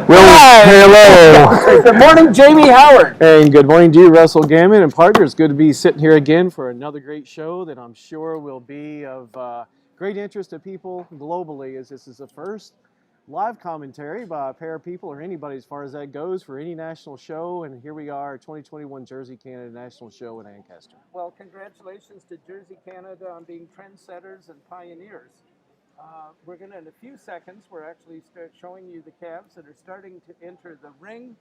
Hello. Good morning, Jamie Howard. And good morning to you, Russell Gammon and partners. Good to be sitting here again for another great show that I'm sure will be of great interest to people globally, as this is the first live commentary by a pair of people or anybody as far as that goes for any national show. And here we are, 2021 Jersey Canada National Show in Ancaster. Well, congratulations to Jersey Canada on being trendsetters and pioneers. We're going to, in a few seconds, we're actually start showing you the calves that are starting to enter the ring.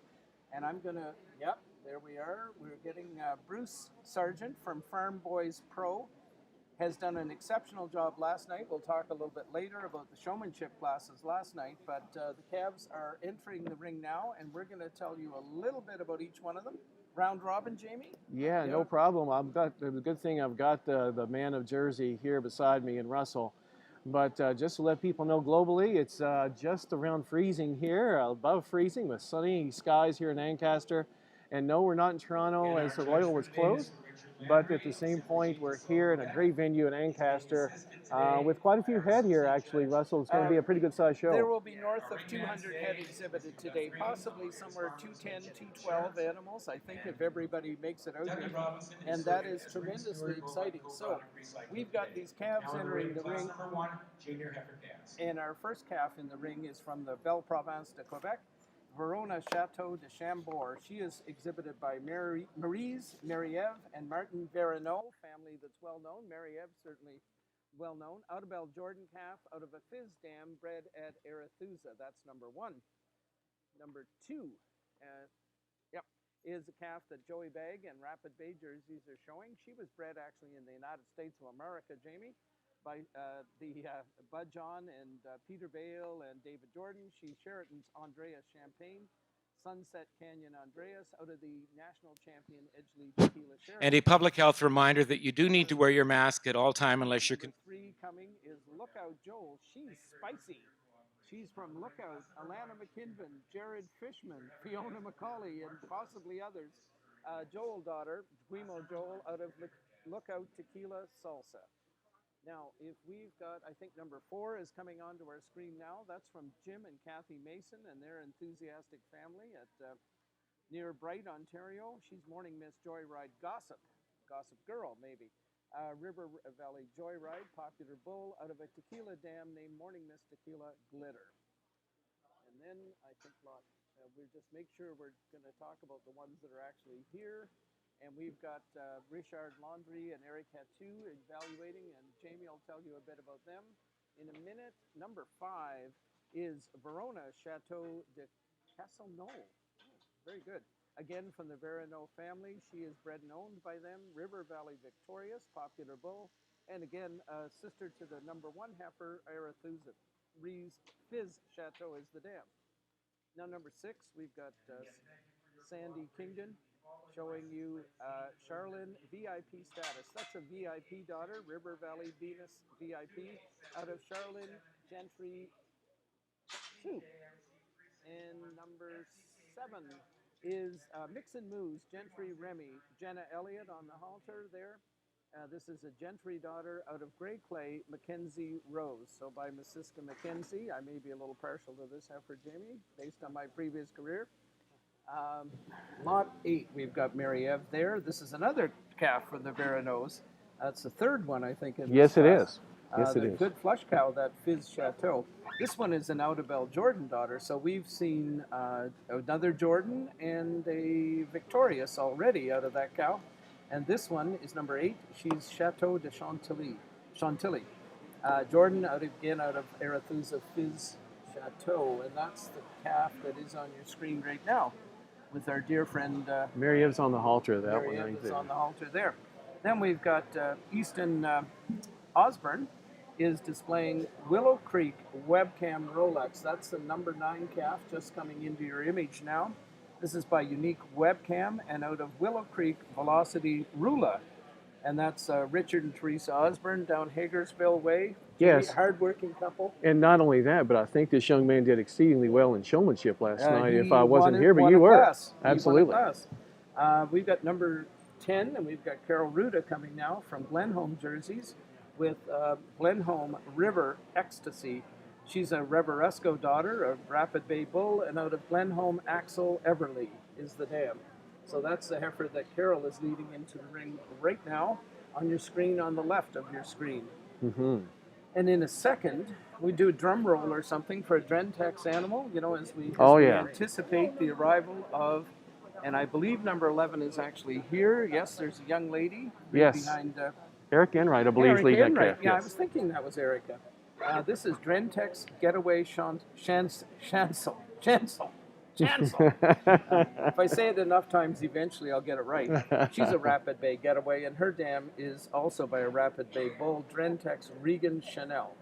And I'm going to, yep, there we are. We're getting Bruce Sargent from Farm Boys Pro has done an exceptional job last night. We'll talk a little bit later about the showmanship classes last night, but the calves are entering the ring now, and we're going to tell you a little bit about each one of them. Round robin, Jamie? Yeah, no problem. I've got the good thing. I've got the man of Jersey here beside me, and Russell. But just to let people know globally, it's just around freezing here, above freezing with sunny skies here in Ancaster. And no, we're not in Toronto as the Royal was closed. But at the same point, we're here in a great venue in Ancaster with quite a few head here, actually, Russell. It's going to be a pretty good sized show. There will be north of 200 head exhibited today, possibly somewhere 210, 212 animals, I think, if everybody makes it out here. And that is tremendously exciting. So we've got these calves entering the ring. And our first calf in the ring is from the Belle Province de Quebec, Verona Chateau de Chambord. She is exhibited by Maryse Mariev and Martin Verreneau, family that's well known. Mariev certainly well known. Audubel Jordan calf out of a Fizz dam bred at Arethusa. That's number one. Number two, is a calf that Joey Bagg and Rapid Bay jerseys are showing. She was bred actually in the United States of America, Jamie, by Bud John and Peter Bale and David Jordan. She's Sheraton's Andreas Champagne, Sunset Canyon Andreas, out of the national champion Edgeley Tequila Sheraton. And a public health reminder that you do need to wear your mask at all time unless you're... Three coming is Lookout Joel. She's spicy. She's from Lookout, Alana McKinven, Jared Fishman, Fiona McCauley, and possibly others. Joel daughter, Guimo Joel, out of Lookout Tequila Salsa. Now, if we've got, I think number 4 is coming onto our screen now. That's from Jim and Kathy Mason and their enthusiastic family at near Bright, Ontario. She's Morning Miss Joyride Gossip Girl, maybe. River Valley Joyride, Popular Bull, out of a tequila dam named Morning Miss Tequila Glitter. And then I think we'll just make sure we're going to talk about the ones that are actually here. And we've got Richard Laundry and Eric Hattu evaluating, and Jamie will tell you a bit about them in a minute. Number 5 is Verona Chateau de Castelnau. Very good. Again, from the Verreneau family, she is bred and owned by them. River Valley Victorious, Popular Bull, and again, sister to the number 1 heifer, Arethusa. Fizz Chateau is the dam. Now, number 6, we've got Sandy Kingdon showing you Charlene VIP status. That's a VIP daughter, River Valley Venus VIP, out of Charlene Gentry 2. And number 7 is Mix and Moose, Gentry Remy, Jenna Elliott on the halter there. This is a Gentry daughter out of Grey Clay, Mackenzie Rose. So by Masiska Mackenzie, I may be a little partial to this heifer, Jamie, based on my previous career. Lot 8, we've got Mary Ev there. This is another calf from the Verreneaus. That's the 3rd one, I think. Yes, it is. Yes, it is. Good flush cow, that Fizz Chateau. This one is an Audubel Jordan daughter, so we've seen another Jordan and a Victorious already out of that cow. And this one is number 8. She's Chateau de Chantilly. Jordan, out of Arethusa Fizz Chateau, and that's the calf that is on your screen right now with our dear friend... Mary Ev's on the halter, that one. Mary Ev is on the halter there. Then we've got Easton Osborne is displaying Willow Creek Webcam Rolex. That's the number 9 calf just coming into your image now. This is by Unique Webcam and out of Willow Creek Velocity Rula. And that's Richard and Teresa Osborne down Hagersville Way. Yes. Hardworking couple. And not only that, but I think this young man did exceedingly well in showmanship last night. If I wasn't here, but you were. Absolutely. We've got number 10, and we've got Carol Ruda coming now from Glenholm Jerseys with Glenholm River Ecstasy. She's a Reveresco daughter of Rapid Bay Bull, and out of Glenholm, Axel Everly is the dam. So that's the heifer that Carol is leading into the ring right now on your screen on the left of your screen. Mm-hmm. And in a second, we do a drum roll or something for a Drentex animal, you know, as we anticipate the arrival of, and I believe number 11 is actually here. Yes, there's a young lady behind. Eric Enright, I believe, is leading that calf. Yeah, Yes. I was thinking that was Erica. This is Drentex Getaway Chancel. If I say it enough times, eventually I'll get it right. She's a Rapid Bay Getaway, and her dam is also by a Rapid Bay Bull, Drentex Regan Chanel.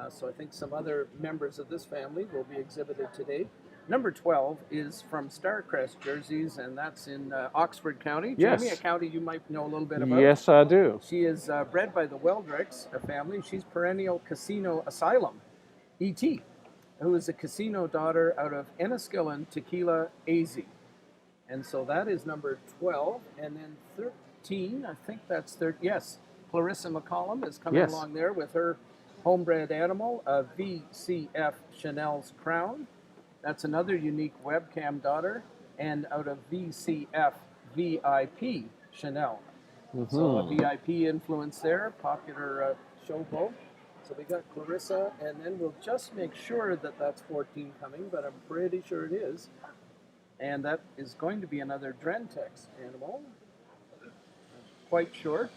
So I think some other members of this family will be exhibited today. Number 12 is from Starcrest Jerseys, and that's in Oxford County. Yes. Jamie, a county you might know a little bit about. Yes, I do. She is bred by the Weldricks, a family. She's Perennial Casino Asylum, E.T., who is a casino daughter out of Enniskillen, Tequila, AZ. And so that is number 12. And then 13, I think that's 13. Yes, Clarissa McCollum is coming along there with her homebred animal, a VCF Chanel's Crown. That's another unique webcam daughter. And out of VCF VIP Chanel. Mm-hmm. So a VIP influence there, popular show bull. So we got Clarissa, and then we'll just make sure that that's 14 coming, but I'm pretty sure it is. And that is going to be another Drentex animal. I'm quite sure.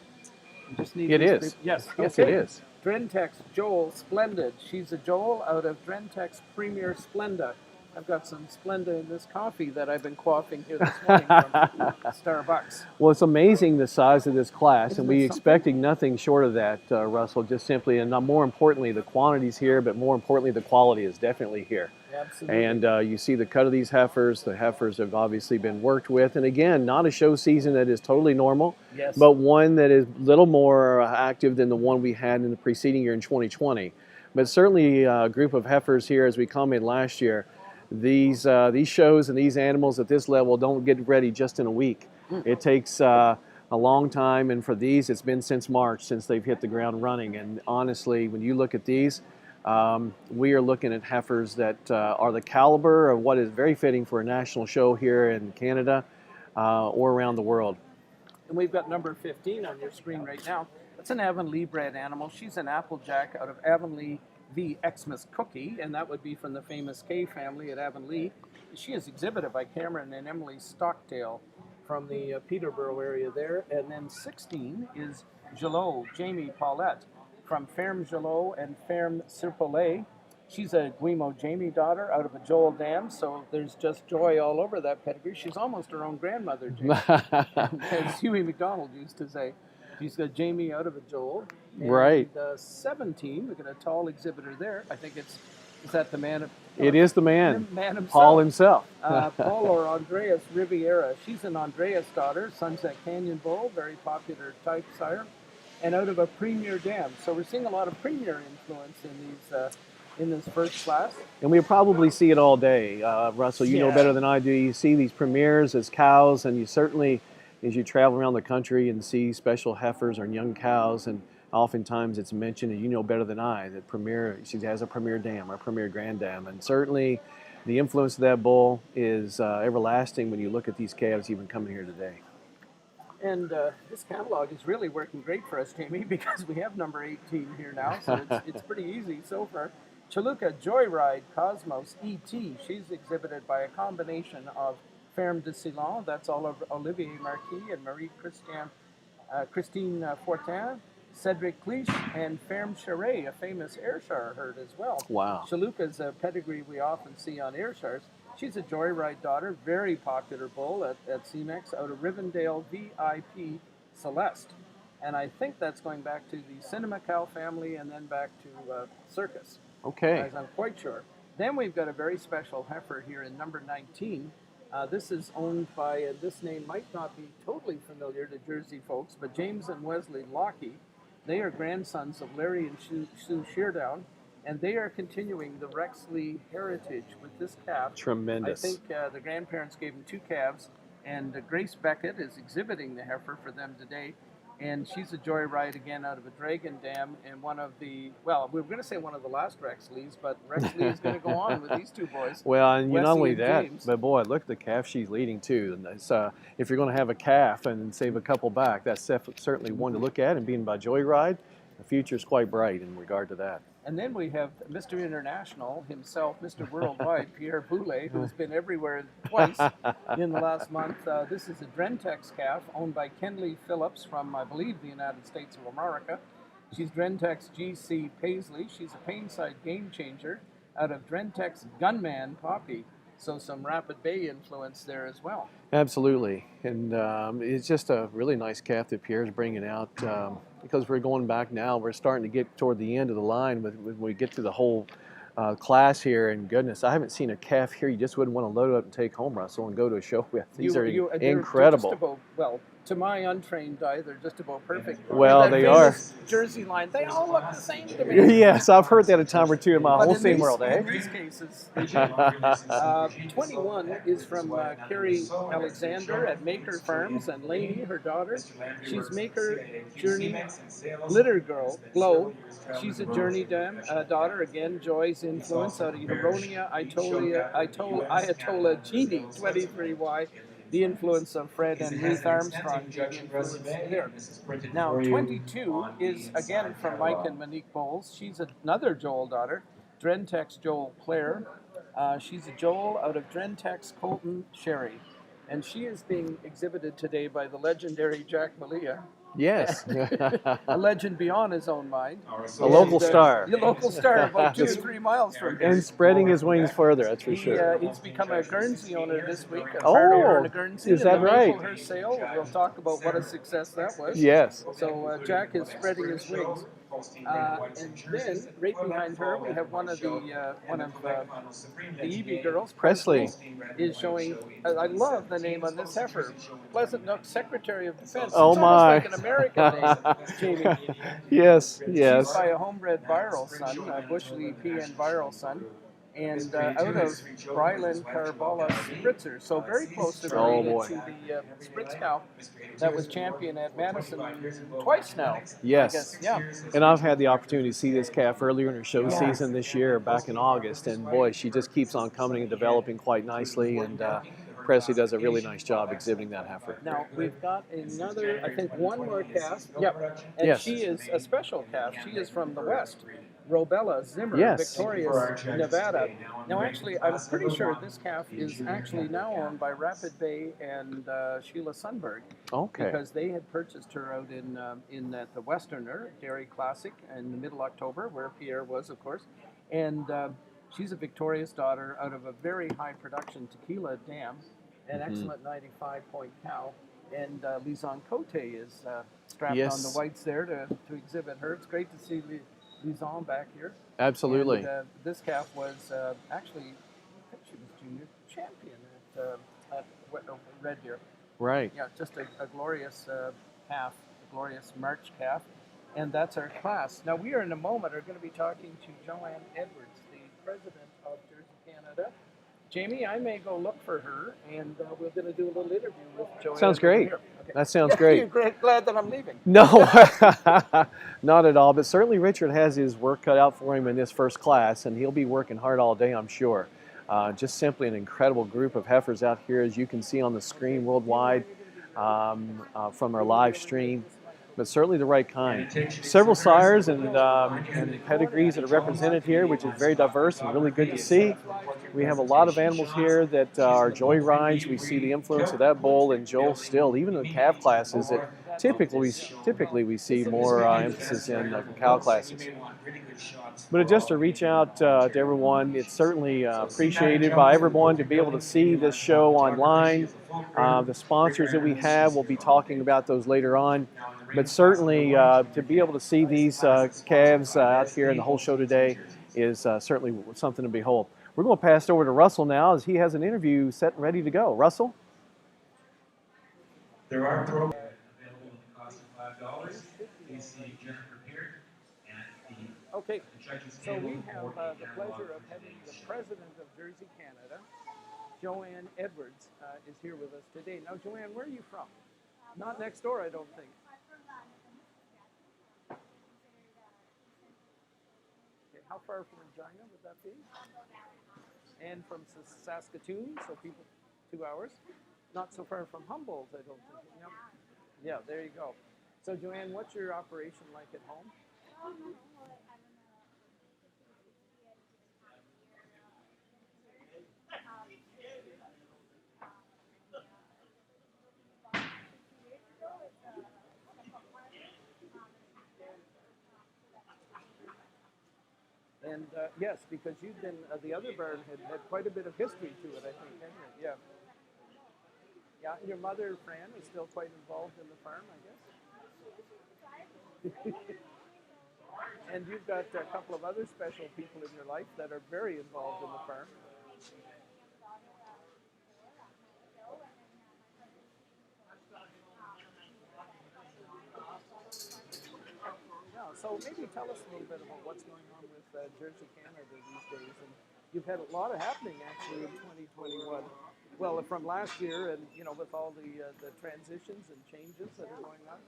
I just need It is. Yes, Yes, okay. it is. Drentex Joel Splendid. She's a Joel out of Drentex Premier Splenda. I've got some Splenda in this coffee that I've been quaffing here this morning from Starbucks. Well, it's amazing the size of this class, and Isn't we it expecting nothing short of that, Russell. Just simply, and more importantly, the quantity's here, but more importantly, the quality is definitely here. Absolutely. And you see the cut of these heifers. The heifers have obviously been worked with, and again, not a show season that is totally normal, Yes. but one that is a little more active than the one we had in the preceding year in 2020. But certainly a group of heifers here, as we commented last year. These shows and these animals at this level don't get ready just in a week. It takes a long time, and for these, it's been since March since they've hit the ground running. And honestly, when you look at these, we are looking at heifers that are the caliber of what is very fitting for a national show here in Canada or around the world. And we've got number 15 on your screen right now. That's an Avonlea bred animal. She's an Applejack out of Avonlea v. Xmas Cookie, and that would be from the famous K family at Avonlea. She is exhibited by Cameron and Emily Stockdale from the Peterborough area there. And then 16 is Gelot, Jamie Paulette, from Ferme Gelot and Ferme Serpollet. She's a Guimo Jamie daughter out of a Joel dam, so there's just joy all over that pedigree. She's almost her own grandmother, Jamie, as Huey McDonald used to say. She's got Jamie out of a Joel. And, right. 17, we got a tall exhibitor there. I think is that the man? It is the man himself. Paul himself. Paul or Andreas Riviera. She's an Andreas daughter, Sunset Canyon Bull, very popular type sire, and out of a Premier dam. So we're seeing a lot of Premier influence in these. In this first class. And we'll probably see it all day. Russell, you know better than I do. You see these premieres as cows, and you certainly, as you travel around the country and see special heifers or young cows, and oftentimes it's mentioned, and you know better than I, that she has a premier dam or a premier grand dam. And certainly the influence of that bull is everlasting when you look at these calves even coming here today. And this catalog is really working great for us, Jamie, because we have number 18 here now, so it's pretty easy so far. Chaluka Joyride Cosmos E.T. She's exhibited by a combination of Ferme de Ceylon, that's all of Olivier Marquis and Christine Fortin, Cedric Cliche, and Ferme Charret, a famous Ayrshire herd as well. Wow. Chaluka's a pedigree we often see on Ayrshires. She's a Joyride daughter, very popular bull at CMEX out of Rivendell VIP Celeste. And I think that's going back to the Cinema Cow family and then back to Circus. Okay. As I'm quite sure. Then we've got a very special heifer here in number 19. This is owned by, and this name might not be totally familiar to Jersey folks, but James and Wesley Lockey. They are grandsons of Larry and Sue Sheardown, and they are continuing the Rexley heritage with this calf. Tremendous. I think the grandparents gave them 2 calves, and Grace Beckett is exhibiting the heifer for them today. And she's a joyride again out of a Dragon Dam, and one of the, well, we were going to say one of the last Rex Lees, but Rex Lee is going to go on with these two boys. Well, and not Wesley only and that, James. but boy, look at the calf she's leading too. And it's, if you're going to have a calf and save a couple back, that's certainly one to look at. And being by Joyride, the future is quite bright in regard to that. And then we have Mr. International himself, Mr. Worldwide, Pierre Boulet, who's been everywhere twice in the last month. This is a Drentex calf owned by Kenley Phillips from, I believe, the United States of America. She's Drentex GC Paisley. She's a Painside game changer out of Drentex Gunman Poppy. So some Rapid Bay influence there as well. Absolutely. And it's just a really nice calf that Pierre's bringing out. Because we're going back now, we're starting to get toward the end of the line when we get to the whole class here. And goodness, I haven't seen a calf here you just wouldn't want to load up and take home, Russell, and go to a show with. These are incredible. They're just about, well, to my untrained eye, they're just about perfect. Well, they are. Jersey line, they all look the same to me. Yes, I've heard that a time or two in my wholesale world, In these cases, they do. 21 is from Carrie Alexander at Maker Farms, and Lainey, her daughter. She's Maker Journey Glitter Girl, Glow. She's a Journey daughter, again, Joy's influence out of Huronia, Ayatollah Genie, 23Y. The influence of Fred and Ruth Armstrong, the influence there. Now, 22 is, again, from Mike and Monique Bowles. She's another Joel daughter, Drentex Joel Claire. She's a Joel out of Drentex Colton Sherry. And she is being exhibited today by the legendary Jack Malia. Yes. A legend beyond his own mind. A local star. A local star, about 2 or 3 miles from here. And spreading his wings further, that's for sure. He's become a Guernsey owner this week. A part owner in a Guernsey. Is that right? Her sale. We'll talk about what a success that was. Yes. So Jack is spreading his wings. And then, right behind her, we have one of the EB girls, Presley, is showing. I love the name on this heifer, Pleasant Nook Secretary of Defense. Oh it's my! Like an American name, Jamie. Yes, She's by a homebred viral son, Bushley PN viral son. And out of Bryland Carbala Spritzer, so very close to to the Spritz cow that was champion at Madison twice now. Yes, I guess. Yeah. And I've had the opportunity to see this calf earlier in her show season this year, back in August, and boy, she just keeps on coming and developing quite nicely, and Presley does a really nice job exhibiting that heifer. Now, we've got another, I think one more calf. Yep. And she is a special calf. She is from the West. Robella Zimmer, Victorious, Nevada. Now, actually, I'm pretty sure this calf is actually now owned by Rapid Bay and Sheila Sundberg. Okay. Because they had purchased her out in the Westerner Dairy Classic in the middle October, where Pierre was, of course. And she's a Victorious daughter out of a very high production tequila dam, an excellent 95-point cow. And Lizon Cote is strapped on the whites there to exhibit her. It's great to see Lizon back here. Absolutely. And, this calf was actually, I think she was junior champion at Red Deer. Right. Yeah, just a glorious calf, a glorious March calf. And that's our class. Now, we are in a moment are going to be talking to Joanne Edwards, the president of Jersey Canada. Jamie, I may go look for her, and we're going to do a little interview with Joanne. Sounds great. Okay. That sounds great. You're glad that I'm leaving. No, not at all. But certainly Richard has his work cut out for him in this first class, and he'll be working hard all day, I'm sure. Just simply an incredible group of heifers out here, as you can see on the screen worldwide from our live stream. But certainly the right kind. Several sires and pedigrees that are represented here, which is very diverse and really good to see. We have a lot of animals here that are joy rides. We see the influence of that bull and Joel still, even in the calf classes that typically we see more emphasis in the cow classes. But just to reach out to everyone, it's certainly appreciated by everyone to be able to see this show online. The sponsors that we have, we'll be talking about those later on. But certainly to be able to see these calves out here in the whole show today is certainly something to behold. We're going to pass it over to Russell now as he has an interview set and ready to go. Russell? There are programs available at the cost of $5. Please see Jennifer Beard at the Okay, judges so table. we have the pleasure of having the president of Jersey Canada, Joanne Edwards, is here with us today. Now, Joanne, where are you from? Not next door, I don't think. how far from Regina would that be? And from Saskatoon, so people 2 hours. Not so far from Humboldt, I don't think. Yep. Yeah, there you go. So Joanne, what's your operation like at home? And yes, because you've been, the other barn had quite a bit of history to it, I think, hasn't it? Yeah. Yeah, and your mother, Fran, is still quite involved in the farm, I guess? And you've got a couple of other special people in your life that are very involved in the farm. Yeah, so maybe tell us a little bit about what's going on with Jersey Canada these days. And you've had a lot of happening actually in 2021. Well, from last year, and you know, with all the transitions and changes that are going on.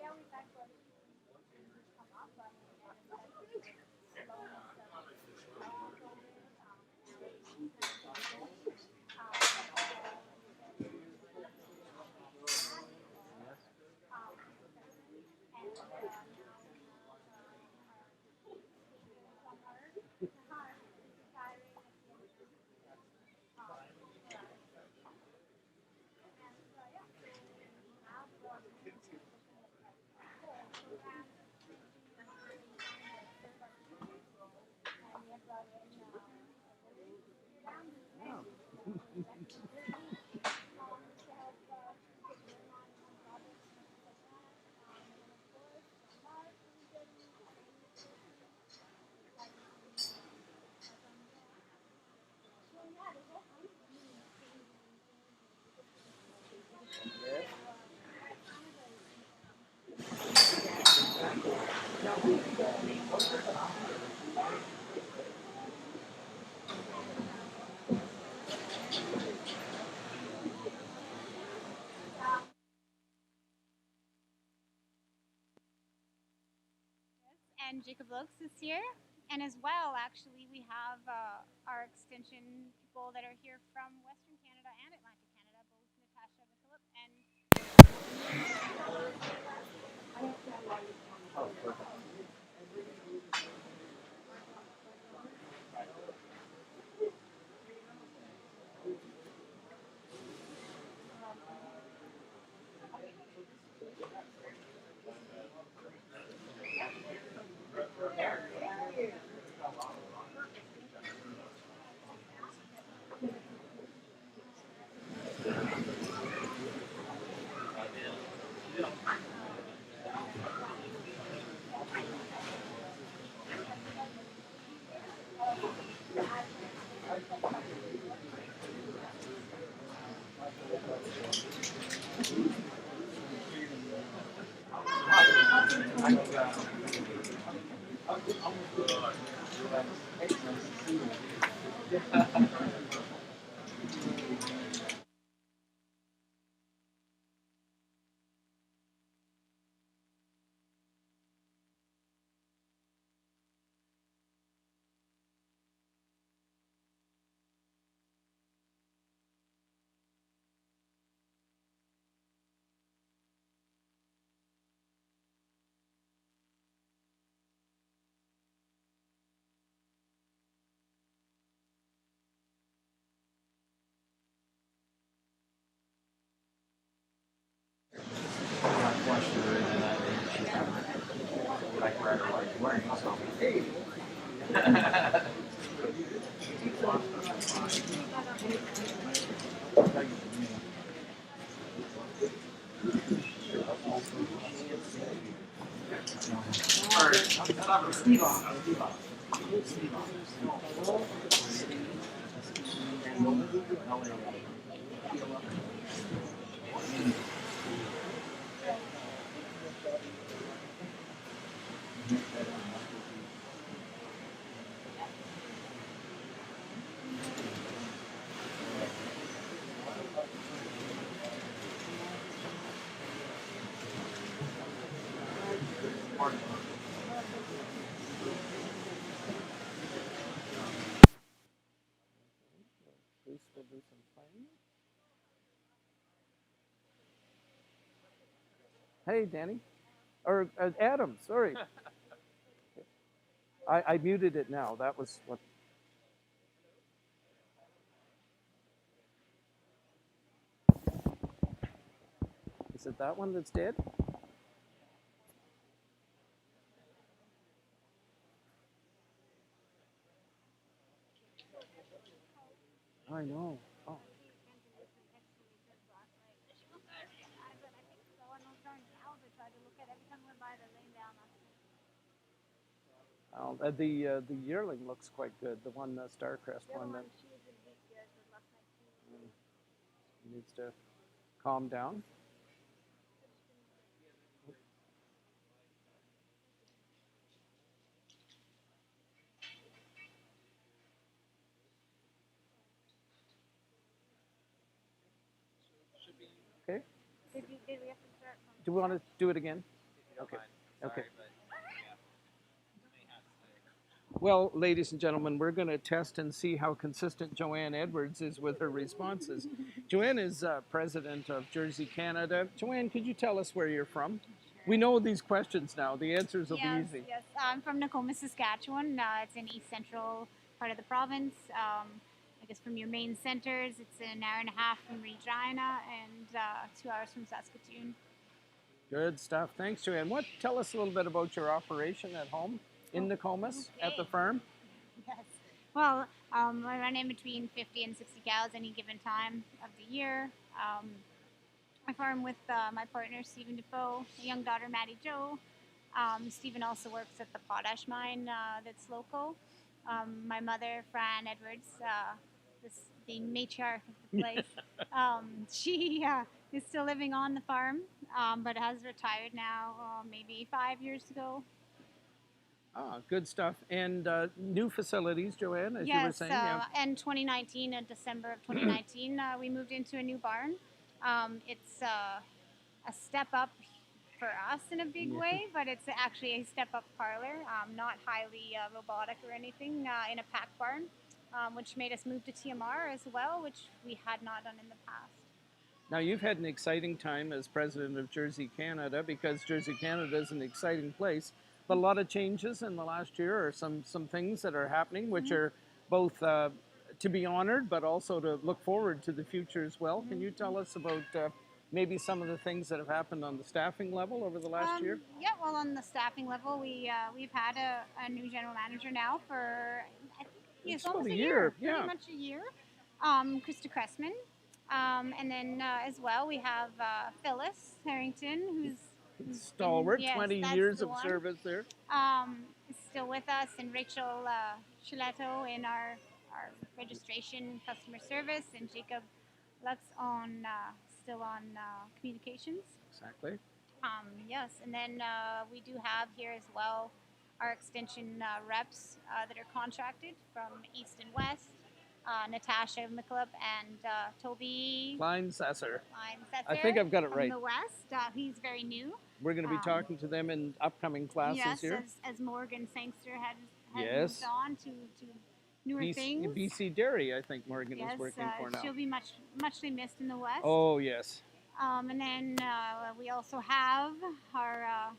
And Jacob Lokes is here. And as well, actually, we have our extension people that are here from Western Canada and Atlantic Canada, both Natasha McKillip and Hey, Danny. Or Adam, sorry. I muted it now. That was what. Is it that one that's dead? I know. Oh. Oh, the yearling looks quite good. The one, the Starcrest one, that needs to calm down. Okay. Did we have to start from? Do we want to do it again? Okay. Okay. Well, ladies and gentlemen, we're going to test and see how consistent Joanne Edwards is with her responses. Joanne is president of Jersey, Canada. Joanne, could you tell us where you're from? We know these questions now. The answers will be easy. Yes, I'm from Nakoma, Saskatchewan. It's in east central part of the province. I guess from your main centers, it's an hour and a half from Regina and 2 hours from Saskatoon. Good stuff. Thanks, Joanne. Tell us a little bit about your operation at home in Nokomis at the farm. Yes. Well, I run in between 50 and 60 cows any given time of the year. I farm with my partner, Stephen Defoe, a young daughter, Maddie Jo. Stephen also works at the potash mine that's local. My mother, Fran Edwards, the matriarch of the place, she is still living on the farm, but has retired now maybe 5 years ago. Ah, good stuff. And new facilities, Joanne, as you were saying. Yes, in 2019, in December of 2019, we moved into a new barn. It's a step up for us in a big way, but it's actually a step-up parlor, not highly robotic or anything, in a pack barn, which made us move to TMR as well, which we had not done in the past. Now, you've had an exciting time as president of Jersey, Canada, because Jersey, Canada is an exciting place, but a lot of changes in the last year, or some things that are happening, which are both to be honored, but also to look forward to the future as well. Can you tell us about maybe some of the things that have happened on the staffing level over the last year? Yeah, well, on the staffing level, we've had a new general manager now for, I think it's almost a year, yeah. Pretty much a year. Krista Cressman. And then as well, we have Phyllis Harrington, who's stalwart, yes, 20 that's years the of one. service there. Is still with us, and Rachel Chiletto in our registration customer service, and Jacob Lux still on communications. Exactly. Yes, and then we do have here as well our extension reps that are contracted from East and West. Natasha McKillip and Toby Kleinsasser. Kleinsasser. I think I've got it right. From the West. He's very new. We're going to be talking to them in upcoming classes here. Yes, as Morgan Sangster has Yes. moved on to newer things. BC Dairy, I think Morgan is working for now. She'll be muchly missed in the West. Oh, yes. And then we also have our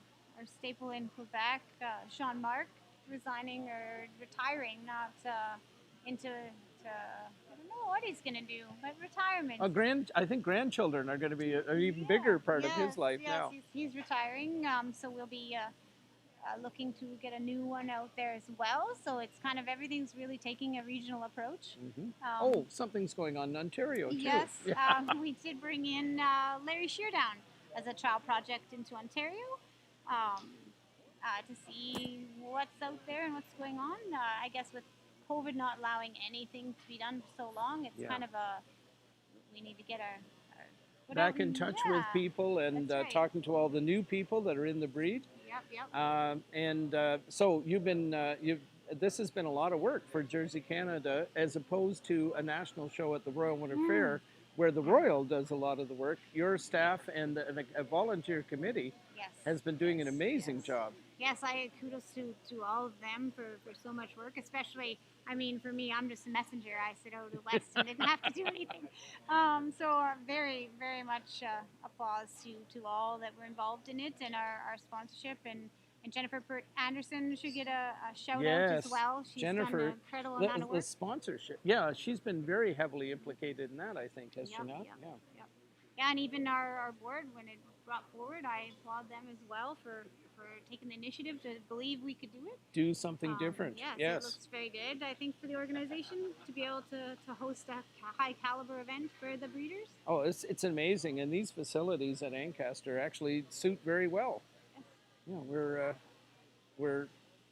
staple in Quebec, Sean Mark, resigning or retiring, not into I don't know what he's going to do, but retirement. I think grandchildren are going to be an even bigger part of his life now. Yes, he's retiring, so we'll be looking to get a new one out there as well. So it's kind of everything's really taking a regional approach. Something's going on in Ontario too. Yes, we did bring in Larry Sheardown as a child project into Ontario to see what's out there and what's going on. I guess with COVID not allowing anything to be done for so long, it's kind of we need to get our back in touch with people and talking to all the new people that are in the breed. Yep. So this has been a lot of work for Jersey, Canada, as opposed to a national show at the Royal Winter Fair, where the Royal does a lot of the work. Your staff and a volunteer committee has been doing an amazing job. guess I kudos to all of them for so much work, especially, I mean, for me, I'm just a messenger. I sit out west and didn't have to do anything. Very, very much applause to all that were involved in it and our sponsorship. And Jennifer Anderson should get a shout out as well. She's Jennifer, done an incredible amount of the work. sponsorship. Yeah, she's been very heavily implicated in that, I think, has she not? Yep. Yeah, and even our board, when it brought forward, I applaud them as well for taking the initiative to believe we could do it. Do something different. Yes, Yes. it looks very good, I think, for the organization to be able to host a high caliber event for the breeders. Oh, it's amazing, and these facilities at Ancaster actually suit very well. Yes. Yeah, we're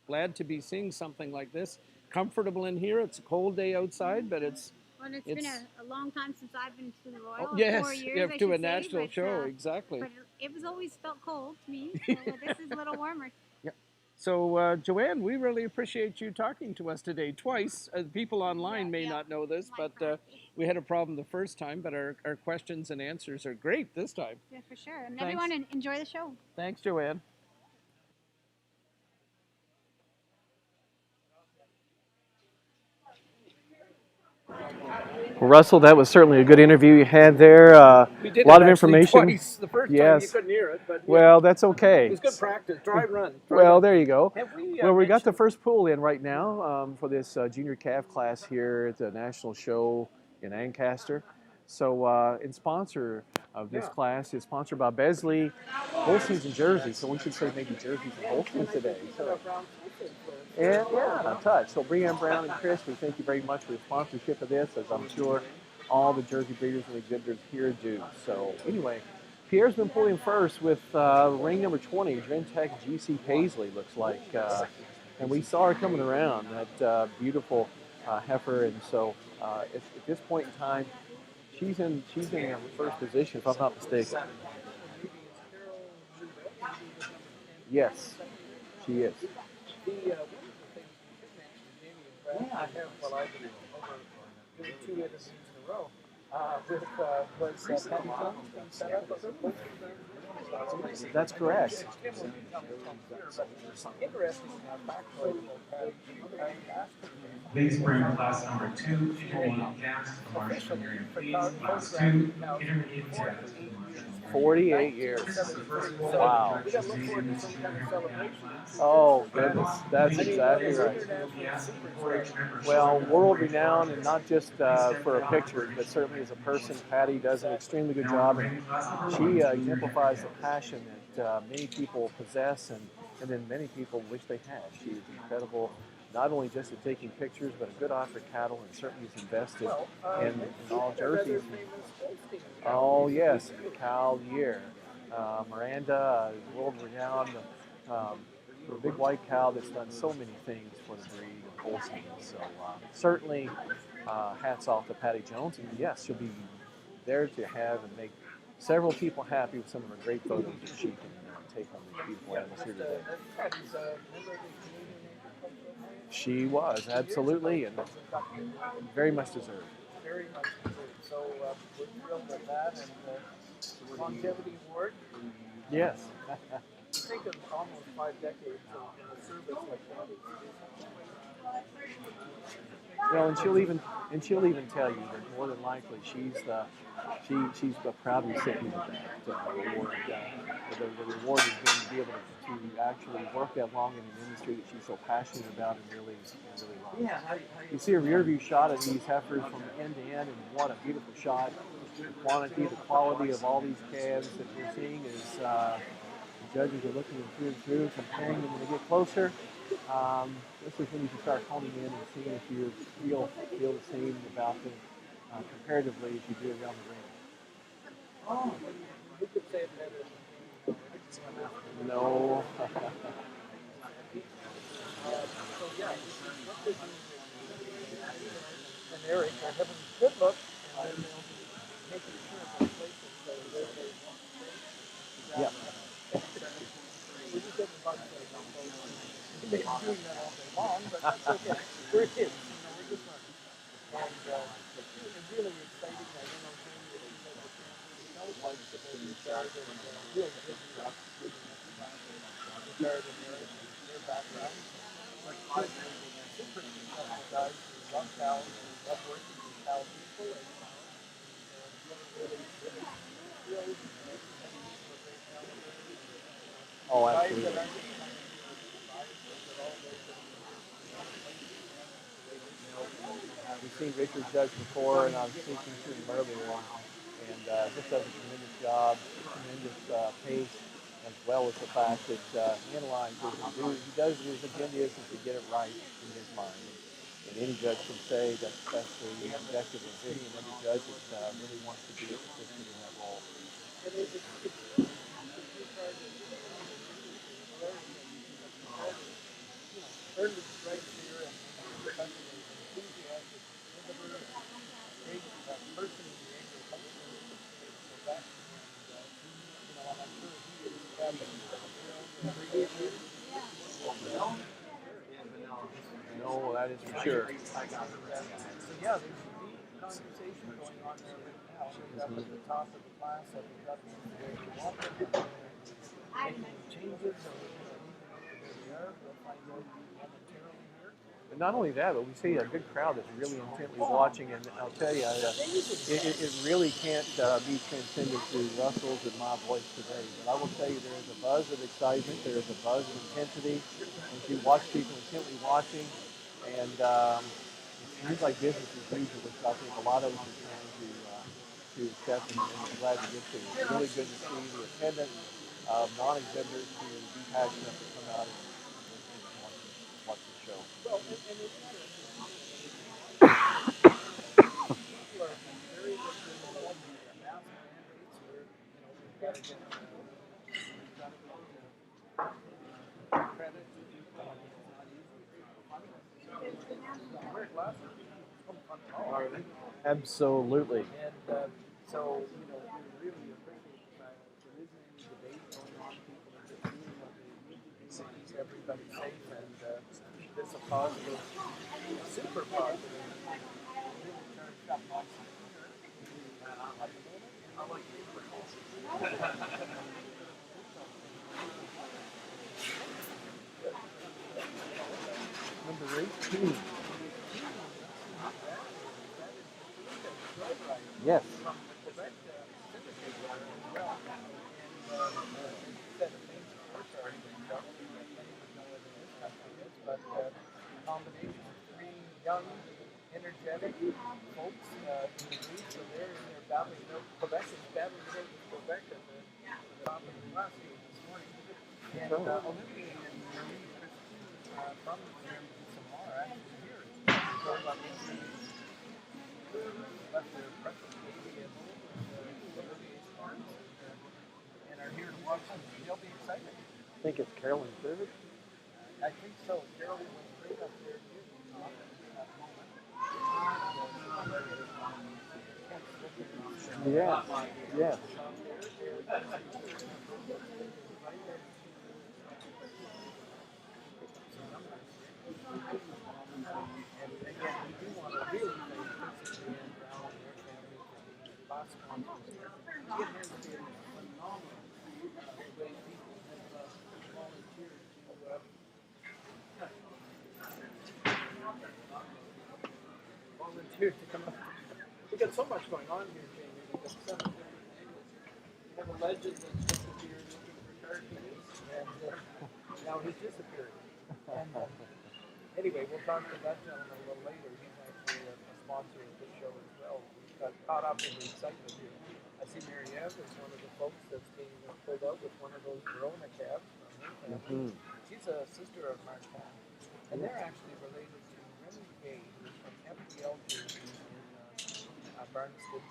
glad to be seeing something like this. Comfortable in here. It's a cold day outside, but it's. Well, and it's been a long time since I've been to the Royal. Oh, yes, 4 years, yeah, I to a should say, national show, exactly. But it was always felt cold to me. So this is a little warmer. So, Joanne, we really appreciate you talking to us today twice. People online may not know this, but we had a problem the first time, but our questions and answers are great this time. Yeah, for sure. And Thanks. everyone enjoy the show. Thanks, Joanne. Well, Russell, that was certainly a good interview you had there. A lot of information. Twice. The first time you couldn't hear it, but well, that's okay. it was good practice. Dry run. Well, there you go. Well, We got the first pool in right now for this junior calf class here at the national show in Ancaster. So, in sponsor of this class is sponsored by Besley, Holsteins, and Jersey. So we should say maybe Jerseys and Holsteins today. So, and a touch. So Breanne Brown and Chris, we thank you very much for the sponsorship of this, as I'm sure all the Jersey breeders and exhibitors here do. So anyway, Pierre's been pulling first with ring number 20, Drentech GC Paisley, looks like. And we saw her coming around, that beautiful heifer. And so at this point in time, she's in first position, if I'm not mistaken. Yes, she is. I have, well, I've been doing 2 interviews in a row was Patty Jones being set up. That's correct. Interesting factoid about Patty. Please bring class number 2, intermediate calves to the marshal hearing, please. Class 2, intermediate calves to the marshal. 48 years. Wow. We got to look forward to some kind of celebration. Oh, goodness. That's exactly right. Well, world renowned, and not just for a picture, but certainly as a person. Patty does an extremely good job, and she exemplifies the passion that many people possess, and then many people wish they had. She is incredible, not only just at taking pictures, but a good eye for cattle, and certainly is invested in all jerseys. Oh, yes, Cow of the Year. Miranda, world-renowned, a big white cow that's done so many things for the breed of Holstein. So certainly hats off to Patty Jones. And yes, she'll be there to have and make several people happy with some of her great photos that she can take on these beautiful animals here today. She was, absolutely, and very much deserved. Very much deserved. So we're thrilled with that, and the longevity award. Yes. Think of almost 5 decades of service like that. Well, and she'll even tell you that more than likely she's the proud recipient of that award. The reward is going to be able to actually work that long in an industry that she's so passionate about and really loves. You see a rear view shot of these heifers from end to end, and what a beautiful shot. The quantity, the quality of all these calves that we're seeing is the judges are looking them through, comparing them when they get closer. This is when you can start honing in and seeing if you feel the same about them comparatively as you do around the ring. Oh, you could say it better. No. So yeah, and Eric are having a good look and making sure they're places so Yeah. we're just getting bugs they've been doing that all day long, but that's okay. We're kids, we're just learning. And it's really exciting. I don't know Jamie, but he knows like the baby started and really good stuff. Retired in there. their background. But super successful guys who love cows and love working with cow people and really Oh, guys absolutely. that are We've seen Richard Judge before, and I've speaking to him earlier, and just does a tremendous job, tremendous pace, as well as the fact that he analyzes and he does his agenda is to get it right in his mind. And any judge can say that that's the objective of it, and every judge that really wants to be assisted in that role. earned its stripes here and professionally enthusiastic, innovative, great person in the agriculture industry in Quebec. And I'm sure he is fabulous. No, that is for sure. So yeah, there's a deep conversation going on there right now. We're up at the top of the class that we've got where we want them to making changes or where they are. We'll find out momentarily here. But not only that, but we see a good crowd that's really intently watching, and I'll tell you, it really can't be transcended to Russell's and my voice today. But I will tell you, there is a buzz of excitement, there is a buzz of intensity, as you watch people intently watching, and it seems like business as usual, which I think a lot of us are trying to accept, and I'm glad to get to. It's really good to see the attendance of non-exhibitors who be passionate enough to come out and watch the show. Well, and it's people are very much involved in the mass mandates where, we've got to get credit to people. It's not easy. Wear glasses. Oh, fun at all. Are they? Absolutely. And so, we really appreciate the fact that there isn't any debate going on. People are just doing what they need to do to keep everybody safe, and it's a positive, super positive. Really turned up nicely. I like Number 18. Yes. But combination of three young, energetic folks in the lead, so they're in there battling out. Quebec is battling out with Quebec at the top of the class this morning. And Olivia and Marie Christine from Samar actually here. Left their precious baby at Olivier's farms and are here to watch them. They'll be excited. I think it's Carolyn third. I think so. Carolyn was right up there near the top at that moment. Yeah. Yes. And again, we do want to really thank Joanne Brown and their family for being class sponsors here. It has been phenomenal the way people have volunteered to come up. We've got so much going on here, Jamie. We've got 7 different angles. We have a legend that disappeared looking for cartoons, and now he's disappeared. And anyway, we'll talk to that gentleman a little later. He's actually a sponsor of this show as well. We got caught up in the excitement here. I see Mary Eve is one of the folks that's being pulled out with one of those Verona calves from her family. She's a sister of Martin, and they're actually related to Remy Kay, who's from FPL in Barneston,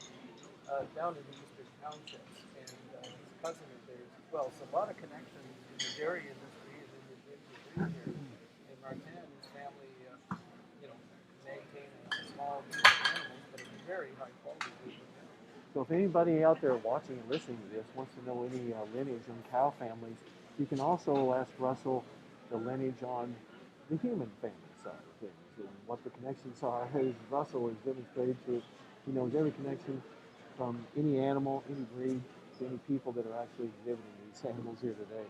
down in the Eastern Townships, and his cousin is theirs as well. So a lot of connections in the dairy industry and in the breed here. In Martin, his family, maintain a small group of animals, but it's very high quality group of animals. So if anybody out there watching and listening to this wants to know any lineage on cow families, you can also ask Russell the lineage on the human family side of things and what the connections are. As Russell has demonstrated to, he knows every connection from any animal, any breed, to any people that are actually exhibiting these animals here today.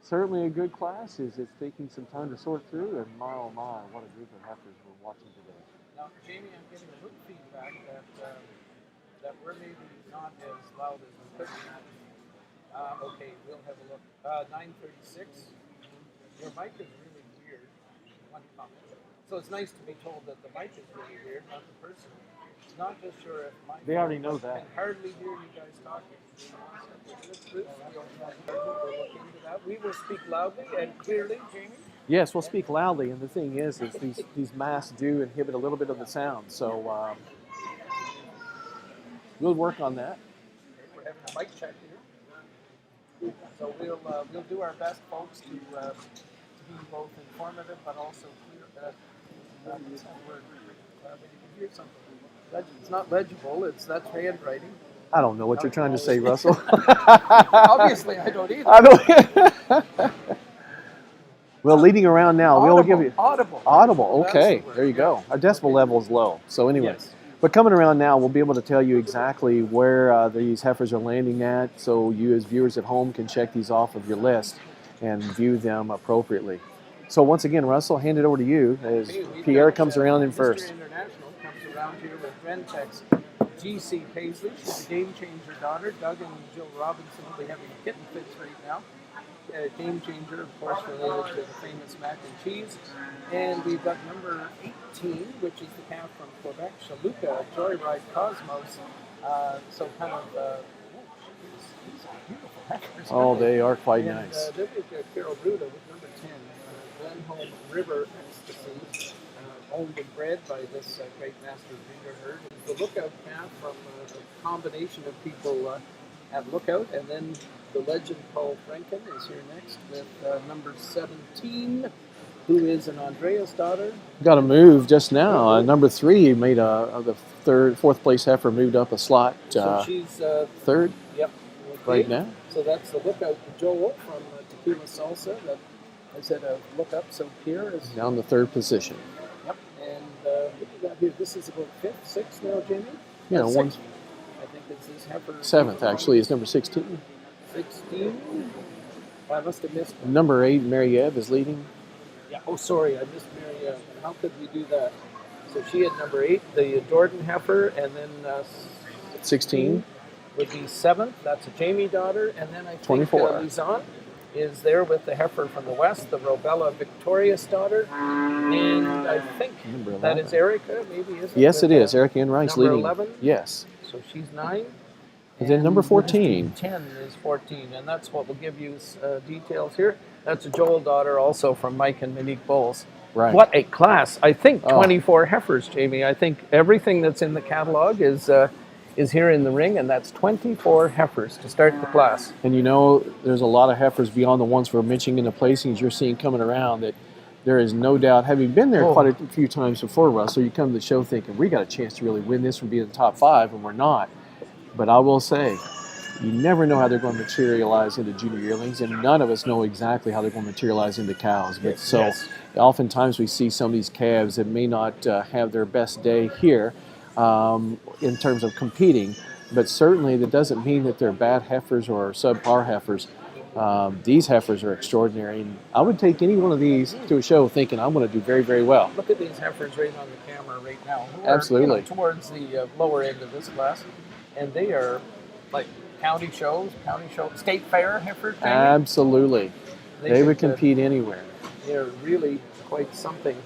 certainly a good class. It's taking some time to sort through, and my oh my, what a group of heifers we're watching today. Now, Jamie, I'm getting a little feedback that we're maybe not as loud as we could be. Okay, we'll have a look. 9:36. Your mic is really weird. One comment. So it's nice to be told that the mic is really weird, not the person. Not just sure if my They already know that. I can hardly hear you guys talking. We'll look into that. We will speak loudly and clearly, Jamie. Yes, we'll speak loudly, and the thing is these masks do inhibit a little bit of the sound, so we'll work on that. We're having a mic check here. So we'll do our best, folks, to be both informative but also clear. What's that word? You can hear something. It's not legible. That's handwriting. I don't know what you're trying to say, Russell. Obviously, I don't either. I don't. Well, leading around now, Audible, we'll give you audible. Audible. That's Okay, the word. there you go. Our decibel level is low. So anyway, Yes. but coming around now, we'll be able to tell you exactly where these heifers are landing at, so you as viewers at home can check these off of your list and view them appropriately. So once again, Russell, hand it over to you as Okay, we've Pierre got, comes around in Mr. first. International comes around here with Rentex GC Paisley. She's a game changer daughter. Doug and Jill Robinson will be having kitten fits right now. Game changer, of course, related to the famous mac and cheese. And we've got number 18, which is the calf from Quebec, Chaluka, Joyride Cosmos. So kind of, these are beautiful heifers. Oh, they are quite And, nice. then we've got Carol Bruda with number 10, Glenholm River Ecstasy, owned and bred by this great master breeder herd. The Lookout calf from a combination of people at Lookout, and then the legend Paul Franken is here next with number 17, who is an Andreas daughter. Got a move just now. Number 3 made the fourth place heifer moved up a slot. So she's third yep right now. So that's the Lookout Joel from Tequila Salsa. That I said look up. So Pierre is Down the third position. yep. And what do you got here? This is about fifth, sixth now, Jamie. Yeah, one Sixth. I think it's this heifer. seventh actually is number 16. 16. I must have missed one. Number 8, Mary Eve, is leading. Yeah. Oh, sorry, I missed Mary. How could we do that? So she had number 8, the Jordan heifer, and then 16. would be 7th. That's a Jamie daughter, and then I think 24. Lisanne is there with the heifer from the west, the Robella Victorious daughter, and I think Number that 11. is Erica. Maybe is it? Yes, with, it is. Erica Ann Rice number leading. 11? Yes. So she's 9. And then number 14. 10 is 14, and that's what will give you details here. That's a Joel daughter, also from Mike and Monique Bowles. Right. What a class! I think Oh. 24 heifers, Jamie. I think everything that's in the catalog is here in the ring, and that's 24 heifers to start the class. And you know, there's a lot of heifers beyond the ones we're mentioning in the placings you're seeing coming around that there is no doubt, having been there quite a few times before, Russell, you come to the show thinking, we got a chance to really win this from being in the top 5, and we're not. But I will say, you never know how they're going to materialize into junior yearlings, and none of us know exactly how they're going to materialize into cows. But Yes. oftentimes we see some of these calves that may not have their best day here in terms of competing, but certainly that doesn't mean that they're bad heifers or subpar heifers. These heifers are extraordinary, and I would take any one of these to a show thinking I'm going to do very, very well. Look at these heifers right on the camera right now. Who are, Absolutely. towards the lower end of this class, and they are like county shows, state fair heifers. Jamie. Absolutely. They would should, compete anywhere. They're really quite something.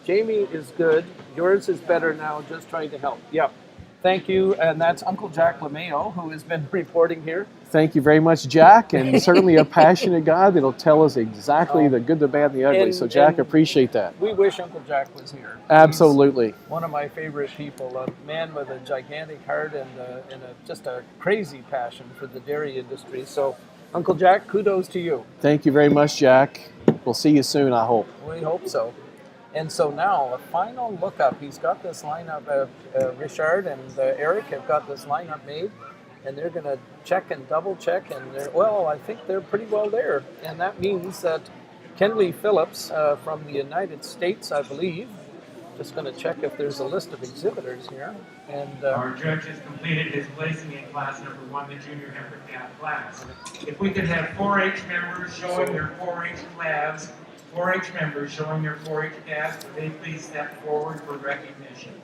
Jamie is good. Yours is better now, just trying to help. Yep. Thank you. And that's Uncle Jack LeMayo, who has been reporting here. Thank you very much, Jack, and certainly a passionate guy that'll tell us exactly the good, the bad, and the ugly. And- So, Jack, and- appreciate that. We wish Uncle Jack was here. Absolutely. He's one of my favorite people, a man with a gigantic heart and just a crazy passion for the dairy industry. So, Uncle Jack, kudos to you. Thank you very much, Jack. We'll see you soon, I hope. We hope so. And so now, a final look up. He's got this lineup, Richard and Eric have got this lineup made, and they're going to check and double check, and I think they're pretty well there. And that means that Kenley Phillips from the United States, I believe, Just going to check if there's a list of exhibitors here. And Our judge has completed his placing in class number 1, the junior heifer calf class. If we could have 4-H members showing their 4-H calves, 4-H members showing their 4-H calves, would they please step forward for recognition?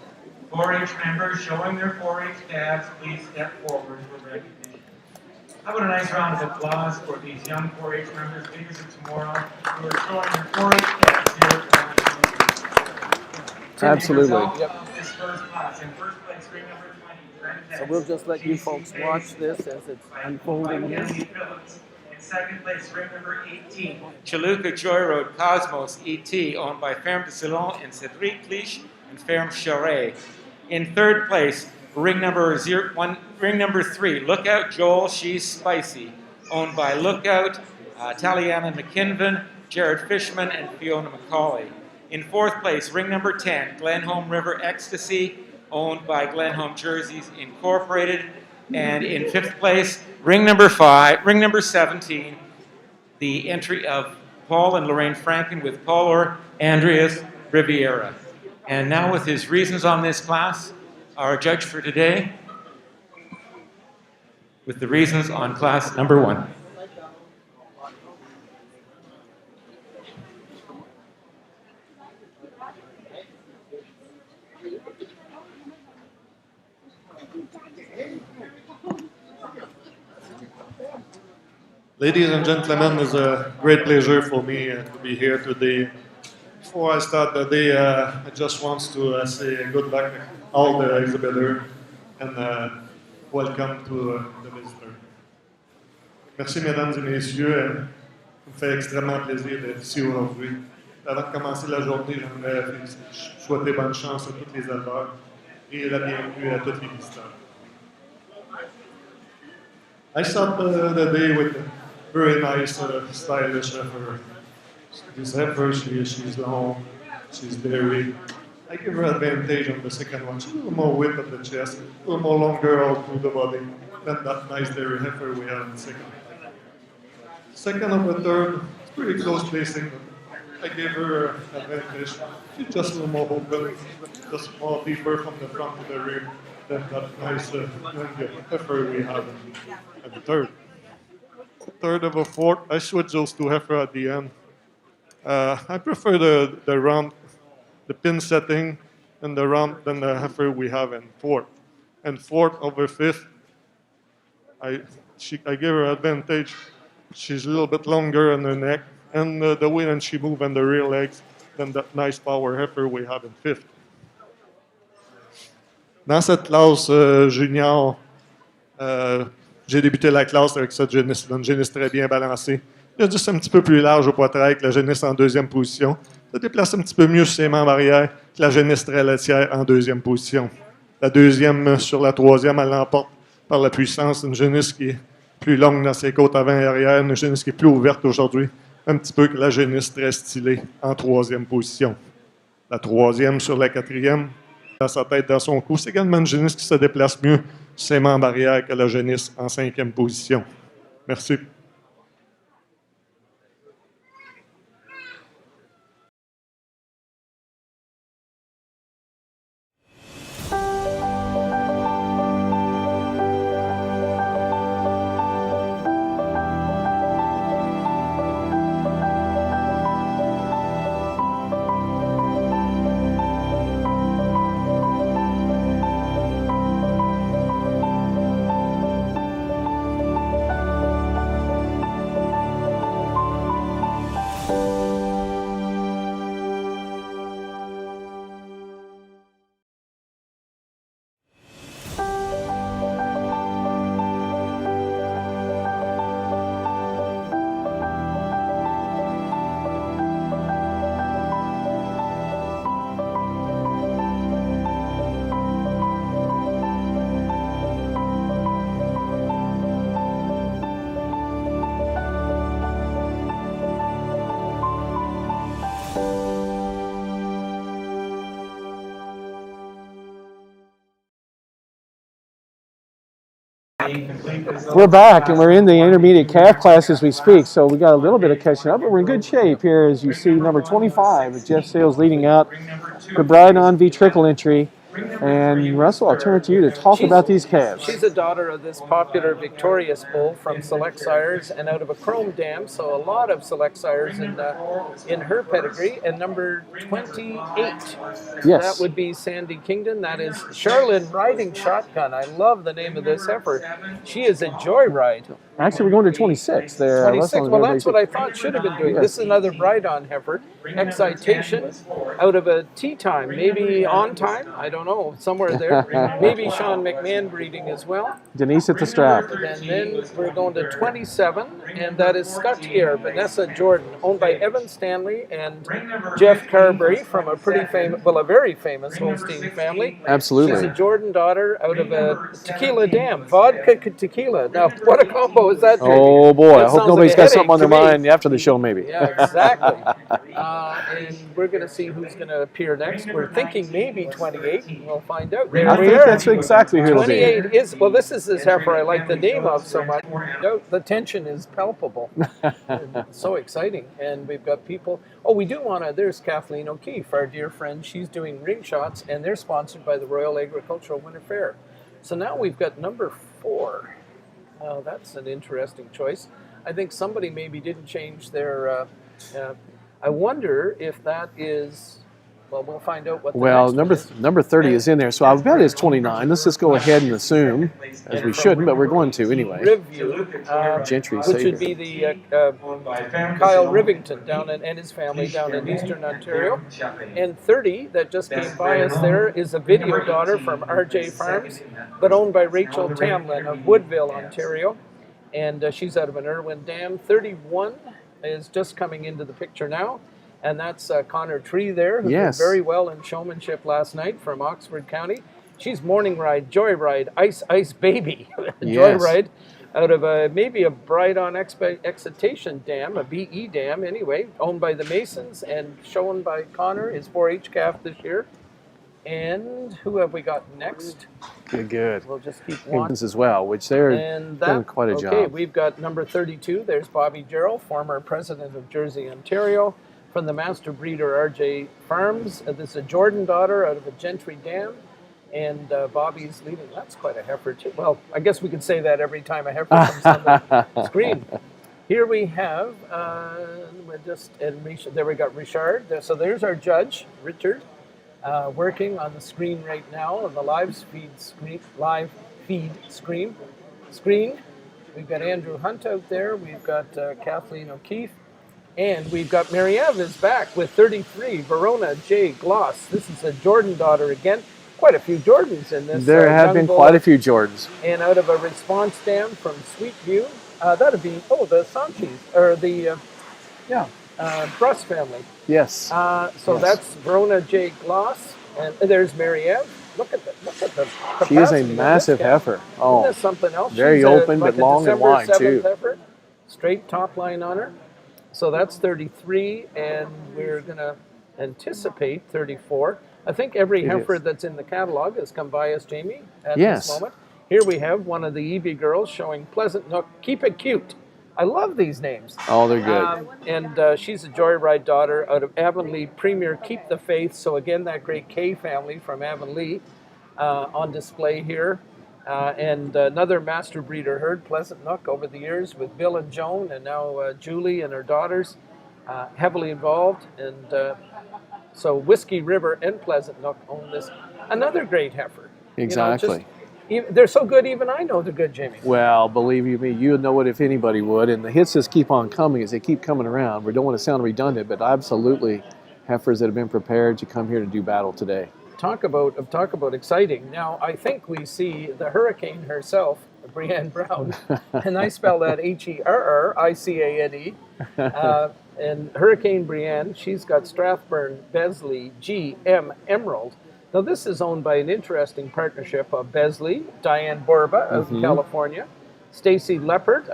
4-H members showing their 4-H calves, please step forward for recognition. How about a nice round of applause for these young 4-H members, leaders of tomorrow, who are showing their 4-H calves here at absolutely. Yep. This first class. In first place, ring number 20. So we'll just let you folks watch this as it's unfolding here. In second place, ring number 18. Chaluka Joy Road Cosmos ET, owned by Ferme de Ceylon and Cédric Cliche and Ferme Charret. In third place, ring number 3, Lookout Joel, She's Spicy, owned by Lookout, Taliana McKinvin, Jared Fishman, and Fiona McCauley. In fourth place, ring number 10, Glenholm River Ecstasy, owned by Glenholm Jerseys Incorporated. And in fifth place, ring number 17, the entry of Paul and Lorraine Franken with Paul or Andreas Riviera. And now with his reasons on this class, our judge for today, with the reasons on class number 1. Ladies and gentlemen, it's a great pleasure for me to be here today. Before I start the day, I just want to say good luck to all the exhibitors and welcome to the visitor. Merci mesdames et messieurs, ça me fait extrêmement plaisir d'être ici aujourd'hui. Avant de commencer la journée, j'aimerais souhaiter bonne chance à tous les éleveurs et la bienvenue à tous les visiteurs. I start the day with a very nice, stylish heifer. This heifer, she's long, she's dairy. I give her advantage on the second one. She's a little more width of the chest, a little more longer all through the body than that nice dairy heifer we have in the second. Second of the third, it's pretty close placing. I gave her advantage. She's just a little more open, just more deeper from the front to the rear than that nice young heifer we have at the third. Third of a fourth, I switch those two heifer at the end. I prefer the round, the pin setting, and the round than the heifer we have in fourth. And fourth over fifth, I give her advantage. She's a little bit longer on her neck, and the way that she moves on the rear legs than that nice power heifer we have in fifth. Dans cette classe junior, j'ai débuté la classe avec cette génisse, une génisse très bien balancée. Il a juste un petit peu plus large au poitrail avec la génisse en deuxième position. Ça déplace un petit peu mieux sur ses membres arrière que la génisse très laitière en deuxième position. La deuxième sur la troisième, elle l'emporte par la puissance. Une génisse qui est plus longue dans ses côtes avant et arrière, une génisse qui est plus ouverte aujourd'hui, un petit peu que la génisse très stylée en troisième position. La troisième sur la quatrième, dans sa tête, dans son cou, c'est également une génisse qui se déplace mieux sur ses membres arrière que la génisse en cinquième position. Merci. We're back, and we're in the intermediate calf class as we speak, so we got a little bit of catching up, but we're in good shape here. As you see, number 25 with Jeff Sales leading out. Good bride on V trickle entry. And Russell, I'll turn it to you to talk about these calves. She's a daughter of this popular Victorious bull from Select Sires and out of a chrome dam, so a lot of Select Sires in her pedigree. And number 28, Yes. that would be Sandy Kingdon. That is Charlene Riding Shotgun. I love the name of this heifer. She is a joyride. Actually, we're going to 26 there. 26. Well, that's what I thought should have been doing. Yes. This is another bride-on heifer. Excitation out of a tea time, maybe on time. I don't know, somewhere there. Maybe Sean McMahon breeding as well. Denise at the strap. And then we're going to 27, and that is Scottier Vanessa Jordan, owned by Evan Stanley and Jeff Carberry from a pretty famous, well, a very famous Holstein family. Absolutely. She's a Jordan daughter out of a tequila dam, vodka tequila. Now, what a combo is that? Oh boy, That I hope sounds nobody's like a got something on their headache to me. mind after the show, maybe. Yeah, exactly. And we're going to see who's going to appear next. We're thinking maybe 28. We'll find out. There I we think are. that's exactly who it'll be. 28 is, well, this is this heifer I like the name of so much. The tension is palpable. So exciting. And we've got people. Oh, we do want to, there's Kathleen O'Keefe, our dear friend. She's doing ring shots, and they're sponsored by the Royal Agricultural Winter Fair. So now we've got number 4. Oh, that's an interesting choice. I think somebody maybe didn't change their. I wonder if that is. Well, we'll find out what. The Well, next one is. number 30 is in there, so I'll bet it's 29. Let's just go ahead and assume, as we shouldn't, but we're going to anyway. Review, Gentry which Savior. would be the Kyle Rivington and his family down in Eastern Ontario. And 30 that just came by us there is a video daughter from RJ Farms, but owned by Rachel Tamlin of Woodville, Ontario. And she's out of an Irwin dam. 31 is just coming into the picture now. And that's Connor Tree there, who Yes. did very well in showmanship last night from Oxford County. She's Morning Ride, Joyride, Ice Baby, Yes. Joyride, out of maybe a Bride on Excitation dam, a BE dam anyway, owned by the Masons and shown by Connor, his 4-H calf this year. And who have we got next? Good. We'll just keep watching. As well, which they're And doing that, quite a okay, job. we've got number 32. There's Bobby Gerald, former president of Jersey, Ontario, from the master breeder RJ Farms. This is a Jordan daughter out of a Gentry dam. And Bobby's leading. That's quite a heifer, too. Well, I guess we could say that every time a heifer comes on the screen. Here we have, there we got Richard. So there's our judge, Richard. Working on the screen right now on the live feed screen. We've got Andrew Hunt out there. We've got Kathleen O'Keefe, and we've got Mary Ev is back with 33. Verona J. Gloss. This is a Jordan daughter again. Quite a few Jordans in this. There have young been bull. quite a few Jordans. And out of a response dam from Sweetview, that'd be the Sanchis or the Bruss family. Yes. So Yes. that's Verona J. Gloss, and there's Mary Ev. Look at the She is a capacity of this massive gal. heifer. Oh, Isn't this something else? very She's open, like but a long and December wide, 7th too. heifer. Straight top line on her. So that's 33, and we're going to anticipate 34. I think every It heifer is. that's in the catalog has come by us, Jamie, at Yes. this moment. Here we have one of the Evie girls showing Pleasant Nook. Keep it cute. I love these names. Oh, they're good. And she's a Joyride daughter out of Avonlea Premier Keep the Faith. So again, that great K family from Avonlea on display here. And another master breeder herd, Pleasant Nook, over the years with Bill and Joan, and now Julie and her daughters, heavily involved. And so Whiskey River and Pleasant Nook own this. Another great heifer. Exactly. They're so good, even I know they're good, Jamie. Well, believe you me, you would know it if anybody would. And the hits just keep on coming as they keep coming around. We don't want to sound redundant, but absolutely heifers that have been prepared to come here to do battle today. Talk about exciting. Now, I think we see the Hurricane herself, Brienne Brown, and I spell that Herricane. And Hurricane Brienne, she's got Strathburn, Besley, GM Emerald. Now, this is owned by an interesting partnership of Besley, Diane Borba out in California, Stacy Leopard,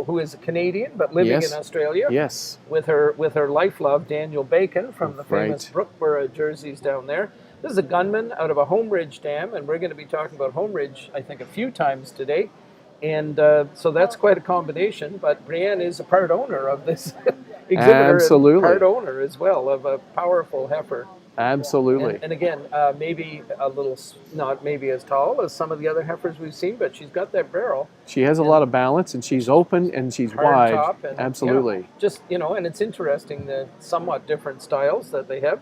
who is a Canadian but living Yes. in Australia, Yes. with her life love Daniel Bacon from the famous Right. Brookborough jerseys down there. This is a gunman out of a home ridge dam, and we're going to be talking about home ridge, I think, a few times today. And so that's quite a combination, but Brienne is a part owner of this exhibitor Absolutely. and part owner as well of a powerful heifer. Absolutely. And again, maybe a little, not maybe as tall as some of the other heifers we've seen, but she's got that barrel. She has a lot of balance, and she's open, and she's Hard wide. top and, Absolutely. yeah, just, you know, and it's interesting the somewhat different styles that they have.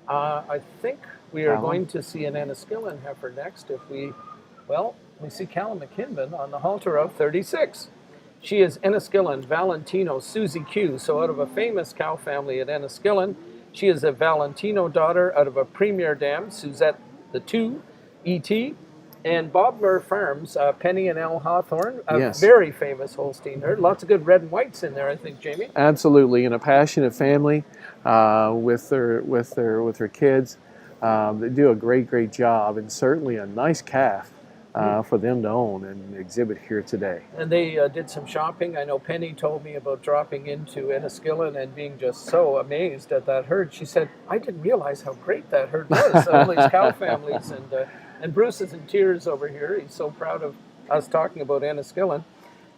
I think we are going to see an Enniskillen heifer next if we, well, we see Callum McKinnon on the halter of 36. She is Enniskillen Valentino Susie Q, so out of a famous cow family at Enniskillen. She is a Valentino daughter out of a premier dam, Suzette the 2, E.T., and Bob Murr Farms, Penny and Al Hawthorne, a very famous Holstein herd. Lots of good red and whites in there, I think, Jamie. Absolutely, and a passionate family with their kids. They do a great job, and certainly a nice calf for them to own and exhibit here today. And they did some shopping. I know Penny told me about dropping into Enniskillen and being just so amazed at that herd. She said, I didn't realize how great that herd was, all these cow families. And Bruce is in tears over here. He's so proud of us talking about Enniskillen.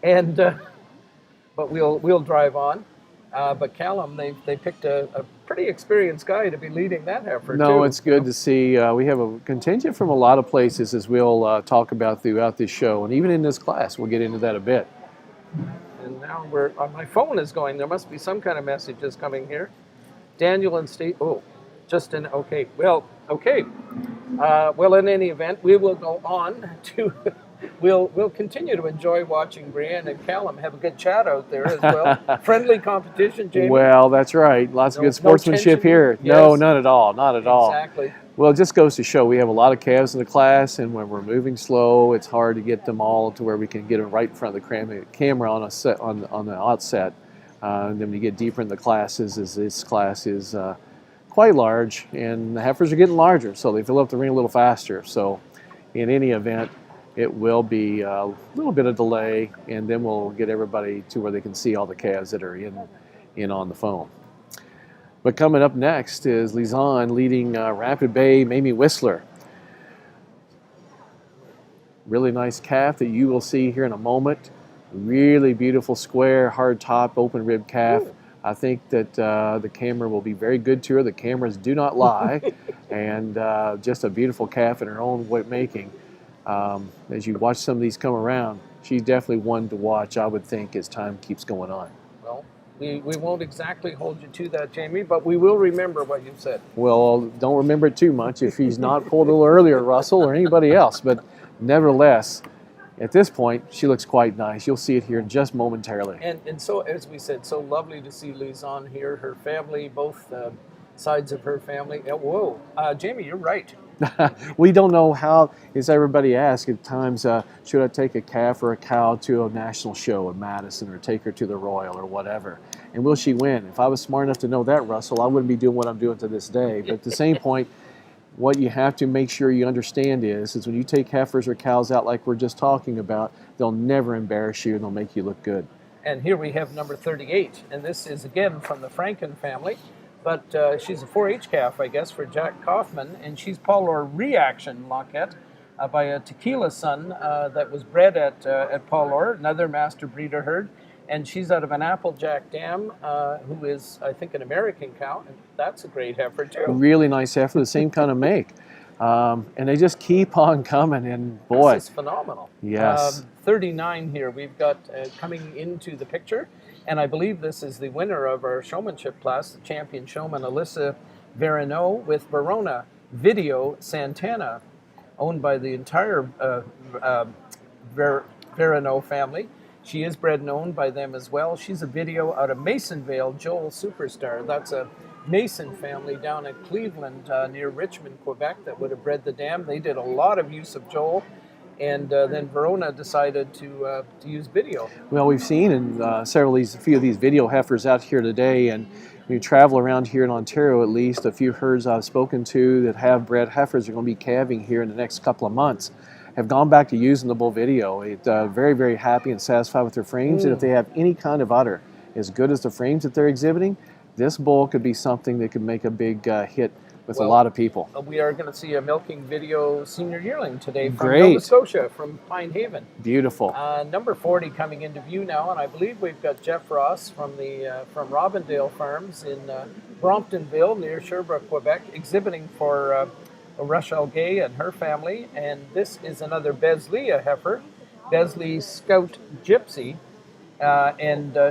And, but we'll drive on. But Callum, they picked a pretty experienced guy to be leading that heifer. No, too, it's good to see. We have a contingent from a lot of places, as we'll talk about throughout this show, and even in this class. We'll get into that a bit. And now my phone is going. There must be some kind of messages coming here. Daniel and Steve. Oh, just in. Okay. Well, okay. Well, in any event, we will go on to. We'll continue to enjoy watching Brienne and Callum have a good chat out there as well. Friendly competition, Jamie. Well, that's right. Lots of good sportsmanship here. Yes. No, none at all. Not at all. Exactly. Well, it just goes to show we have a lot of calves in the class, and when we're moving slow, it's hard to get them all to where we can get them right in front of the camera on the outset. And then when you get deeper in the classes, as this class is quite large, and the heifers are getting larger, so they fill up the ring a little faster. So, in any event, it will be a little bit of delay, and then we'll get everybody to where they can see all the calves that are in on the phone. But coming up next is Lizanne leading Rapid Bay Mamie Whistler. Really nice calf that you will see here in a moment. Really beautiful square, hard top, open rib calf. Ooh. I think that the camera will be very good to her. The cameras do not lie. And just a beautiful calf in her own making. As you watch some of these come around, she's definitely one to watch, I would think, as time keeps going on. Well, we won't exactly hold you to that, Jamie, but we will remember what you said. Well, don't remember it too much if he's not pulled a little earlier, Russell, or anybody else. But nevertheless, at this point, she looks quite nice. You'll see it here just momentarily. And so, as we said, so lovely to see Lizanne here, her family, both sides of her family. Whoa, Jamie, you're right. We don't know how, as everybody asks at times, should I take a calf or a cow to a national show in Madison or take her to the Royal or whatever? And will she win? If I was smart enough to know that, Russell, I wouldn't be doing what I'm doing to this day. But at the same point, what you have to make sure you understand is when you take heifers or cows out like we're just talking about, they'll never embarrass you and they'll make you look good. And here we have number 38, and this is again from the Franken family. But she's a 4-H calf, I guess, for Jack Kaufman, and she's Paul Reaction Lockette by a tequila son that was bred at Paul Orr, another master breeder herd, and she's out of an Applejack dam, who is, I think, an American cow, and that's a great heifer too. Really nice heifer, the same kind of make, and they just keep on coming, and boy, this is phenomenal. Yes, 39 here we've got coming into the picture. And I believe this is the winner of our showmanship class, the champion showman, Alyssa Verino, with Verona Video Santana, owned by the entire Verino family. She is bred and owned by them as well. She's a video out of Masonvale, Joel Superstar. That's a Mason family down at Cleveland near Richmond, Quebec, that would have bred the dam. They did a lot of use of Joel. And then Verona decided to use video. Well, we've seen in a few of these video heifers out here today, and when you travel around here in Ontario, at least a few herds I've spoken to that have bred heifers are going to be calving here in the next couple of months, have gone back to using the bull video. They're very, very happy and satisfied with their frames, and if they have any kind of udder as good as the frames that they're exhibiting, this bull could be something that could make a big hit with Well, a lot of people. We are going to see a milking video senior yearling today from Great. Nova Scotia, from Pine Haven. Beautiful. Number 40 coming into view now, and I believe we've got Jeff Ross from Robindale Farms in Bromptonville near Sherbrooke, Quebec, exhibiting for Rochelle Gay and her family. And this is another Besley heifer, Besley Scout Gypsy.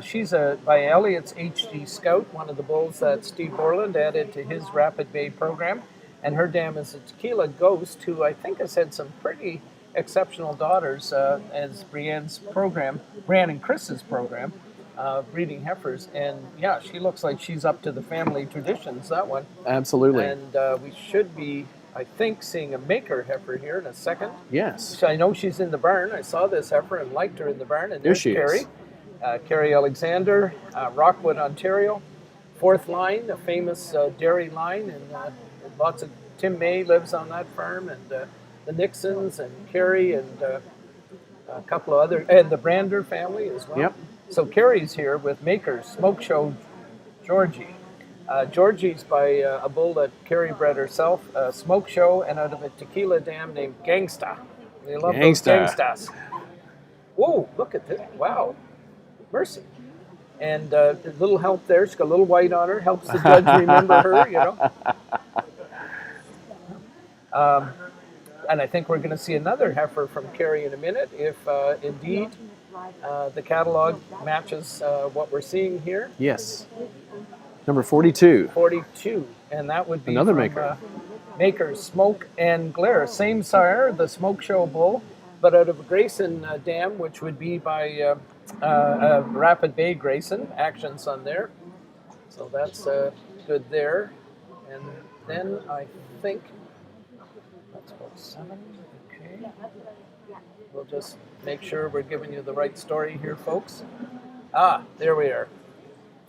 She's by Elliott's HD Scout, one of the bulls that Steve Borland added to his Rapid Bay program. And her dam is a Tequila Ghost, who I think has had some pretty exceptional daughters as Brienne and Chris's program, breeding heifers. And yeah, she looks like she's up to the family traditions, that one. Absolutely. And we should be, I think, seeing a maker heifer here in a second. Yes. I know she's in the barn. I saw this heifer and liked her in the barn. And there's she Carrie. is. Carrie Alexander, Rockwood, Ontario. Fourth line, a famous dairy line, and lots of Tim May lives on that farm, and the Nixons and Carrie and a couple of other, and the Brander family as well. Yep. So Carrie's here with Makers Smoke Show Georgie. Georgie's by a bull that Carrie bred herself, Smoke Show, and out of a tequila dam named Gangsta. They love those gangstas. Whoa, look at this! Wow. Mercy. And a little help there. She's got a little white on her. Helps the judge remember her, you know. And I think we're going to see another heifer from Carrie in a minute, if indeed the catalog matches what we're seeing here. Yes. Number 42. 42. And that would be another from, maker. Makers Smoke and Glare. Same sire, the Smoke Show bull, but out of a Grayson dam, which would be by Rapid Bay Grayson. Actions on there. So that's good there. And then I think that's about 7. Okay. We'll just make sure we're giving you the right story here, folks. There we are.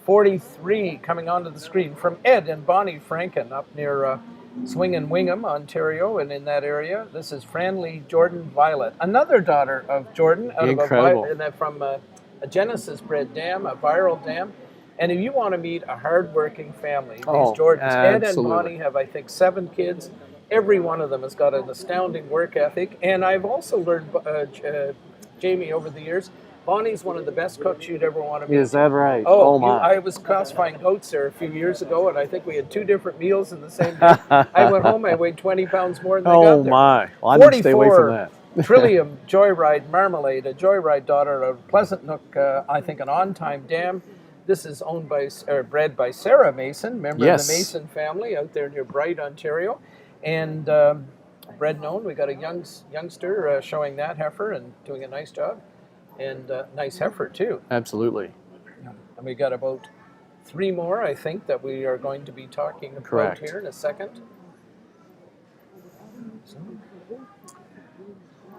43 coming onto the screen from Ed and Bonnie Franken up near Swingin' Wingham, Ontario, and in that area. This is Franley Jordan Violet, another daughter of Jordan, out Incredible. from a Genesis bred dam, a viral dam. And if you want to meet a hardworking family, these Jordans, Ed and Bonnie have, I think, 7 kids. Every one of them has got an astounding work ethic. And I've also learned, Jamie, over the years, Bonnie's one of the best cooks you'd ever want to meet. Is that right? Oh, my. I was classifying goats there a few years ago, and I think we had 2 different meals in the same day. I went home, I weighed 20 pounds more than I got there. Oh, my. Well, I need to stay away from that. Trillium Joyride Marmalade, a Joyride daughter of Pleasant Nook, I think an on-time dam. This is owned by, or bred by Sarah Mason, member of the Mason family out there near Bright, Ontario. And bred known, we got a youngster showing that heifer and doing a nice job. And nice heifer, too. Absolutely. And we got about 3 more, I think, that we are going to be talking about here in a second.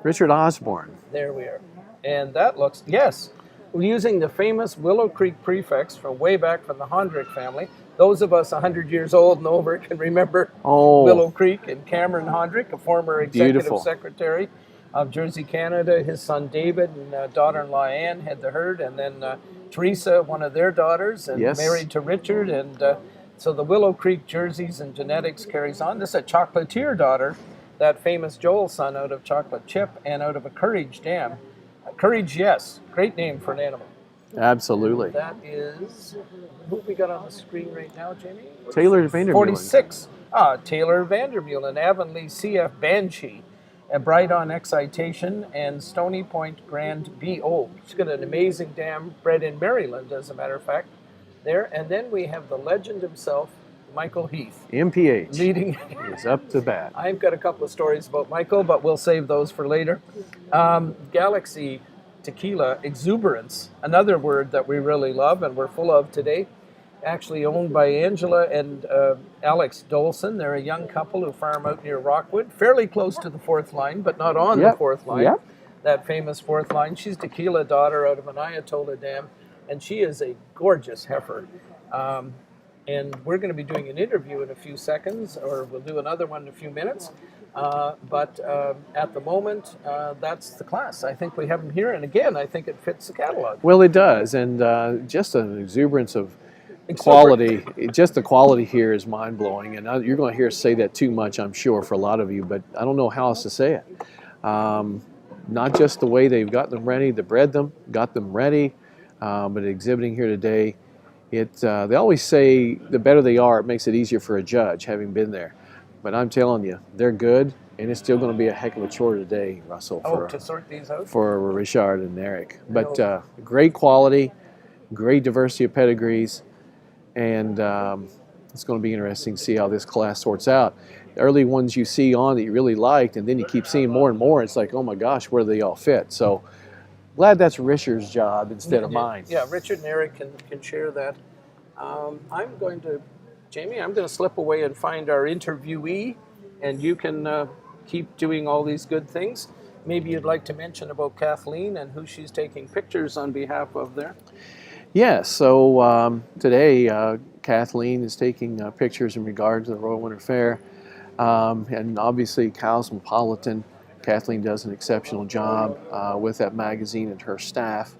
Richard Osborne. There we are. And that looks, yes, we're using the famous Willow Creek prefix from way back from the Hondrick family. Those of us 100 years old and over can remember Willow Creek, and Cameron Hondrick, a former executive secretary of Jersey, Canada. His son David and daughter-in-law Anne had the herd, and then Teresa, one of their daughters, and married to Richard. And so the Willow Creek jerseys and genetics carries on. This is a chocolatier daughter, that famous Joel son out of Chocolate Chip and out of a Courage dam. Courage, yes, great name for an animal. Absolutely. That is, who we got on the screen right now, Jamie? Taylor Vandermeulen. 46. Taylor Vandermeulen, Avonlea CF Banshee, a Bright on Excitation, and Stony Point Grand B.O. She's got an amazing dam bred in Maryland, as a matter of fact, there. And then we have the legend himself, Michael Heath. MPH. Leading. He's up to bat. I've got a couple of stories about Michael, but we'll save those for later. Galaxy Tequila Exuberance, another word that we really love and we're full of today. Actually owned by Angela and Alex Dolson. They're a young couple who farm out near Rockwood, fairly close to the 4th line, but not on the 4th line. That famous 4th line. She's tequila daughter out of an Ayatollah dam, and she is a gorgeous heifer. And we're going to be doing an interview in a few seconds, or we'll do another one in a few minutes. But at the moment, that's the class. I think we have them here, and again, I think it fits the catalog. Well, it does, and just an exuberance of quality, just the quality here is mind-blowing, and you're going to hear us say that too much, I'm sure, for a lot of you, but I don't know how else to say it. Not just the way they've got them ready, they bred them, got them ready, but exhibiting here today, they always say the better they are, it makes it easier for a judge, having been there. But I'm telling you, they're good, and it's still going to be a heck of a chore today, Russell, To sort these out? for Richard and Eric. But great quality, great diversity of pedigrees, and it's going to be interesting to see how this class sorts out. The early ones you see on that you really liked, and then you keep seeing more and more, it's like, oh my gosh, where do they all fit? So glad that's Richard's job instead of mine. Yeah, Richard and Eric can share that. Jamie, I'm going to slip away and find our interviewee, and you can keep doing all these good things. Maybe you'd like to mention about Kathleen and who she's taking pictures on behalf of there. Yeah, so today Kathleen is taking pictures in regard to the Royal Winter Fair, and obviously Cosmopolitan. Kathleen does an exceptional job with that magazine and her staff.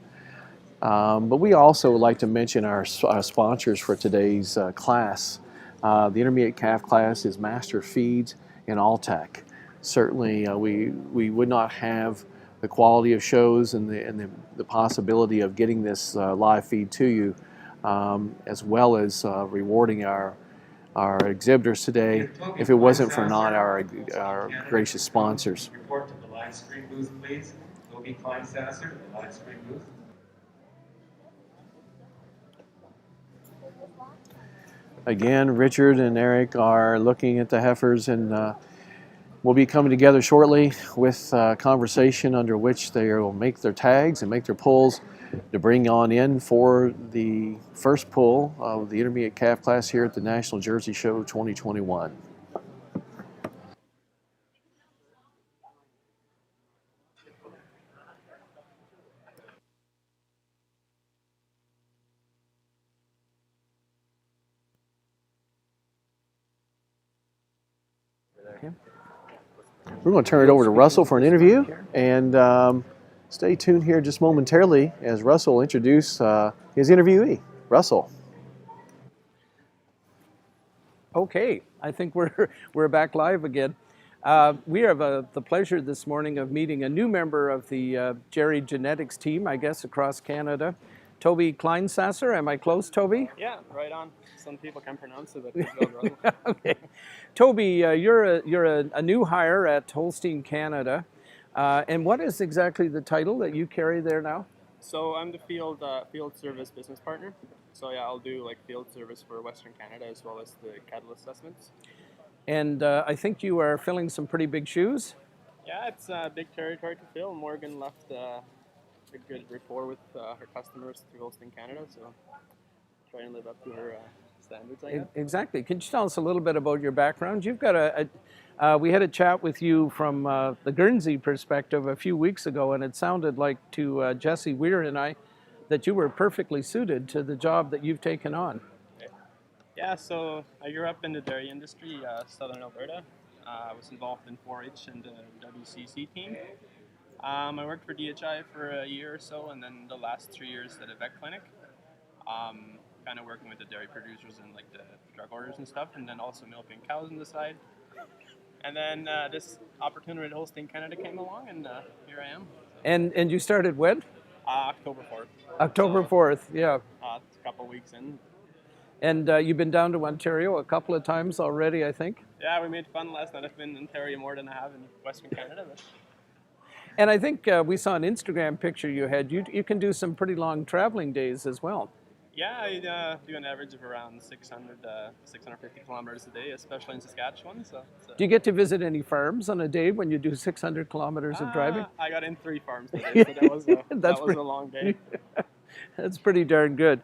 But we also would like to mention our sponsors for today's class. The intermediate calf class is Master Feeds and Alltech. Certainly we would not have the quality of shows and the possibility of getting this live feed to you, as well as rewarding our exhibitors today, if it wasn't for not our gracious sponsors. Report to the live stream booth, please. Toby Kleinsasser, the live stream booth. Again, Richard and Eric are looking at the heifers, and we'll be coming together shortly with a conversation under which they will make their tags and make their pulls to bring on in for the first pull of the intermediate calf class here at the National Jersey Show 2021. We're going to turn it over to Russell for an interview, and stay tuned here just momentarily as Russell will introduce his interviewee. Russell. Okay, I think we're back live again. We have the pleasure this morning of meeting a new member of the Jerry Genetics team, I guess, across Canada. Toby Kleinsasser. Am I close, Toby? Yeah, right on. Some people can pronounce it, but Okay. Toby, you're a new hire at Holstein Canada. And what is exactly the title that you carry there now? So I'm the field service business partner. So yeah, I'll do like field service for Western Canada as well as the cattle assessments. And I think you are filling some pretty big shoes. Yeah, it's a big territory to fill. Morgan left a good rapport with her customers through Holstein Canada, so try and live up to her standards, I guess. Exactly. Can you tell us a little bit about your background? You've got we had a chat with you from the Guernsey perspective a few weeks ago, and it sounded like to Jesse Weir and I that you were perfectly suited to the job that you've taken on. Yeah, so I grew up in the dairy industry, southern Alberta. I was involved in 4-H and the WCC team. I worked for DHI for a year or so, and then the last 3 years at a vet clinic, kind of working with the dairy producers and like the drug orders and stuff, and then also milking cows on the side. And then this opportunity at Holstein Canada came along, and here I am. And you started when? October 4th. October 4th, yeah. It's a couple weeks in. And you've been down to Ontario a couple of times already, I think? Yeah, we made fun last night. I've been in Ontario more than I have in Western Canada. But... And I think we saw an Instagram picture you had. You can do some pretty long traveling days as well. Yeah, I do an average of around 650 kilometers a day, especially in Saskatchewan. So do you get to visit any farms on a day when you do 600 kilometers of driving? I got in 3 farms today, so that was a long day. That's pretty darn good.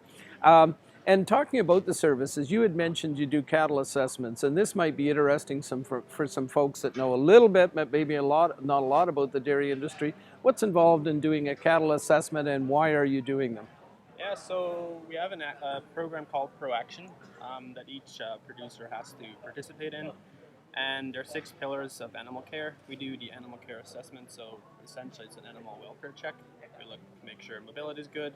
And talking about the services, you had mentioned you do cattle assessments, and this might be interesting for some folks that know a little bit, but maybe not a lot about the dairy industry. What's involved in doing a cattle assessment, and why are you doing them? Yeah, so we have a program called ProAction that each producer has to participate in, and there are 6 pillars of animal care. We do the animal care assessment, so essentially it's an animal welfare check. We look to make sure mobility is good,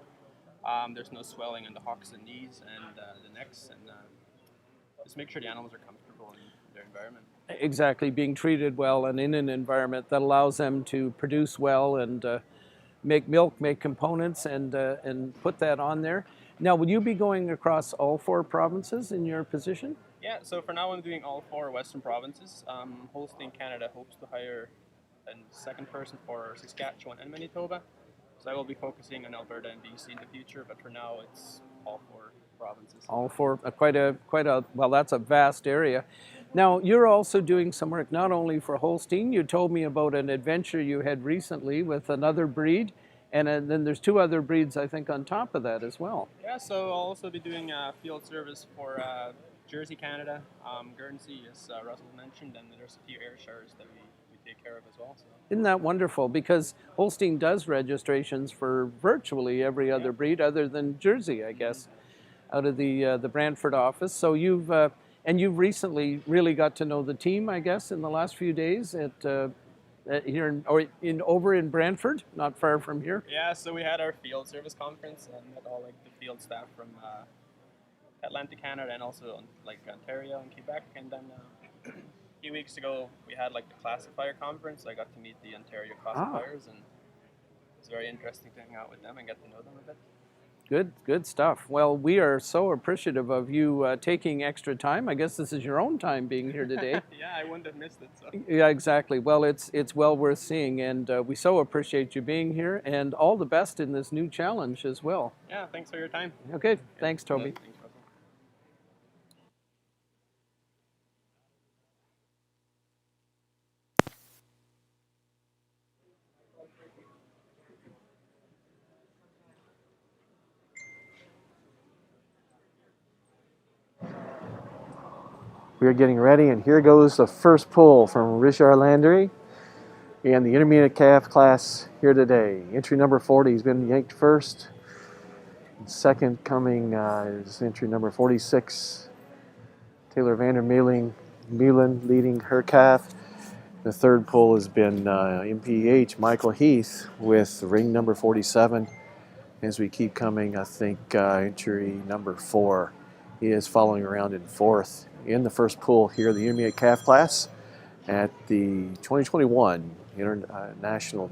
There's no swelling in the hocks and knees and the necks, and just make sure the animals are comfortable in their environment. Exactly, being treated well and in an environment that allows them to produce well and make milk, make components, and put that on there. Now, will you be going across all 4 provinces in your position? Yeah, so for now I'm doing all 4 Western provinces. Holstein Canada hopes to hire a second person for Saskatchewan and Manitoba. So I will be focusing on Alberta and BC in the future, but for now it's all 4 provinces. All 4, quite a, well, that's a vast area. Now, you're also doing some work not only for Holstein. You told me about an adventure you had recently with another breed, and then there's 2 other breeds, I think, on top of that as well. Yeah, so I'll also be doing field service for Jersey, Canada, Guernsey, as Russell mentioned, and there's a few Ayrshires that we take care of as well. So. Isn't that wonderful? Because Holstein does registrations for virtually every other breed other than Jersey, I guess, out of the Brantford office. So you've recently really got to know the team, I guess, in the last few days here over in Brantford, not far from here. Yeah, so we had our field service conference and met all the field staff from Atlantic Canada and also Ontario and Quebec, and then a few weeks ago we had the classifier conference. I got to meet the Ontario classifiers, and it was very interesting to hang out with them and get to know them a bit. Good stuff. Well, we are so appreciative of you taking extra time. I guess this is your own time being here today. Yeah, I wouldn't have missed it. So. Yeah, exactly. Well, it's well worth seeing, and we so appreciate you being here, and all the best in this new challenge as well. Yeah, thanks for your time. Okay, thanks, Toby. Thanks, Russell. We are getting ready, and here goes the first pull from Richard Landry in the intermediate calf class here today. Entry number 40 has been yanked first. Second coming is entry number 46, Taylor Vander Meulen leading her calf. The third pull has been MPH Michael Heath with ring number 47. As we keep coming, I think entry number 4 is following around in 4th. In the first pull here, the intermediate calf class at the 2021 International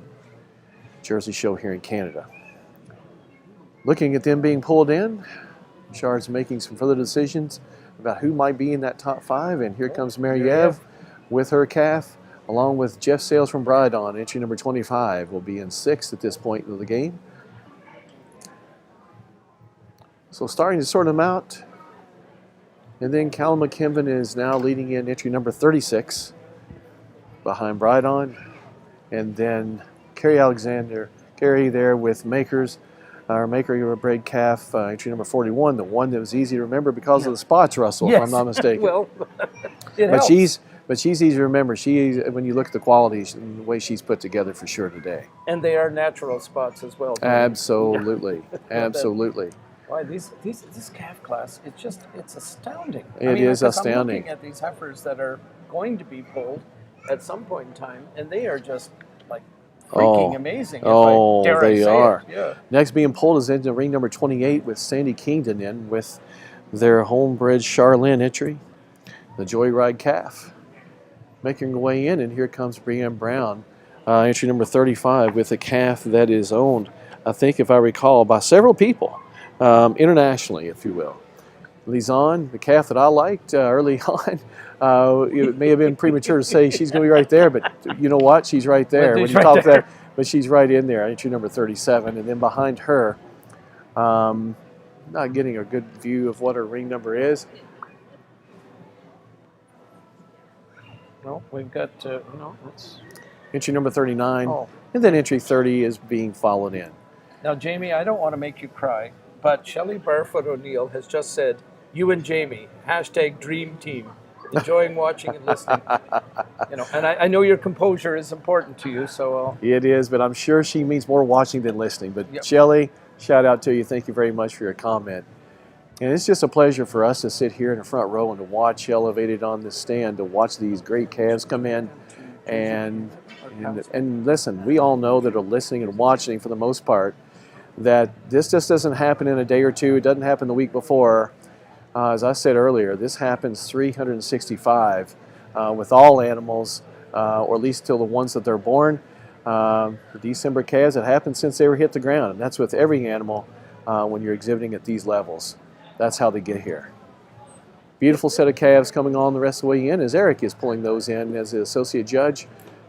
Jersey Show here in Canada. Looking at them being pulled in, Richard's making some further decisions about who might be in that top 5, and here comes Mariev with her calf, along with Jeff Sales from Brydon. Entry number 25 will be in 6th at this point of the game. So starting to sort them out. And then Callum McKinnon is now leading in entry number 36 behind Brydon. And then Carrie there with Maker braid calf, entry number 41, the one that was easy to remember because of the spots, Russell, if I'm not mistaken. Well, but she's easy to remember. When you look at the qualities and the way she's put together for sure today. And they are natural spots as well. Absolutely, absolutely. Why this calf class? It's astounding. It is astounding. I'm looking at these heifers that are going to be pulled at some point in time, and they are just freaking amazing. They are. Yeah. Next being pulled is into ring number 28 with Sandy Kingdon in with their homebred Charlene entry, the Joyride calf. Making her way in, and here comes Brianne Brown, entry number 35 with a calf that is owned, I think if I recall, by several people. Internationally, if you will. Lizanne, the calf that I liked early on, it may have been premature to say she's going to be right there, but you know what? She's right there. When you talk that, but she's right in there, entry number 37. And then behind her, not getting a good view of what her ring number is. Well, we've got, entry number 39. And then entry 30 is being followed in. Now, Jamie, I don't want to make you cry, but Shelley Barfoot O'Neill has just said, you and Jamie, #dream team, enjoying watching and listening. And I know your composure is important to you, so. It is, but I'm sure she means more watching than listening. But Shelley, shout out to you. Thank you very much for your comment. And it's just a pleasure for us to sit here in the front row and to watch elevated on the stand, to watch these great calves come in. And listen, we all know that are listening and watching for the most part. that this just doesn't happen in a day or two. It doesn't happen the week before. As I said earlier, this happens 365 with all animals, or at least till the ones that they're born. The December calves, it happens since they were hit the ground, and that's with every animal when you're exhibiting at these levels. That's how they get here. Beautiful set of calves coming on the rest of the way in as Eric is pulling those in as the associate judge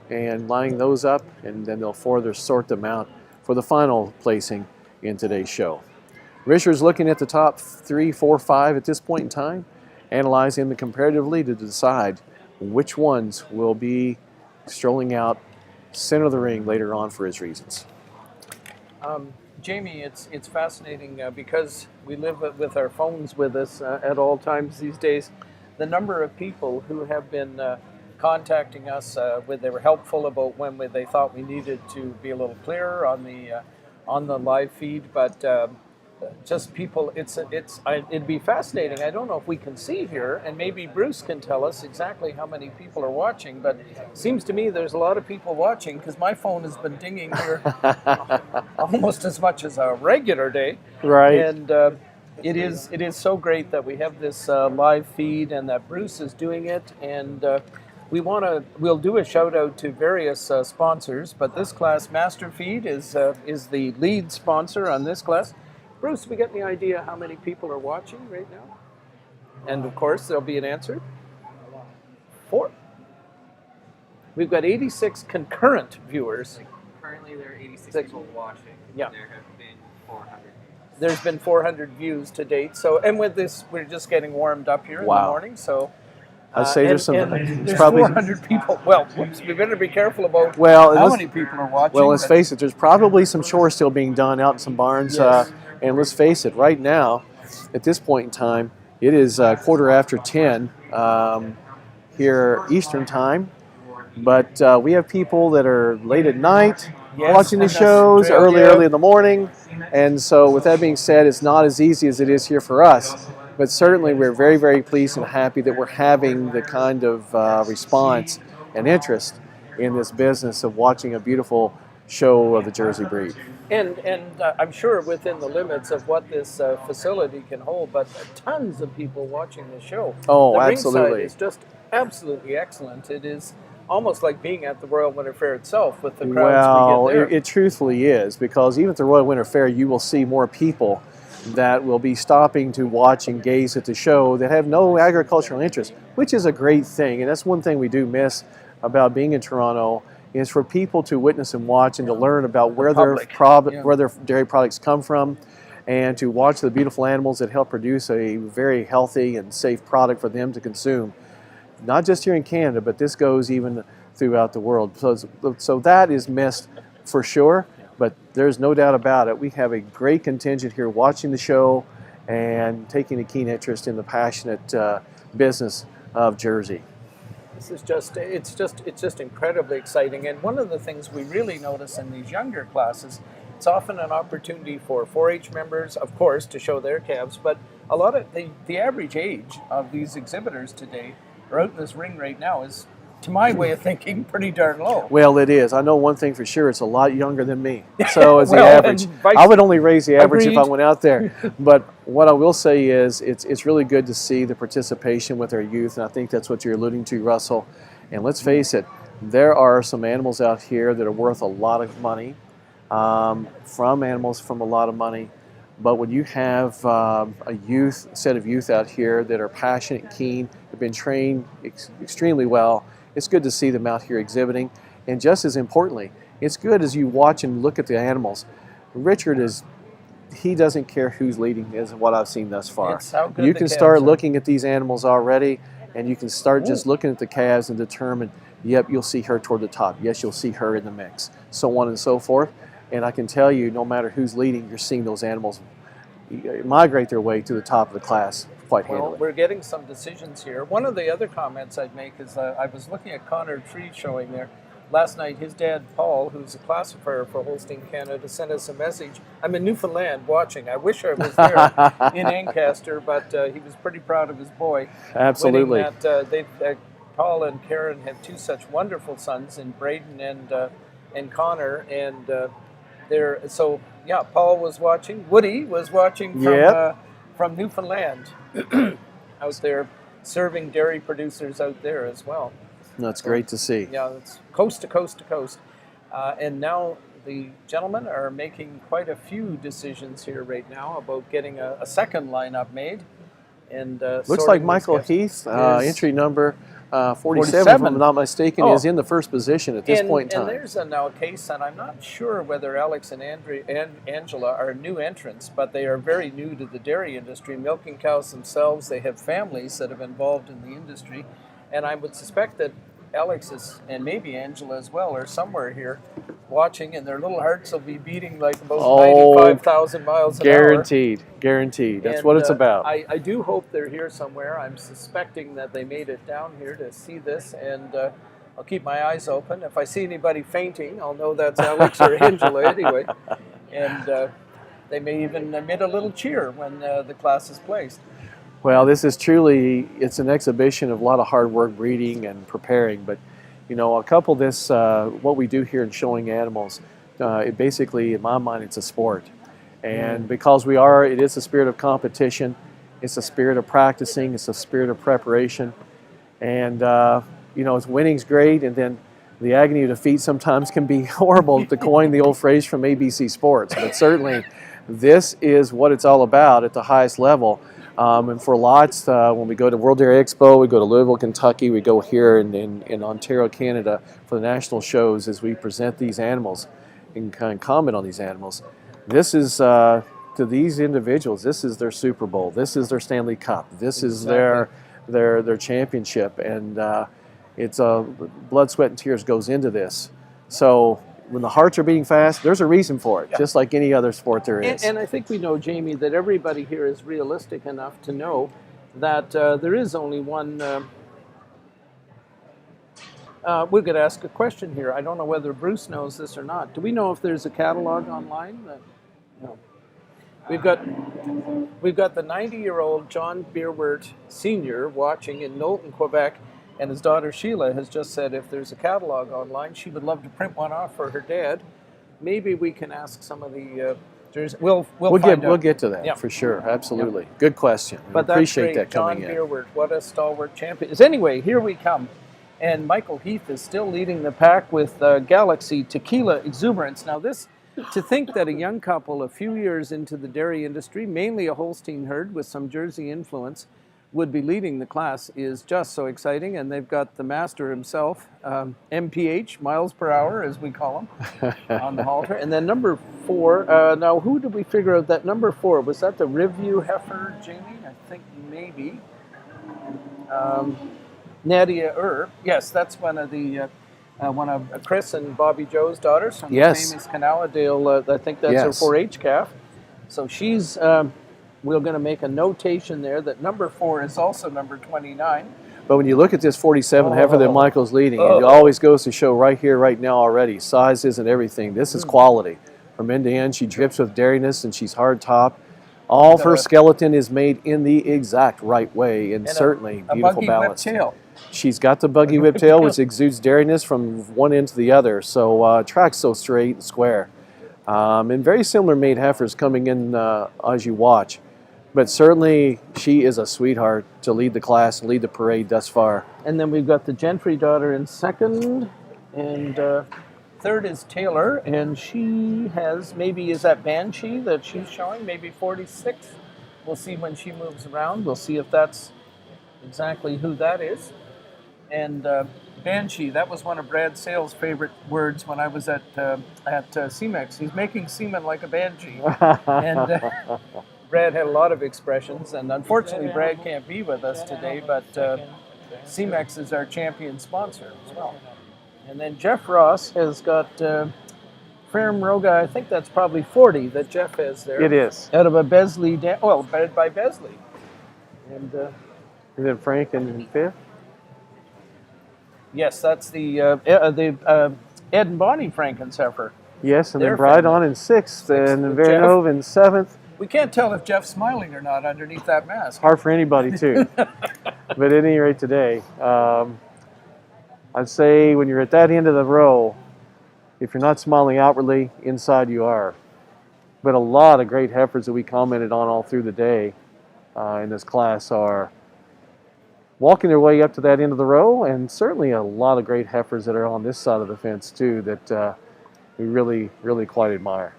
and lining those up, and then they'll further sort them out for the final placing in today's show. Richard's looking at the top 3, 4, 5 at this point in time, analyzing them comparatively to decide which ones will be strolling out center of the ring later on for his reasons. Jamie, it's fascinating because we live with our phones with us at all times these days. The number of people who have been contacting us when they were helpful about when they thought we needed to be a little clearer on the live feed, but just people, it'd be fascinating. I don't know if we can see here, and maybe Bruce can tell us exactly how many people are watching, but it seems to me there's a lot of people watching because my phone has been dinging here almost as much as a regular day. Right. And it is so great that we have this live feed and that Bruce is doing it, and we'll do a shout out to various sponsors, but this class, Master Feed, is the lead sponsor on this class. Bruce, we got any idea how many people are watching right now? And of course, there'll be an answer. 4. We've got 86 concurrent viewers. Currently, there are 86 people watching. Yeah. There have been 400. There's been 400 views to date. So, and with this, we're just getting warmed up here in the morning. So, I'd say there's there's probably 400 people. Well, whoops, we better be careful about how many people are watching. Well, let's face it, there's probably some chores still being done out in some barns. Yes. And let's face it, right now, at this point in time, it is 10:15 here Eastern time. But we have people that are late at night watching the shows, early in the morning. And so with that being said, it's not as easy as it is here for us. But certainly we're very, very pleased and happy that we're having the kind of response and interest in this business of watching a beautiful show of the Jersey breed. And I'm sure within the limits of what this facility can hold, but tons of people watching the show. Oh, the absolutely. Ringside is just absolutely excellent. It is almost like being at the Royal Winter Fair itself with the crowds we get there. It truthfully is, because even at the Royal Winter Fair, you will see more people that will be stopping to watch and gaze at the show that have no agricultural interest, which is a great thing. And that's one thing we do miss about being in Toronto, is for people to witness and watch and to learn about where their dairy products come from, and to watch the beautiful animals that help produce a very healthy and safe product for them to consume. Not just here in Canada, but this goes even throughout the world. So that is missed for sure, but there's no doubt about it. We have a great contingent here watching the show and taking a keen interest in the passionate business of Jersey. This is it's just incredibly exciting. And one of the things we really notice in these younger classes, it's often an opportunity for 4-H members, of course, to show their calves, but a lot of the average age of these exhibitors today are out in this ring right now is, to my way of thinking, pretty darn low. Well, it is. I know one thing for sure, it's a lot younger than me. So as the average. I would only raise the average if I went out there. But what I will say is it's really good to see the participation with our youth, and I think that's what you're alluding to, Russell. And let's face it, there are some animals out here that are worth a lot of money, from animals from a lot of money. But when you have a set of youth out here that are passionate and keen, have been trained extremely well, it's good to see them out here exhibiting. And just as importantly, it's good as you watch and look at the animals. Richard he doesn't care who's leading, is what I've seen thus far. You can start looking at these animals already, and you can start just looking at the calves and determine, yep, you'll see her toward the top. Yes, you'll see her in the mix, so on and so forth. And I can tell you, no matter who's leading, you're seeing those animals migrate their way to the top of the class quite handily. Well, we're getting some decisions here. One of the other comments I'd make is I was looking at Connor Tree showing there. Last night, his dad, Paul, who's a classifier for Holstein Canada, sent us a message. I'm in Newfoundland watching. I wish I was there in Ancaster, but he was pretty proud of his boy. Absolutely. Paul and Karen have 2 such wonderful sons in Braden and Connor, and Yeah, Paul was watching. Woody was watching from Yep. From Newfoundland, out there serving dairy producers out there as well. That's So, great to see. Yeah, it's coast to coast to coast. And now the gentlemen are making quite a few decisions here right now about getting a second lineup made. And Looks sorting like these Michael guys. Heath, Is- entry number 47, 47. if I'm not mistaken, Oh. is in the first position at this point in And time. there's now a case, and I'm not sure whether Alex and Angela are new entrants, but they are very new to the dairy industry, milking cows themselves. They have families that have involved in the industry, and I would suspect that Alex is, and maybe Angela as well, are somewhere here watching, and their little hearts will be beating like about 95,000 miles an hour. Guaranteed, guaranteed. That's what it's about. I do hope they're here somewhere. I'm suspecting that they made it down here to see this, and I'll keep my eyes open. If I see anybody fainting, I'll know that's Alex or Angela anyway. And they may even emit a little cheer when the class is placed. Well, this is truly, it's an exhibition of a lot of hard work breeding and preparing, but you know, I'll couple this, what we do here in showing animals, it basically, in my mind, it's a sport. And because it is a spirit of competition, it's a spirit of practicing, it's a spirit of preparation. And, you know, winning's great, and then the agony of defeat sometimes can be horrible, to coin the old phrase from ABC Sports. But certainly, this is what it's all about at the highest level. And for lots, when we go to World Dairy Expo, we go to Louisville, Kentucky, we go here in Ontario, Canada for the national shows as we present these animals and kind of comment on these animals. This is, to these individuals, this is their Super Bowl. This is their Stanley Cup. This is their championship. And it's blood, sweat, and tears goes into this. So when the hearts are beating fast, there's a reason for it, just like any other sport there is. And I think we know, Jamie, that everybody here is realistic enough to know that there is only one. We could ask a question here. I don't know whether Bruce knows this or not. Do we know if there's a catalog online? No. We've got the 90-year-old John Beerwert Sr. watching in Knowlton, Quebec, and his daughter Sheila has just said if there's a catalog online, she would love to print one off for her dad. Maybe we can ask some of the we'll get to that for sure. Absolutely. Yep. Good question. But Appreciate that's great. that coming John in. Beerwert, what a stalwart champion. Anyway, here we come. And Michael Heath is still leading the pack with Galaxy Tequila Exuberance. Now to think that a young couple a few years into the dairy industry, mainly a Holstein herd with some Jersey influence, would be leading the class is just so exciting. And they've got the master himself, MPH, miles per hour, as we call him, on the halter. And then number 4, now who did we figure out that number 4? Was that the Review Heifer, Jamie? I think maybe. Nadia yes, that's one of Chris and Bobby Joe's daughters from the famous Canaldale. I think that's her 4-H calf. So she's. We're going to make a notation there that number 4 is also number 29. But when you look at this 47 heifer that Michael's leading, it always goes to show right here, right now already, sizes and everything. This is quality. From end to end, she drips with dairiness and she's hard top. All of her skeleton is made in the exact right way, and certainly beautiful balance. Tail. She's got the buggy whip tail, which exudes dairiness from one end to the other. So tracks so straight and square. And very similar made heifers coming in as you watch. But certainly she is a sweetheart to lead the class and lead the parade thus far. And then we've got the Gentry daughter in second. And third is Taylor. And she has, maybe is that Banshee that she's showing? Maybe 46. We'll see when she moves around. We'll see if that's exactly who that is. And Banshee, that was one of Brad Sale's favorite words when I was at CEMEX. He's making semen like a banshee. And Brad had a lot of expressions, and unfortunately Brad can't be with us today, but CEMEX is our champion sponsor as well. And then Jeff Ross has got Ferrum Roga, I think that's probably 40 that Jeff has there. It is. Out of a Besley, bred by Besley. And then Frank in 5th? Yes, that's the Ed and Bonnie Frankensheifer. Yes, and then Brydon in 6th, and then Veronov in 7th. We can't tell if Jeff's smiling or not underneath that mask. Hard for anybody, too. But at any rate today, I'd say when you're at that end of the row, if you're not smiling outwardly, inside you are. But a lot of great heifers that we commented on all through the day in this class are walking their way up to that end of the row, and certainly a lot of great heifers that are on this side of the fence too that we really, really quite admire.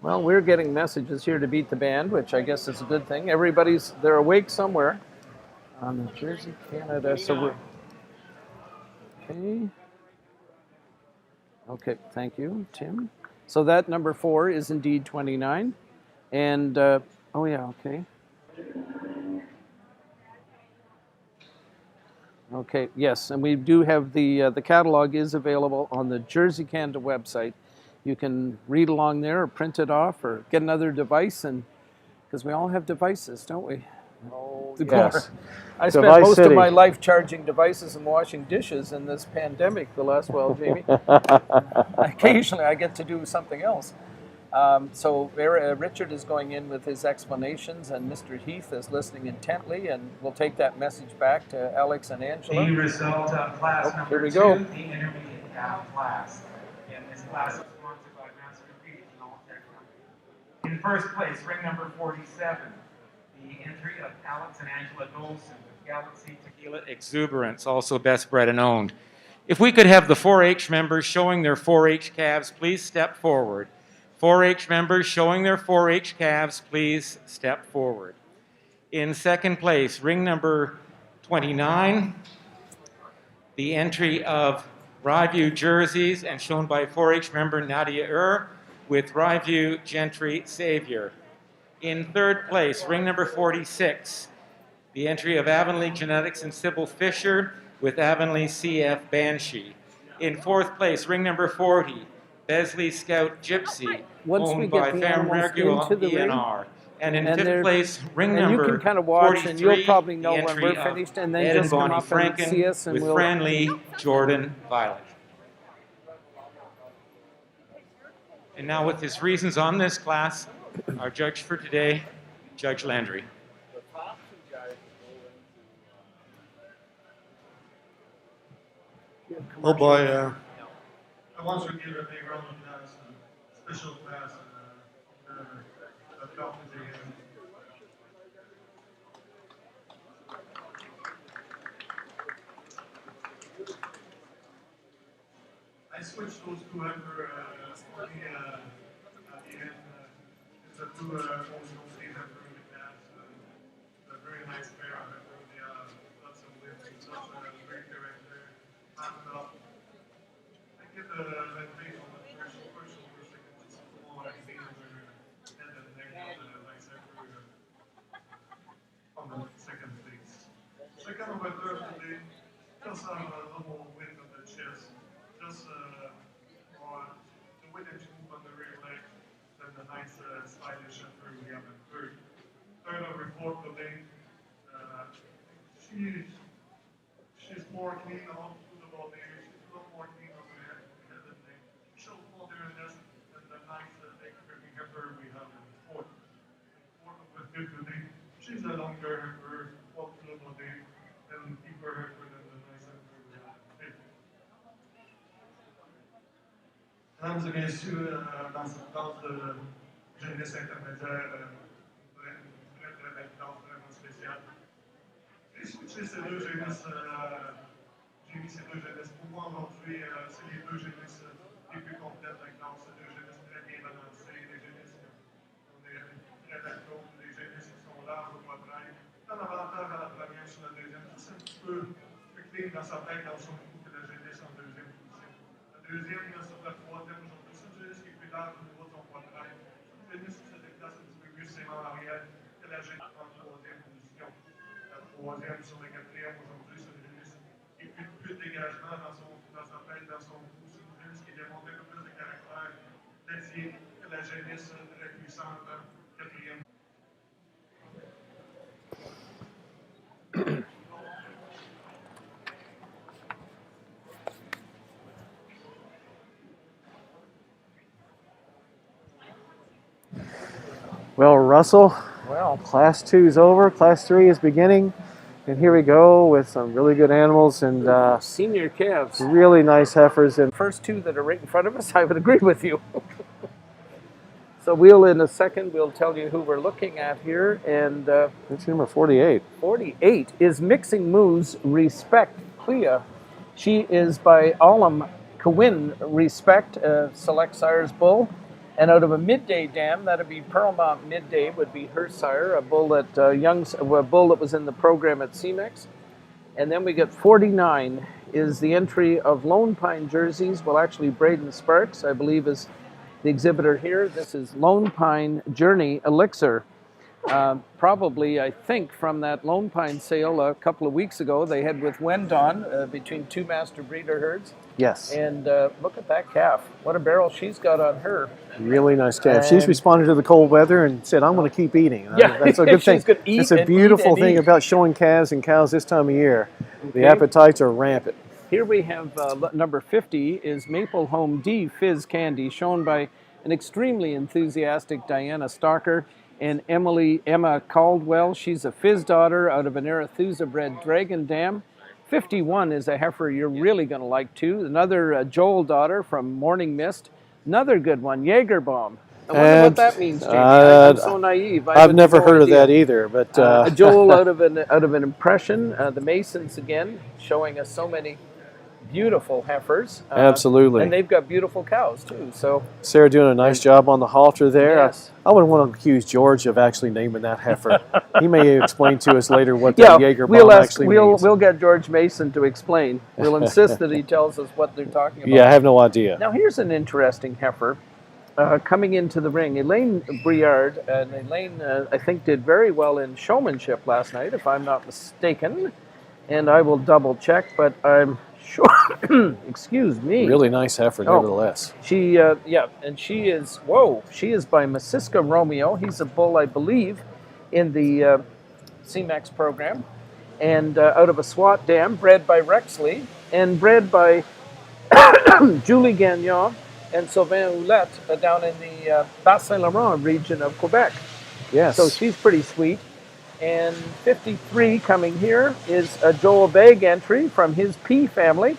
Well, we're getting messages here to beat the band, which I guess is a good thing. They're awake somewhere on the Jersey, Canada. So we're okay. Okay, thank you, Tim. So that number 4 is indeed 29, and oh yeah, okay. Okay, yes, and we do have the catalog is available on the Jersey Canada website. You can read along there or print it off or get another device, and because we all have devices, don't we? Oh, Yes. I spent Device most City. of my life charging devices and washing dishes in this pandemic the last while, Jamie. Occasionally I get to do something else. So Richard is going in with his explanations, and Mr. Heath is listening intently, and we'll take that message back to Alex and Angela. The result of class number here we 2, go. the intermediate calf class. In this class is sponsored by Master Pedigree. In first place, ring number 47, the entry of Alex and Angela Dolson with Galaxy Tequila Exuberance, also best bred and owned. If we could have the 4-H members showing their 4-H calves, please step forward. 4-H members showing their 4-H calves, please step forward. In second place, ring number 29, the entry of Ryview jerseys and shown by 4-H member Nadia with Ryview Gentry Savior. In third place, ring number 46, the entry of Avonlea Genetics and Sybil Fisher with Avonlea CF Banshee. In fourth place, ring number 40, Besley Scout Gypsy, Once we owned get by the Femme animals Regula into the ring, ENR. And in and fifth they're- place, ring and number you can kind of watch, 43, and you'll probably know the when entry we're of finished, and then Ed just come Bonnie up and Franken see us, and with we'll. Fran Lee, Jordan Violet. And now with his reasons on this class, our judge for today, Judge Landry. Oh boy, I want to give a big round of applause, special class, the company. I switched those two heifer for me at the end. It's a two most complete heifer in the class. It's a very nice pair of heifer. They have lots of limbs, lots of great character. And I get the base on the first shoulder, second, just full on everything on their head and neck on the nice heifer on the second place. Second of my third today, just have a little width on the chest. Just on the way that you move on the rear leg, then the nice stylish heifer we have in third. Third over fourth today, she's more clean on the body, she's a little more clean on the head and neck. She'll pull their nest and the nice leg curving heifer we have in fourth. Fourth over fifth today, she's a longer heifer, walk through the body, and deeper heifer than the nice heifer we have in fifth. Mesdames et messieurs, dans cette classe de jeunesse intermédiaire, très belle classe, vraiment spéciale. J'ai switché ces deux jeunesses, j'ai mis ces deux jeunesses. Pour moi aujourd'hui, c'est les deux jeunesses les plus complètes de la classe. C'est deux jeunesses très bien balancées, des jeunesses qui ont des très belles côtes, des jeunesses qui sont larges au poitrail. Un avantage à la première sur la deuxième, c'est un petit peu plus clean dans sa tête dans son cou que la jeunesse en deuxième position. La deuxième, là, sur la troisième aujourd'hui, c'est une jeunesse qui est plus large au niveau de son poitrail. Une jeunesse qui se déplace un petit peu plus sément en arrière que la jeunesse en troisième position. La troisième sur la quatrième aujourd'hui, c'est une jeunesse qui est plus de dégagement dans sa tête, dans son cou. C'est une jeunesse qui démontre un peu plus de caractère laitier que la jeunesse très puissante, quatrième. Well, Russell, Well, Class 2 is over, Class 3 is beginning, and here we go with some really good animals and senior calves. really nice heifers. And First two that are right in front of us, I would agree with you. So we'll, in a second, we'll tell you who we're looking at here. And That's number 48. 48 is Mixing Moose Respect Clea. She is by Olam Kawin Respect, select sire's bull. And out of a midday dam, that'd be Paramount Midday, would be her sire, a bull that a bull that was in the program at CMEX. And then we get 49 is the entry of Lone Pine jerseys. Well, actually, Braden Sparks, I believe, is the exhibitor here. This is Lone Pine Journey Elixir. Probably, I think, from that Lone Pine sale a couple of weeks ago, they had with Wendon between two master breeder herds. Yes. And look at that calf. What a barrel she's got on her. Really nice calf. She's responded to the cold weather and said, I'm going to keep eating. Yeah, that's a good thing. she's gonna eat It's a and beautiful eat and thing eat. about showing calves and cows this time of year. Okay. The appetites are rampant. Here we have number 50 is Maple Home D Fizz Candy, shown by an extremely enthusiastic Diana Stalker and Emma Caldwell. She's a Fizz daughter out of an Arethusa bred Dragon Dam. 51 is a heifer you're really going to like too. Another Joel daughter from Morning Mist. Another good one, Jaegerbomb. I wonder what that means, Jamie. I'm so naive. I've never heard of that either. But a Joel out of an impression. The Masons again, showing us so many beautiful heifers. Absolutely. And they've got beautiful cows too. So Sarah doing a nice job on the halter there. Yes. I wouldn't want to accuse George of actually naming that heifer. He may explain to us later what the Jaegerbomb actually means. We'll get George Mason to explain. We'll insist that he tells us what they're talking about. Yeah, I have no idea. Now here's an interesting heifer coming into the ring. Elaine Briard, and Elaine I think did very well in showmanship last night, if I'm not mistaken. And I will double check, but I'm sure. Excuse me. Really nice heifer, nevertheless. She, and she is by Masiska Romeo. He's a bull, I believe, in the CMAX program. And out of a SWAT dam, bred by Rexley, and bred by Julie Gagnon and Sylvain Houlette down in the Bas-Saint-Laurent region of Quebec. Yes. So she's pretty sweet. And 53 coming here is a Joel Begg entry from his P family.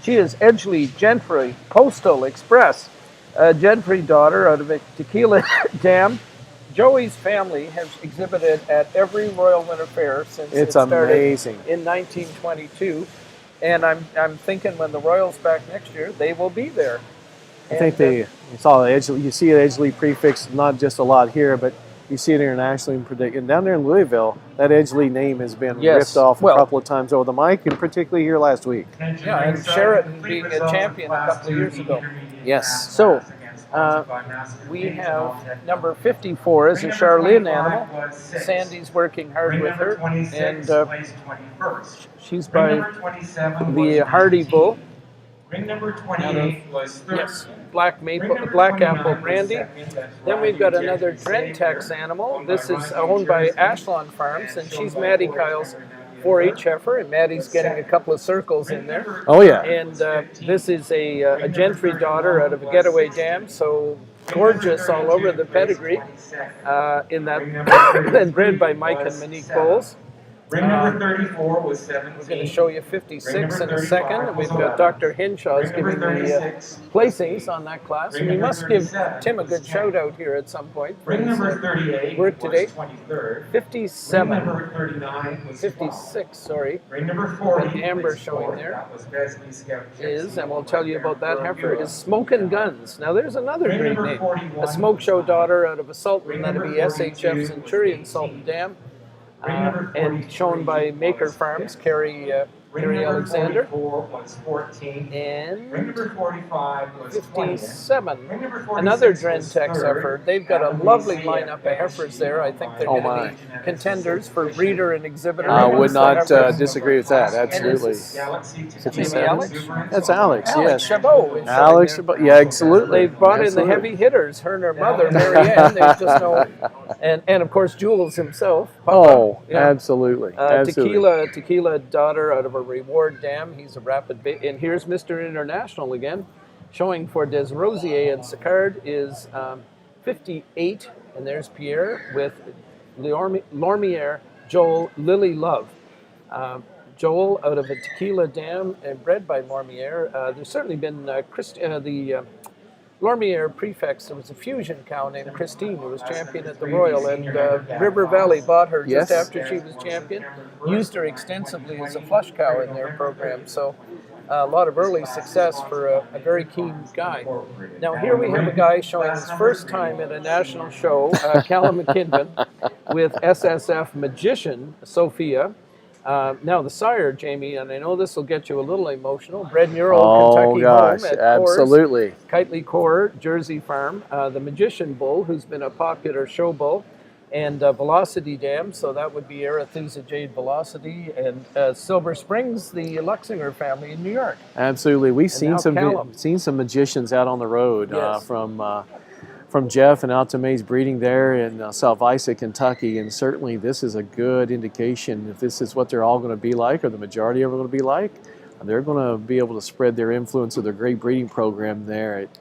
She is Edgley Gentry Postal Express, a Gentry daughter out of a Tequila Dam. Joey's family has exhibited at every Royal Winter Fair since it started amazing. In 1922. And I'm thinking when the Royals back next year, they will be there. I think you saw the Edgley, you see the Edgley prefix not just a lot here, but you see it internationally and down there in Louisville, that Edgley name has been ripped off a couple of times over the mic, and particularly here last week. Yeah, and Sheraton being a champion a couple of years ago. Yes. So we have number 54 is a Charlene animal. Sandy's working hard with her, and she's by the Hardy Bull. Ring number 28 was third. Yes, Black Apple Brandy. Then we've got another Drentex animal. This is owned by Ashlon Farms, and she's Maddie Kyle's 4-H heifer, and Maddie's getting a couple of circles in there. Oh, yeah. And this is a Gentry daughter out of a Getaway Dam, so gorgeous all over the pedigree in that, and bred by Mike and Monique Bowles. Ring number 34 was 17. We're going to show you 56 in a second. And we've got Dr. Hinshaw's giving the placings on that class. And we must give Tim a good shout out here at some point for Ring his number 38 work today. was 23rd. 57. Ring number 39 was 56, sorry. Ring number 40 Amber was showing fourth. there. That was Besley Scout Is, and we'll tell you about that heifer, is Smokin' Guns. Now there's another Ring great number name. 41 A smoke show daughter out of a Sultan, Ring that'd number be SHF 42 Centurion was Sultan 18. Dam. Ring number And shown by 43 Maker was Farms, fifth. Carrie Ring number Alexander. 44 was 14. And Ring number 45 was 20th. 57. Ring number 46 Another was Drentex third. heifer. They've got a Adam lovely BC lineup of at heifers there. I think they're Oh, going to be contenders for breeder and exhibitor. I would amongst the not heifers. disagree with that. And Absolutely. this is Galaxy maybe Alex? That's Alex, Alex yes. Chabot is Alex, sitting there. yeah, absolutely. They've brought in the Absolutely. heavy hitters, her and her mother, Mary Ann. There's just no, and of course Jules himself. Papa. Oh, Yeah. absolutely. Absolutely. Tequila daughter out of a Reward Dam. He's a rapid and here's Mr. International again, showing for Des Rosiers and Sicard is 58, and there's Pierre with Lormier, Joel, Lily Love. Joel out of a Tequila Dam and bred by Lormier. There's certainly been Lormier Prefects, there was a fusion cow named Christine who was champion at the Royal, and River Valley bought her just Yes. after she was champion, used her extensively as a flush cow in their program. So a lot of early success for a very keen guy. Now here we have a guy showing his first time at a national show, Callum McKinvin, with SSF magician Sophia. Now the sire, Jamie, and I know this will get you a little emotional, bred in your old Kentucky gosh, home at absolutely. Kitely Core Jersey Farm. The magician bull, who's been a popular show bull, and Velocity Dam, so that would be Arethusa Jade Velocity, and Silver Springs, the Luxinger family in New York. Absolutely. We've now seen Callum. some magicians out on the road Yes. from Jeff and out to May's breeding there in Salvisa, Kentucky, and certainly this is a good indication if this is what they're all going to be like, or the majority of them are going to be like. They're going to be able to spread their influence of their great breeding program there at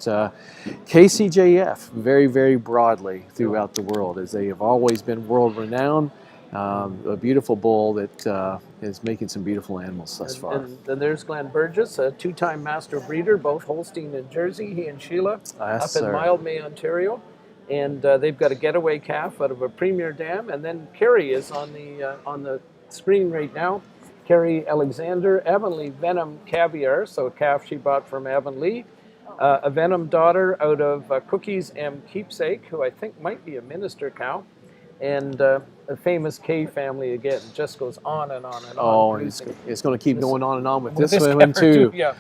KCJF very, very broadly throughout the world, as they have always been world renowned. A beautiful bull that is making some beautiful animals thus far. And then there's Glenn Burgess, a two-time master breeder, both Holstein and Jersey, he and Sheila, up in Mildmay, Ontario. And they've got a getaway calf out of a premier dam. And then Kerry is on the screen right now. Kerry Alexander, Avonlea Venom Caviar, so a calf she bought from Avonlea. A Venom daughter out of Cookies M. Keepsake, who I think might be a minister cow. And a famous K family again. It just goes on and on and on. Oh, and it's going to keep going on and on with this one heifer too. Yeah,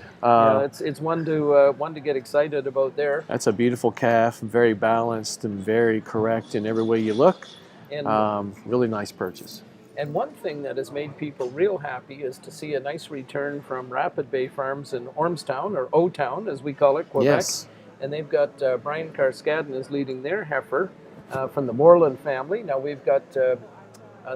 it's one to get excited about there. That's a beautiful calf, very balanced and very correct in every way you look. And really nice purchase. And one thing that has made people real happy is to see a nice return from Rapid Bay Farms in Ormstown, or O-Town as we call it, Quebec. Yes. And they've got Brian Carskadden is leading their heifer from the Moreland family. Now we've got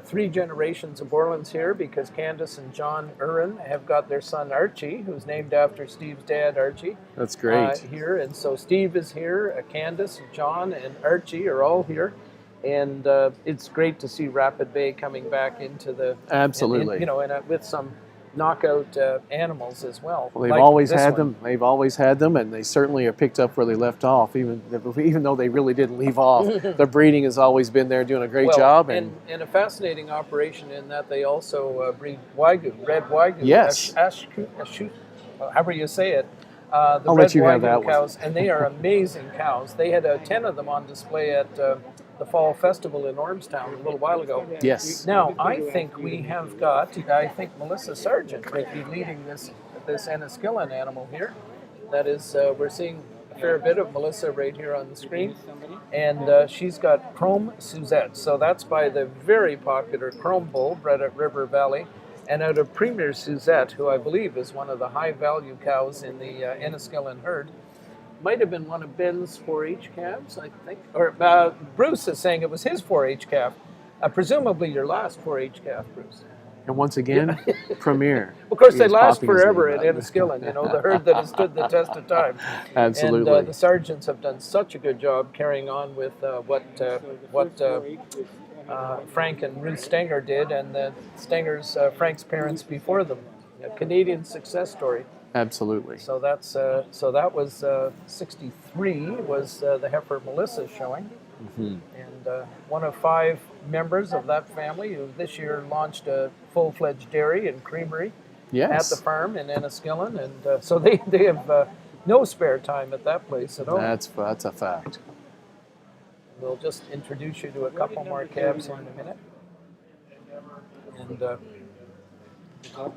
3 generations of Borlands here, because Candace and John Urin have got their son Archie, who's named after Steve's dad, Archie. That's great. Here, and so Steve is here, Candace, John, and Archie are all here. And it's great to see Rapid Bay coming back into the absolutely, with some knockout animals as well. Well, they've like always this had one. them. They've always had them, and they certainly are picked up where they left off. Even though they really didn't leave off, the breeding has always been there, doing a great job. And a fascinating operation in that they also breed Wagyu, red Wagyu. Yes. However you say it. The I'll red let you have Wagyu that one. cows, and they are amazing cows. They had 10 of them on display at the Fall Festival in Ormstown a little while ago. Yes. Now, I think we have got, Melissa Sargent might be leading this Enniskillen animal here. That is, we're seeing a fair bit of Melissa right here on the screen. And she's got Chrome Suzette. So that's by the very popular Chrome Bull bred at River Valley. And out of Premier Suzette, who I believe is one of the high-value cows in the Enniskillen herd. Might have been one of Ben's 4-H calves, I think. Or Bruce is saying it was his 4-H calf. Presumably your last 4-H calf, Bruce. And once again, Premier. Of course, they is last popping his forever name at out. Enniskillen, the herd that has stood the test of time. Absolutely. And the Sargents have done such a good job carrying on with what Frank and Ruth Stenger did, and the Stengers, Frank's parents before them. A Canadian success story. Absolutely. So that's that was 63 was the heifer Melissa showing, and one of 5 members of that family who this year launched a full-fledged dairy and creamery at the farm in Enniskillen, and so they have no spare time at that place at all. That's a fact. We'll just introduce you to a couple more calves in a minute, and.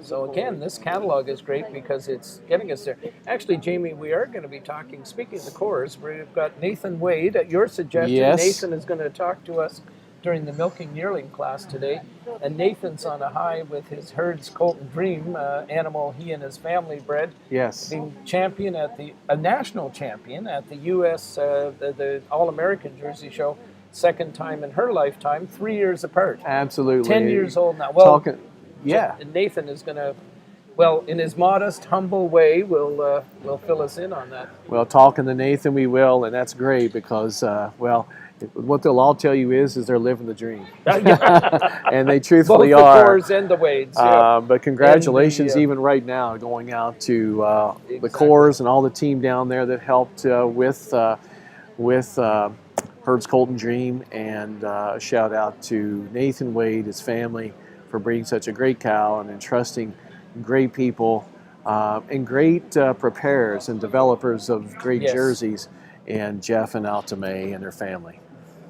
So again, this catalog is great because it's getting us there. Actually, Jamie, we are going to be talking, speaking of the cores, we've got Nathan Wade at your suggestion. Yes. Nathan is going to talk to us during the milking yearling class today. And Nathan's on a high with his herd's Colton Dream animal he and his family bred. Yes. Being champion at a national champion at the U.S. The All-American Jersey Show, second time in her lifetime, 3 years apart. Absolutely. 10 years old now. Well, yeah. Nathan is going to, in his modest, humble way, will fill us in on that. Well, talking to Nathan, we will, and that's great because, what they'll all tell you is they're living the dream, and they truthfully Both the are. Cores and the Wades. Yeah. But congratulations, And the, even right now, going out to the Exactly. Cores and all the team down there that helped with Herb's Colton Dream, and a shout out to Nathan Wade, his family, for breeding such a great cow and entrusting great people and great preparers and developers of great Yes. jerseys, and Jeff and Alta May and their family.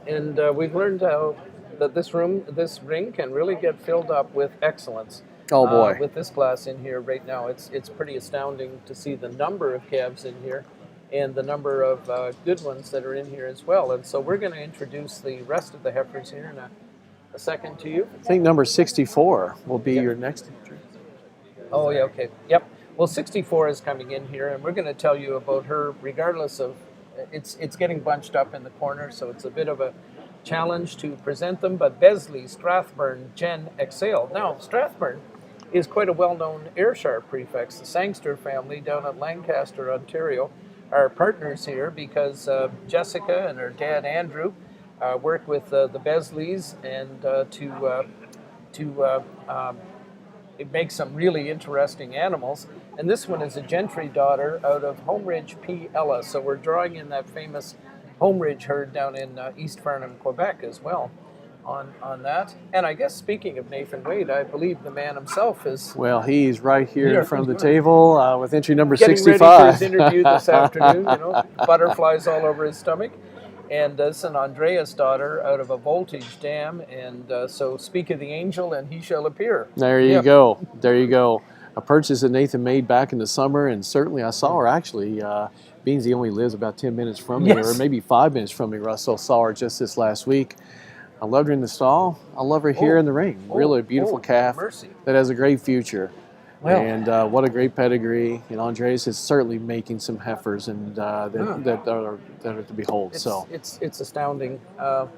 And we've learned how that this ring can really get filled up with excellence. Oh boy. With this class in here right now, it's pretty astounding to see the number of calves in here and the number of good ones that are in here as well. And so we're going to introduce the rest of the heifers here in a second to you. I think number 64 will be your next entry. Oh, yeah, okay. Yep. Well, 64 is coming in here, and we're going to tell you about her regardless of, it's getting bunched up in the corner, so it's a bit of a challenge to present them, but Besley, Strathburn, Jen, Exhale. Now, Strathburn is quite a well-known Ayrshire prefix. The Sangster family down at Lancaster, Ontario, are partners here because Jessica and her dad, Andrew, work with the Besleys and to make some really interesting animals. And this one is a Gentry daughter out of Homeridge P. Ella. So we're drawing in that famous Homeridge herd down in East Farnham, Quebec as well on that. And I guess speaking of Nathan Wade, I believe the man himself is... Well, he's right here in front of the table with entry number getting 65. ready for his interview this afternoon, butterflies all over his stomach. And it's an Andreas daughter out of a Voltage dam. And so speak of the angel and he shall appear. There you go. There you go. A purchase that Nathan made back in the summer, and certainly I saw her actually, being he only lives about 10 minutes from me, or maybe 5 minutes from me, Russell, saw her just this last week. I loved her in the stall. I love her here in the ring. Really a beautiful calf that has a great future. Well, and what a great pedigree. And Andreas is certainly making some heifers and that are to behold. It's astounding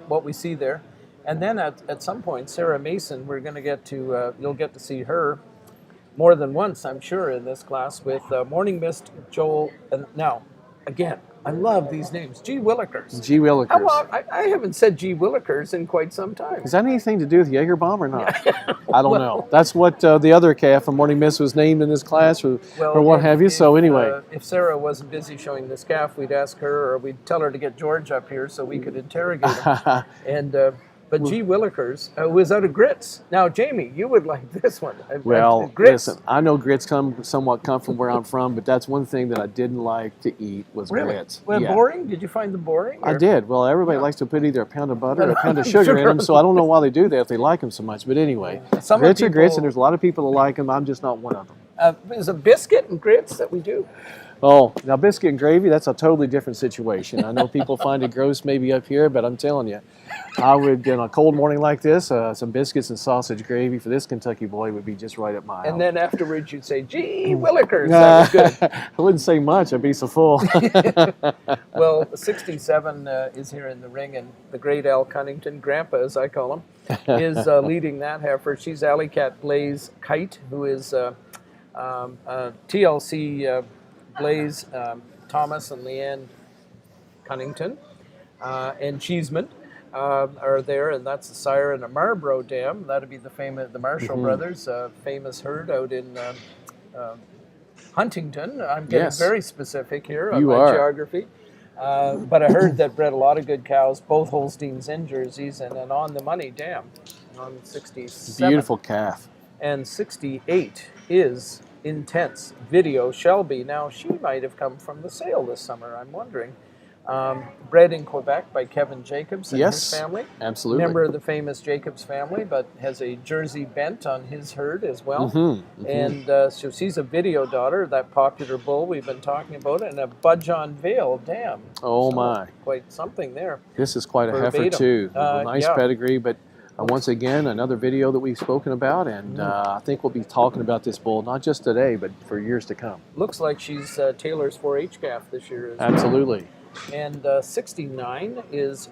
what we see there. And then at some point, Sarah Mason, we're going to get to, you'll get to see her more than once, I'm sure, in this class with Morning Mist, Joel, and now, again, I love these names. G. Willikers. G. Willikers. I haven't said G. Willikers in quite some time. Is that anything to do with Jaeger Bomb or not? I don't know. That's what the other calf from Morning Mist was named in this class or what have you. So anyway. If Sarah wasn't busy showing this calf, we'd ask her or we'd tell her to get George up here so we could interrogate him. But G. Willikers was out of Grits. Now, Jamie, you would like this one. Well, Grits. listen, I know grits somewhat come from where I'm from, but that's one thing that I didn't like to eat was grits. Well, boring? Did you find them boring? I did. Well, everybody likes to put either a pound of butter or a pound of sugar in them, so I don't know why they do that if they like them so much. But anyway, grits are grits, and there's a lot of people that like them. I'm just not one of them. Is a biscuit and grits that we do? Oh, now biscuit and gravy, that's a totally different situation. I know people find it gross maybe up here, but I'm telling you, I would, on a cold morning like this, some biscuits and sausage gravy for this Kentucky boy would be just right up my alley. And then afterwards you'd say, gee, Willikers, that was good. I wouldn't say much, I'd be so full. Well, 67 is here in the ring, and the great Al Cunnington, Grandpa as I call him, is leading that heifer. She's Alley Cat Blaze Kite, who is TLC Blaze, Thomas and Leanne Cunnington, and Cheeseman are there, and that's the sire in a Marlborough dam. That'd be the Marshall brothers, famous herd out in Huntington. I'm getting very specific here on my geography. But a herd that bred a lot of good cows, both Holsteins and Jerseys, and an on-the-money dam on 67. Beautiful calf. And 68 is Intense Video Shelby. Now, she might have come from the sale this summer, I'm wondering. Bred in Quebec by Kevin Jacobs and his family. Absolutely. Member of the famous Jacobs family, but has a Jersey bent on his herd as well. And so she's a video daughter, that popular bull we've been talking about, and a Budgeon Vale dam. Oh, so my. Quite something there. This is quite a heifer, too. Nice pedigree, but once again, another video that we've spoken about, and I think we'll be talking about this bull, not just today, but for years to come. Looks like she's Taylor's 4-H calf this year. Absolutely. And 69 is,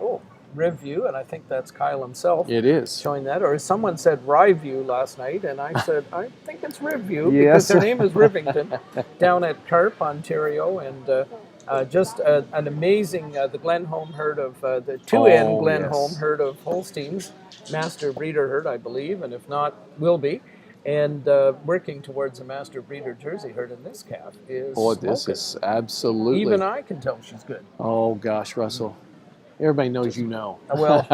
Review, and I think that's Kyle himself. It is. Showing that, or someone said Ryview last night, and I said, I think it's Review, because their name is Rivington, down at Carp, Ontario, and Just an amazing, the Glenholm herd of, the 2N Glenholm yes. herd of Holsteins, master breeder herd, I believe, and if not, will be. And working towards a master breeder Jersey herd in this calf is Boy, this smoking. is absolutely. Even I can tell she's good. Oh gosh, Russell. Everybody knows you know. Well,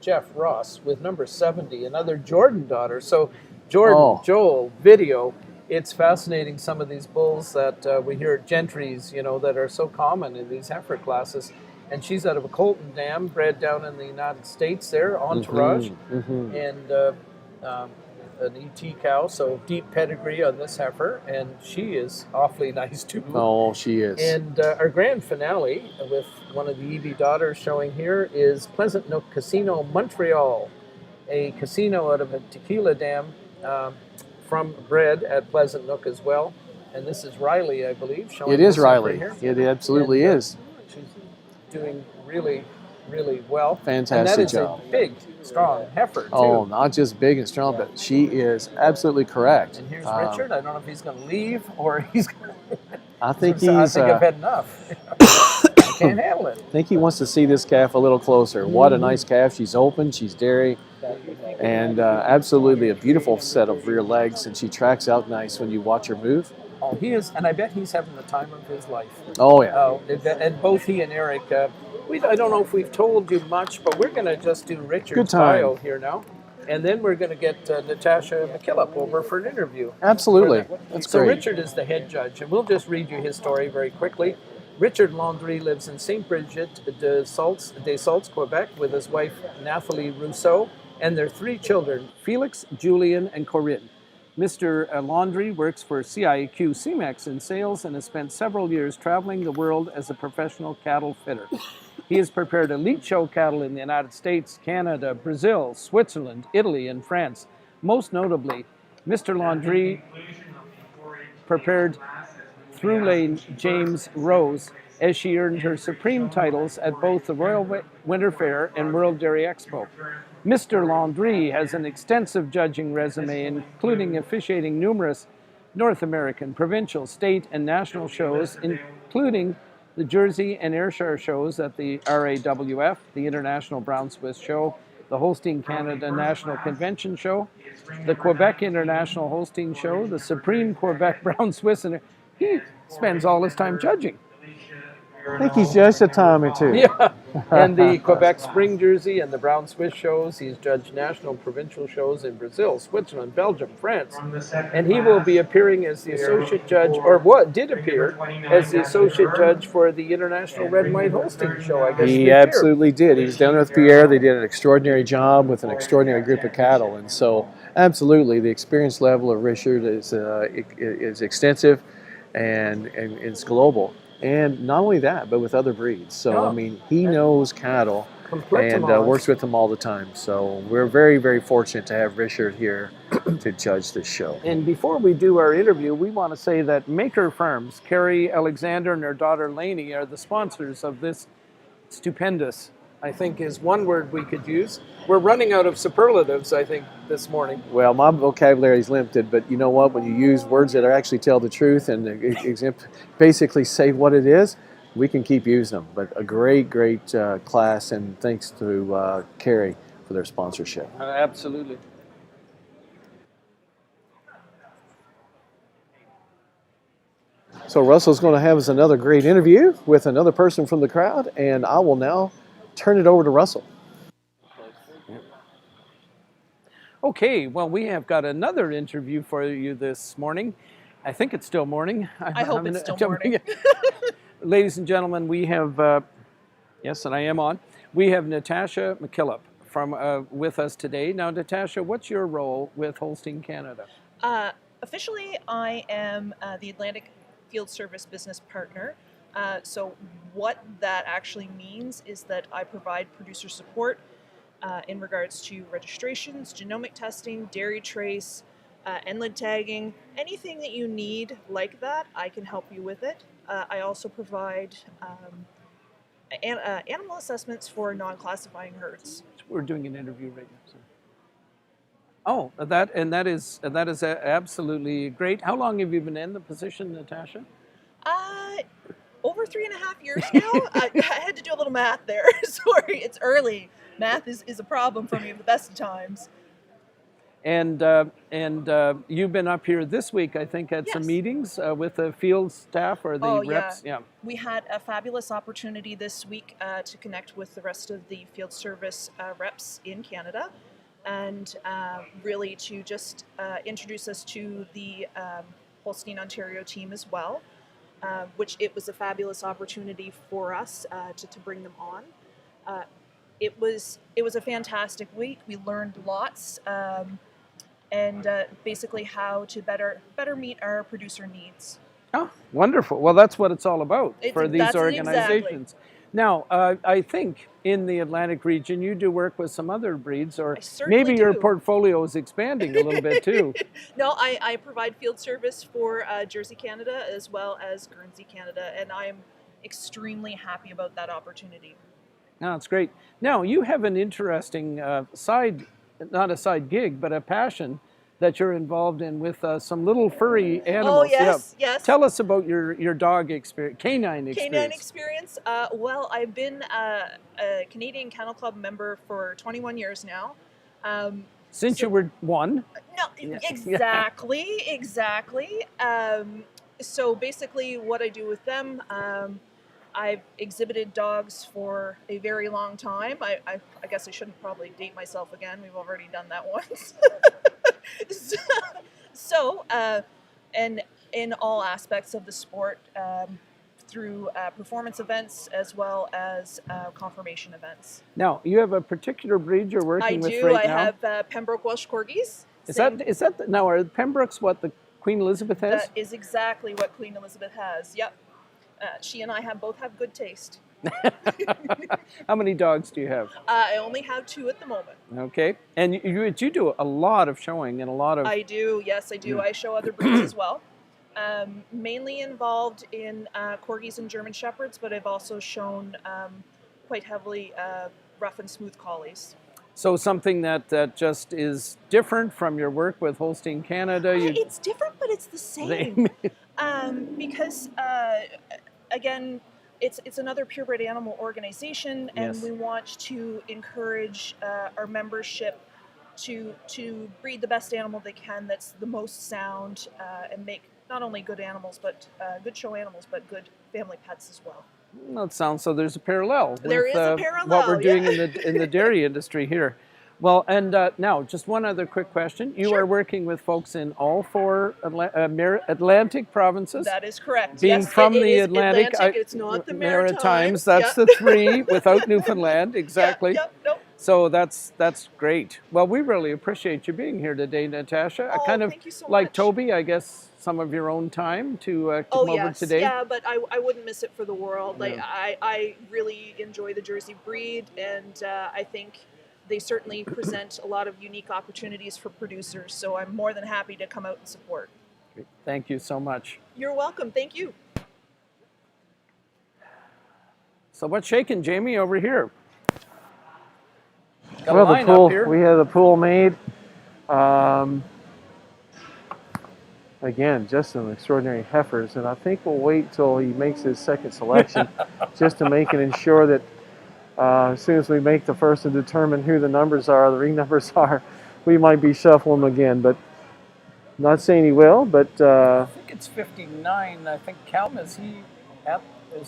Jeff Ross with number 70, another Jordan daughter. So Jordan, Joel, video. It's fascinating, some of these bulls that we hear at Gentry's, you know, that are so common in these heifer classes. And she's out of a Colton dam, bred down in the United States there, Entourage. And an ET cow, so deep pedigree on this heifer. And she is awfully nice too. Oh, she is. And our grand finale with one of the EB daughters showing here is Pleasant Nook Casino, Montreal, a casino out of a tequila dam from bred at Pleasant Nook as well. And this is Riley, I believe. Showing It is this heifer Riley. here. It absolutely And, is. She's doing really, really well. Fantastic and that job. is a big, strong heifer, too. Oh, not just big and strong, but she is absolutely correct. And here's Richard. I don't know if he's going to leave or he's going to... I think I he's. think I've had enough. I can't handle it. I think he wants to see this calf a little closer. What a nice calf. She's open, she's dairy, and absolutely a beautiful set of rear legs, and she tracks out nice when you watch her move. Oh, he is, and I bet he's having the time of his life. Oh, yeah. And both he and Eric, I don't know if we've told you much, but we're going to just do Richard's bio here now. And then we're going to get Natasha McKillip over for an interview. Absolutely. That's so great. Richard is the head judge, and we'll just read you his story very quickly. Richard Landry lives in St. Bridget des Salts, Quebec, with his wife Nathalie Rousseau and their 3 children, Felix, Julian, and Corinne. Mr. Landry works for CIQ CEMEX in sales and has spent several years traveling the world as a professional cattle fitter. He has prepared elite show cattle in the United States, Canada, Brazil, Switzerland, Italy, and France. Most notably, Mr. Landry prepared Through Lane James Rose as she earned her supreme titles at both the Royal Winter Fair and World Dairy Expo. Mr. Landry has an extensive judging resume, including officiating numerous North American, provincial, state, and national shows, including the Jersey and Ayrshire shows at the RAWF, the International Brown Swiss Show, the Holstein Canada National Convention Show, the Quebec International Holstein Show, the Supreme Quebec Brown Swiss, and he spends all his time judging. I think he's judged a time or two. Yeah, and the Quebec Spring Jersey and the Brown Swiss shows. He's judged national and provincial shows in Brazil, Switzerland, Belgium, France. And he will be appearing as the associate judge, or what did appear as the associate judge for the International Red and White Holstein Show, I guess. He absolutely did. He was down there with Pierre. They did an extraordinary job with an extraordinary group of cattle. And so, absolutely, the experience level of Richard is extensive and it's global. And not only that, but with other breeds. So, I mean, he knows cattle and works with them all the time. So we're very, very fortunate to have Richard here to judge this show. And before we do our interview, we want to say that Maker Farms, Carrie Alexander and her daughter Lainey, are the sponsors of this stupendous, I think is one word we could use. We're running out of superlatives, I think, this morning. Well, my vocabulary is limited, but you know what? When you use words that actually tell the truth and basically say what it is, we can keep using them. But a great, great class, and thanks to Carrie for their sponsorship. Absolutely. So Russell's going to have us another great interview with another person from the crowd, and I will now turn it over to Russell. Okay, well, we have got another interview for you this morning. I think it's still morning. I hope it's still morning. Ladies and gentlemen, we have, yes, and I am on, we have Natasha McKillip from with us today. Now, Natasha, what's your role with Holstein Canada? Officially, I am the Atlantic Field Service Business Partner. So what that actually means is that I provide producer support in regards to registrations, genomic testing, dairy trace, NLID tagging, anything that you need like that, I can help you with it. I also provide animal assessments for non-classifying herds. We're doing an interview right now. So. Oh, that is absolutely great. How long have you been in the position, Natasha? over 3.5 years now. I had to do a little math there. Sorry, it's early. Math is a problem for me at the best of times. And you've been up here this week, I think, at some Yes. meetings with the field staff or the Oh, reps. yeah. We had a fabulous opportunity this week to connect with the rest of the field service reps in Canada, and really to just introduce us to the Holstein, Ontario team as well, which it was a fabulous opportunity for us to bring them on. It was a fantastic week. We learned lots. And basically how to better meet our producer needs. Oh, wonderful. Well, that's what it's all about for these that's organizations. Exactly. Now, I think in the Atlantic region, you do work with some other breeds, or certainly maybe your do. portfolio is expanding a little bit too. No, I provide field service for Jersey, Canada, as well as Guernsey, Canada, and I'm extremely happy about that opportunity. No, it's great. Now, you have an interesting not a side gig, but a passion that you're involved in with some little furry animals. Oh, yes, yes. Tell us about your dog experience, canine experience. Canine experience. Well, I've been a Canadian Kennel Club member for 21 years now. Since you were one. No, exactly. So basically what I do with them, I've exhibited dogs for a very long time. I guess I shouldn't probably date myself again. We've already done that once. And in all aspects of the sport, through performance events as well as conformation events. Now, you have a particular breed you're working with right now? I have Pembroke Welsh Corgis. Is that now, are Pembrokes what the Queen Elizabeth has? That is exactly what Queen Elizabeth has, yep. She and I both have good taste. How many dogs do you have? I only have 2 at the moment. Okay. And you do a lot of showing and a lot of... I do, yes, I do. I show other breeds as well. Mainly involved in Corgis and German Shepherds, but I've also shown quite heavily rough and smooth Collies. So something that just is different from your work with Holstein Canada? It's different, but it's the same. Because... again, it's another purebred animal organization, and yes. We want to encourage our membership to breed the best animal they can that's the most sound, and make not only good animals, but good show animals, but good family pets as well. That sounds so. There's a parallel. There with, is a parallel. What we're doing in the dairy industry here. Well, and now, just one other quick question. You Sure. are working with folks in all 4 Atlantic provinces? That is correct. Being yes, from the is Atlantic, it's not the Maritimes. That's the 3 without Newfoundland, exactly. Nope. So that's great. Well, we really appreciate you being here today, Natasha. Thank you so like much. Toby, I guess, some of your own time to come over today. Yeah, but I wouldn't miss it for the world. Yeah. Like I really enjoy the Jersey breed, and I think they certainly present a lot of unique opportunities for producers. So I'm more than happy to come out and support. Great. Thank you so much. You're welcome. Thank you. So what's shaking, Jamie, over here? Got Well, a line the pool, up here. we had a pool made. Again, just some extraordinary heifers, and I think we'll wait till he makes his second selection just to make it ensure that as soon as we make the first and determine who the numbers are, the ring numbers are, we might be shuffling them again. But not saying he will, but I think it's 59. I think Calum, is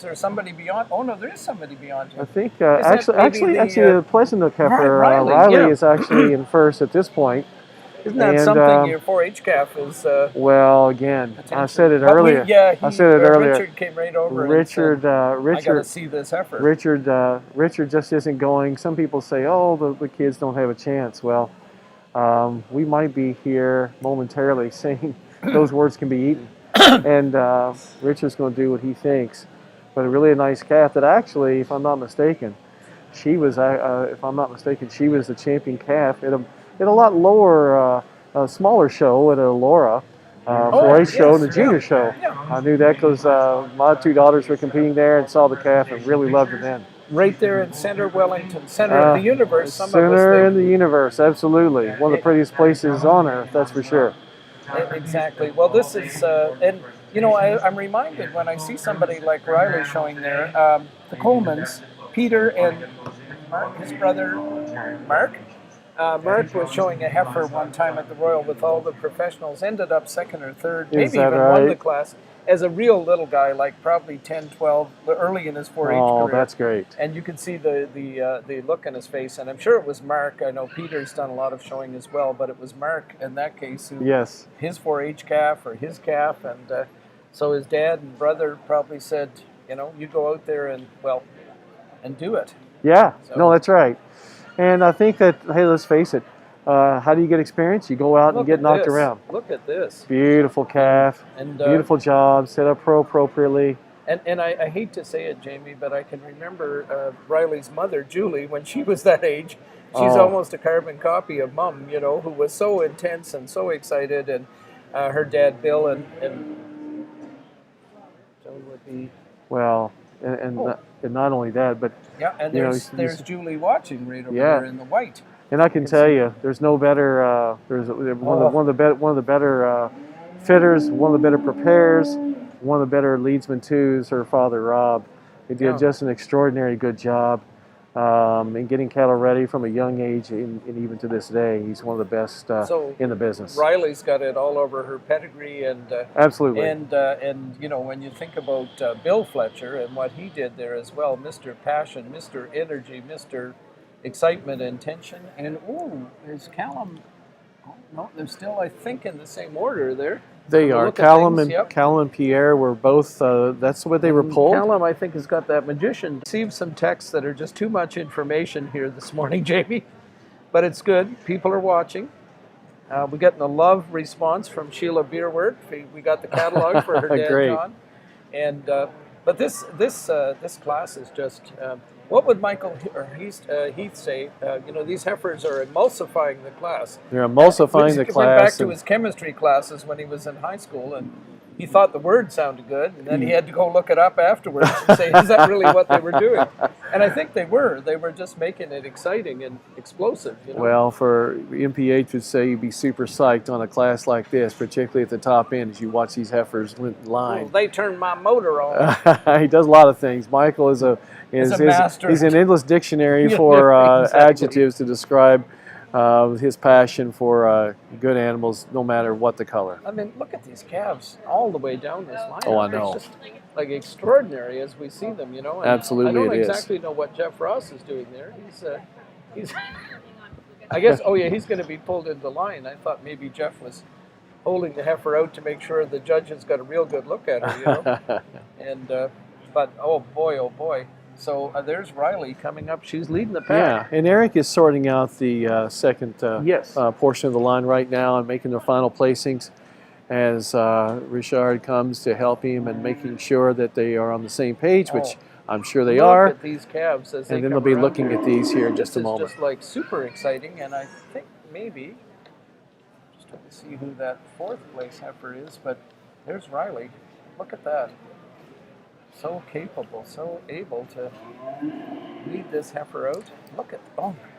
there somebody beyond? Oh no, there is somebody beyond him. I think actually the Pleasant heifer Riley is actually in first at this point. Isn't that something your 4-H calf is? Well, again, I said it earlier. Richard came right over. Richard, I got to see this heifer. Richard just isn't going. Some people say, "Oh, the kids don't have a chance." Well, we might be here momentarily saying those words can be eaten, and Richard's going to do what he thinks. But a really nice calf that actually, if I'm not mistaken, she was the champion calf at a lot lower, smaller show at a Laura, 4-H show and the junior show. I knew that because my 2 daughters were competing there and saw the calf and really loved it then. Right there in center Wellington, center of the universe. Center in the universe, absolutely. One of the prettiest places on earth, that's for sure. Exactly. Well, this is, and You know, I'm reminded when I see somebody like Riley showing there, the Colemans, Peter and Mark, his brother Mark. Mark was showing a heifer one time at the Royal with all the professionals, ended up second or third, Is maybe that even won the right? class as a real little guy, like probably 10, 12, early in his 4-H Oh, career. that's great. And you could see the look on his face, and I'm sure it was Mark. I know Peter's done a lot of showing as well, but it was Mark in that case who Yes. his 4-H calf or his calf, and so his dad and brother probably said, you know, you go out there and do it. Yeah. So- No, that's right. And I think that, hey, let's face it, how do you get experience? You go out and Look get at knocked this. around. Look at this. Beautiful calf, And beautiful job, set up appropriately. And I hate to say it, Jamie, but I can remember Riley's mother, Julie, when she was that age. She's Oh. almost a carbon copy of Mom, you know, who was so intense and so excited, and her dad, Bill, and Joan would be. Well, and not only that, but Yeah, and you know, there's Julie watching right over Yeah. there in the white. and I can tell you, there's no better. There's one of the better fitters, one of the better preparers, one of the better leadsmen too is her father, Rob. He did Yeah. just an extraordinary good job in getting cattle ready from a young age, and even to this day, he's one of the best So, in the business. Riley's got it all over her pedigree, and Absolutely. and you know, when you think about Bill Fletcher and what he did there as well, Mr. Passion, Mr. Energy, Mr. Excitement and Tension, and there's Callum. Oh, no, they're still, I think, in the same order there. They When you are. look at Callum things, and yep. Callum and Pierre were both. That's what they were pulled. Callum, I think, has got that magician. Received some texts that are just too much information here this morning, Jamie, but it's good. People are watching. We're getting a love response from Sheila Beerworth. We got the catalog for her dad, Great. John, and but this class is just. What would Michael or Heath say? You know, these heifers are emulsifying the class. They're emulsifying the He went back class. to his chemistry classes when he was in high school, and he thought the word sounded good, and then he had to go look it up afterwards and say, is that really what they were doing? And I think they were. They were just making it exciting and explosive. You know? Well, for MPH would say you'd be super psyched on a class like this, particularly at the top end as you watch these heifers Well, line. they turned my motor on. He does a lot of things. Michael is a master. He's an endless dictionary Yeah, for exactly. adjectives to describe his passion for good animals, no matter what the color. I mean, look at these calves all the way down this line. Oh, I know. It's just like extraordinary as we see them, you know. And Absolutely I don't it is. exactly know what Jeff Ross is doing there. He's I guess, oh yeah, he's going to be pulled into line. I thought maybe Jeff was holding the heifer out to make sure the judges got a real good look at her, you know. And but oh boy. So there's Riley coming up. She's leading the pack. Yeah, and Eric is sorting out the second Yes. portion of the line right now and making their final placings as Richard comes to help him and making sure that they are on the same page, which I'm sure they Look are. at these calves as they And then come they'll be around looking here. at these here in just a This is moment. just like super exciting, and I think maybe just trying to see who that fourth place heifer is, but there's Riley. Look at that. So capable, so able to lead this heifer out. Look at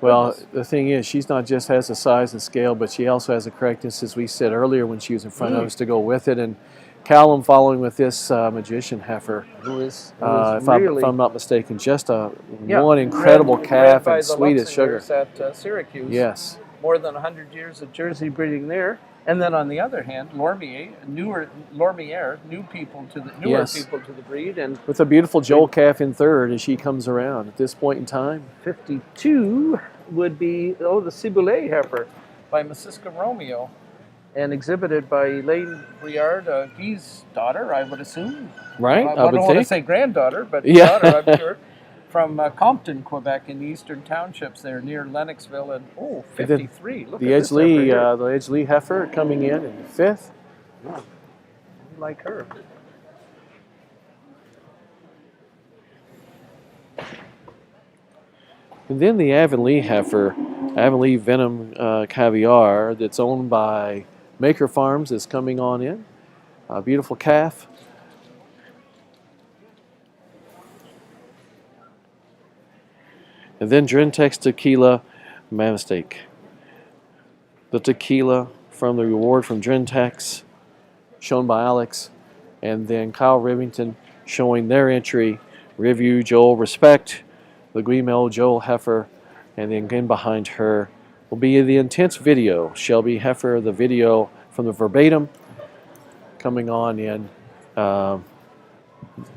Well, goodness. the thing is, she's not just has the size and scale, but she also has the correctness, as we said earlier, when she was in front of us to go with it. And Callum following with this magician heifer, who is if really I'm not mistaken, just yeah, one incredible bred calf by and the sweet as sugar. Luxingers at Syracuse. Yes. More than 100 years of Jersey breeding there. And then on the other hand, Lormier, newer people to the breed, and With a beautiful Joel calf in third as she comes around at this point in time. 52 would be the Ciboulay heifer by Masiska Romeo, and exhibited by Elaine Briard, Guy's daughter, I would assume. Right? I I don't would want to think. say granddaughter, but Yeah. daughter, I'm sure. From Compton, Quebec, in the eastern townships there near Lennoxville, and And 53. Look The at Edge this heifer Lee, here. the Edge Lee heifer coming in fifth. Like her. And then the Avonlea heifer, Avonlea Venom Caviar, that's owned by Maker Farms, is coming on in. A beautiful calf. And then Drentex Tequila, my mistake. The tequila from the reward from Drentex, shown by Alex. and then Kyle Rivington showing their entry. Review, Joel Respect, the Guimel, Joel Heifer, and then again behind her will be the intense video. Shelby Heifer, the video from the verbatim, coming on in,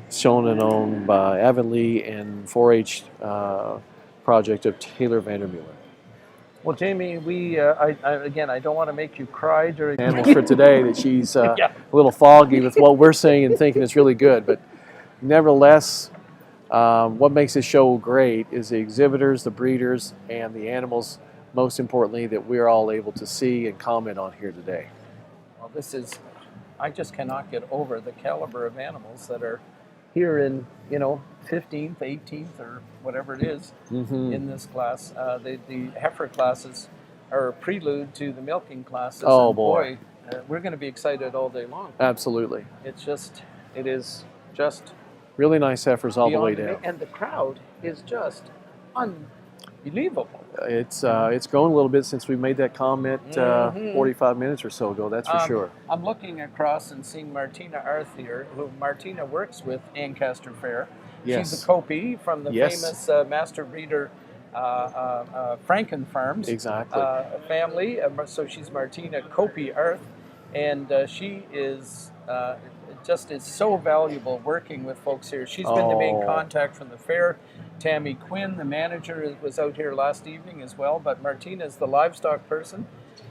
shown and owned by Avonlea and 4-H project of Taylor Vandermeulen. Well, Jamie, again, I don't want to make you cry during Animals for today that she's Yeah. a little foggy with what we're saying and thinking it's really good, but nevertheless, what makes this show great is the exhibitors, the breeders, and the animals, most importantly, that we're all able to see and comment on here today. Well, I just cannot get over the caliber of animals that are here in, 15th, 18th, or whatever it is in this class. The heifer classes are a prelude to the milking classes. Oh, and boy. We're going to be excited all day long. Absolutely. It is just Really nice heifers all the way beyond down. amazing. And the crowd is just unbelievable. It's grown a little bit since we made that comment 45 minutes or so ago, that's for sure. I'm looking across and seeing Martina Arth here, who Martina works with Ancaster Fair. Yes. She's a Kopi from the Yes. famous master breeder Franken Farms Exactly. family. So she's Martina Kopi Arth, and she is just is so valuable working with folks here. She's been the main contact from the fair. Tammy Quinn, the manager, was out here last evening as well, but Martina is the livestock person,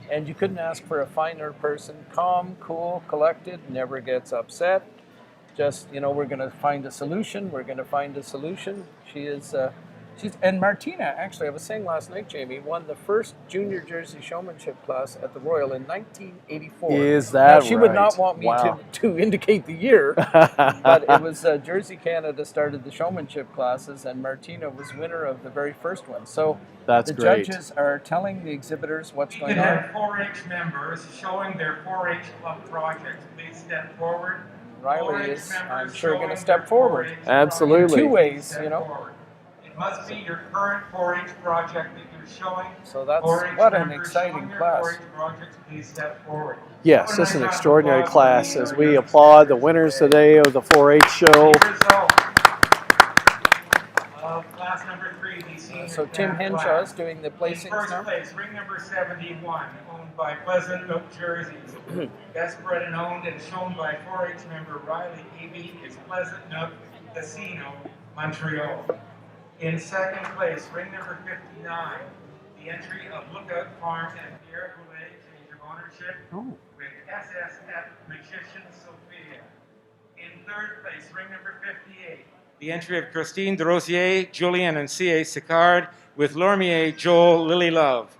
and you couldn't ask for a finer person. Calm, cool, collected, never gets upset. Just, we're going to find a solution. We're going to find a solution. And Martina, actually, I was saying last night, Jamie, won the first junior Jersey showmanship class at the Royal in 1984. Is that now, she would not want me to indicate the year, but it was Jersey Canada started the showmanship classes, and Martina was winner of the very first one. So That's the great. judges are telling the exhibitors what's We going could on. have 4-H members showing their 4-H club projects. Please step forward. Riley 4-H is, members I'm sure, going showing to step their forward. 4-H Absolutely. Two ways, Step forward. It must be your current 4-H project that you're showing. So that's 4-H what an members exciting showing your class. 4-H projects, please step forward. Yes, Have a this is an nice round of extraordinary applause class for as these we young applaud the exhibitors winners today. today of the 4-H show. The result of class number 3, the senior So Tim calf Henshaw class. is doing the In placings first now. place, ring number 71, owned by Pleasant Oak Jerseys. Best bred and owned and shown by 4-H member Riley Eby is Pleasant Nook Casino, Montreal. In second place, ring number 59, the entry of Lookout Farm and Pierre Goulet, change of ownership, with SSF Magician Sophia. In third place, ring number 58, the entry of Christine Derosier, Julian and C.A. Sicard, with Lormier, Joel, Lily Love.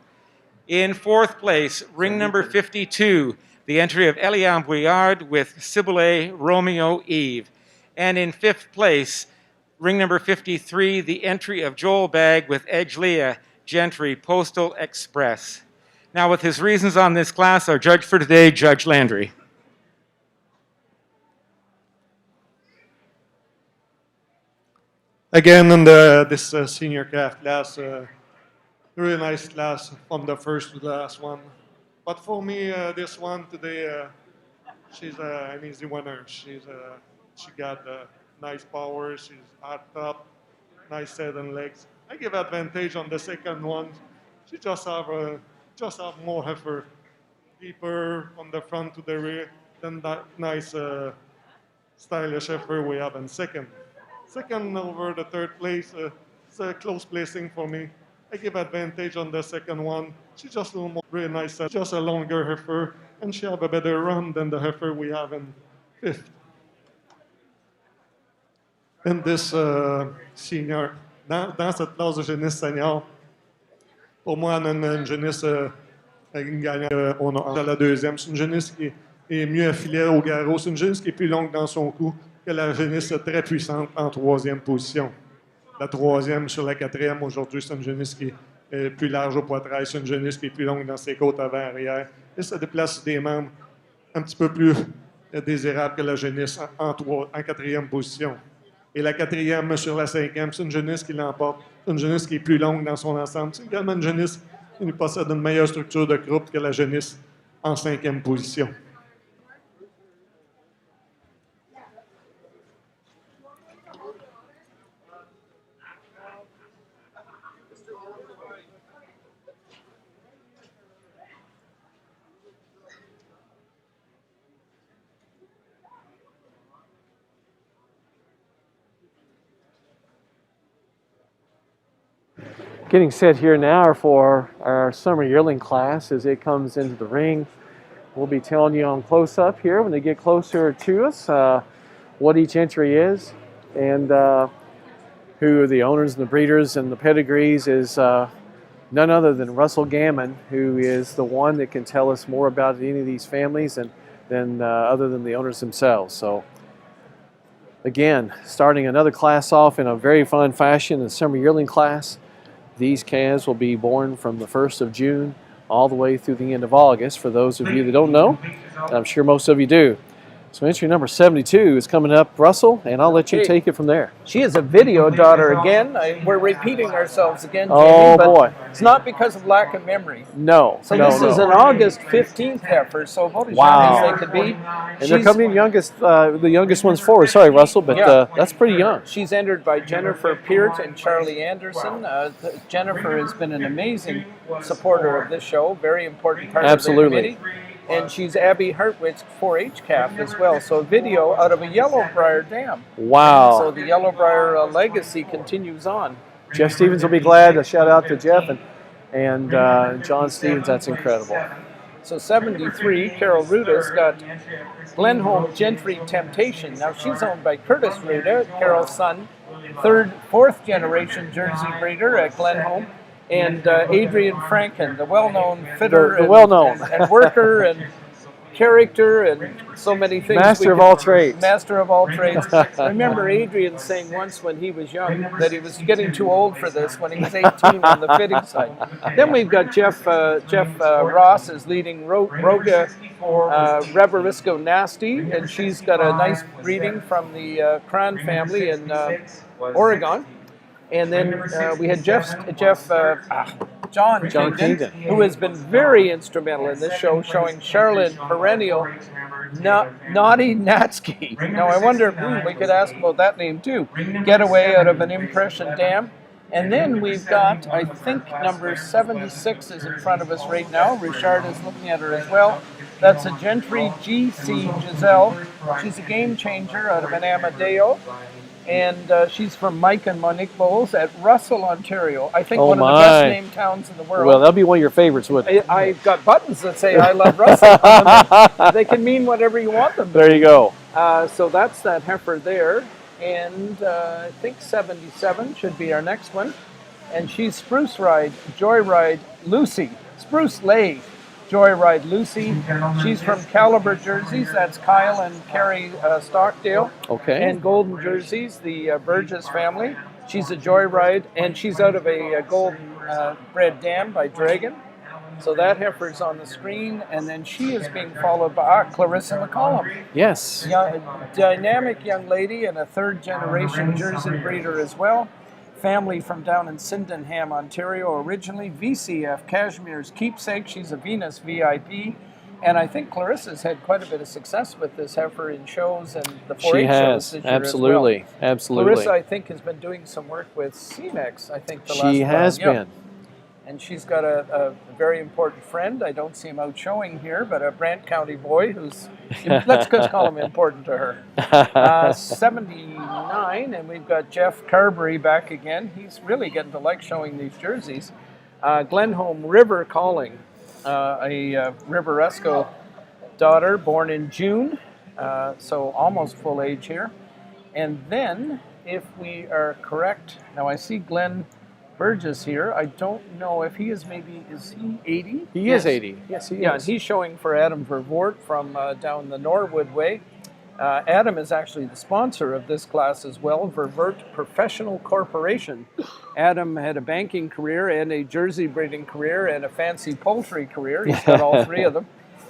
In fourth place, ring number 52, the entry of Eliane Bouillard with Ciboulay, Romeo, Eve. And in fifth place, ring number 53, the entry of Joel Bagg with Edge Leah, Gentry, Postal Express. Now, with his reasons on this class, our judge for today, Judge Landry. Again, in this senior calf class, really nice class from the first to the last one. But for me, this one today, she's an easy winner. She got nice power. She's hot top, nice head and legs. I give advantage on the second one. She just have more heifer, deeper on the front to the rear than that nice stylish heifer we have in second. Second over the third place, it's a close placing for me. I give advantage on the second one. She's just a little more really nice, just a longer heifer, and she have a better run than the heifer we have in fifth. In this senior, dans cette classe de jeunesse senior, pour moi, on a une jeunesse une gagnante à la deuxième. C'est une jeunesse qui est mieux affilée au garrot. C'est une jeunesse qui est plus longue dans son cou que la jeunesse très puissante en troisième position. La troisième sur la quatrième, aujourd'hui, c'est une jeunesse qui est plus large au poitrail. C'est une jeunesse qui est plus longue dans ses côtes avant-arrière. Et ça déplace des membres un petit peu plus désirables que la jeunesse en quatrième position. Et la quatrième sur la cinquième, c'est une jeunesse qui l'emporte. C'est une jeunesse qui est plus longue dans son ensemble. C'est également une jeunesse qui possède une meilleure structure de croupe que la jeunesse en cinquième position. Getting set here now for our summer yearling class as it comes into the ring. We'll be telling you on close up here when they get closer to us what each entry is, and who the owners and the breeders and the pedigrees is none other than Russell Gammon, who is the one that can tell us more about any of these families than other than the owners themselves. So again, starting another class off in a very fun fashion, the summer yearling class. These calves will be born from the 1st of June all the way through the end of August. For those of you that don't know, I'm sure most of you do. So entry number 72 is coming up, Russell, and I'll let you take it from there. She is a video daughter again. We're repeating ourselves again, Jamie, Oh, but boy. it's not because of lack of memory. No. So this is an August 15th heifer, so about as young as they could be. And they're coming in youngest, the youngest ones forward. Sorry, Russell, but that's pretty young. She's entered by Jennifer Peart and Charlie Anderson. Jennifer has been an amazing supporter of this show, very important part of the committee. And she's Abby Hartwick's 4-H calf as well. So a video out of a Yellowbriar dam. Wow. So the Yellowbriar legacy continues on. Jeff Stevens will be glad. A shout out to Jeff and John Stevens. That's incredible. So 73, Carol Ruda's got Glenholm Gentry Temptation. Now she's owned by Curtis Ruda, Carol's son, fourth generation Jersey breeder at Glenholm. And Adrian Franken, the well-known fitter and worker and character and so many things. Master of all trades. Master of all trades. Remember Adrian saying once when he was young that he was getting too old for this when he was 18 on the fitting side. Then we've got Jeff Ross is leading Roga Reverisco Nasty, and she's got a nice breeding from the Cran family in Oregon. And then we had John Kingdon, who has been very instrumental in this show, showing Charlotte Perennial Naughty Natsky. Now I wonder, we could ask about that name too. Getaway out of an Impression Dam. And then we've got, I think, number 76 is in front of us right now. Richard is looking at her as well. That's a Gentry GC Giselle. She's a game changer out of an Amadeo. And she's from Mike and Monique Bowles at Russell, Ontario. I think one of the best named towns in the world. Well, that'll be one of your favorites, wouldn't it? I've got buttons that say I love Russell. They can mean whatever you want them to. There you go. So that's that heifer there. And I think 77 should be our next one. And she's Spruce Ride, Joyride Lucy. Spruce Lay, Joyride Lucy. She's from Caliber Jerseys. That's Kyle and Carrie Stockdale. Okay. And Golden Jerseys, the Burgess family. She's a Joyride, and she's out of a golden bred dam by Dragon. So that heifer's on the screen, and then she is being followed by Clarissa McCollum. Yes. Dynamic young lady and a third-generation Jersey breeder as well. Family from down in Sydenham, Ontario originally. VCF, Cashmere's keepsake. She's a Venus VIP. And I think Clarissa's had quite a bit of success with this heifer in shows and the 4-H shows this year absolutely, as well. Absolutely. Clarissa, I think, has been doing some work with CMEX, I think, the last while. She has been. And she's got a very important friend. I don't see him out showing here, but a Brant County boy who's, let's just call him important to her. 79, and we've got Jeff Carberry back again. He's really getting to like showing these jerseys. Glenholm River Calling, a Riveresco daughter born in June, so almost full age here. And then, if we are correct, now I see Glenn Burgess here. I don't know if he is is he 80? He is 80. Yes, he is. Yeah, and he's showing for Adam Vervoort from down the Norwood way. Adam is actually the sponsor of this class as well, Vervoort Professional Corporation. Adam had a banking career and a Jersey breeding career and a fancy poultry career. He's got all three of them.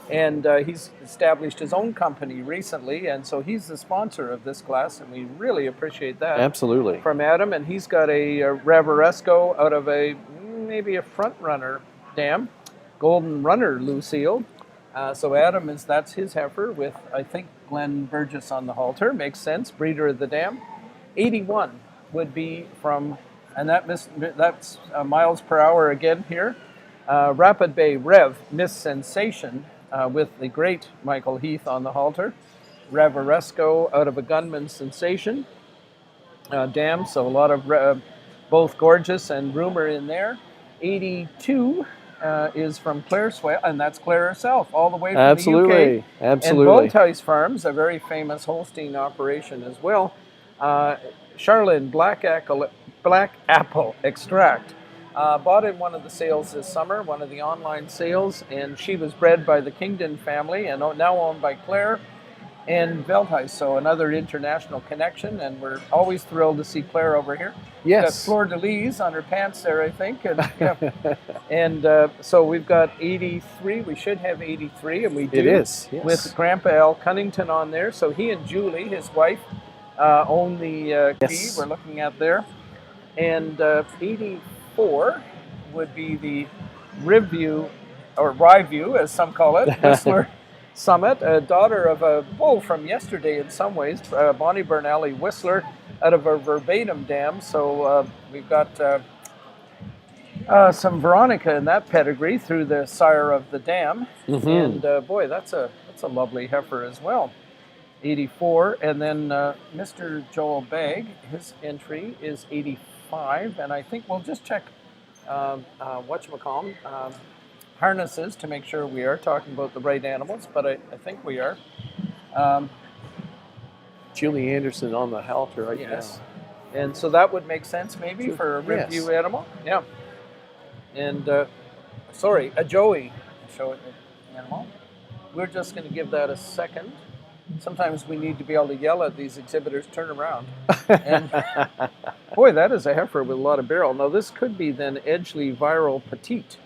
And he's established his own company recently, and so he's the sponsor of this class, and we really appreciate that. Absolutely. From Adam, and he's got a Reveresco out of maybe a front runner dam, Golden Runner Lucille. So Adam that's his heifer with, I think, Glenn Burgess on the halter. Makes sense, breeder of the dam. 81 would be from, and that's miles per hour again here. Rapid Bay Rev, Miss Sensation, with the great Michael Heath on the halter. Reveresco out of a Gunman Sensation dam, so a lot of both gorgeous, and rumor in there. 82 is from Claire Swale, and that's Claire herself, all the way from Absolutely, the UK. absolutely. And Bowties Farms, a very famous Holstein operation as well. Charlene Black Apple Extract. Bought in one of the sales this summer, one of the online sales, and she was bred by the Kingdon family and now owned by Claire and Veldhuis, so another international connection, and we're always thrilled to see Claire over here. Yes. Got fleur-de-lis on her pants there, I think. And, yeah. And so we've got 83. We should have 83, and we do. It is, yes. With Grandpa Al Cunnington on there. So he and Julie, his wife, own the key Yes. we're looking at there. And 84 would be the Riview, or Ryview, as some call it, Whistler Summit, a daughter of a bull from yesterday in some ways, Bonnie Bernalli Whistler, out of a verbatim dam. So we've got some Veronica in that pedigree through the sire of the dam. Mm-hmm. And boy, that's a lovely heifer as well. 84, and then Mr. Joel Bagg, his entry is 85, and I think we'll just check whatchamacallit, harnesses to make sure we are talking about the right animals, but I think we are. Julie Anderson on the halter right Yes. now. And so that would make sense maybe for a Yes. review animal. Yeah. And sorry, a Joey show it animal. We're just going to give that a second. Sometimes we need to be able to yell at these exhibitors, turn around. And boy, that is a heifer with a lot of barrel. Now this could be then Edgley Viral Petite.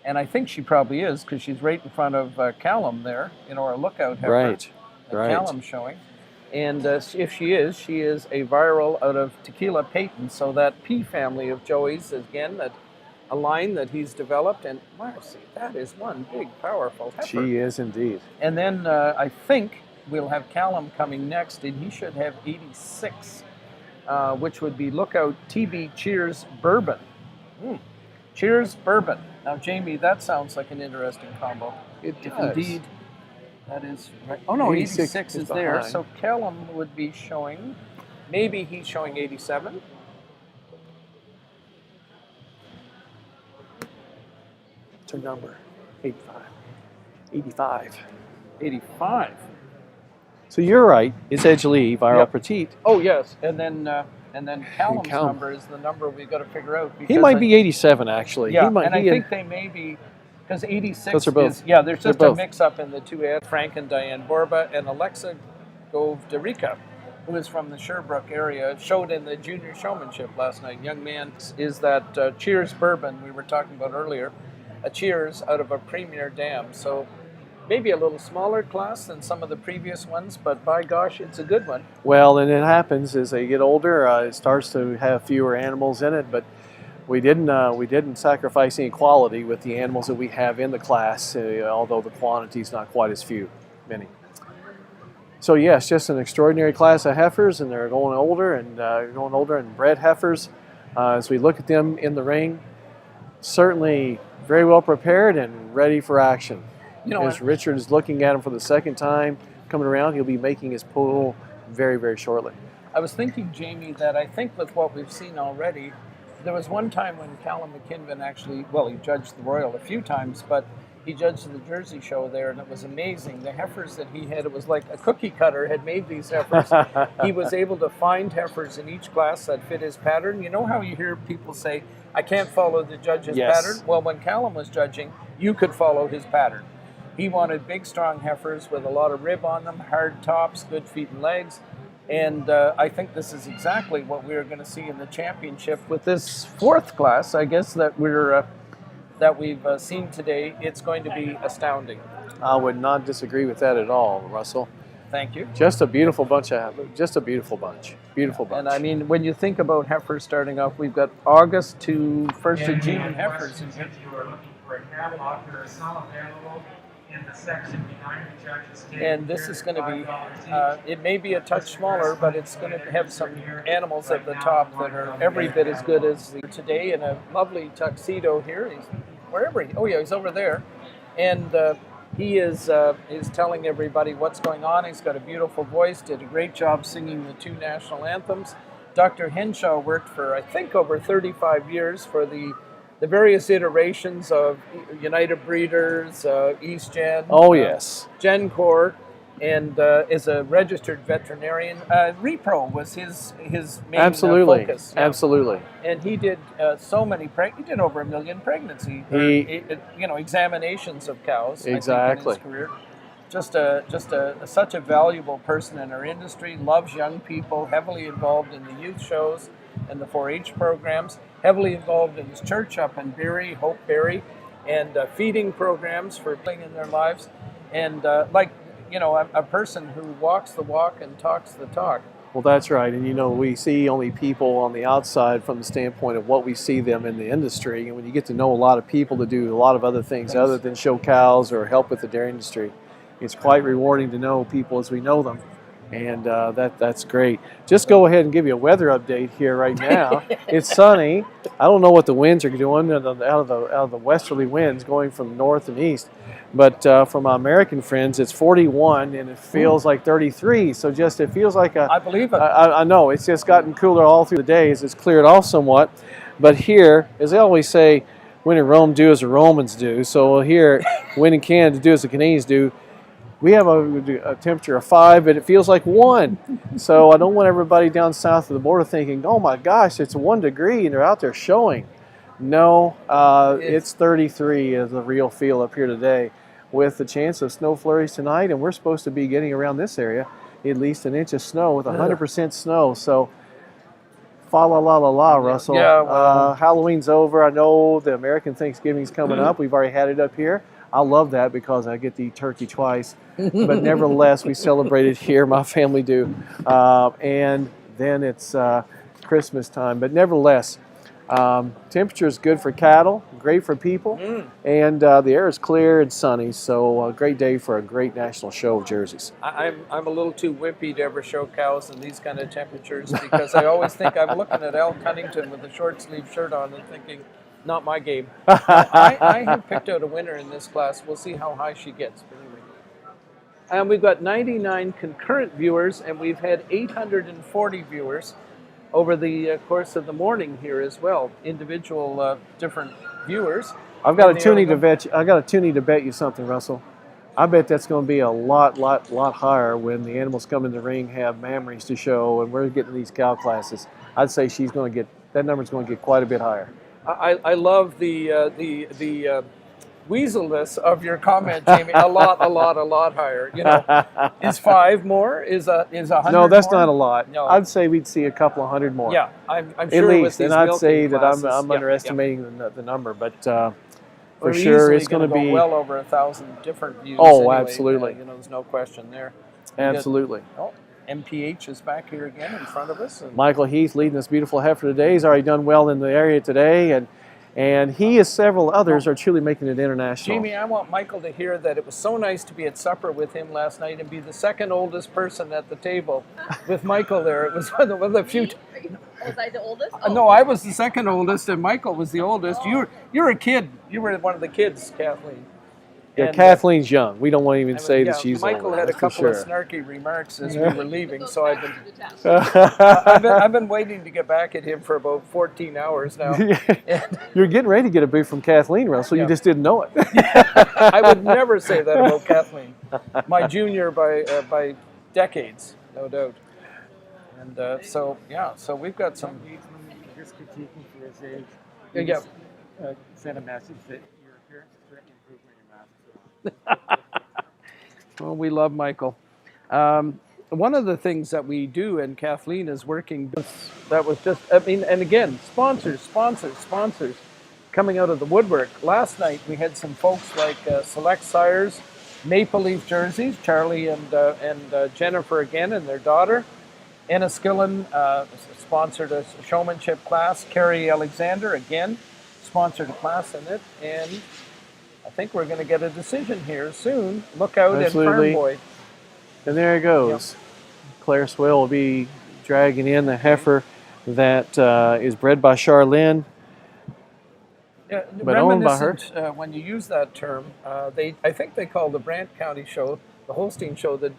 And I think she probably is, because she's right in front of Callum there, our lookout heifer. Right, right. Callum showing. And if she is a viral out of Tequila Peyton. So that P family of Joey's, again, a line that he's developed. And Marcy, that is one big, powerful heifer. She is indeed. And then I think we'll have Callum coming next, and he should have 86, which would be Lookout TB Cheers Bourbon. Cheers Bourbon. Now, Jamie, that sounds like an interesting combo. It If does. indeed that is right. Oh no, 86 is there. behind. So Callum would be showing, maybe he's showing 87. What's her number? 85. 85. 85. So you're right. It's Edgley Viral Yep. Petite. Oh yes, and then Callum's Callum. number is the number we've got to figure out. He because might be 87 actually. Yeah, He might and I be think they may be, because 86 Those are both. is, yeah, there's They're just a both. mix-up in the two ads. Frank and Diane Borba, and Alexa Govderica, who is from the Sherbrooke area, showed in the junior showmanship last night. Young man is that Cheers Bourbon we were talking about earlier, a Cheers out of a premier dam. So maybe a little smaller class than some of the previous ones, but by gosh, it's a good one. Well, and it happens as they get older. It starts to have fewer animals in it, but we didn't sacrifice any quality with the animals that we have in the class, although the quantity is not quite as many. So yes, just an extraordinary class of heifers, and they're going older and bred heifers. As we look at them in the ring, certainly very well prepared and ready for action. As Richard is looking at him for the second time, coming around, he'll be making his pull very, very shortly. I was thinking, Jamie, that I think with what we've seen already, there was one time when Callum McKinvin actually, well, he judged the Royal a few times, but he judged the Jersey show there, and it was amazing. The heifers that he had, it was like a cookie cutter had made these heifers. He was able to find heifers in each class that fit his pattern. You know how you hear people say, I can't follow the judge's Yes. pattern? Well, when Callum was judging, you could follow his pattern. He wanted big, strong heifers with a lot of rib on them, hard tops, good feet and legs. And I think this is exactly what we're going to see in the championship with this fourth class, I guess, that we've seen today. It's going to be astounding. I would not disagree with that at all, Russell. Thank you. Just a beautiful bunch of heifers. Just a beautiful bunch. Beautiful bunch. And I mean, when you think about heifers starting off, we've got August to 1st of June heifers. If you are looking for a catalog, there are some available in the section behind the judge's table. And this is going to be, it may be a touch smaller, but it's going to have some animals at the top that are every bit as good as today, in a lovely tuxedo here. He's over there. And he is telling everybody what's going on. He's got a beautiful voice, did a great job singing the two national anthems. Dr. Henshaw worked for, I think, over 35 years for the various iterations of United Breeders, East Gen. Oh, yes. GenCore, and is a registered veterinarian. Repro was his main Absolutely. focus. Yeah. Absolutely. And he did so many. He did over 1 million pregnancy. Examinations of cows. Exactly. I think, in his career. Such a valuable person in our industry. Loves young people. Heavily involved in the youth shows and the 4-H programs. Heavily involved in his church up in Barrie, Hope Barrie, and feeding programs for playing in their lives. And a person who walks the walk and talks the talk. Well, that's right. And we see only people on the outside from the standpoint of what we see them in the industry. And when you get to know a lot of people that do a lot of other things other than show cows or help with the dairy industry, it's quite rewarding to know people as we know them. And that's great. Just go ahead and give you a weather update here right now. It's sunny. I don't know what the winds are doing out of the westerly winds going from north and east. But for my American friends, it's 41 and it feels like 33. So it feels like I believe it. I know. It's just gotten cooler all through the days. It's cleared off somewhat. But here, as they always say, when in Rome, do as the Romans do. So here, when in Canada, do as the Canadians do. We have a temperature of 5, but it feels like 1. So I don't want everybody down south of the border thinking, oh my gosh, it's 1 degree and they're out there showing. No, it's 33 is the real feel up here today with the chance of snow flurries tonight. And we're supposed to be getting around this area at least an inch of snow with 100% snow. So fa la la la la, Russell. Yeah, well, Halloween's over. I know the American Thanksgiving's coming up. We've already had it up here. I love that because I get to eat turkey twice. But nevertheless, we celebrate it here. My family do. And then it's Christmas time. But nevertheless, temperature is good for cattle, great for people. And the air is clear and sunny. So a great day for a great national show of jerseys. I'm a little too wimpy to ever show cows in these kind of temperatures because I always think I'm looking at Al Cunnington with a short sleeve shirt on and thinking, not my game. I have picked out a winner in this class. We'll see how high she gets. But anyway. And we've got 99 concurrent viewers, and we've had 840 viewers over the course of the morning here as well. Individual different viewers. I've got a tuning to bet you. I got a tuning to bet you something, Russell. I bet that's going to be a lot higher when the animals come in the ring, have mammaries to show, and we're getting these cow classes. I'd say she's going to get that number's going to get quite a bit higher. I love the weaselness of your comment, Jamie. A lot higher. Is 5 more? Is 100? No, that's more? not a lot. No. I'd say we'd see a couple of 100 more. Yeah, I'm at sure least, with these and I'd milking say that classes, I'm underestimating the number, but for We're sure easily it's going to be well over 1,000 different views. Oh, anyway. absolutely. There's no question there. Absolutely. MPH is back here again in front of us. Michael Heath leading this beautiful heifer today. He's already done well in the area today, and he, as several others, are truly making it international. Jamie, I want Michael to hear that it was so nice to be at supper with him last night and be the second oldest person at the table with Michael there. It was one of the few. Was I the oldest? No, I was the second oldest, and Michael was the oldest. You're a kid. You were one of the kids, Kathleen. Yeah, Kathleen's young. We don't want to even say that she's Michael old, had a that's for couple of sure. snarky remarks as we were leaving, so I've been waiting to get back at him for about 14 hours now. You're getting ready to get a brief from Kathleen, Russell. You just didn't know it. I would never say that about Kathleen. My junior by decades, no doubt. And so we've got some. Just critiquing for his age. Yeah. Send a message that your appearance is certainly improved when your mask is on. Well, we love Michael. One of the things that we do, and Kathleen is working, that was just, and again, sponsors coming out of the woodwork. Last night we had some folks like Select Sires, Maple Leaf Jerseys, Charlie and Jennifer again and their daughter. Enniskillen sponsored a showmanship class. Carrie Alexander again sponsored a class in it, and I think we're going to get a decision here soon. Look out at Farm Boy. And there it goes. Yep. Claire Swale will be dragging in the heifer that is bred by Charlene, but owned by her. When you use that term, I think they call the Brant County show, the Holstein show, the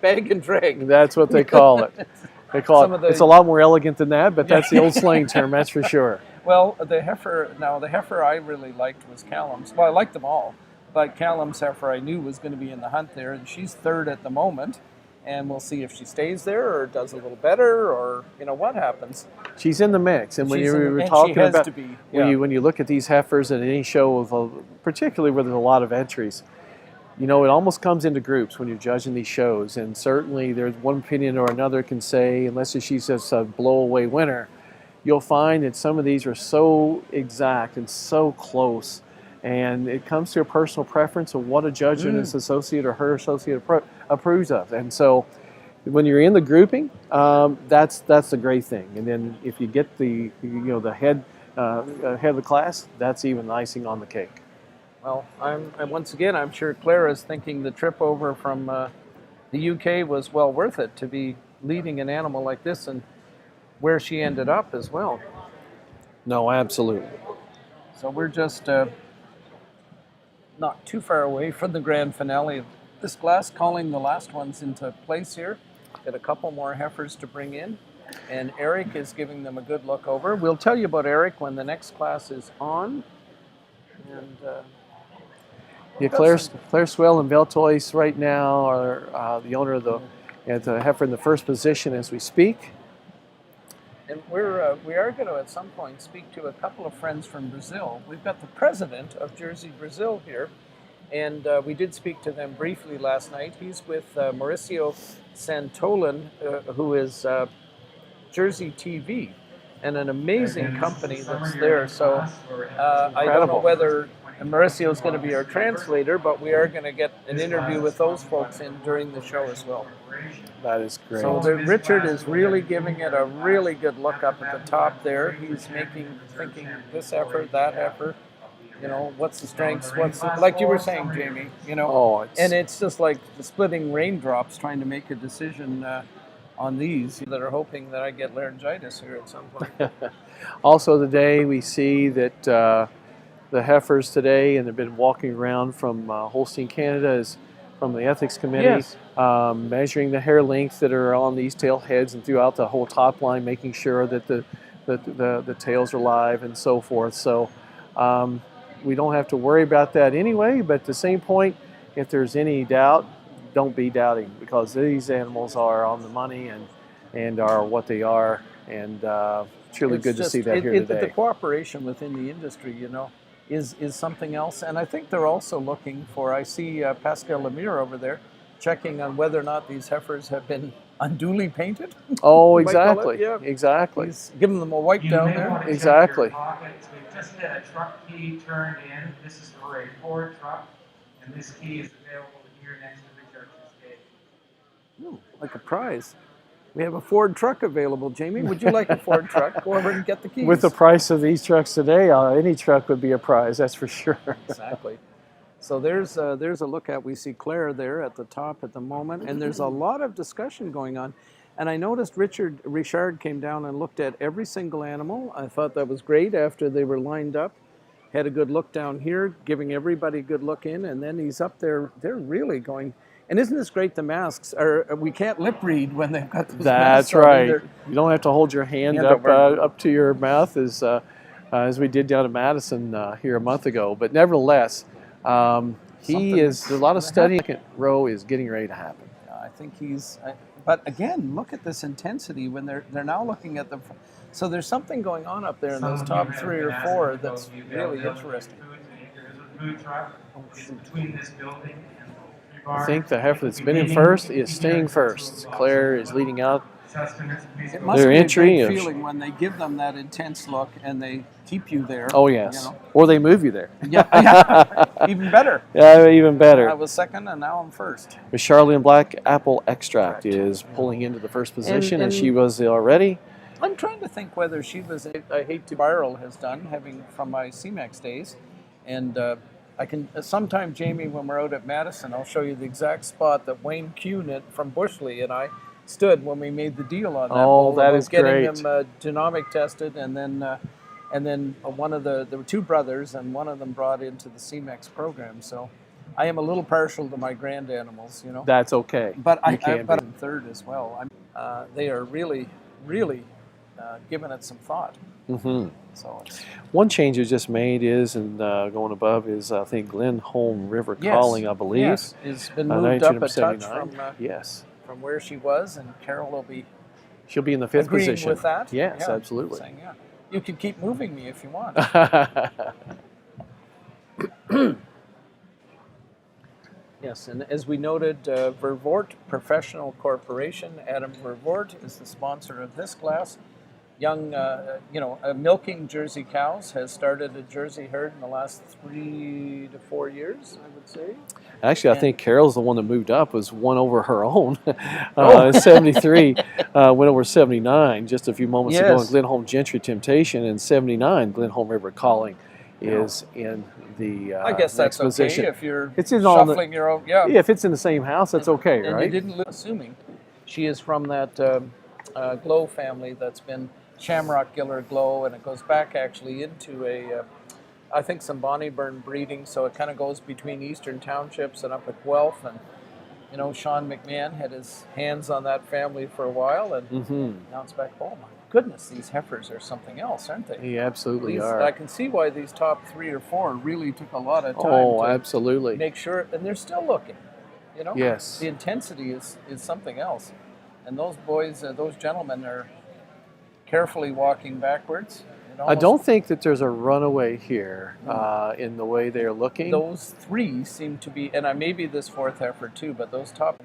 bag and drag. That's what they call it. They call some it, of the, it's a lot more elegant than that, but Yeah. that's the old slang term, that's for sure. Well, the heifer I really liked was Callum's. Well, I liked them all, but Callum's heifer I knew was going to be in the hunt there, and she's third at the moment. And we'll see if she stays there or does a little better, or what happens. She's in the mix, and when She's you in the- were and talking she has about to be, when you look at these heifers at any show, particularly where there's a lot of entries, it almost comes into groups when you're judging these shows. And certainly, there's one opinion or another can say, unless she's just a blow-away winner, you'll find that some of these are so exact and so close. And it comes to a personal preference of what a judge and his associate or her associate approves of. And so when you're in the grouping, that's the great thing. And then if you get the head of the class, that's even icing on the cake. Well, once again, I'm sure Claire is thinking the trip over from the UK was well worth it to be leading an animal like this, and where she ended up as well. No, absolutely. So we're just not too far away from the grand finale of this class, calling the last ones into place here. Got a couple more heifers to bring in, and Eric is giving them a good look over. We'll tell you about Eric when the next class is on. And Claire Swell and Veltois right now are the owner of the heifer in the first position as we speak. And we are going to at some point speak to a couple of friends from Brazil. We've got the president of Jersey, Brazil here, and we did speak to them briefly last night. He's with Mauricio Santolan, who is Jersey TV, and an amazing company that's there. So I don't know whether Mauricio is going to be our translator, but we are going to get an interview with those folks in during the show as well. That is great. So Richard is really giving it a really good look up at the top there. He's thinking this heifer, that heifer, what's the strengths, like you were saying, Jamie, and it's just like the splitting raindrops trying to make a decision on these that are hoping that I get laryngitis here at some point. Also today we see that the heifers today, and they've been walking around from Holstein, Canada, is from the ethics committee, measuring the hair lengths that are on these tail heads and throughout the whole top line, making sure that the tails are live and so forth. So we don't have to worry about that anyway, but at the same point, if there's any doubt, don't be doubting, because these animals are on the money and are what they are, and truly good to see that here today. The cooperation within the industry, is something else. And I think they're also looking for, I see Pascal Lemire over there, checking on whether or not these heifers have been unduly painted. Oh, exactly. Exactly. He's giving them a wipe down there. Exactly. We've just had a truck key turned in. This is for a Ford truck, and this key is available here next to the church's gate. Ooh, like a prize. We have a Ford truck available, Jamie. Would you like a Ford truck? Go over and get the keys. With the price of these trucks today, any truck would be a prize, that's for sure. Exactly. So there's a look at, we see Claire there at the top at the moment, and there's a lot of discussion going on. And I noticed Richard came down and looked at every single animal. I thought that was great after they were lined up. Had a good look down here, giving everybody a good look in, and then he's up there. They're really going. And isn't this great? The masks we can't lip read when they've got those masks. That's right. You don't have to hold your hand up to your mouth as we did down at Madison here a month ago. But nevertheless, a lot of studying. Second row is getting ready to happen. I think he's. But again, look at this intensity when they're now looking at the. So there's something going on up there in those top 3 or 4 that's really interesting. Between this building and I think the heifer that's been in first is staying first. Claire is leading out It must be a great feeling when they give them that intense look and they keep you there. Oh, yes. Or they move you there. Yeah. Even better. Yeah, even better. I was second and now I'm first. Miss Charlene Black Apple Extract is pulling into the first position, and she was already. I'm trying to think whether she was, I hate to Spiral has done, having from my CMAX days, and I can, sometime, Jamie, when we're out at Madison, I'll show you the exact spot that Wayne Kuhn from Bushley and I stood when we made the deal on that. Oh, that is great. Getting them genomic tested, and then one of there were 2 brothers, and one of them brought into the CMAX program. So I am a little partial to my grand animals, That's okay. But I'm third as well. they are really, really giving it some thought. Mm-hmm. So it's, One change you just made is, and going above is, I think, Glenholm River yes, Calling, I believe. yes, it's been moved up a touch 1979. Yes. from where she was, and Carol will be She'll be in the 5th agreeing position. with that. Yes, Yeah, absolutely. saying, yeah, you can keep moving me if you want. Yes, and as we noted, Vervoort Professional Corporation, Adam Vervoort is the sponsor of this class. Young, milking Jersey cows, has started a Jersey herd in the last 3 to 4 years, I would say. Actually, I think Carol's the one that moved up, was one over her own. Oh. 73 went over 79 just a few moments ago in Yes. Glenholm Gentry Temptation, and 79 Glenholm River Calling is in the I guess next that's okay position. if you're It's in all the- shuffling your own, yeah. Yeah, if it's in the same house, that's okay, And right? you didn't live, assuming she is from that Glow family that's been Shamrock Giller Glow, and it goes back actually into I think some Bonnieburn breeding, so it kind of goes between Eastern Townships and up at Guelph, and Sean McMahon had his hands on that family for a while, and now it's back. Oh my goodness, these heifers are something else, aren't they? They absolutely These, are. I can see why these top 3 or 4 really took a lot of time Oh, to absolutely. make sure, and they're still looking. Yes. The intensity is something else, and those boys, those gentlemen are carefully walking backwards. I don't think that there's a runaway here in the way they're looking. Those 3 seem to be, and maybe this 4th heifer too, but those top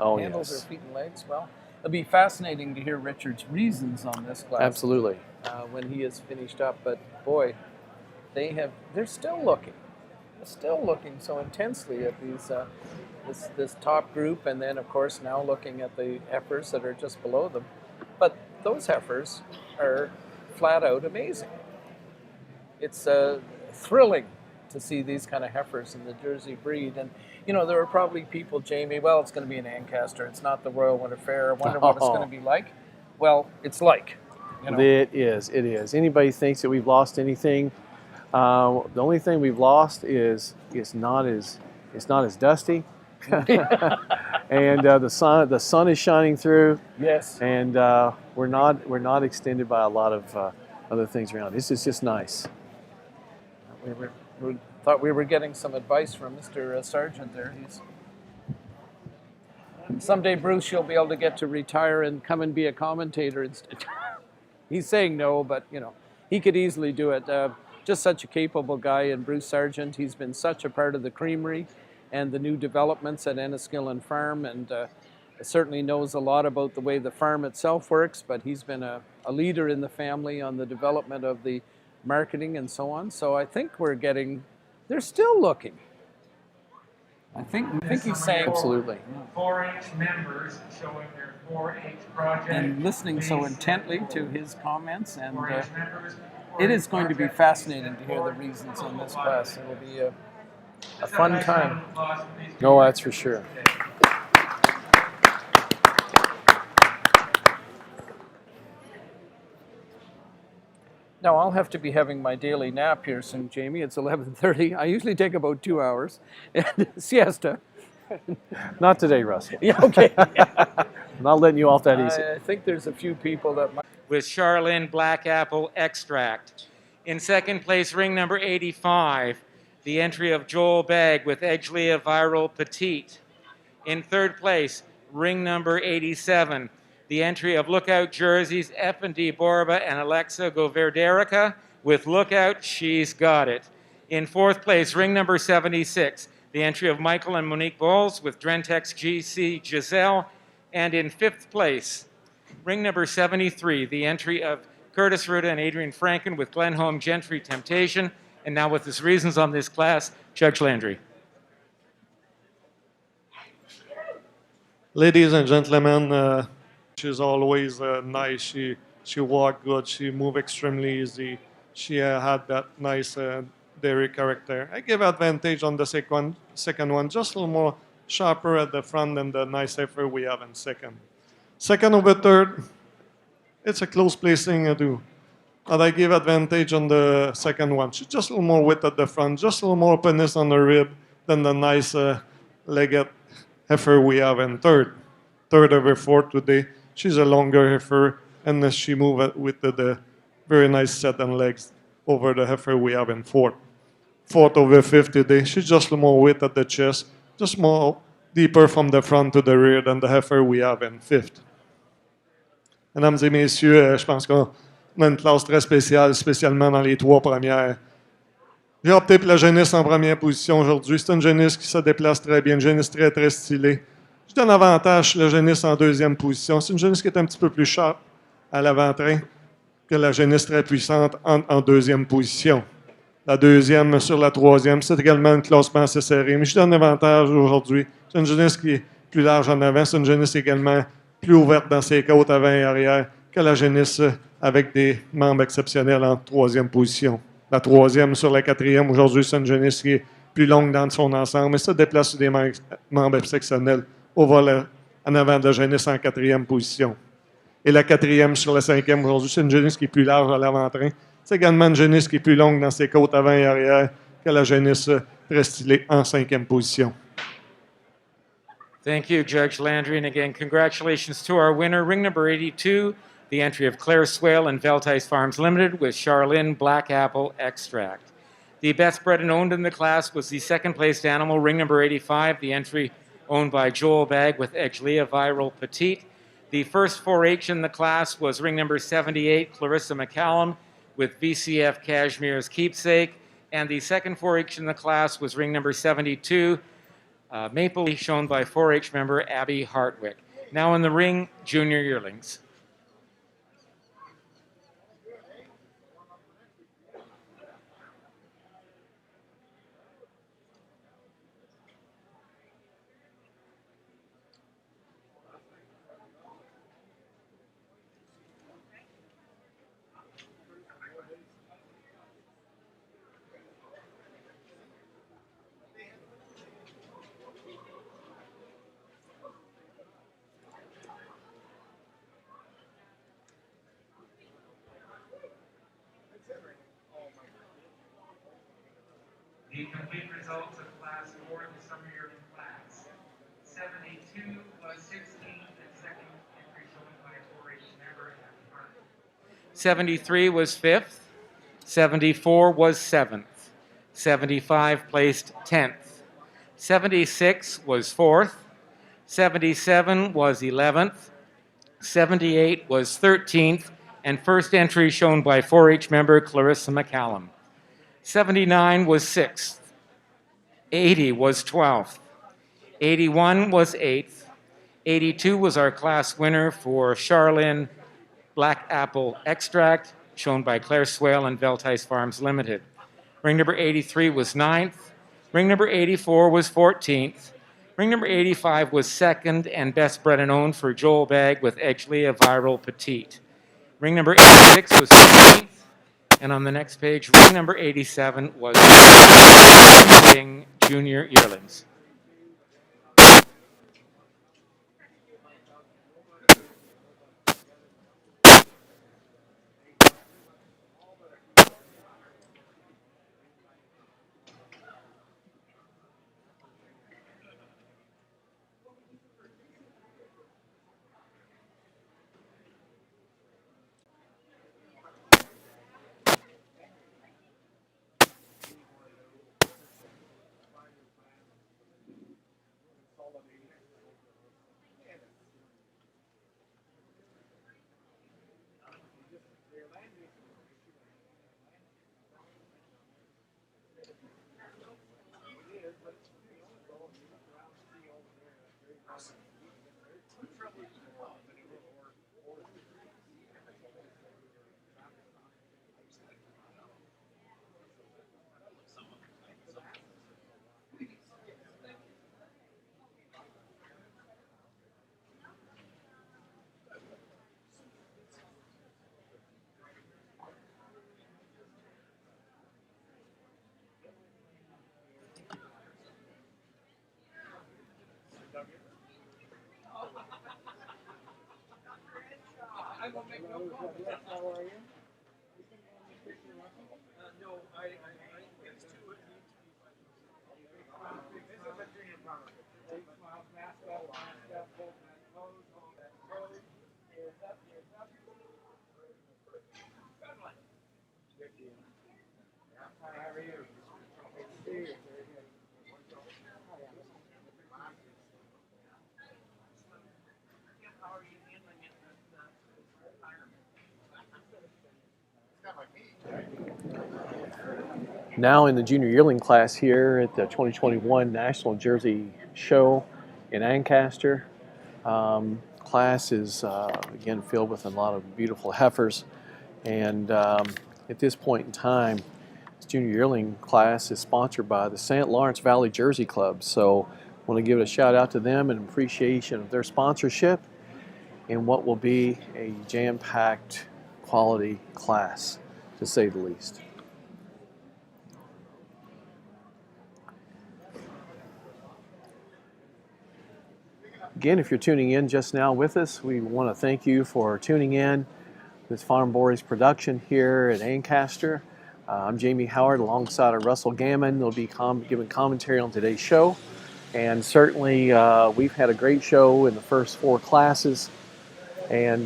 handles yes. or feet and legs. Well, it'll be fascinating to hear Richard's reasons on this class. Absolutely. When he is finished up, but boy, they're still looking. They're still looking so intensely at these this top group, and then of course now looking at the heifers that are just below them. But those heifers are flat out amazing. It's thrilling to see these kind of heifers in the Jersey breed. And there are probably people, Jamie, well, it's going to be an Ancaster. It's not the Royal Winter Fair. I wonder what it's going to be like. Well, it's like. It is. It is. Anybody thinks that we've lost anything? The only thing we've lost is it's not as dusty, and the sun is shining through. Yes. And we're not extended by a lot of other things around. This is just nice. We thought we were getting some advice from Mr. Sargent there. Someday, Bruce, you'll be able to get to retire and come and be a commentator instead. He's saying no, but he could easily do it. Just such a capable guy, and Bruce Sargent. He's been such a part of the creamery and the new developments at Enniskillen Farm, and certainly knows a lot about the way the farm itself works, but he's been a leader in the family on the development of the marketing and so on. So I think they're still looking. I think he's saying absolutely. 4-H members showing their 4-H project. And listening so intently to his comments, and 4-H members, it is going to be fascinating to hear the reasons on this class. It will be a fun time. No, that's for sure. Now, I'll have to be having my daily nap here soon, Jamie. It's 11:30. I usually take about 2 hours. And siesta. Not today, Russell. Yeah, okay. I'm not letting you off that easy. I think there's a few people that might. With Charlene Black Apple Extract. In second place, ring number 85, the entry of Joel Bagg with Edgelea Viral Petite. In third place, ring number 87, the entry of Lookout Jerseys, F&D Borba and Alexa Goverderica with Lookout, She's Got It. In fourth place, ring number 76, the entry of Michael and Monique Bowles with Drentex GC Giselle. And in fifth place, ring number 73, the entry of Curtis Ruda and Adrian Franken with Glenholm Gentry Temptation. And now with his reasons on this class, Judge Landry. Ladies and gentlemen, she's always nice. She walked good. She moved extremely easy. She had that nice dairy character. I give advantage on the second one, just a little more sharper at the front than the nice heifer we have in second. Second over third, it's a close placing I do. But I give advantage on the second one. She's just a little more width at the front, just a little more openness on the rib than the nice legged heifer we have in third. Third over fourth today. She's a longer heifer, and she moves with the very nice set and legs over the heifer we have in fourth. Fourth over fifth today. She's just more weight at the chest, just more deeper from the front to the rear than the heifer we have in fifth. Mesdames et messieurs, je pense qu'on a une classe très spéciale, spécialement dans les trois premières. J'ai opté pour la jeunesse en première position aujourd'hui. C'est une jeunesse qui se déplace très bien, une jeunesse très, très stylée. Je donne avantage la jeunesse en deuxième position. C'est une jeunesse qui est un petit peu plus sharp à l'avant-train que la jeunesse très puissante en deuxième position. La deuxième sur la troisième, c'est également un classement assez serré. Mais je donne avantage aujourd'hui. C'est une jeunesse qui est plus large en avant. C'est une jeunesse également plus ouverte dans ses côtes avant et arrière que la jeunesse avec des membres exceptionnels en troisième position. La troisième sur la quatrième, aujourd'hui, c'est une jeunesse qui est plus longue dans son ensemble, mais ça déplace des membres exceptionnels au vol en avant de la jeunesse en quatrième position. Et la quatrième sur la cinquième, aujourd'hui, c'est une jeunesse qui est plus large à l'avant-train. C'est également une jeunesse qui est plus longue dans ses côtes avant et arrière que la jeunesse très stylée en cinquième position. Thank you, Judge Landry. And again, congratulations to our winner, ring number 82, the entry of Claire Swale and Veltice Farms Limited with Charlene Black Apple Extract. The best bred and owned in the class was the second placed animal, ring number 85, the entry owned by Joel Bagg with Eglia Viral Petite. The first 4-H in the class was ring number 78, Clarissa McCallum with VCF Cashmere's Keepsake. And the second 4-H in the class was ring number 72, Maple Leaf, shown by 4-H member Abby Hartwick. Now in the ring, junior yearlings. The complete results of Class 4, the summer yearling class. 72 was 16th, and second entry shown by 4-H member Abby Hartwick. 73 was 5th. 74 was 7th. 75 placed 10th. 76 was 4th. 77 was 11th. 78 was 13th. And first entry shown by 4-H member Clarissa McCallum. 79 was 6th. 80 was 12th. 81 was 8th. 82 was our class winner for Charlene Black Apple Extract, shown by Claire Swale and Veltice Farms Limited. Ring number 83 was 9th. Ring number 84 was 14th. Ring number 85 was 2nd and best bred and owned for Joel Bagg with Eglia Viral Petite. Ring number 86 was 15th. And on the next page, ring number 87 was Ring Junior Yearlings. Now in the junior yearling class here at the 2021 National Jersey Show in Ancaster. Class is again filled with a lot of beautiful heifers, and at this point in time, this junior yearling class is sponsored by the St. Lawrence Valley Jersey Club. So I want to give a shout out to them and appreciation of their sponsorship in what will be a jam-packed quality class, to say the least. Again, if you're tuning in just now with us, we want to thank you for tuning in. This Farm Boys production here at Ancaster. I'm Jamie Howard alongside of Russell Gammon. They'll be giving commentary on today's show. And certainly we've had a great show in the first 4 classes. And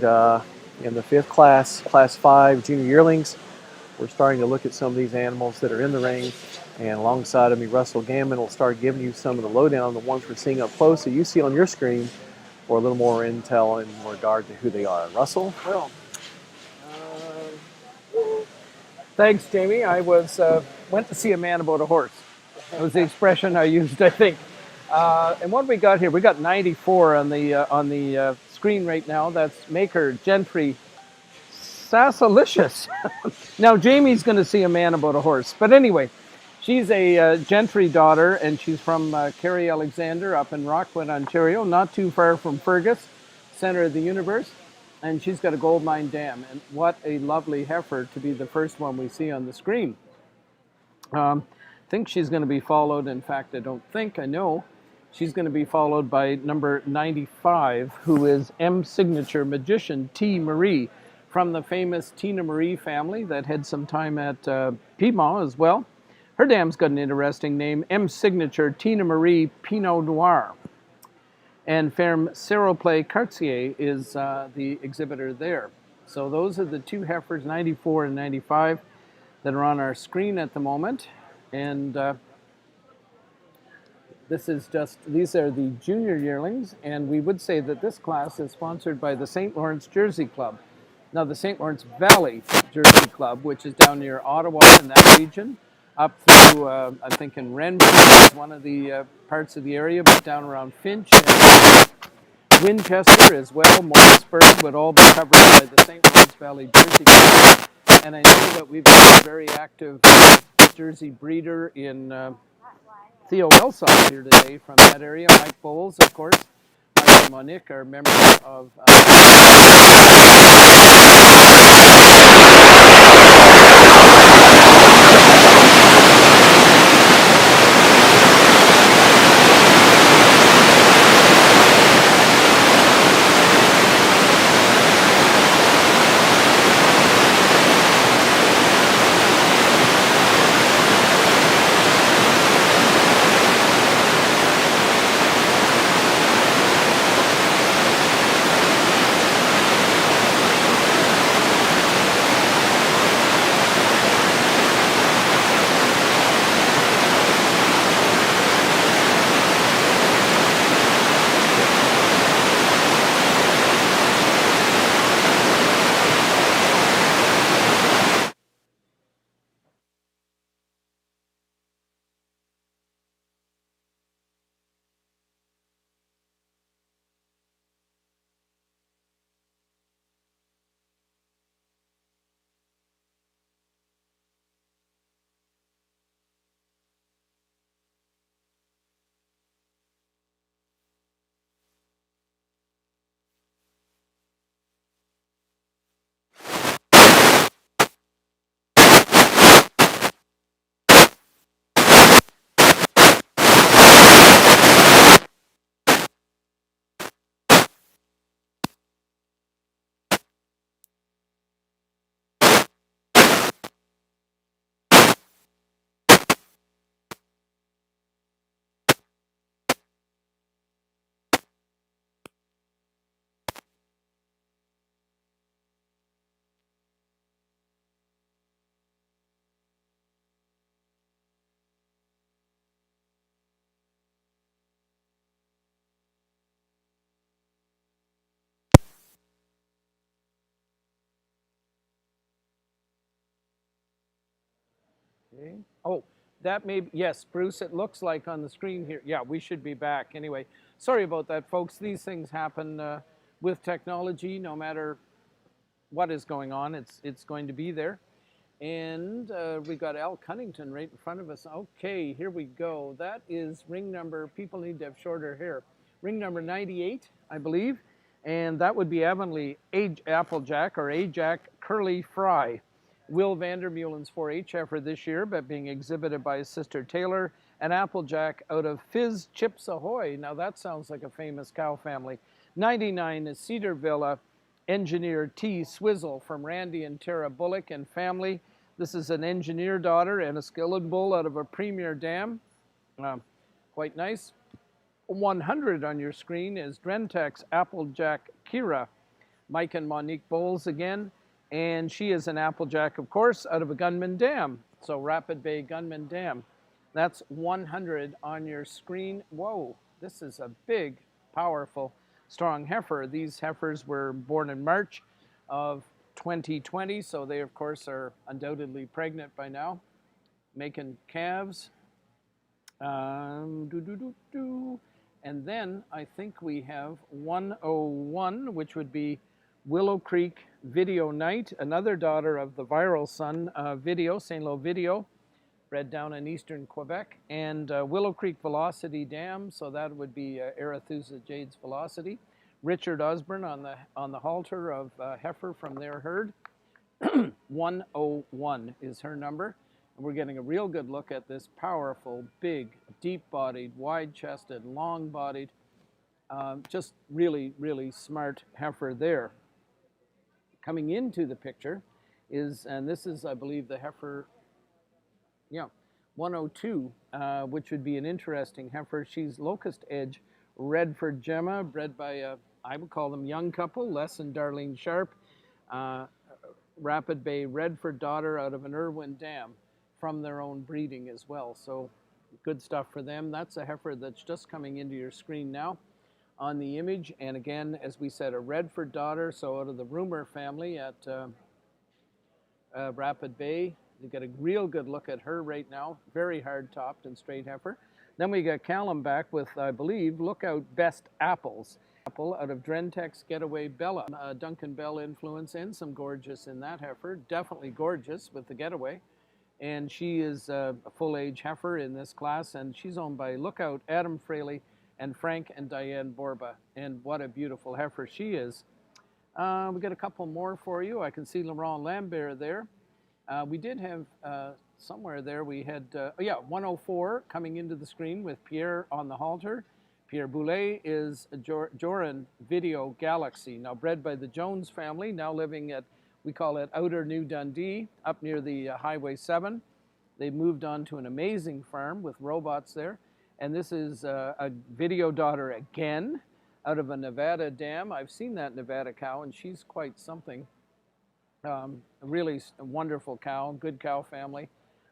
in the 5th class, Class 5 Junior Yearlings, we're starting to look at some of these animals that are in the ring. And alongside of me, Russell Gammon will start giving you some of the lowdown, the ones we're seeing up close that you see on your screen, for a little more intel in regard to who they are. Russell? Well, thanks, Jamie. I went to see a man about a horse. That was the expression I used, I think. And what we got here? We got 94 on the screen right now. That's Maker Gentry Sassalicious. Now Jamie's going to see a man about a horse, but anyway. She's a Gentry daughter, and she's from Carrie Alexander up in Rockwood, Ontario, not too far from Fergus, center of the universe. And she's got a gold mine dam. And what a lovely heifer to be the first one we see on the screen. I think she's going to be followed. In fact, I know. She's going to be followed by number 95, who is M Signature Magician T. Marie, from the famous Tina Marie family that had some time at Piedmont as well. Her dam's got an interesting name, M Signature Tina Marie Pinot Noir. And Ferme Seroplay Cartier is the exhibitor there. So those are the 2 heifers, 94 and 95, that are on our screen at the moment. And these are the junior yearlings, and we would say that this class is sponsored by the St. Lawrence Jersey Club. Now the St. Lawrence Valley Jersey Club, which is down near Ottawa in that region, up through, I think in Renfrew is one of the parts of the area, but down around Finch and Winchester as well, Morrisburg would all be covered by the St. Lawrence Valley Jersey Club. And I know that we've got a very active Jersey breeder in Theo Wilson here today from that area, Mike Bowles, of course. Mike and Monique are members of Okay. Oh, that may be, yes, Bruce, it looks like on the screen here. Yeah, we should be back. Anyway, sorry about that, folks. These things happen with technology. No matter what is going on, it's going to be there. And we got Al Cunnington right in front of us. Okay, here we go. That is ring number, people need to have shorter hair. Ring number 98, I believe. And that would be Avonlea Applejack or Ajax Curly Fry. Will Vandermeulen's 4-H heifer this year, but being exhibited by his sister Taylor, an Applejack out of Fizz Chips Ahoy. Now that sounds like a famous cow family. 99 is Cedar Villa Engineer T. Swizzle from Randy and Tara Bullock and family. This is an engineer daughter and a skilled bull out of a premier dam. Quite nice. 100 on your screen is Drentex Applejack Kira. Mike and Monique Bowles again. And she is an Applejack, of course, out of a Gunman Dam. So Rapid Bay Gunman Dam. That's 100 on your screen. Whoa, this is a big, powerful, strong heifer. These heifers were born in March of 2020, so they, of course, are undoubtedly pregnant by now, making calves. And then I think we have 101, which would be Willow Creek Video Night, another daughter of the viral son Video, St. Lo Video, bred down in eastern Quebec, and Willow Creek Velocity Dam, so that would be Arethusa Jade's Velocity. Richard Osborne on the halter of heifer from their herd. 101 is her number. And we're getting a real good look at this powerful, big, deep-bodied, wide-chested, long-bodied, just really, really smart heifer there. Coming into the picture is, and this is, I believe, the heifer, 102, which would be an interesting heifer. She's Locust Edge Redford Gemma, bred by, I would call them young couple, Les and Darlene Sharp, Rapid Bay Redford daughter out of an Irwin Dam from their own breeding as well. So good stuff for them. That's a heifer that's just coming into your screen now on the image. And again, as we said, a Redford daughter, so out of the Rumor family at Rapid Bay. You get a real good look at her right now. Very hard-topped and straight heifer. Then we got Callum back with, I believe, Lookout Best Apples. Apple out of Drentex Getaway Bella. Duncan Bell influence and some gorgeous in that heifer. Definitely gorgeous with the Getaway. And she is a full-age heifer in this class, and she's owned by Lookout Adam Fraley and Frank and Diane Borba. And what a beautiful heifer she is. We got a couple more for you. I can see Laurent Lambert there. We did have somewhere there, we had, 104 coming into the screen with Pierre on the halter. Pierre Boulet is Joran Video Galaxy, now bred by the Jones family, now living at, we call it Outer New Dundee, up near the Highway 7. They moved on to an amazing farm with robots there. And this is a video daughter again, out of a Nevada dam. I've seen that Nevada cow, and she's quite something. Really a wonderful cow, good cow family.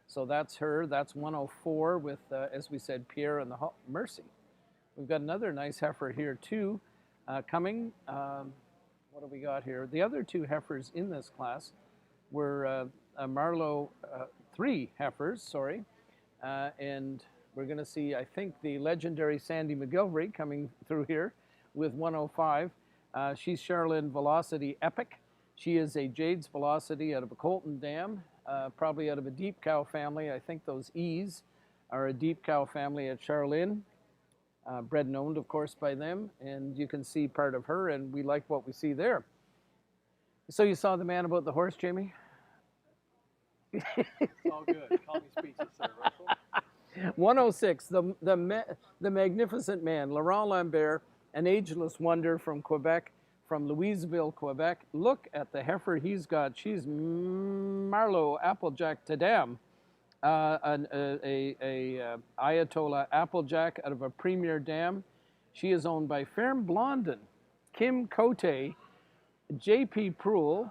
So that's her. That's 104 with, as we said, Pierre and the Mercy. We've got another nice heifer here too coming. What have we got here? The other two heifers in this class were Marlowe, 3 heifers, sorry. And we're going to see, I think, the legendary Sandy McGilvery coming through here with 105. She's Charlene Velocity Epic. She is a Jade's Velocity out of a Colton Dam, probably out of a deep cow family. I think those E's are a deep cow family at Charlene, bred and owned, of course, by them. And you can see part of her, and we like what we see there. So you saw the man about the horse, Jamie? It's all good. Call me speechless there, Russell. 106, the magnificent man, Laurent Lambert, an ageless wonder from Quebec, from Louisville, Quebec. Look at the heifer he's got. She's Marlowe Applejack Tadam, a Ayatollah Applejack out of a premier dam. She is owned by Ferme Blondin, Kim Cote, J.P. Proul,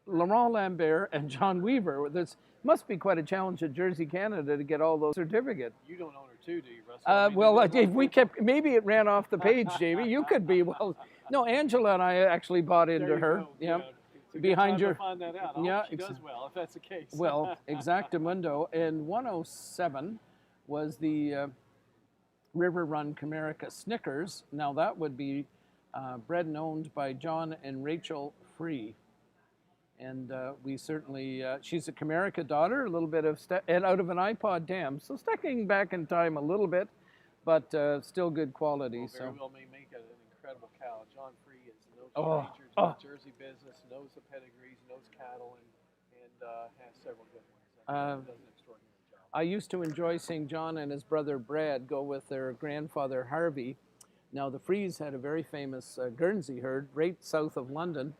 Laurent Lambert, and John Weaver. This must be quite a challenge at Jersey, Canada to get all those certificates. You don't own her too, do you, Russell? Well, if we kept, maybe it ran off the page, Jamie. You could be, well, no, Angela and I actually bought into her. Yeah. It's a good behind time your. to find that out. I Yeah, hope she does well, if that's the case. Well, exactamundo. And 107 was the River Run Comerica Snickers. Now that would be bred and owned by John and Rachel Free. And we certainly, she's a Comerica daughter, a little bit of, and out of an iPod dam. So stepping back in time a little bit, but still good quality. Well, so very well may make it an incredible cow. John Free is no Oh, stranger to the Jersey business, knows the pedigrees, knows cattle, and has several good ones. Does an extraordinary job. I used to enjoy seeing John and his brother Brad go with their grandfather Harvey. Now the Frees had a very famous Guernsey herd right south of London,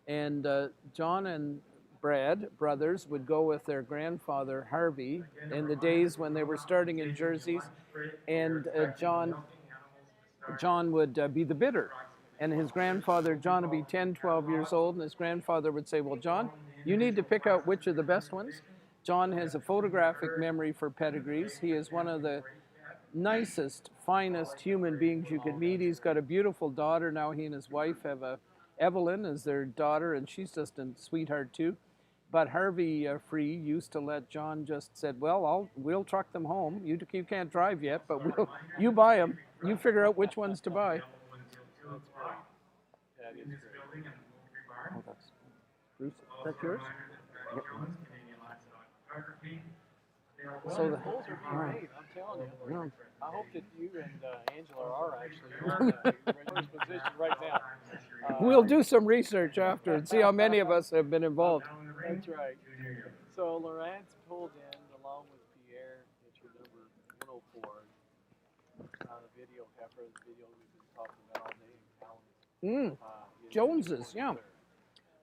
and John and Brad, brothers, would go with their grandfather Harvey in the days when they were starting in Jerseys, and John would be the bidder. And his grandfather, John, would be 10, 12 years old, and his grandfather would say, well, John, you need to pick out which are the best ones. John has a photographic memory for pedigrees. He is one of the nicest, finest human beings you could meet. He's got a beautiful daughter. Now he and his wife have Evelyn as their daughter, and she's just a sweetheart too. But Harvey Free used to let John just said, well, we'll truck them home. You can't drive yet, but you buy them. You figure out which ones to buy. That is great. Oh, that's Bruce. Is that yours? Yep. So the Bulls are great, I'm telling you. Yeah. I hope that you and Angela are actually in first position right now. We'll do some research after and see how many of us have been involved. That's right. So Lawrence pulled in along with Pierre, picture number 104. The video, Heifer, the video we've been talking about all day in Callan. Joneses, yeah.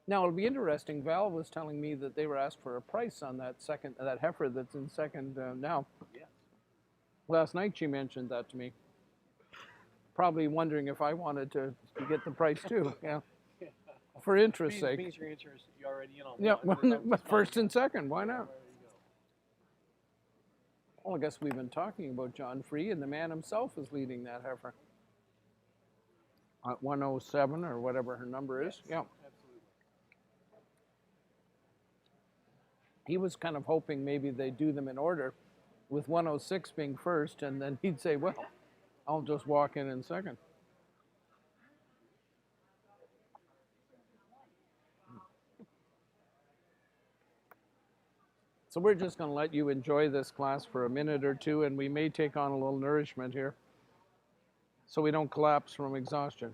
Now it'll be interesting. Val was telling me that they were asked for a price on that heifer that's in second now. Yes. Last night she mentioned that to me. Probably wondering if I wanted to get the price too. Yeah. For interest sake. Means your interest, you're already in on Yeah, one. first and second. Why not? Well, I guess we've been talking about John Free, and the man himself is leading that heifer. 107 or whatever her number is. Yeah. Absolutely. He was kind of hoping maybe they do them in order, with 106 being first, and then he'd say, well, I'll just walk in second. So we're just going to let you enjoy this class for a minute or two, and we may take on a little nourishment here so we don't collapse from exhaustion.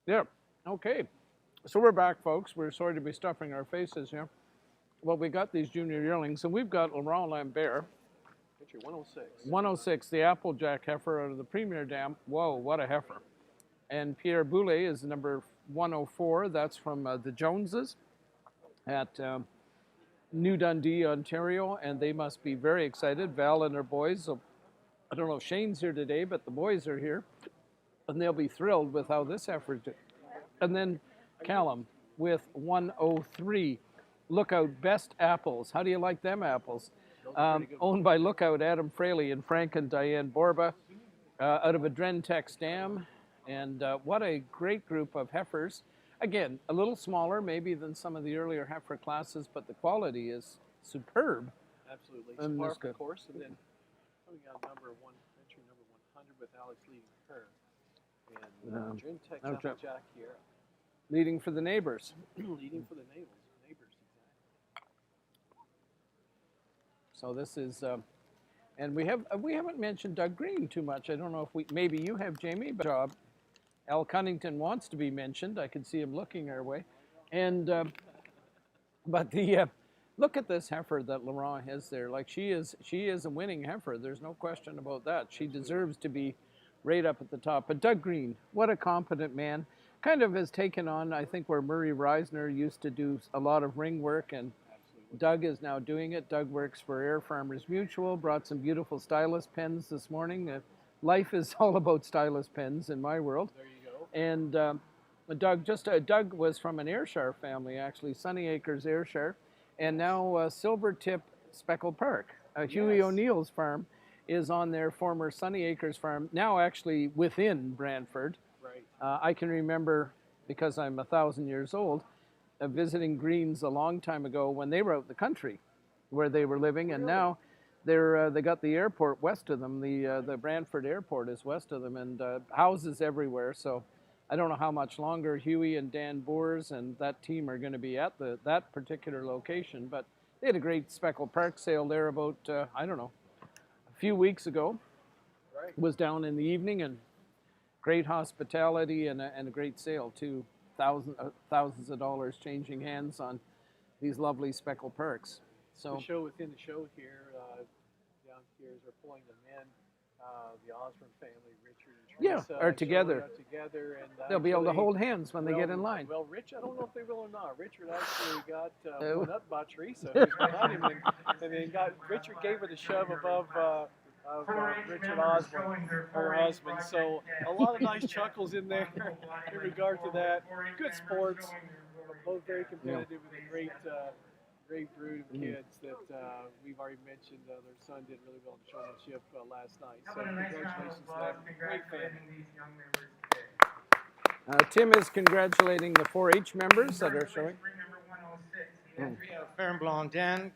Yeah. Okay. So we're back, folks. We're sorry to be stuffing our faces here. Well, we got these junior yearlings, and we've got Laurent Lambert. Picture 106. 106, the Applejack heifer out of the Premier Dam. Whoa, what a heifer. And Pierre Boulet is number 104. That's from the Joneses at New Dundee, Ontario, and they must be very excited. Val and her boys. So I don't know if Shane's here today, but the boys are here, and they'll be thrilled with how this heifer did. And then Callum with 103. Lookout Best Apples. How do you like them apples? Owned by Lookout Adam Fraley and Frank and Diane Borba out of a Drentex dam. And what a great group of heifers. Again, a little smaller maybe than some of the earlier heifer classes, but the quality is superb. Absolutely. And Par this for good. course, and then coming out entry number 100 with Alex leading her. And Drentex Applejack here. Leading for the neighbors. Leading for the neighbors, exactly. So this is, and we haven't mentioned Doug Green too much. I don't know if maybe you have, Jamie, but Al Cunnington wants to be mentioned. I could see him looking our way. And, but look at this heifer that Laurent has there. Like she is a winning heifer. There's no question about that. She deserves to be right up at the top. But Doug Green, what a competent man. Kind of has taken on, I think, where Murray Reisner used to do a lot of ring work, and Doug is now doing it. Doug works for Air Farmers Mutual, brought some beautiful stylus pens this morning. Life is all about stylus pens in my world. There you go. And Doug was from an Ayrshire family, actually, Sunny Acres Ayrshire, and now Silvertip Speckle Park. Huey O'Neill's farm is on their former Sunny Acres farm, now actually within Brantford. Right. I can remember, because I'm 1,000 years old, visiting Greens a long time ago when they were out in the country where they were living, and now they got the airport west of them. The Brantford Airport is west of them, and houses everywhere. So I don't know how much longer Huey and Dan Boers and that team are going to be at that particular location, but they had a great Speckle Park sale there about, I don't know, a few weeks ago. Right. Was down in the evening, and great hospitality and a great sale too. Thousands of dollars changing hands on these lovely Speckle Parks. So the show within the show here, down here as we're pulling them in, the Osborne family, Richard and Teresa, are together. Are together, and they'll be able to hold hands when they get in line. Well, Rich, I don't know if they will or not. Richard actually got one up by Teresa, who's behind him, and then Richard gave her the shove above Richard Osborne, her husband. So a lot of nice chuckles in there in regard to that. Good sports, both very competitive with a great brood of kids that we've already mentioned. Their son did really well in showmanship last night. So congratulations to them. Great family. Tim is congratulating the 4-H members that are showing. Ferme Blondin,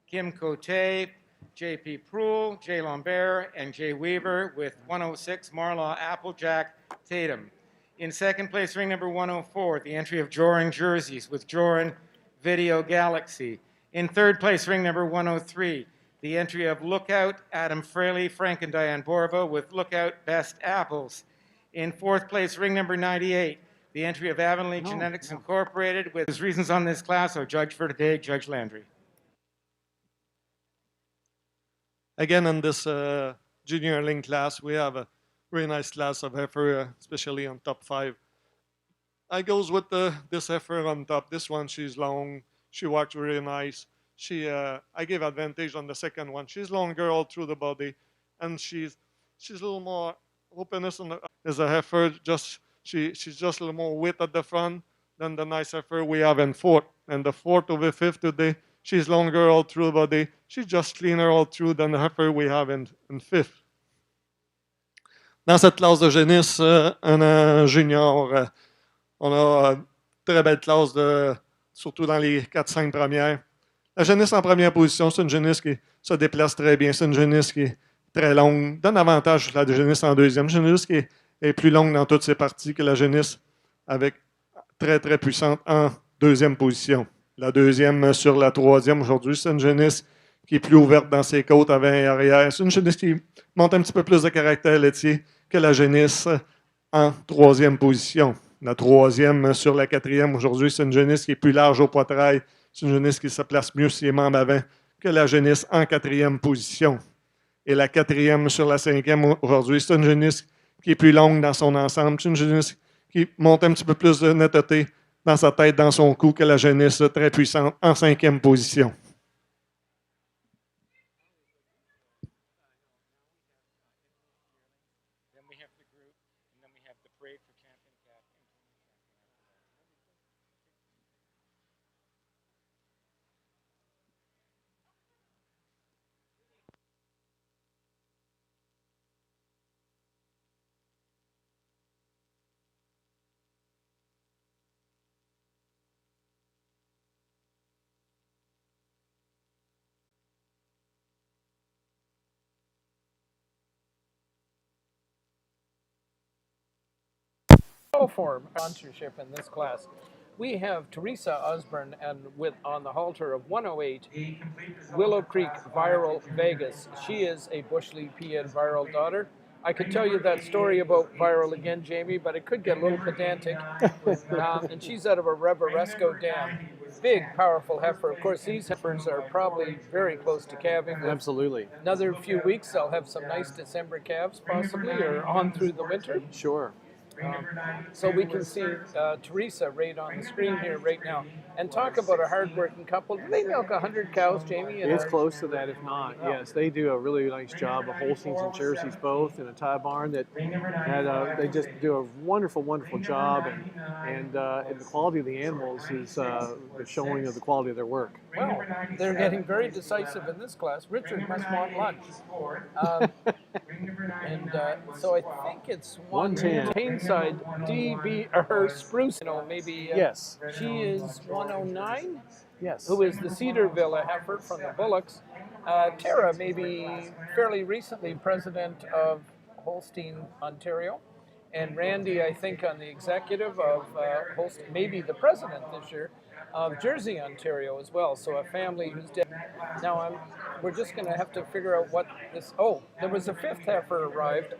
Kim Cote, J.P. Proul, Jay Lambert, and Jay Weaver with 106, Marlaw Applejack Tatum. In second place, ring number 104, the entry of Joran Jerseys with Joran Video Galaxy. In third place, ring number 103, the entry of Lookout Adam Fraley, Frank and Diane Borba with Lookout Best Apples. In fourth place, ring number 98, the entry of Avonlea Genetics Incorporated with his reasons on this class are judge for today, Judge Landry. Again, in this junior yearling class, we have a very nice class of heifer, especially on top 5. I goes with this heifer on top. This one, she's long. She walks really nice. I gave advantage on the second one. She's longer all through the body, and she's a little more openness on the. As a heifer, she's just a little more width at the front than the nice heifer we have in fourth. And the fourth over fifth today, she's longer all through the body. She's just cleaner all through than the heifer we have in fifth. Dans cette classe de génisse, un junior, on a une très belle classe, surtout dans les 4-5 premières. La génisse en première position, c'est une génisse qui se déplace très bien. C'est une génisse qui est très longue. Donne avantage à la génisse en deuxième. Une génisse qui est plus longue dans toutes ses parties que la génisse avec très, très puissante en deuxième position. La deuxième sur la troisième aujourd'hui, c'est une génisse qui est plus ouverte dans ses côtes avant et arrière. C'est une génisse qui monte un petit peu plus de caractère laitier que la génisse en troisième position. La troisième sur la quatrième aujourd'hui, c'est une génisse qui est plus large au poitrail. C'est une génisse qui se place mieux sur les membres avant que la génisse en quatrième position. Et la quatrième sur la cinquième aujourd'hui, c'est une génisse qui est plus longue dans son ensemble. C'est une génisse qui monte un petit peu plus de netteté dans sa tête, dans son cou, que la génisse très puissante en cinquième position. Then we have the group, and then we have the parade for champion calf. For sponsorship in this class. We have Teresa Osborne and with on the halter of 108, Willow Creek Viral Vegas. She is a Bush League PN Viral daughter. I could tell you that story about Viral again, Jamie, but it could get a little pedantic. And she's out of a Reveresco dam. Big, powerful heifer. Of course, these heifers are probably very close to calving. Absolutely. Another few weeks, they'll have some nice December calves, possibly, or on through the winter. Sure. So we can see Teresa right on the screen here right now. And talk about a hard-working couple. Do they milk 100 cows, Jamie? It's close to that, if not. Yes, they do a really nice job of Holsteins and Jerseys both in a tie barn. That they just do a wonderful, wonderful job, and the quality of the animals is a showing of the quality of their work. Well, they're getting very decisive in this class. Richard must want lunch. So I think it's 110. Tainside DB or Spruce, maybe. Yes. She is 109. Yes. Who is the Cedar Villa heifer from the Bullocks. Tara, maybe fairly recently president of Holstein, Ontario. And Randy, I think, on the executive of Holstein, maybe the president this year of Jersey, Ontario as well. So a family who's dead. Now we're just going to have to figure out what this. Oh, there was a fifth heifer arrived.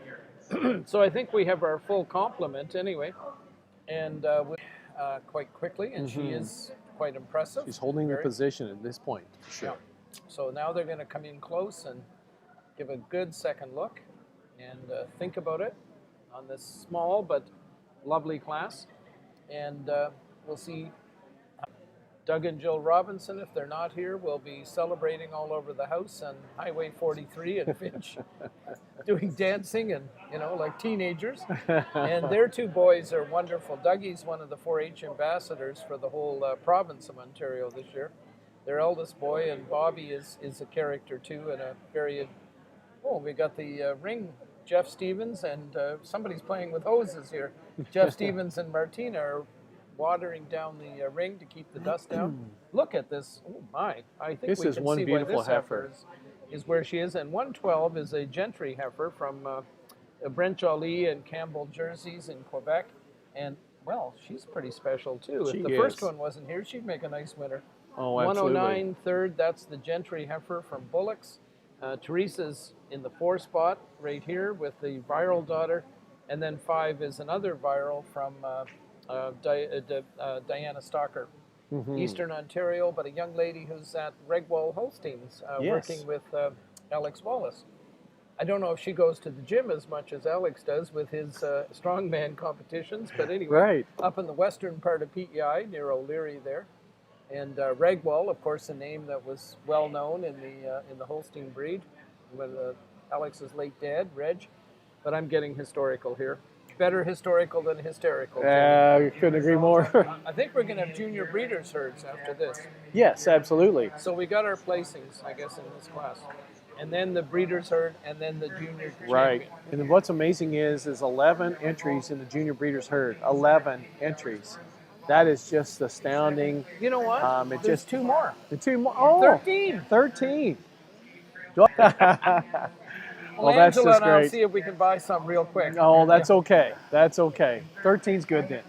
So I think we have our full complement anyway, and quite quickly, and she is quite impressive. She's holding the position at this point, for sure. Yeah. So now they're going to come in close and give a good second look and think about it on this small but lovely class, and we'll see. Doug and Jill Robinson, if they're not here, will be celebrating all over the house on Highway 43 at Finch, doing dancing and, like teenagers. And their two boys are wonderful. Dougie's one of the 4-H ambassadors for the whole province of Ontario this year. Their eldest boy, and Bobby, is a character too, and a very, we got the ring. Jeff Stevens and somebody's playing with hoses here. Jeff Stevens and Martina are watering down the ring to keep the dust down. Look at this. Oh my. I think this we is can one see beautiful why this heifer. is where she is. And 112 is a gentry heifer from Brent Jolie and Campbell Jerseys in Quebec. And, well, she's pretty special too. If the first one wasn't here, she'd make a nice winner. Oh, absolutely. 109 third, that's the gentry heifer from Bullocks. Teresa's in the 4 spot right here with the Viral daughter. And then 5 is another Viral from Diana Stalker, Eastern Ontario, but a young lady who's at Regwall Holsteins working with Alex Wallace. I don't know if she goes to the gym as much as Alex does with his strongman competitions, but anyway, up in the western part of PEI near O'Leary there. And Regwall, of course, a name that was well known in the Holstein breed with Alex's late dad, Reg. But I'm getting historical here. Better historical than hysterical. Couldn't agree more. I think we're going to have junior breeders' herds after this. Yes, absolutely. So we got our placings, I guess, in this class. And then the breeders' herd, and then the junior champion. Right. And what's amazing is 11 entries in the junior breeders' herd. 11 entries. That is just astounding. You know what? There's 2 more. The 2 more. Oh, 13. 13. Well, that's Angela just and I'll great. see if we can buy some real quick. Oh, that's okay. That's okay. 13's good then.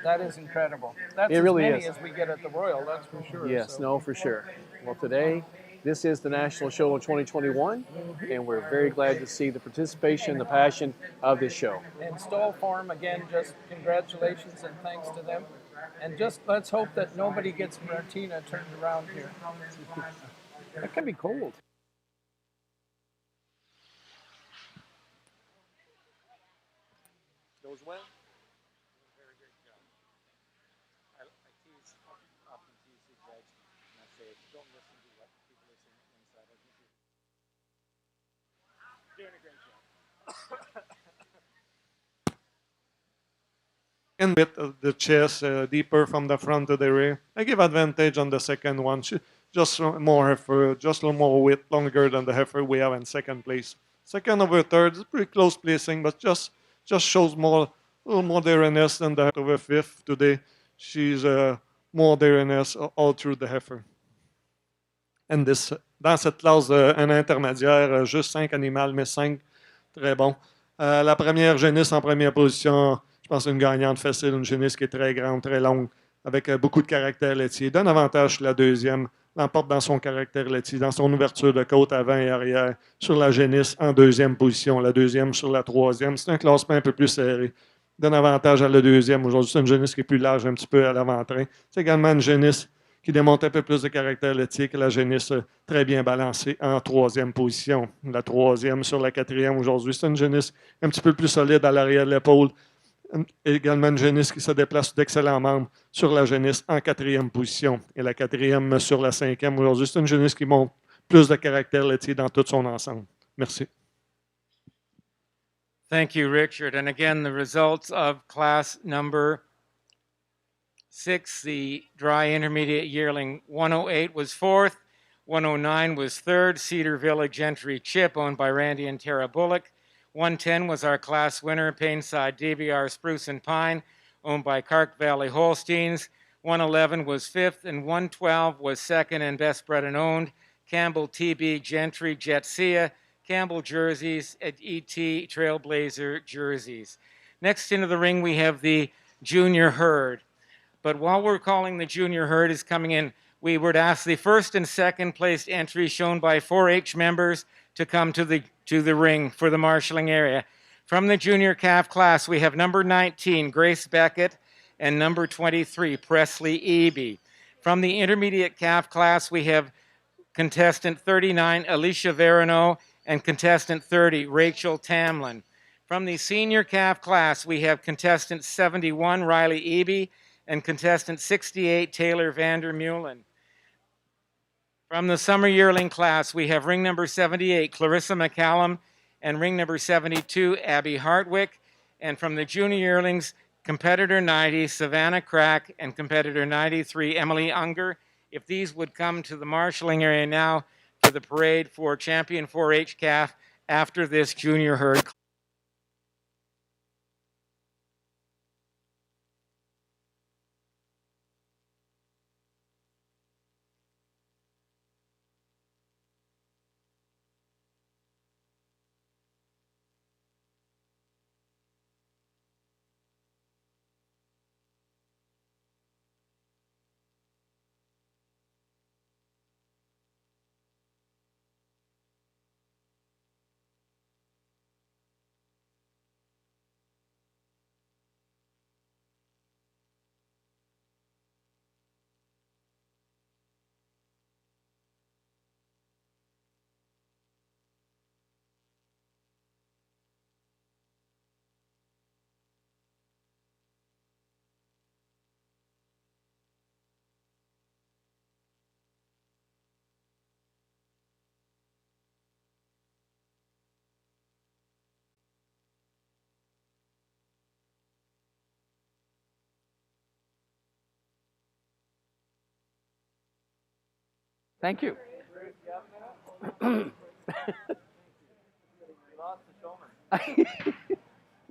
That is incredible. That's It really as many is. as we get at the Royal, that's for sure. Yes, so. no, for sure. Well, today This is the National Show in 2021, and we're very glad to see the participation, the passion of this show. And Stall Farm, again, just congratulations and thanks to them. And just let's hope that nobody gets Martina turned around here. That can be cold. Goes well. And bit of the chest deeper from the front to the rear. I give advantage on the second one. Just more heifer, just a little more width, longer than the heifer we have in second place. Second over third is pretty close placing, but just shows more, a little more dariness than the over fifth today. She's more dariness all through the heifer. And dans cette classe, un intermédiaire, juste 5 animaux, mais 5 très bons. La première génisse en première position, je pense une gagnante facile, une génisse qui est très grande, très longue, avec beaucoup de caractère laitier. Donne avantage sur la deuxième, l'emporte dans son caractère laitier, dans son ouverture de côte avant et arrière, sur la génisse en deuxième position, la deuxième sur la troisième. C'est un classement un peu plus serré. Donne avantage à la deuxième. Aujourd'hui, c'est une génisse qui est plus large, un petit peu à l'avant-train. C'est également une génisse qui démontre un peu plus de caractère laitier que la génisse très bien balancée en troisième position. La troisième sur la quatrième aujourd'hui, c'est une génisse un petit peu plus solide à l'arrière de l'épaule. Également une génisse qui se déplace d'excellents membres sur la génisse en quatrième position. Et la quatrième sur la cinquième aujourd'hui, c'est une génisse qui montre plus de caractère laitier dans tout son ensemble. Merci. Thank you, Richard. And again, the results of class number 6, the dry intermediate yearling 108 was 4th, 109 was 3rd, Cedar Village Gentry Chip, owned by Randy and Tara Bullock. 110 was our class winner, Painside DBR Spruce and Pine, owned by Kark Valley Holsteins. 111 was 5th, and 112 was 2nd and best bred and owned, Campbell TB Gentry Jetsia, Campbell Jerseys at ET Trailblazer Jerseys. Next into the ring, we have the junior herd. But while we're calling the junior herd is coming in, we would ask the first and second placed entries shown by 4-H members to come to the ring for the marshalling area. From the junior calf class, we have number 19, Grace Beckett, and number 23, Presley Eby. From the intermediate calf class, we have contestant 39, Alicia Verano, and contestant 30, Rachel Tamlin. From the senior calf class, we have contestant 71, Riley Eby, and contestant 68, Taylor Vandermeulen. From the summer yearling class, we have ring number 78, Clarissa McCallum, and ring number 72, Abby Hartwick. And from the junior yearlings, competitor 90, Savannah Crack, and competitor 93, Emily Unger. If these would come to the marshalling area now for the parade for champion 4-H calf after this junior herd. Thank you. Well,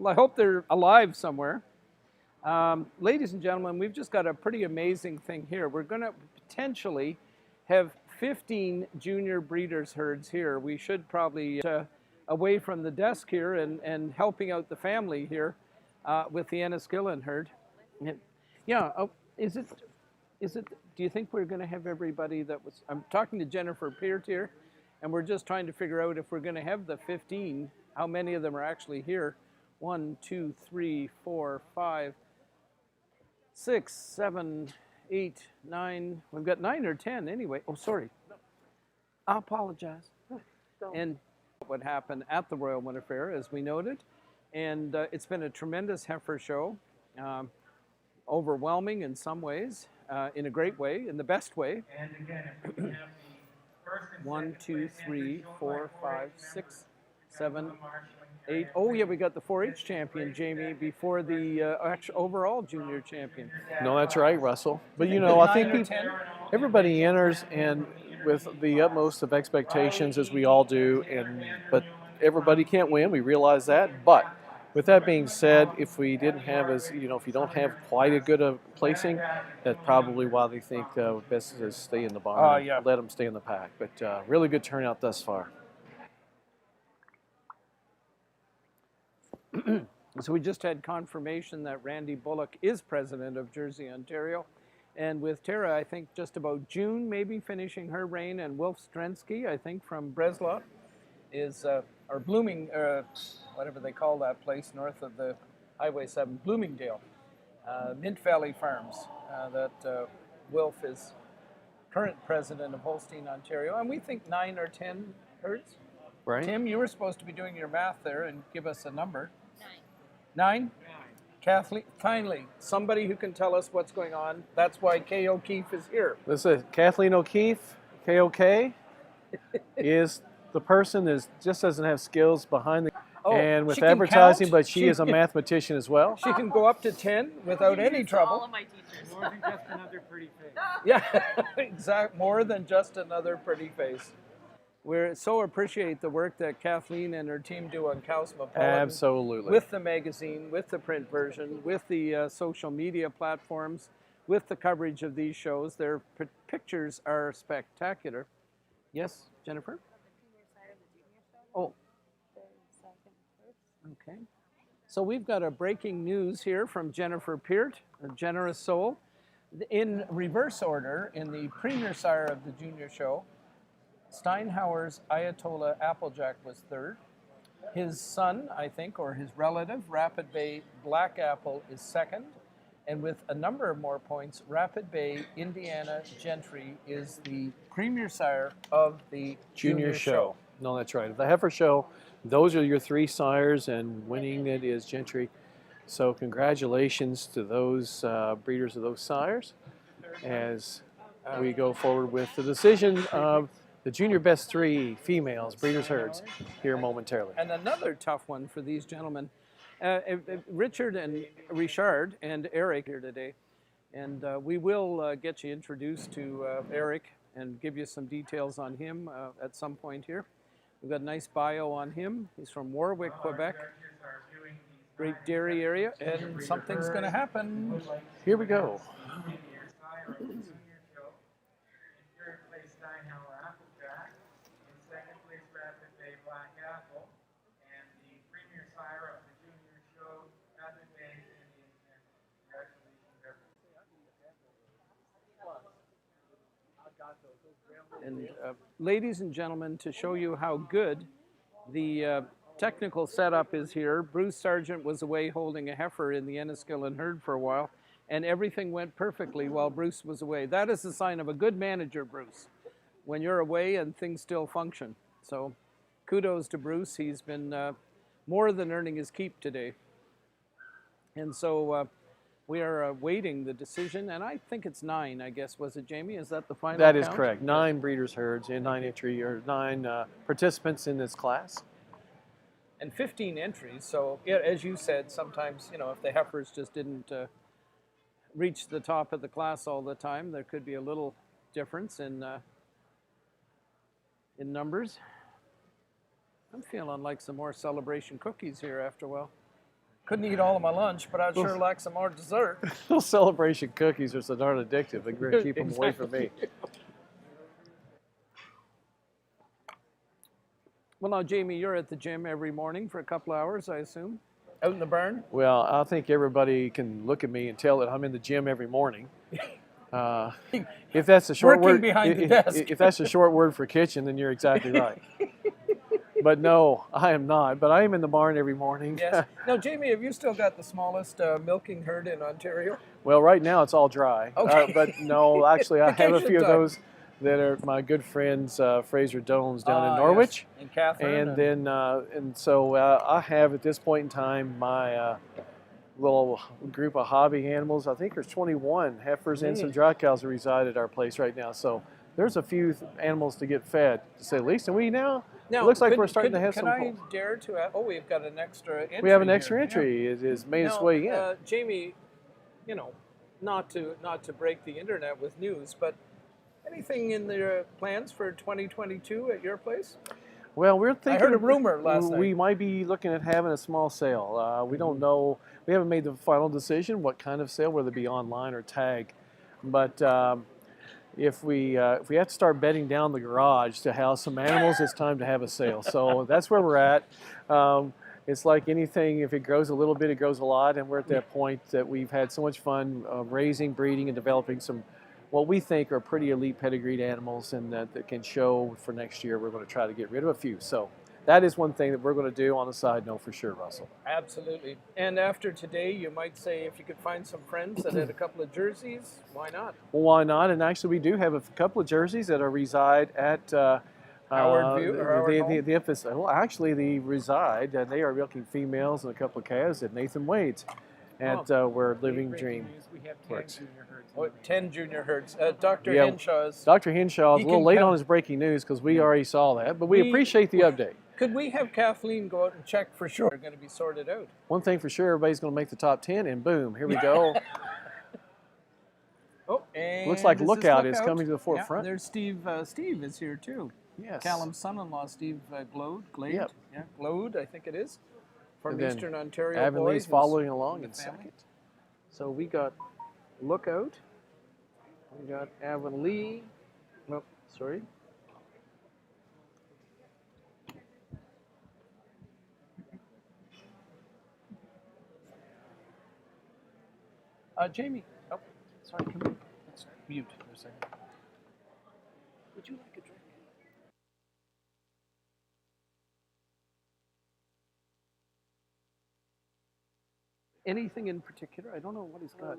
I hope they're alive somewhere. Ladies and gentlemen, we've just got a pretty amazing thing here. We're going to potentially have 15 junior breeders herds here. We should probably away from the desk here and helping out the family here with the Enniskillen herd. Yeah, is it do you think we're going to have everybody that was? I'm talking to Jennifer Peart here, and we're just trying to figure out if we're going to have the 15. How many of them are actually here? 1, 2, 3, 4, 5, 6, 7, 8, 9. We've got 9 or 10 anyway. Oh, sorry. I apologize. And what happened at the Royal Winter Fair, as we noted, and it's been a tremendous heifer show, overwhelming in some ways, in a great way, in the best way. And again, if we can have the first and 1, second 2, place 3, entries shown 4, by 5, 4-H 6, members, 7, Marshalling 8. area. Oh yeah, we got the 4-H champion, Jamie, before the actual overall junior champion. No, that's right, Russell. But you know, I think 9 or people, 10? everybody enters and with the utmost of expectations, as we all do, but everybody can't win. We realize that. But with that being said, if we didn't have if you don't have quite a good a placing, that's probably why they think best is stay in the barn. Yeah. Let them stay in the pack. But really good turnout thus far. So we just had confirmation that Randy Bullock is president of Jersey, Ontario. And with Tara, I think just about June, maybe finishing her reign, and Wilf Strensky, I think from Breslau, is, or Blooming, whatever they call that place north of the Highway 7, Bloomingdale, Mint Valley Farms, that Wilf is current president of Holstein, Ontario. And we think 9 or 10 herds. Right. Tim, you were supposed to be doing your math there and give us a number. 9? Kathleen, finally, somebody who can tell us what's going on. That's why Kay O'Keefe is here. This is Kathleen O'Keefe, KOK, is the person that just doesn't have skills behind the and with she can advertising, count. but she is a mathematician as well. She can go up to 10 without any trouble. All of my teachers. More than just another pretty face. Yeah, exact. More than just another pretty face. We so appreciate the work that Kathleen and her team do on Cosmopolitan. Absolutely. With the magazine, with the print version, with the social media platforms, with the coverage of these shows. Their pictures are spectacular. Yes, Jennifer? Oh. Okay. So we've got a breaking news here from Jennifer Peart, a generous soul. In reverse order, in the premier sire of the junior show, Steinhauer's Ayatollah Applejack was third. His son, I think, or his relative, Rapid Bay Black Apple, is second. And with a number of more points, Rapid Bay Indiana Gentry is the premier sire of the junior show. No, that's right. The heifer show, those are your 3 sires, and winning it is Gentry. So congratulations to those breeders of those sires as we go forward with the decision of the junior best 3 females, breeders' herds, here momentarily. And another tough one for these gentlemen. Richard and Richard and Eric here today. And we will get you introduced to Eric and give you some details on him at some point here. We've got a nice bio on him. He's from Warwick, Quebec. Great dairy area, and something's going to happen. Here we go. And ladies and gentlemen, to show you how good the technical setup is here, Bruce Sargent was away holding a heifer in the Enniskillen herd for a while, and everything went perfectly while Bruce was away. That is a sign of a good manager, Bruce, when you're away and things still function. So kudos to Bruce. He's been more than earning his keep today. And so we are awaiting the decision, and I think it's 9, I guess. Was it, Jamie? Is that the final That is count? correct. 9 breeders' herds and 9 entry or 9 participants in this class. And 15 entries. So yeah, as you said, sometimes, if the heifers just didn't reach the top of the class all the time, there could be a little difference in numbers. I'm feeling like some more celebration cookies here after a while. Couldn't eat all of my lunch, but I'd sure like some more dessert. Those celebration cookies are so darn addictive. They really keep them away from me. Well, now, Jamie, you're at the gym every morning for a couple hours, I assume? Out in the barn? Well, I think everybody can look at me and tell that I'm in the gym every morning. If that's a short Working word, behind the desk. if that's a short word for kitchen, then you're exactly right. But no, I am not. But I am in the barn every morning. Yes. Now, Jamie, have you still got the smallest milking herd in Ontario? Well, right now it's all dry. Okay. But no, actually, I have a Vacation few of time. those that are my good friends, Fraser Dones down in Yes. Norwich. And Catherine. And then, and so I have at this point in time my little group of hobby animals. I think there's 21 heifers and some dry cows that reside at our place right now. So there's a few animals to get fed, to say the least. And we now, it looks like we're starting to have some. Can I dare to add? Oh, we've got an extra entry. We have an extra here. entry. It has made its Now, way in. Jamie, you know, not to break the internet with news, but anything in the plans for 2022 at your place? Well, we're thinking. I heard a rumor last night. We might be looking at having a small sale. We don't know. We haven't made the final decision what kind of sale, whether it be online or tag. But if we have to start bedding down the garage to house some animals, it's time to have a sale. So that's where we're at. It's like anything, if it grows a little bit, it grows a lot, and we're at that point that we've had so much fun raising, breeding, and developing some what we think are pretty elite pedigreed animals, and that can show for next year. We're going to try to get rid of a few. So that is one thing that we're going to do on the side note for sure, Russell. Absolutely. And after today, you might say if you could find some friends that had a couple of jerseys, why not? Well, why not? And actually, we do have a couple of jerseys that reside at Howard View or Howard Home? the emphasis. Well, actually, they reside. They are milking females and a couple of calves at Nathan Wade's at where Living Dream We have 10 works. junior herds. Oh, 10 junior herds. Dr. Yeah, Henshaw's. Dr. Henshaw is He a little can late come- on his breaking news because we already saw that, but we appreciate the update. Could we have Kathleen go out and check for sure? They're going to be sorted out. One thing for sure, everybody's going to make the top 10, and boom, here we go. Oh, and Looks like is this Lookout is coming to the Yeah, forefront. there's Steve. Steve is here too. Yes. Callum's son-in-law, Steve Glode. Yep. Yeah, Glode, I think it is. From And then Eastern Ontario. Avonlea's boy following who's along the in family. second. So we got Lookout. We got Avonlea. Oh, sorry. Jamie. Oh, sorry. Come here. Let's mute for a second. Would you like a drink? Anything in particular? I don't know what he's got.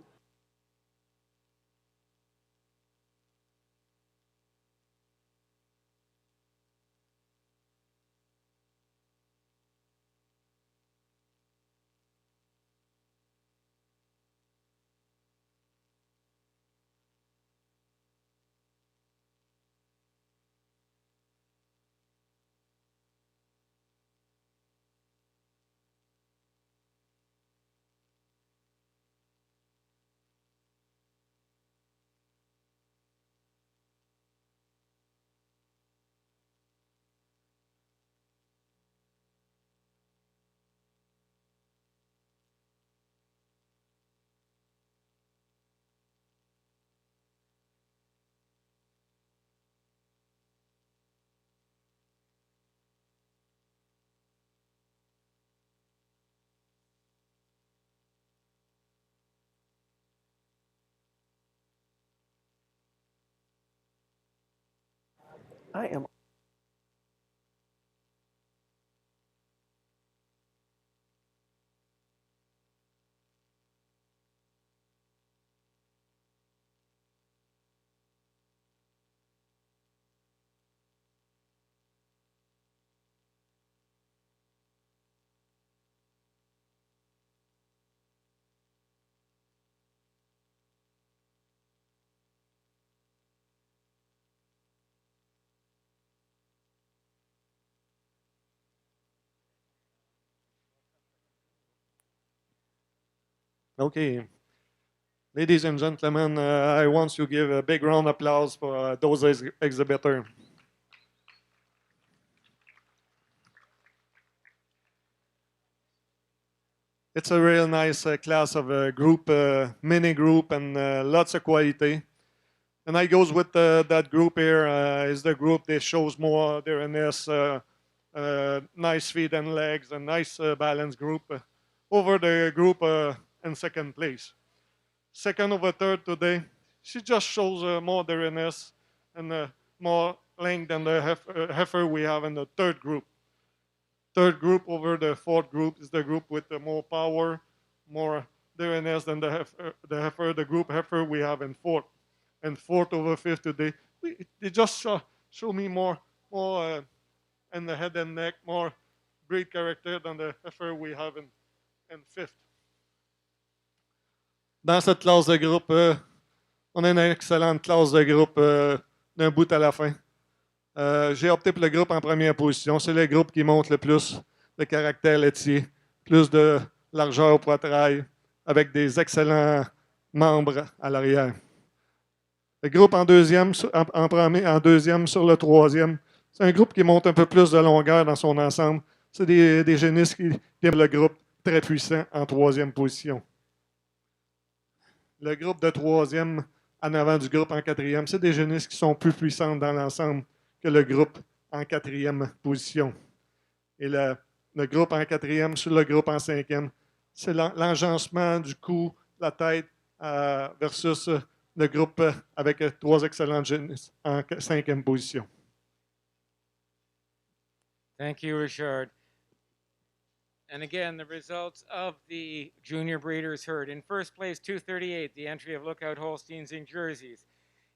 I am. Okay. Ladies and gentlemen, I want to give a big round of applause for those exhibitors. It's a real nice class of group, mini group, and lots of quality. And I goes with that group here is the group that shows more awareness, nice feet and legs, a nice balanced group over the group in second place. Second over third today, she just shows more daringness and more length than the heifer we have in the third group. Third group over the fourth group is the group with the more power, more daringness than the group heifer we have in fourth. And fourth over fifth today, they just show me more in the head and neck, more breed character than the heifer we have in fifth. Dans cette classe de groupe, on a une excellente classe de groupe d'un bout à la fin. J'ai opté pour le groupe en première position. C'est le groupe qui montre le plus de caractère laitier, plus de largeur au poitrail, avec des excellents membres à l'arrière. Le groupe en deuxième, en deuxième sur le troisième, c'est un groupe qui monte un peu plus de longueur dans son ensemble. C'est des génisses qui aiment le groupe très puissant en troisième position. Le groupe de troisième en avant du groupe en quatrième, c'est des génisses qui sont plus puissantes dans l'ensemble que le groupe en quatrième position. Et le groupe en quatrième sur le groupe en cinquième, c'est l'enjancement du cou, la tête versus le groupe avec trois excellentes génisses en cinquième position. Thank you, Richard. And again, the results of the junior breeders herd. In first place, 238, the entry of Lookout Holsteins in jerseys.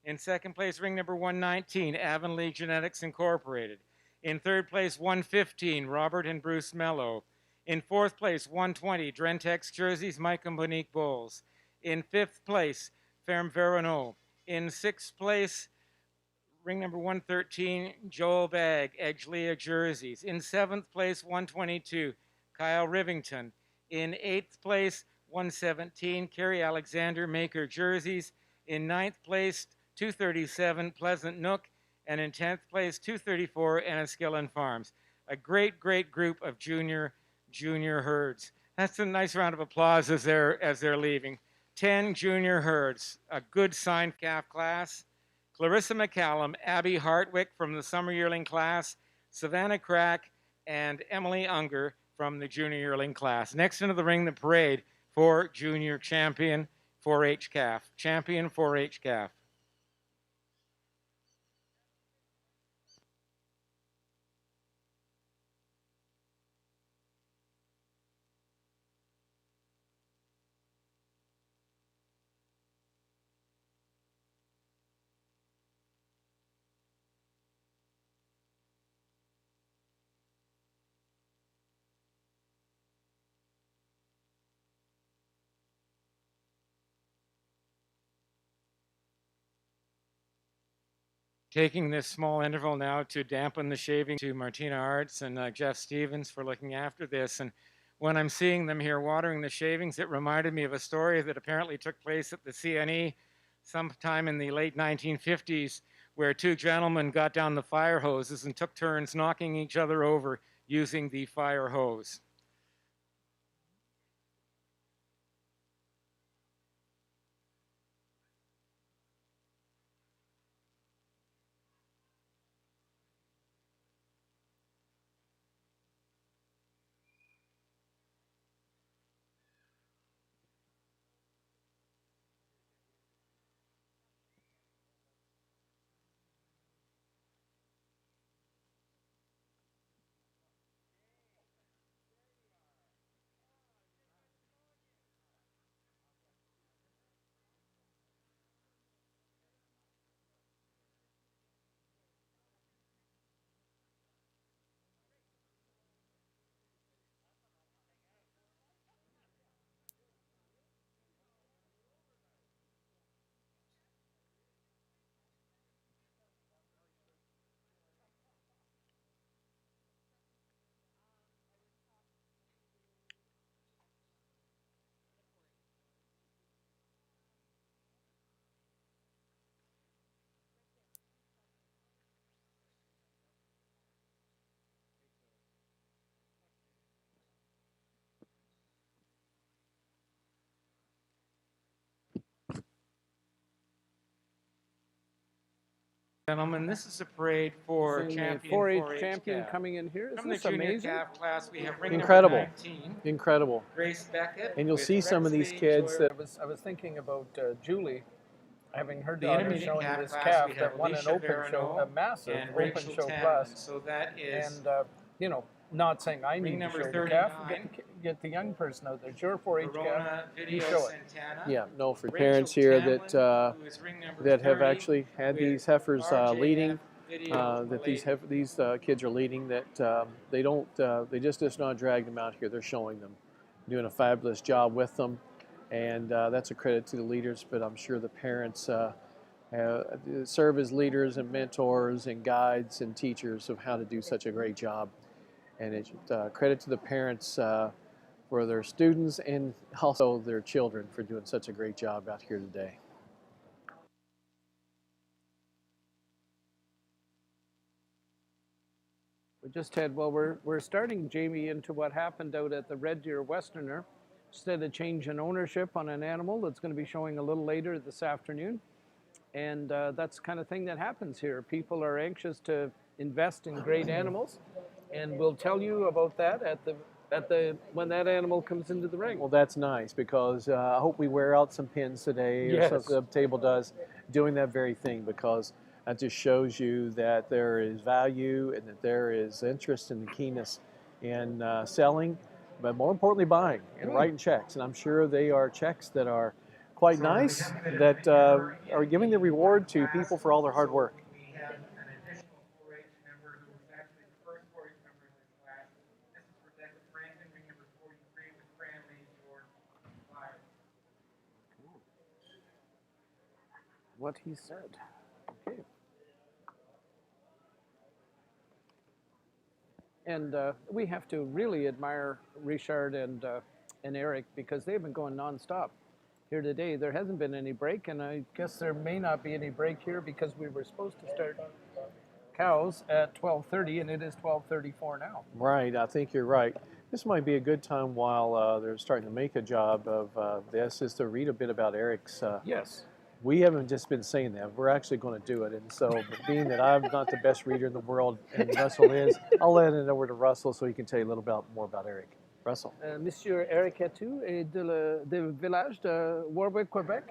In second place, ring number 119, Avonlea Genetics Incorporated. In third place, 115, Robert and Bruce Mello. In fourth place, 120, Drentex jerseys, Mike and Monique Bulls. In fifth place, Ferme Veronneau. In sixth place, ring number 113, Joel Bagg, Edgelea jerseys. In seventh place, 122, Kyle Rivington. In eighth place, 117, Kerry Alexander Maker jerseys. In ninth place, 237, Pleasant Nook. And in 10th place, 234, Enniskillen Farms. A great, great group of junior herds. That's a nice round of applause as they're leaving. 10 junior herds, a good signed calf class. Clarissa McCallum, Abby Hartwick from the summer yearling class, Savannah Crack, and Emily Unger from the junior yearling class. Next into the ring, the parade for junior champion 4-H calf. Champion 4-H calf. Taking this small interval now to dampen the shaving to Martina Arts and Jeff Stevens for looking after this. And when I'm seeing them here watering the shavings, it reminded me of a story that apparently took place at the CNE sometime in the late 1950s, where two gentlemen got down the fire hoses and took turns knocking each other over using the fire hose. Gentlemen, this is a parade for champion 4-H champion calf. coming in here. From Isn't the this junior amazing? calf class, we have ring Incredible. number 19, Incredible. Grace Beckett. And you'll with see some of these kids that I was thinking about Julie having her The daughter intermediate showing calf this class, calf we have that won an Alicia open show, a Verano massive and open Rachel show Tamlin. plus. So that is And you know, not saying I need to number show the calf. 39. Get the young person out there. It's your 4-H calf. Verona You Video show it. Santana. Yeah, no, for Rachel parents here Tamlin, that who is ring number that have 30, actually had with these heifers RJF leading, Video that Malaysia. these kids are leading, that they don't, they just not drag them out here. They're showing them, doing a fabulous job with them, and that's a credit to the leaders. But I'm sure the parents serve as leaders and mentors and guides and teachers of how to do such a great job. And it's credit to the parents for their students and also their children for doing such a great job out here today. We just had, well, we're starting, Jamie, into what happened out at the Red Deer Westerner. Instead of changing ownership on an animal that's going to be showing a little later this afternoon. And that's the kind of thing that happens here. People are anxious to invest in great animals, and we'll tell you about that when that animal comes into the ring. Well, that's nice, because I hope we wear out some pins today, Yes. or something the table does, doing that very thing, because that just shows you that there is value and that there is interest and keenness in selling, but more importantly buying and writing checks. And I'm sure they are checks that are quite nice, that are giving the reward to people for all their hard work. We have an additional 4-H member who was actually the first 4-H member in this class. This is Rebecca Franklin, ring number 43, with Cranley George Fire. What he said. Okay. And we have to really admire Richard and Eric, because they've been going nonstop here today. There hasn't been any break, and I guess there may not be any break here because we were supposed to start cows at 12:30, and it is 12:34 now. Right, I think you're right. This might be a good time while they're starting to make a job of this, is to read a bit about Eric's. Yes. We haven't just been saying that. We're actually going to do it. And so, being that I'm not the best reader in the world, and Russell is, I'll hand it over to Russell so he can tell you a little bit more about Eric. Russell. Monsieur Eric Etou est du village de Warwick, Quebec.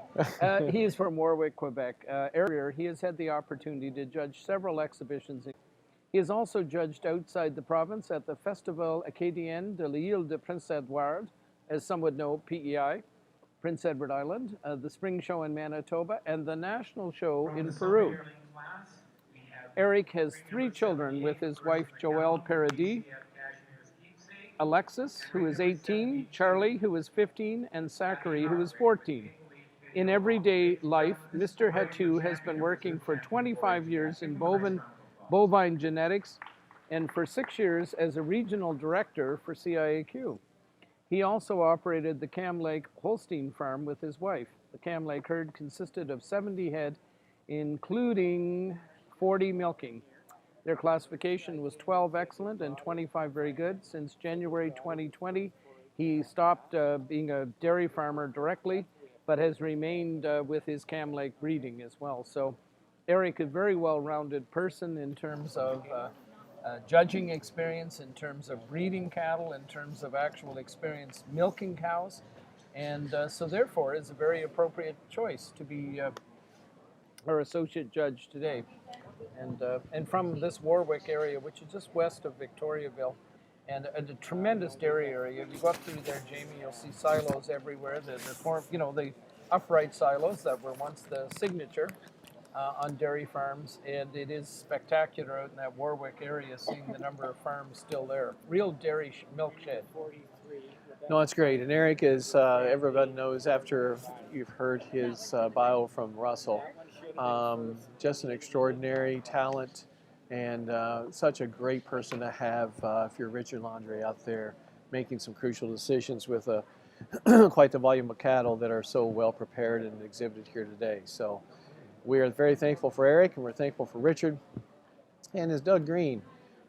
He is from Warwick, Quebec. Earlier, he has had the opportunity to judge several exhibitions. He has also judged outside the province at the Festival Acadien de l'Île de Prince Edward, as some would know, PEI, Prince Edward Island, the Spring Show in Manitoba, and the National Show in Peru. Eric has 3 children with his wife, Joelle Paradis, Alexis, who is 18, Charlie, who is 15, and Zachary, who is 14. In everyday life, Mr. Etou has been working for 25 years in bovine genetics and for 6 years as a regional director for CIAQ. He also operated the Cam Lake Holstein farm with his wife. The Cam Lake herd consisted of 70 head, including 40 milking. Their classification was 12 excellent and 25 very good. Since January 2020, he stopped being a dairy farmer directly, but has remained with his Cam Lake breeding as well. So Eric, a very well-rounded person in terms of judging experience, in terms of breeding cattle, in terms of actual experience milking cows, and so therefore is a very appropriate choice to be our associate judge today. And from this Warwick area, which is just west of Victoriaville, and a tremendous dairy area. If you go up through there, Jamie, you'll see silos everywhere. The upright silos that were once the signature on dairy farms, and it is spectacular out in that Warwick area, seeing the number of farms still there. Real dairy milk shed. No, it's great. And Eric is, everybody knows after you've heard his bio from Russell, just an extraordinary talent and such a great person to have if you're Richard Landry out there making some crucial decisions with quite the volume of cattle that are so well prepared and exhibited here today. So we are very thankful for Eric, and we're thankful for Richard. And as Doug Green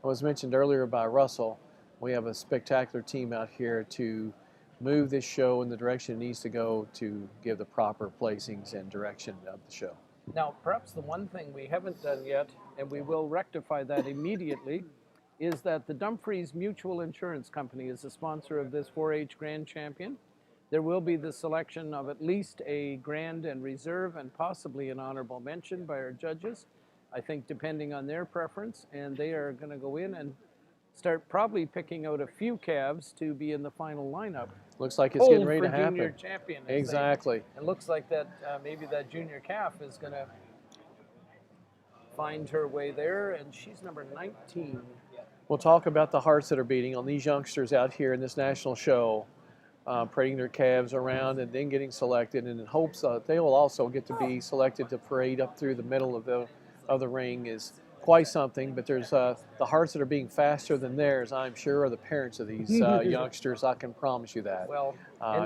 was mentioned earlier by Russell, we have a spectacular team out here to move this show in the direction it needs to go to give the proper placings and direction of the show. Now, perhaps the one thing we haven't done yet, and we will rectify that immediately, is that the Dumfries Mutual Insurance Company is the sponsor of this 4-H Grand Champion. There will be the selection of at least a grand and reserve and possibly an honorable mention by our judges, I think depending on their preference, and they are going to go in and start probably picking out a few calves to be in the final lineup. Looks like it's getting Hold ready for to happen. junior champion. As Exactly. it looks like that maybe that junior calf is going to find her way there, and she's number 19. We'll talk about the hearts that are beating on these youngsters out here in this national show, parading their calves around and then getting selected, and in hopes they will also get to be selected to parade up through the middle of the ring is quite something. But there's the hearts that are being faster than theirs, I'm sure, are the parents of these youngsters. I can promise you that. Well,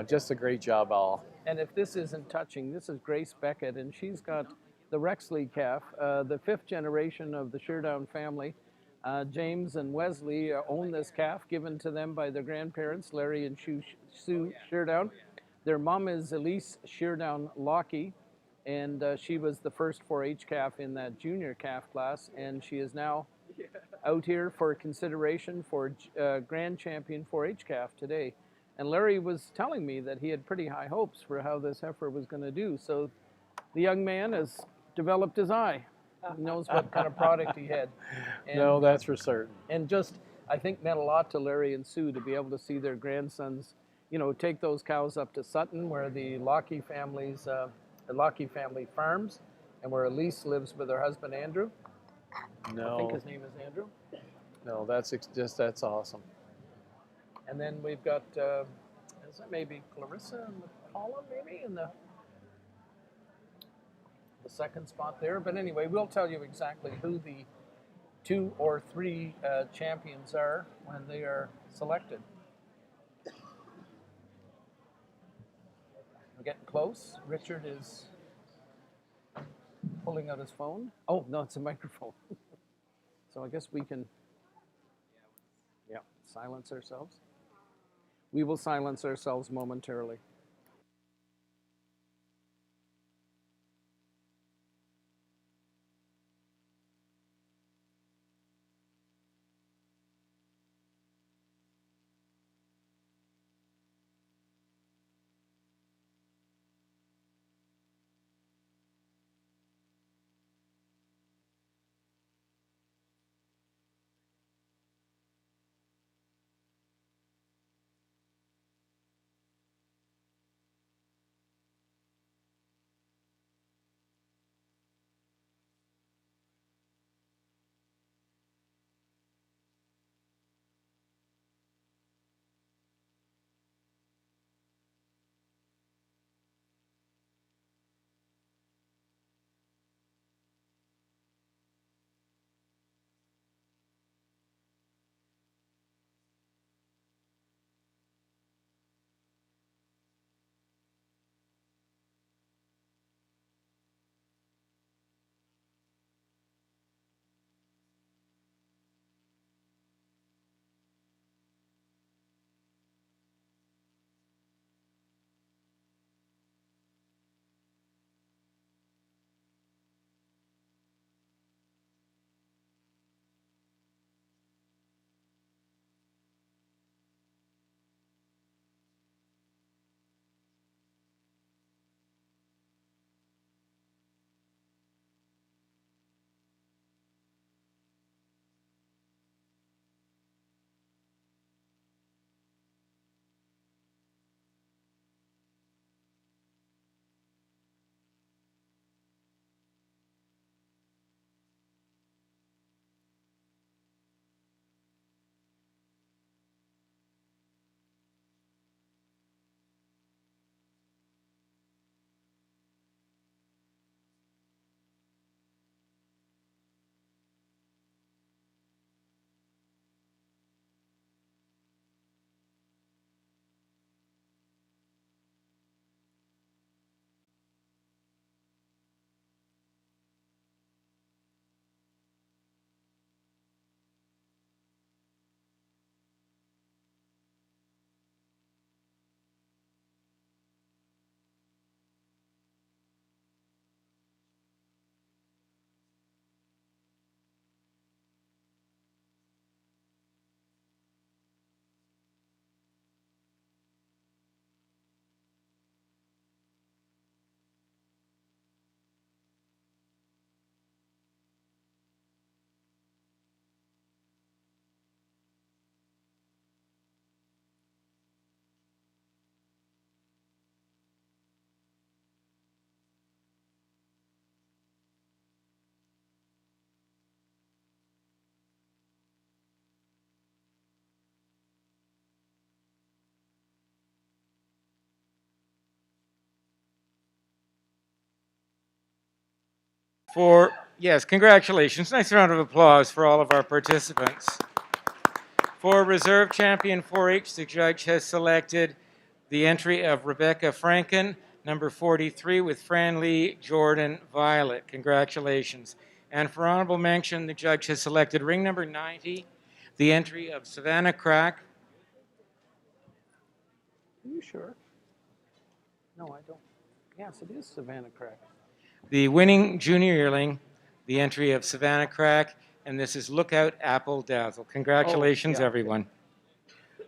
just a great job all. And if this isn't touching, this is Grace Beckett, and she's got the Rexley calf, the 5th generation of the Sheardown family. James and Wesley own this calf, given to them by their grandparents, Larry and Sue Sheardown. Their mom is Elise Sheardown Lockie, and she was the first 4-H calf in that junior calf class, and she is now out here for consideration for Grand Champion 4-H calf today. And Larry was telling me that he had pretty high hopes for how this heifer was going to do. So the young man has developed his eye. He knows what kind of product he had. And, no, that's for certain. And just, I think, meant a lot to Larry and Sue to be able to see their grandsons, you know, take those cows up to Sutton, where the Lockie family farms, and where Elise lives with her husband Andrew. No. I think his name is Andrew. No, that's awesome. And then we've got, is it maybe Clarissa and Paula, maybe, in the second spot there. But anyway, we'll tell you exactly who the 2 or 3 champions are when they are selected. We're getting close. Richard is pulling out his phone. Oh, no, it's a microphone. So I guess we can, silence ourselves. We will silence ourselves momentarily. Yes, congratulations. Nice round of applause for all of our participants. For Reserve Champion 4-H, the judge has selected the entry of Rebecca Franken, number 43, with Fran Lee, Jordan Violet. Congratulations. And for honorable mention, the judge has selected ring number 90, the entry of Savannah Crack. Are you sure? No, I don't. Yes, it is Savannah Crack. The winning junior yearling, the entry of Savannah Crack, and this is Lookout Apple Dazzle. Congratulations, yeah, everyone.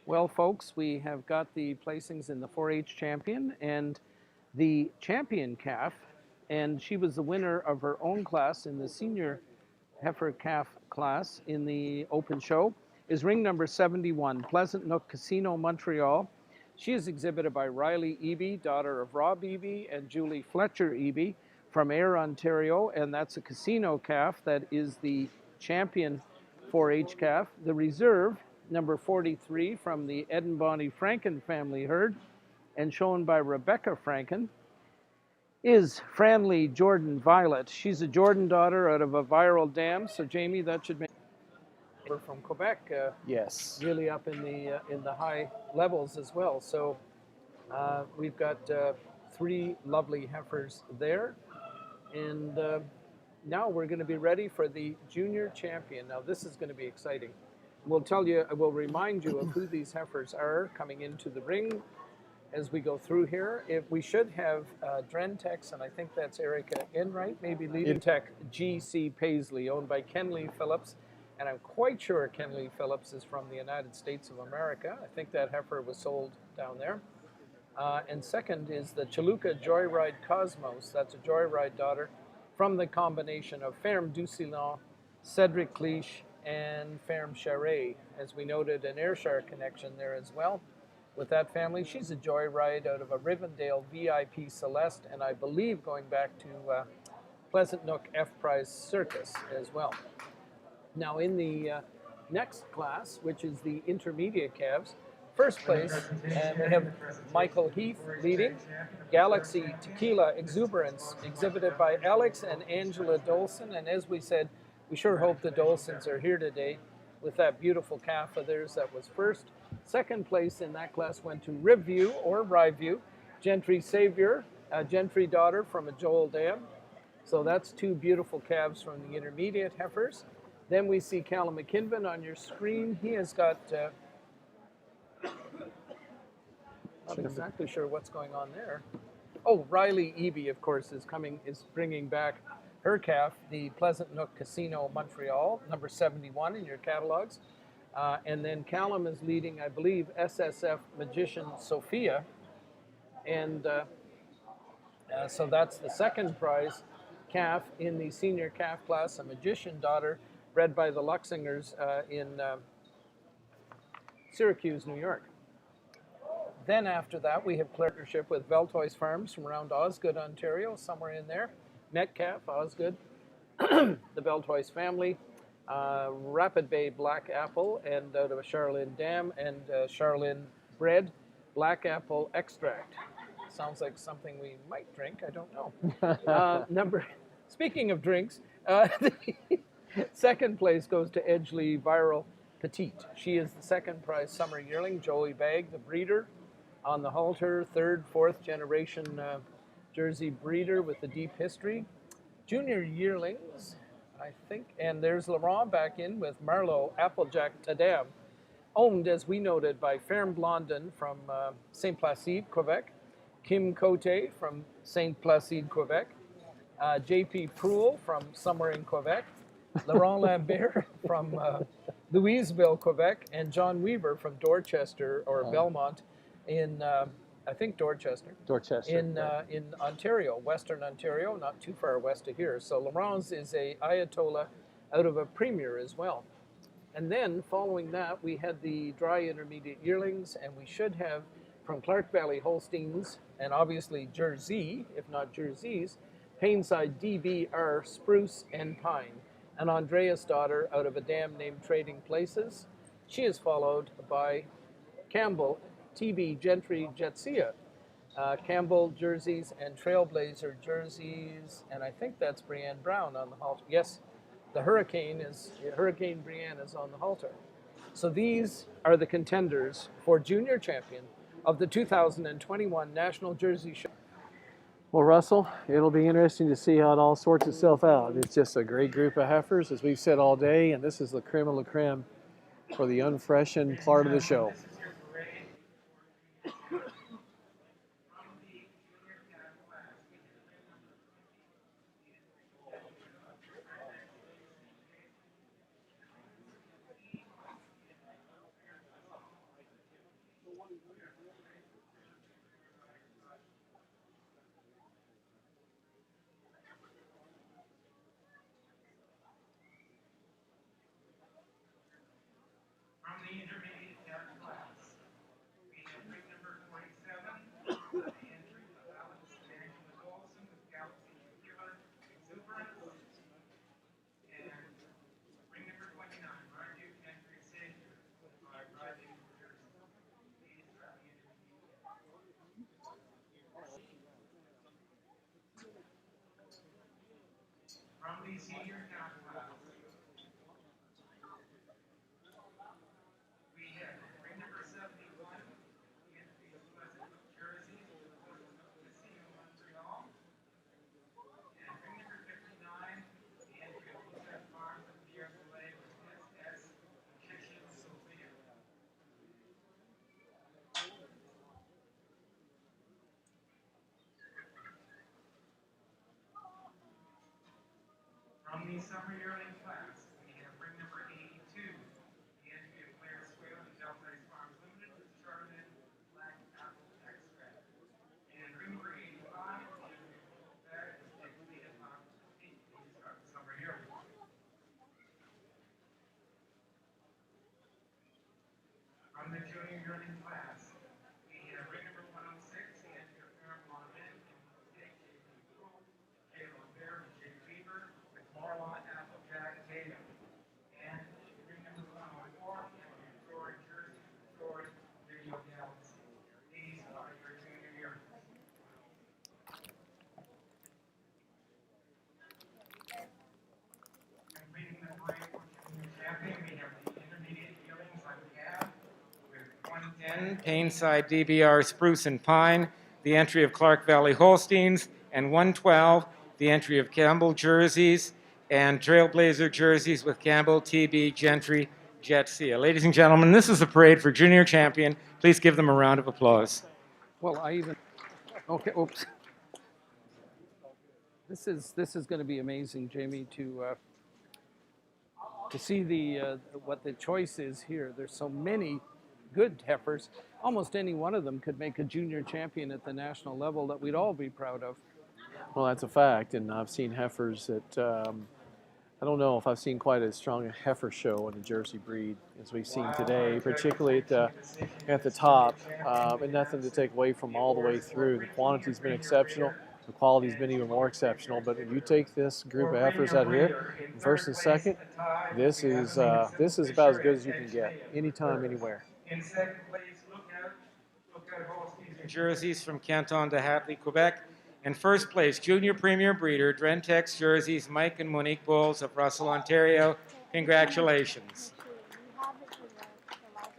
Well, folks, we have got the placings in the 4-H champion and the champion calf, and she was the winner of her own class in the senior heifer calf class in the open show, is ring number 71, Pleasant Nook Casino, Montreal. She is exhibited by Riley Eby, daughter of Rob Eby and Julie Fletcher Eby from Ayr, Ontario, and that's a casino calf that is the champion 4-H calf. The reserve, number 43, from the Edenbonny Franken family herd, and shown by Rebecca Franken, is Franley Jordan Violet. She's a Jordan daughter out of a viral dam, so Jamie, that should make her from Quebec. Yes. Really up in the high levels as well. So we've got 3 lovely heifers there, and now we're going to be ready for the junior champion. Now this is going to be exciting. We'll remind you of who these heifers are coming into the ring as we go through here. If we should have Drentex, and I think that's Erica Enright, maybe leading tech GC Paisley, owned by Kenley Phillips. And I'm quite sure Kenley Phillips is from the United States of America. I think that heifer was sold down there. And second is the Chaluka Joyride Cosmos. That's a Joyride daughter from the combination of Ferme Ducillon, Cedric Cliche, and Ferme Charret. As we noted, an Ayrshire connection there as well with that family. She's a Joyride out of a Rivendell VIP Celeste, and I believe going back to Pleasant Nook F-Prize Circus as well. Now in the next class, which is the intermediate calves, first place, and we have Michael Heath leading, Galaxy Tequila Exuberance, exhibited by Alex and Angela Dolson. And as we said, we sure hope the Dolsons are here today with that beautiful calf of theirs that was first. Second place in that class went to Rivview or Ryview, Gentry Savior, a Gentry daughter from a Joel Dam. So that's 2 beautiful calves from the intermediate heifers. Then we see Callum McKinvin on your screen. He has got, not exactly sure what's going on there. Oh, Riley Eby, of course, is bringing back her calf, the Pleasant Nook Casino Montreal, number 71 in your catalogs. And then Callum is leading, I believe, SSF Magician Sophia. And so that's the second prize calf in the senior calf class, a Magician daughter, bred by the Luxingers in Syracuse, New York. Then after that, we have partnership with Veltois Farms from around Osgood, Ontario, somewhere in there. Metcalf, Osgood, the Veltois family, Rapid Bay Black Apple, and out of a Charlene Dam, and Charlene bred Black Apple Extract. Sounds like something we might drink, I don't know. Speaking of drinks, second place goes to Edgley Viral Petite. She is the second prize summer yearling, Joey Bagg, the breeder, on the halter, 3rd, 4th generation Jersey breeder with a deep history. Junior yearlings, I think, and there's Laurent back in with Marlowe Applejack Tadam, owned, as we noted, by Ferme Blondin from St. Placide, Quebec, Kim Cote from St. Placide, Quebec, J.P. Proul from somewhere in Quebec, Laurent Lambert from Louisville, Quebec, and John Weaver from Dorchester or Belmont in, I think, Dorchester. In Ontario, Western Ontario, not too far west of here. So Laurent's is a Ayatollah out of a Premier as well. And then following that, we had the dry intermediate yearlings, and we should have from Clark Valley Holsteins, and obviously Jersey, if not Jerseys, Painside DBR Spruce and Pine, an Andreas daughter out of a dam named Trading Places. She is followed by Campbell TB Gentry Jetsia, Campbell jerseys and Trailblazer jerseys, and I think that's Brienne Brown on the halter. Yes, the Hurricane Brienne is on the halter. So these are the contenders for junior champion of the 2021 National Jersey Show. Well, Russell, it'll be interesting to see how it all sorts itself out. It's just a great group of heifers, as we've said all day, and this is the creme of la creme for the unfreshened part of the show. From the intermediate cattle class, we have ring number 47, the entry of Alex Angela Olson with Galaxy Killer Exuberance, and ring number 29, Marduke Henry Savior by Riding Jersey. These are the intermediate. From the senior cattle class, we have ring number 71, the entry of Pleasant Jersey, Casino Montreal, and ring number 59, the entry of Pleasant Farms of Pierre Boulay with SS Kitchen Sophia. From the summer yearling class, we have ring number 82, the entry of Claire Swale and Delta Farms Limited with Chardonnay Black Apple Extract. And ring number 85, the entry of Full Bag with Dixie and Mount Peak. These are the summer yearling. From the junior yearling class, we have ring number 106, the entry of Paramount and Jake Caleb Bear and Jake Weaver with Marlon Applejack Tatum. And ring number 104, the entry of Troy Jersey with Troy Video Galaxy. These are your junior yearlings. Completing the parade for junior champion, we have the intermediate yearlings on cab with 110 Painside DBR Spruce and Pine, the entry of Clark Valley Holsteins, and 112, the entry of Campbell Jerseys and Trailblazer Jerseys with Campbell, TB, Gentry, Jet Seal. Ladies and gentlemen, this is the parade for junior champion. Please give them a round of applause. Well, okay, oops. This is going to be amazing, Jamie, to see what the choice is here. There's so many good heifers. Almost any one of them could make a junior champion at the national level that we'd all be proud of. Well, that's a fact, and I've seen heifers that I don't know if I've seen quite as strong a heifer show in the Jersey breed as we've seen today, particularly at the top. And nothing to take away from all the way through. The quantity's been exceptional. The quality's been even more exceptional. But if you take this group of heifers out here, first and second, this is about as good as you can get, anytime, anywhere. In second place, look out Holsteins and Jerseys from Canton de Hatley, Quebec. In first place, Junior Premier Breeder, Drentex Jerseys, Mike and Monique Bowles of Russell, Ontario. Congratulations.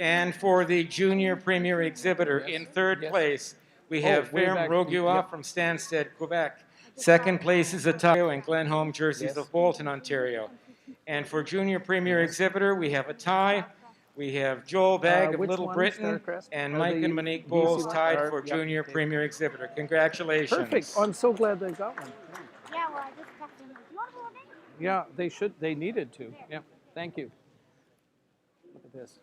And for the Junior Premier Exhibitor, in third place, we have Ferme Rogueois from Stansted, Quebec. Second place is Atayo and Glenholm Jerseys of Bolton, Ontario. And for Junior Premier Exhibitor, we have a tie. We have Joel Bagg of Little Britain and Mike and Monique Bowles tied for Junior Premier Exhibitor. Congratulations. Perfect. Oh, I'm so glad they got one. Yeah, well, I just texted him. Do you want to hold it? Yeah, they should. They needed to. Yeah. Thank you. Look at this.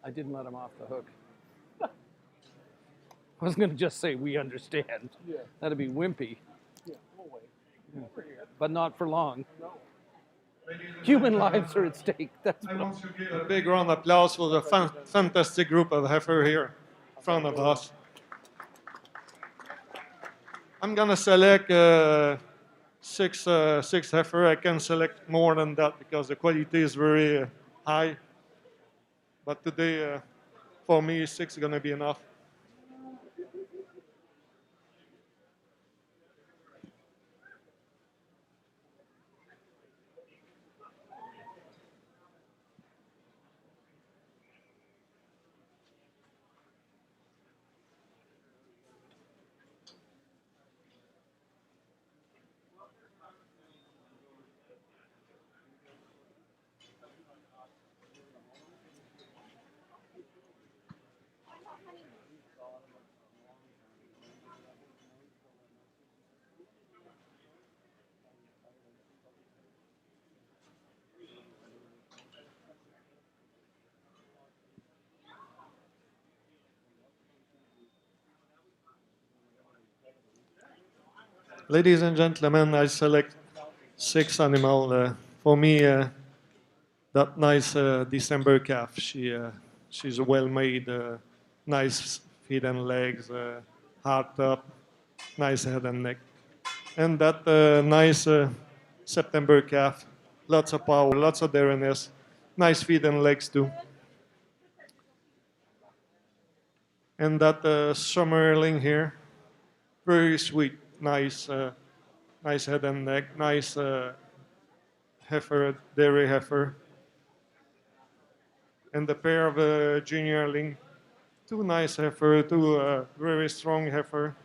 I didn't let him off the hook. I was going to just say we understand. Yeah. That'd be wimpy. Yeah, we'll wait. Yeah. But not for long. No. Human lives are at stake. That's I want to give a big round of applause for the fantastic group of heifer here in front of us. I'm gonna select six heifer. I can select more than that because the quality is very high. But today, for me, 6 is going to be enough. Ladies and gentlemen, I select 6 animals. For me, that nice December calf. She's well made, nice feet and legs, hard top, nice head and neck. And that nice September calf, lots of power, lots of daringness, nice feet and legs too. And that summer yearling here, very sweet, nice, nice head and neck, nice heifer, dairy heifer. And the pair of junior yearling, two nice heifer, two very strong heifer.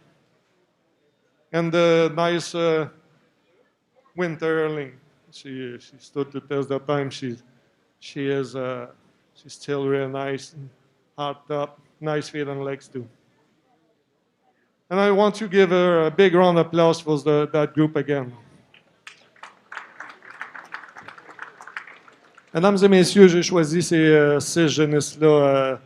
And the nice winter yearling. She stood the test of time. She's still real nice, hard top, nice feet and legs too. And I want to give her a big round of applause for that group again. Mesdames et messieurs, j'ai choisi ces 6 génisses-là.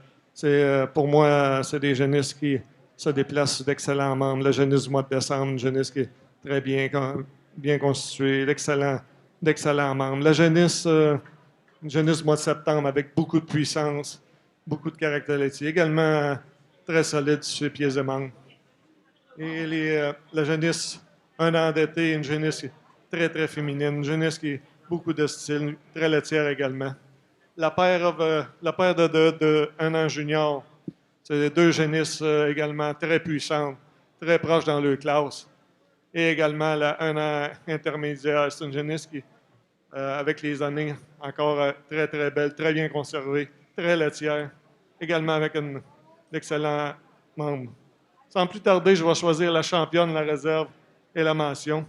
Pour moi, c'est des génisses qui se déplacent d'excellents membres. Le génisse du mois de décembre, une génisse qui est très bien constituée, d'excellents membres. La génisse, une génisse du mois de septembre avec beaucoup de puissance, beaucoup de caractéristiques, également très solide sur les pieds et membres. Et la génisse, un an d'été, une génisse très, très féminine, une génisse qui a beaucoup de style, très laitière également. La paire de un an junior, c'est 2 génisses également très puissantes, très proches dans leur classe. Et également la un an intermédiaire, c'est une génisse qui, avec les années, encore très, très belle, très bien conservée, très laitière, également avec d'excellents membres. Sans plus tarder, je vais choisir la championne, la réserve et la mention.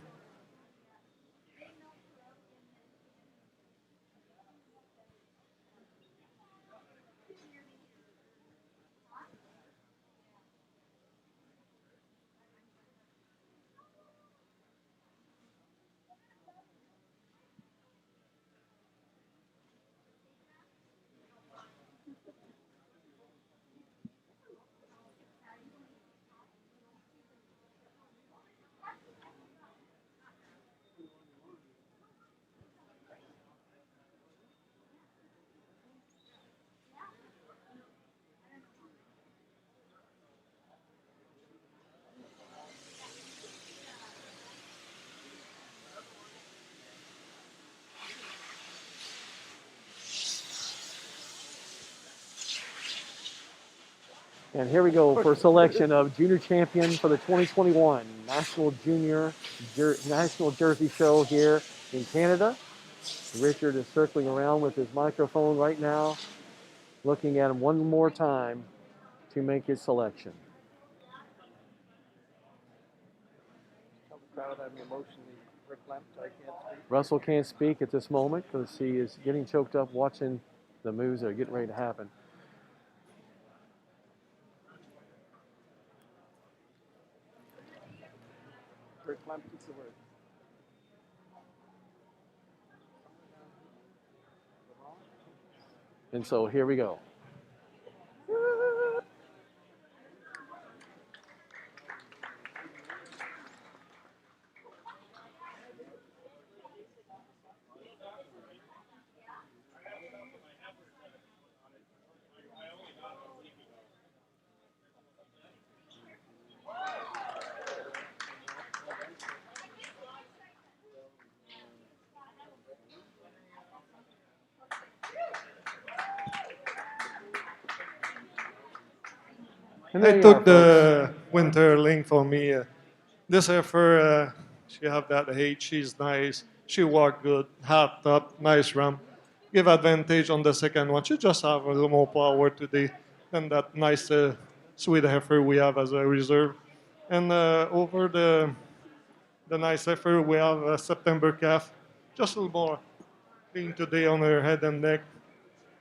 And here we go for selection of junior champion for the 2021 National National Jersey Show here in Canada. Richard is circling around with his microphone right now, looking at him one more time to make his selection. Crowd having emotionally verklempt. I can't speak. Russell can't speak at this moment because he is getting choked up watching the moves that are getting ready to happen. Verklempt is the word. And so here we go. And there I you took are, folks. the winterling for me. This heifer, she have that height. She's nice. She walk good. Hard top, nice ramp. Give advantage on the second one. She just have a little more power today than that nice sweet heifer we have as a reserve. And over the nice heifer, we have a September calf. Just a little more clean today on her head and neck,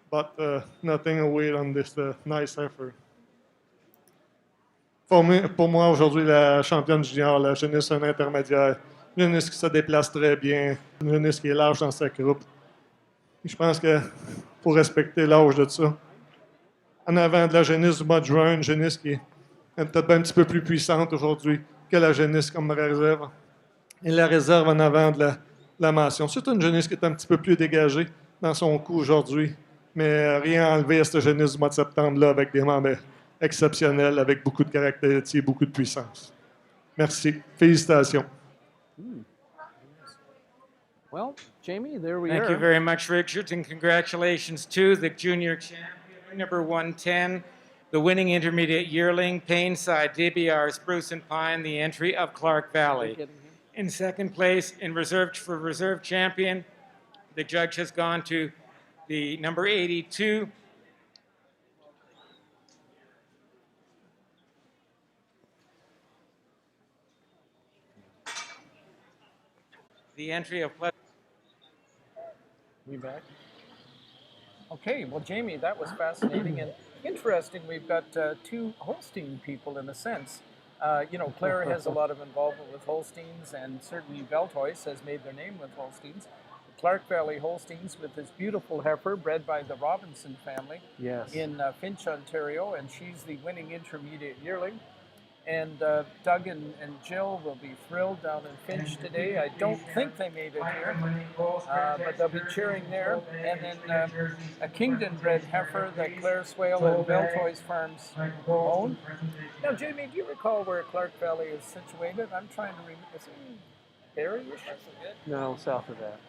but nothing away on this nice heifer. Pour moi, aujourd'hui, la championne junior, la jeunesse un intermédiaire, une jeunesse qui se déplace très bien, une jeunesse qui est large dans sa croupe. Je pense que faut respecter l'âge de ça. En avant de la jeunesse du mois de juin, une jeunesse qui est peut-être un petit peu plus puissante aujourd'hui que la jeunesse comme réserve. Et la réserve en avant de la mention. C'est une jeunesse qui est un petit peu plus dégagée dans son coup aujourd'hui, mais rien enlevé à cette jeunesse du mois de septembre-là avec des membres exceptionnels, avec beaucoup de caractéristiques, beaucoup de puissance. Merci. Félicitations. Well, Jamie, there we are. Thank you very much, Richard, and congratulations to the junior champion, number 110, the winning intermediate yearling, Painside, DBR, Spruce and Pine, the entry of Clark Valley. In second place, for reserve champion, the judge has gone to the number 82, the entry of We back? Okay, well, Jamie, that was fascinating and interesting. We've got two Holstein people in a sense. Claire has a lot of involvement with Holsteins, and certainly Beltois has made their name with Holsteins. The Clark Valley Holsteins with this beautiful heifer bred by the Robinson family in Finch, Ontario, and she's the winning intermediate yearling. And Doug and Jill will be thrilled down in Finch today. I don't think they made it here, but they'll be cheering there. And then a Kingdon-bred heifer that Claire Swale and Beltois Farms own. Now, Jamie, do you recall where Clark Valley is situated? I'm trying to remember. Is it Barry-ish? No, south of that.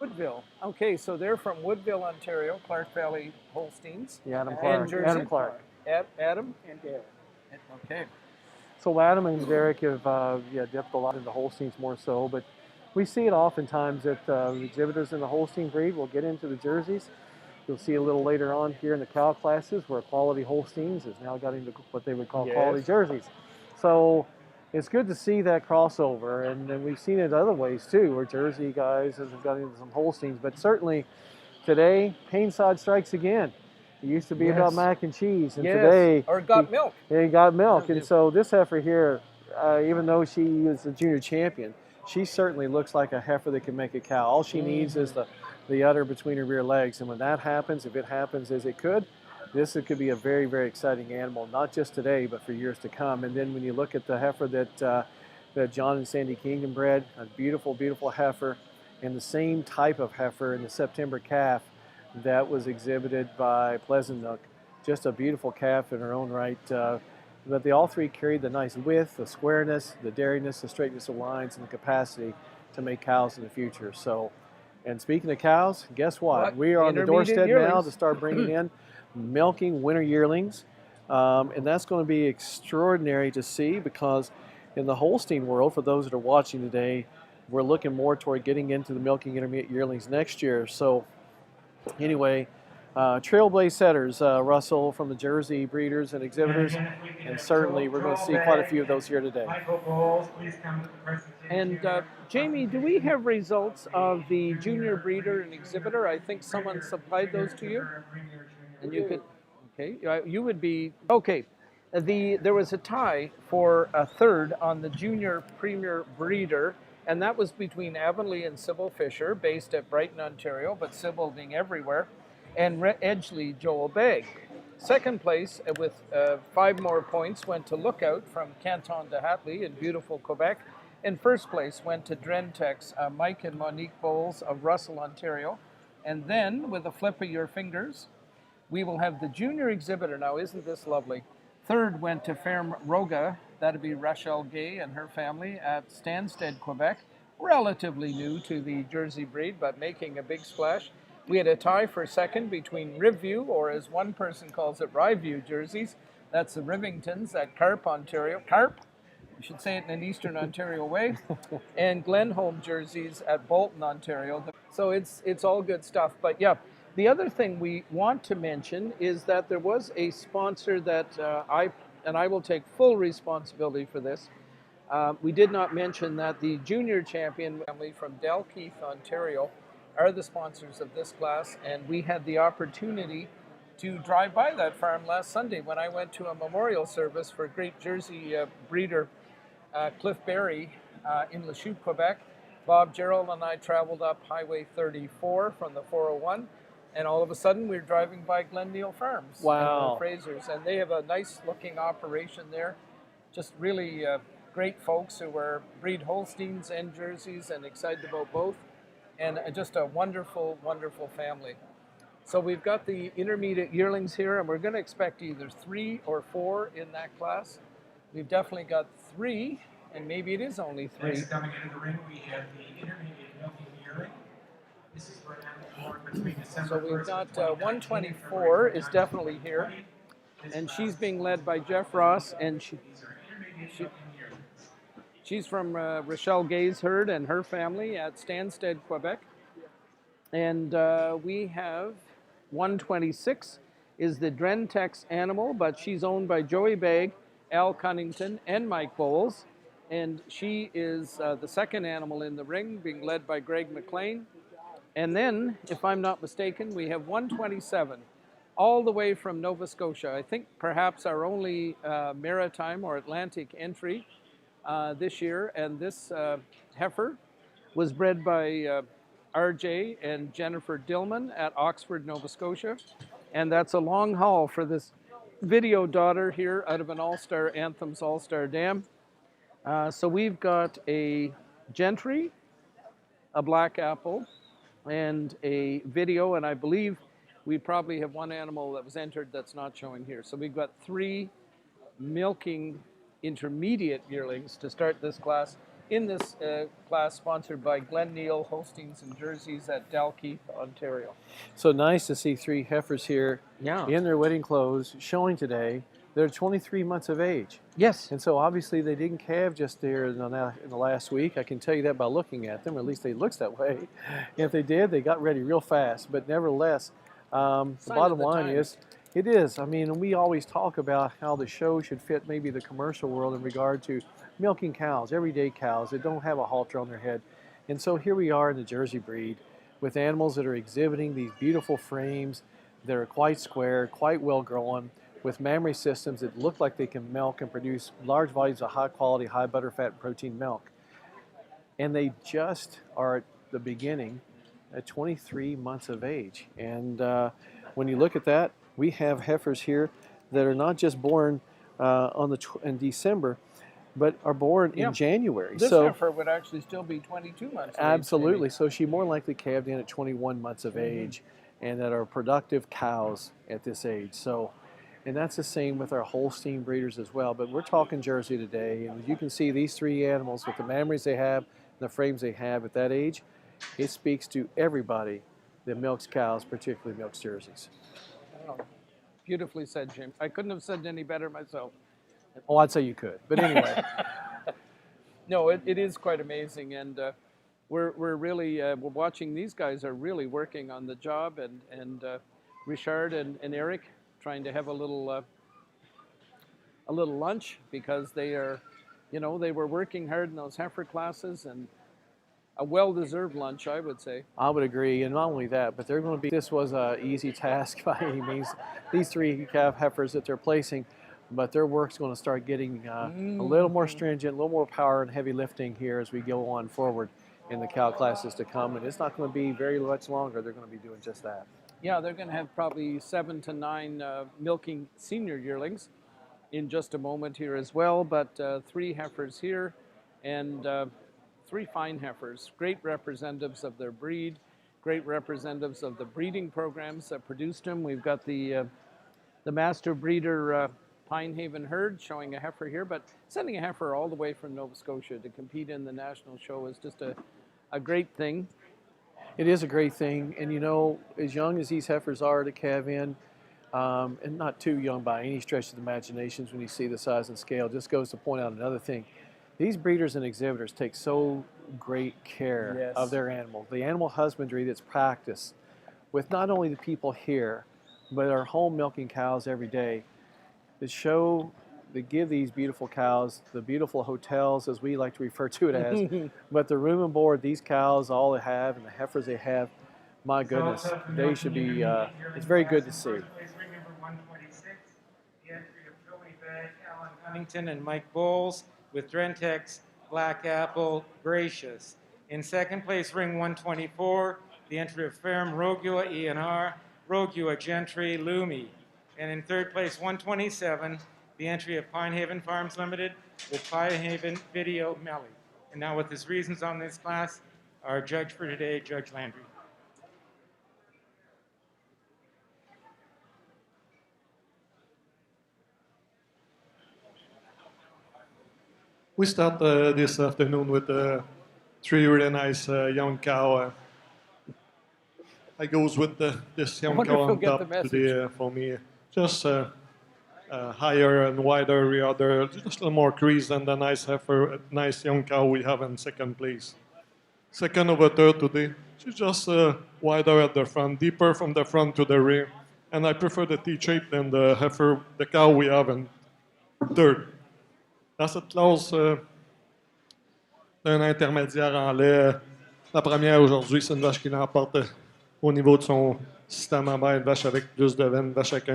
Woodville. Okay, so they're from Woodville, Ontario, Clark Valley Holsteins. Adam And Clark. Jersey. Adam Clark. Adam and Derek. Okay. So Adam and Derek have dipped a lot into Holsteins more so, but we see it oftentimes that exhibitors in the Holstein breed will get into the Jerseys. You'll see a little later on here in the cow classes where quality Holsteins has now got into what they would call quality Jerseys. So it's good to see that crossover, and we've seen it other ways too, where Jersey guys have got into some Holsteins. But certainly today, Painside strikes again. It used to be about mac and cheese, and today or got milk. He got milk, and so this heifer here, even though she is a junior champion, she certainly looks like a heifer that can make a cow. All she needs is the udder between her rear legs, and when that happens, if it happens as it could, this could be a very, very exciting animal, not just today, but for years to come. And then when you look at the heifer that John and Sandy Kingdon bred, a beautiful, beautiful heifer, and the same type of heifer in the September calf that was exhibited by Pleasant Nook. Just a beautiful calf in her own right. But they all three carried the nice width, the squareness, the dairyness, the straightness of lines, and the capacity to make cows in the future. So, and speaking of cows, guess what? We are on the doorstep now to start bringing in milking winter yearlings, and that's going to be extraordinary to see, because in the Holstein world, for those that are watching today, we're looking more toward getting into the milking intermediate yearlings next year. So anyway, trailblaze setters, Russell, from the Jersey breeders and exhibitors, and certainly we're going to see quite a few of those here today. And Jamie, do we have results of the junior breeder and exhibitor? I think someone supplied those to you. And you could, okay, you would be, okay. There was a tie for a third on the junior premier breeder, and that was between Avonlea and Sybil Fisher, based at Brighton, Ontario, but Sybil being everywhere, and Edgeley Joel Begg. Second place with 5 more points went to Lookout from Canton de Hatley in beautiful Quebec. And first place went to Drentex, Mike and Monique Bowles of Russell, Ontario. And then, with a flip of your fingers, we will have the junior exhibitor. Now, isn't this lovely? Third went to Ferme Roga. That'd be Rachel Gay and her family at Stansted, Quebec. Relatively new to the Jersey breed, but making a big splash. We had a tie for second between Rivview, or as one person calls it, Ryview jerseys. That's the Rivingtons at Carp, Ontario. Carp, you should say it in an Eastern Ontario way. And Glenholm jerseys at Bolton, Ontario. So it's all good stuff. But yeah, the other thing we want to mention is that there was a sponsor that I will take full responsibility for this. We did not mention that the junior champion family from Dalkeith, Ontario, are the sponsors of this class, and we had the opportunity to drive by that farm last Sunday when I went to a memorial service for great Jersey breeder Cliff Berry in Lachute, Quebec. Bob Gerald and I traveled up Highway 34 from the 401, and all of a sudden we were driving by Glenneil Farms. Wow. And the Frasers, and they have a nice looking operation there. Just really great folks who were breed Holsteins and Jerseys and excited about both. And just a wonderful, wonderful family. So we've got the intermediate yearlings here, and we're going to expect either 3 or 4 in that class. We've definitely got 3, and maybe it is only 3. Next, coming into the ring, we have the intermediate milking yearling. This is for an animal born between December. So we've got 124 is definitely here, and she's being led by Jeff Ross, and she's from Rochelle Gay's herd and her family at Stansted, Quebec. And we have 126 is the Drentex animal, but she's owned by Joey Begg, Al Cunnington, and Mike Bowles. And she is the second animal in the ring, being led by Greg McLean. And then, if I'm not mistaken, we have 127, all the way from Nova Scotia. I think perhaps our only maritime or Atlantic entry this year. And this heifer was bred by RJ and Jennifer Dillman at Oxford, Nova Scotia. And that's a long haul for this video daughter here out of an All-Star Anthems All-Star Dam. So we've got a Gentry, a Black Apple, and a video, and I believe we probably have one animal that was entered that's not showing here. So we've got 3 milking intermediate yearlings to start this class. In this class sponsored by Glenneil Holsteins and Jerseys at Dalkeith, Ontario. So nice to see 3 heifers here Yeah. in their wedding clothes showing today. They're 23 months of age. Yes. And so obviously they didn't calve just there in the last week. I can tell you that by looking at them, or at least they looks that way. If they did, they got ready real fast. But nevertheless, the bottom line is, it is. I mean, we always talk about how the show should fit maybe the commercial world in regard to milking cows, everyday cows that don't have a halter on their head. And so here we are in the Jersey breed with animals that are exhibiting these beautiful frames that are quite square, quite well grown, with mammary systems that look like they can milk and produce large volumes of high quality, high butter, fat, and protein milk. And they just are at the beginning at 23 months of age. And when you look at that, we have heifers here that are not just born in December, but are born in January. This so heifer would actually still be 22 months of absolutely. age, So she more likely calved in at 21 months of age, and that are productive cows at this age. So, and that's the same with our Holstein breeders as well. But we're talking Jersey today, and you can see these 3 animals with the mammaries they have, and the frames they have at that age. It speaks to everybody that milks cows, particularly milks Jerseys. Oh, beautifully said, Jim. I couldn't have said it any better myself. Oh, I'd say you could, but anyway. No, it is quite amazing, and we're really we're watching. These guys are really working on the job, and Richard and Eric trying to have a little lunch, because they are, they were working hard in those heifer classes, and a well-deserved lunch, I would say. I would agree, and not only that, but they're going to be. This was an easy task by any means. These 3 calf heifers that they're placing. But their work's going to start getting a little more stringent, a little more power and heavy lifting here as we go on forward in the cow classes to come. And it's not going to be very much longer. They're going to be doing just that. Yeah, they're going to have probably 7 to 9 milking senior yearlings in just a moment here as well. But 3 heifers here and 3 fine heifers, great representatives of their breed, great representatives of the breeding programs that produced them. We've got the master breeder Pine Haven herd showing a heifer here, but sending a heifer all the way from Nova Scotia to compete in the national show is just a great thing. It is a great thing, and you know, as young as these heifers are to calve in, and not too young by any stretch of the imaginations when you see the size and scale, just goes to point out another thing. These breeders and exhibitors take so great care of their animals. The animal husbandry that's practiced with not only the people here, but our home milking cows every day, that give these beautiful cows the beautiful hotels, as we like to refer to it as, but the room and board these cows all they have and the heifers they have, my goodness, they should be, it's very good to see. Ring number 126, the entry of Toby Kleinsasser, Alan Huntington, and Mike Bowles with Drentex Black Apple Gracious. In second place, ring 124, the entry of Ferm Rogua ENR, Rogua Gentry Lumi. And in third place, 127, the entry of Pine Haven Farms Limited with Pine Haven Video Melly. And now with his reasons on this class, our judge for today, Judge Landry. We start this afternoon with 3 really nice young cow. I goes with this young cow on top today for me. Just higher and wider rear, just a little more crease than the nice heifer, nice young cow we have in second place. Second over third today. She's just wider at the front, deeper from the front to the rear. And I prefer the T-shape than the heifer, the cow we have in third. Dans cette classe d'un intermédiaire en lait, la première aujourd'hui, c'est une vache qui l'emporte au niveau de son système en bas, une vache avec plus de veine, une vache avec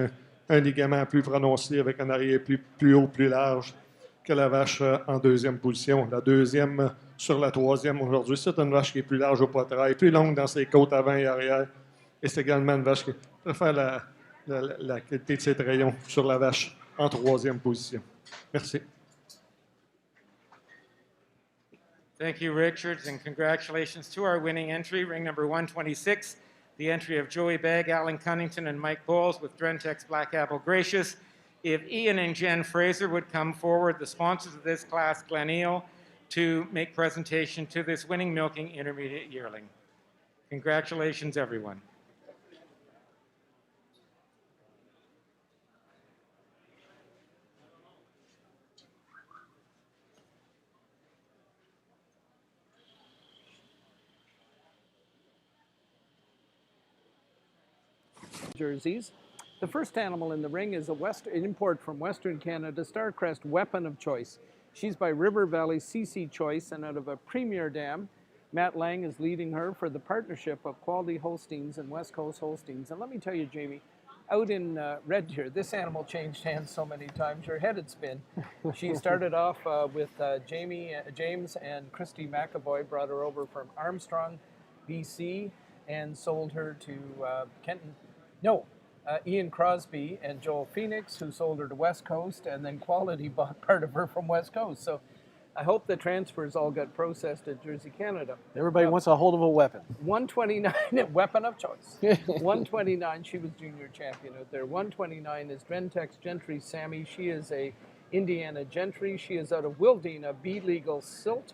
un ligament plus prononcé, avec un arrière plus haut, plus large que la vache en deuxième position. La deuxième sur la troisième aujourd'hui, c'est une vache qui est plus large au poitrail, plus longue dans ses côtes avant et arrière. Et c'est également une vache qui préfère la qualité de ses trayons sur la vache en troisième position. Merci. Thank you, Richards, and congratulations to our winning entry, ring number 126, the entry of Joey Begg, Alan Cunnington, and Mike Bowles with Drentex Black Apple Gracious. If Ian and Jen Fraser would come forward, the sponsors of this class, Gleneel, to make presentation to this winning milking intermediate yearling. Congratulations, everyone. Jerseys. The first animal in the ring is an import from Western Canada, Starcrest Weapon of Choice. She's by River Valley CC Choice and out of a premier dam. Matt Lang is leading her for the partnership of Quality Holsteins and West Coast Holsteins. And let me tell you, Jamie, out in Red Deer, this animal changed hands so many times, your head would spin. She started off with James and Christy McAvoy, brought her over from Armstrong, BC, and sold her to Ian Crosby and Joel Phoenix, who sold her to West Coast, and then Quality bought part of her from West Coast. So I hope the transfers all got processed at Jersey, Canada. Everybody wants a hold of a weapon. 129, weapon of choice. 129, she was junior champion out there. 129 is Drentex Gentry Sammy. She is a Indiana Gentry. She is out of Wildina, B-Legal Silt.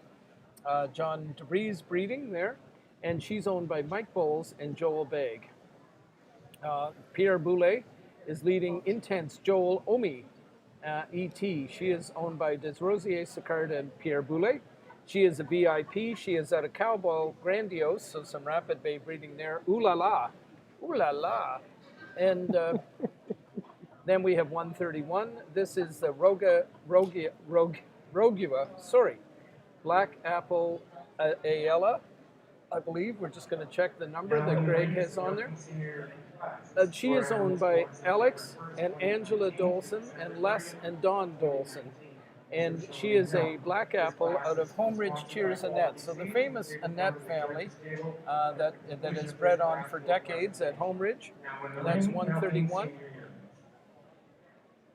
John DeVries breeding there. And she's owned by Mike Bowles and Joel Begg. Pierre Boulet is leading Intense Joel Omi, E.T. She is owned by Desrosiers Sicard and Pierre Boulet. She is a VIP. She is at a Cowball Grandiose, so some Rapid Bay breeding there. Ooh la la. Ooh la la. And then we have 131. This is the Rogua, Black Apple Ayala, I believe. We're just going to check the number that Greg has on there. She is owned by Alex and Angela Dolson and Les and Dawn Dolson. And she is a black apple out of Homeridge Cheers Annette. So the famous Annette family that has bred on for decades at Homeridge. And that's 131.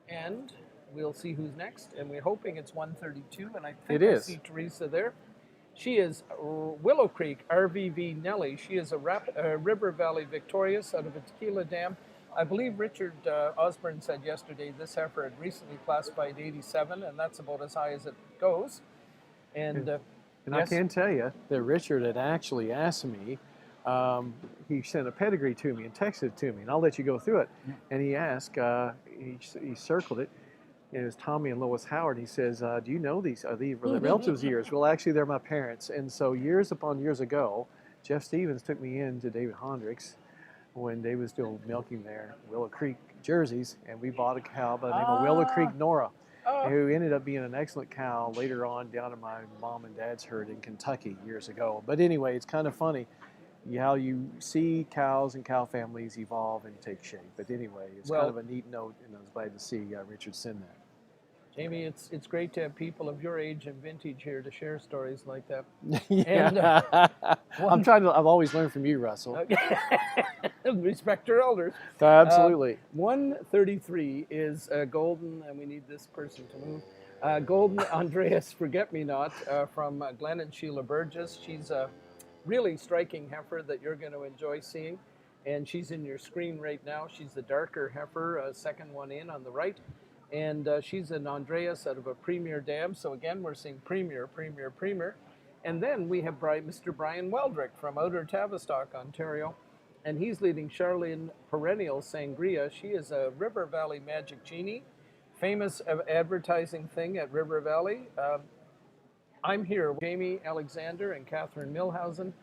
And we'll see who's next. And we're hoping it's 132. And I think I see Teresa there. She is Willow Creek RVV Nelly. She is a River Valley Victorious out of a Tequila Dam. I believe Richard Osborne said yesterday this heifer had recently classified 87, and that's about as high as it goes. And I can tell you that Richard had actually asked me he sent a pedigree to me and texted it to me, and I'll let you go through it. And he asked, he circled it. It was Tommy and Lois Howard. He says, do you know these? Are these relatives of yours? Well, actually, they're my parents. And so years upon years ago, Jeff Stevens took me in to David Hondrick's when they was doing milking there, Willow Creek jerseys, and we bought a cow by the name of Willow Creek Nora, who ended up being an excellent cow later on down in my mom and dad's herd in Kentucky years ago. But anyway, it's kind of funny how you see cows and cow families evolve and take shape. But anyway, it's kind of a neat note, and I was glad to see Richard send that. Jamie, it's great to have people of your age and vintage here to share stories like that. Yeah. And, I've always learned from you, Russell. Respect your elders. Absolutely. 133 is Golden, and we need this person to move. Golden Andreas Forget-Me-Not from Glenn and Sheila Burgess. She's a really striking heifer that you're going to enjoy seeing, and she's in your screen right now. She's the darker heifer, second one in on the right. And she's an Andreas out of a Premier dam. So again, we're seeing Premier. And then we have Mr. Brian Weldrick from Outer Tavistock, Ontario. And he's leading Charlene Perennial Sangria. She is a River Valley Magic Genie, famous advertising thing at River Valley. I'm here with Jamie Alexander and Catherine Milhausen,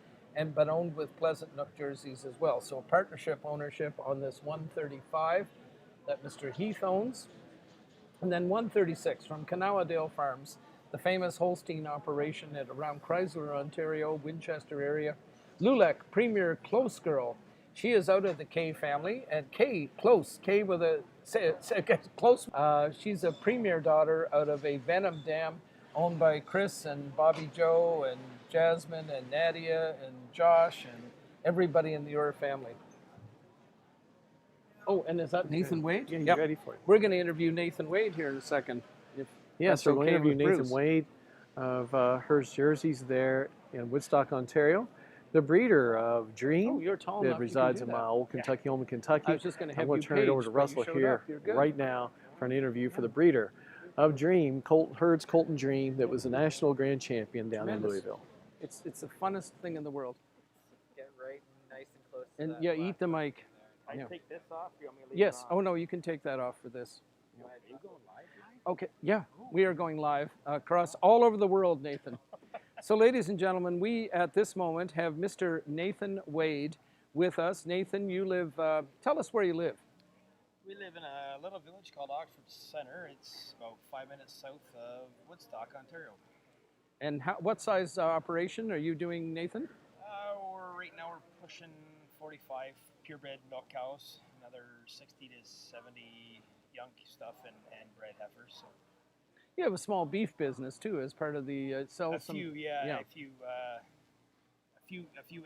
but owned with Pleasant Nook jerseys as well. So partnership ownership on this 135 that Mr. Heath owns. And then 136 from Kanawha Farms, the famous Holstein operation at around Chrysler, Ontario, Winchester area. Lulek, Premier Close Girl. She is out of the K family, and K with a close. She's a Premier daughter out of a Venom dam owned by Chris and Bobby Joe and Jasmine and Nadia and Josh and everybody in the Orr family. Oh, and is that Nathan Wade? Yeah, you're ready for it. We're going to interview Nathan Wade here in a second. So we'll interview Nathan Wade of Hearst Jerseys there in Woodstock, Ontario. The breeder of Dream that resides in my old Kentucky home in Kentucky. I was just going to have I'm going to turn it over to Russell here right now for an interview for the breeder of Dream, Heard's Colton Dream, that was a national grand champion down in Louisville. It's the funnest thing in the world. Get right nice and close to And that yeah, glass. eat the mic. I take this off? You want me to leave Yes. it on? Oh, no, you can take that off for this. Are you going live? Okay. Yeah, we are going live across all over the world, Nathan. So, ladies and gentlemen, we at this moment have Mr. Nathan Wade with us. Nathan, you live, tell us where you live. We live in a little village called Oxford Center. It's about 5 minutes south of Woodstock, Ontario. And what size operation are you doing, Nathan? Right now we're pushing 45 purebred milk cows, another 60 to 70 young stuff and bred heifers. So. You have a small beef business too, as part of the a few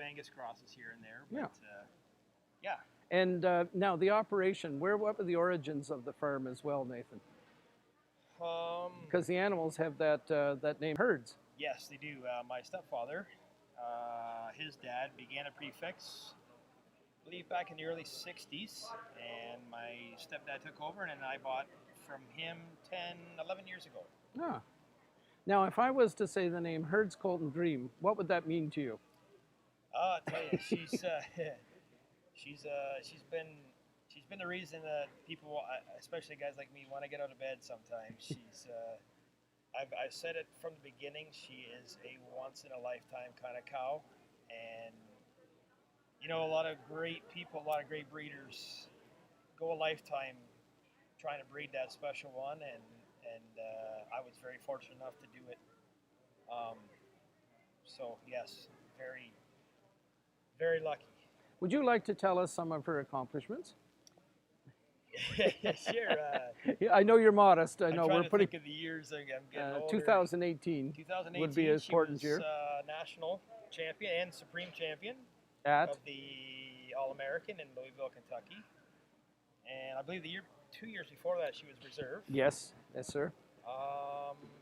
Angus crosses here and there. But, yeah. And now the operation. What were the origins of the farm as well, Nathan? Because the animals have that name, herds. Yes, they do. My stepfather, his dad began a prefix, I believe back in the early 60s, and my stepdad took over, and then I bought from him 11 years ago. Ah. Now, if I was to say the name Heard's Colton Dream, what would that mean to you? I'll tell you, she's been the reason that people, especially guys like me, want to get out of bed sometimes. I've said it from the beginning. She is a once in a lifetime kind of cow, and a lot of great people, a lot of great breeders go a lifetime trying to breed that special one, and I was very fortunate enough to do it. So yes, very, very lucky. Would you like to tell us some of her accomplishments? Sure. Yeah, I know you're modest. I know I'm trying we're to putting. think of the years. I'm getting older. 2018. 2018 would be an important year. She was national champion and supreme champion of the All-American in Louisville, Kentucky. And I believe 2 years before that, she was reserve. Yes, sir.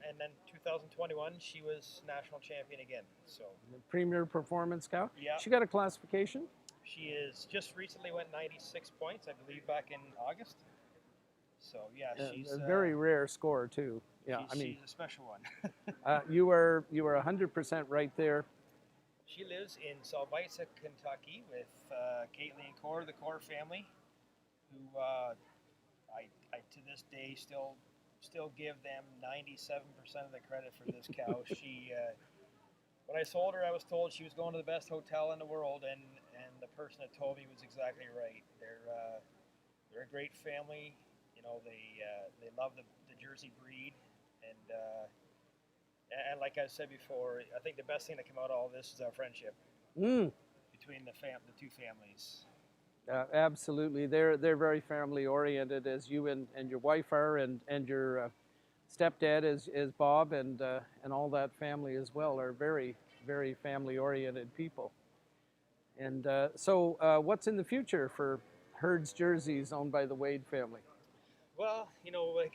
And then 2021, she was national champion again. So Premier Performance cow. Yeah. She got a classification. She is just recently went 96 points, I believe, back in August. So yeah, she's a very rare score too. Yeah, she's a special one. you were 100% right there. She lives in Salvisa, Kentucky, with Caitlin and Core, the Core family, who I to this day still give them 97% of the credit for this cow. She when I sold her, I was told she was going to the best hotel in the world, and the person that told me was exactly right. They're a great family. You know, they love the Jersey breed, and like I said before, I think the best thing that came out of all this is our friendship between the two families. Absolutely, they're very family oriented, as you and your wife are, and your stepdad is Bob, and all that family as well are very, very family oriented people. And so what's in the future for Herd's Jerseys owned by the Wade family? Well, you know, like,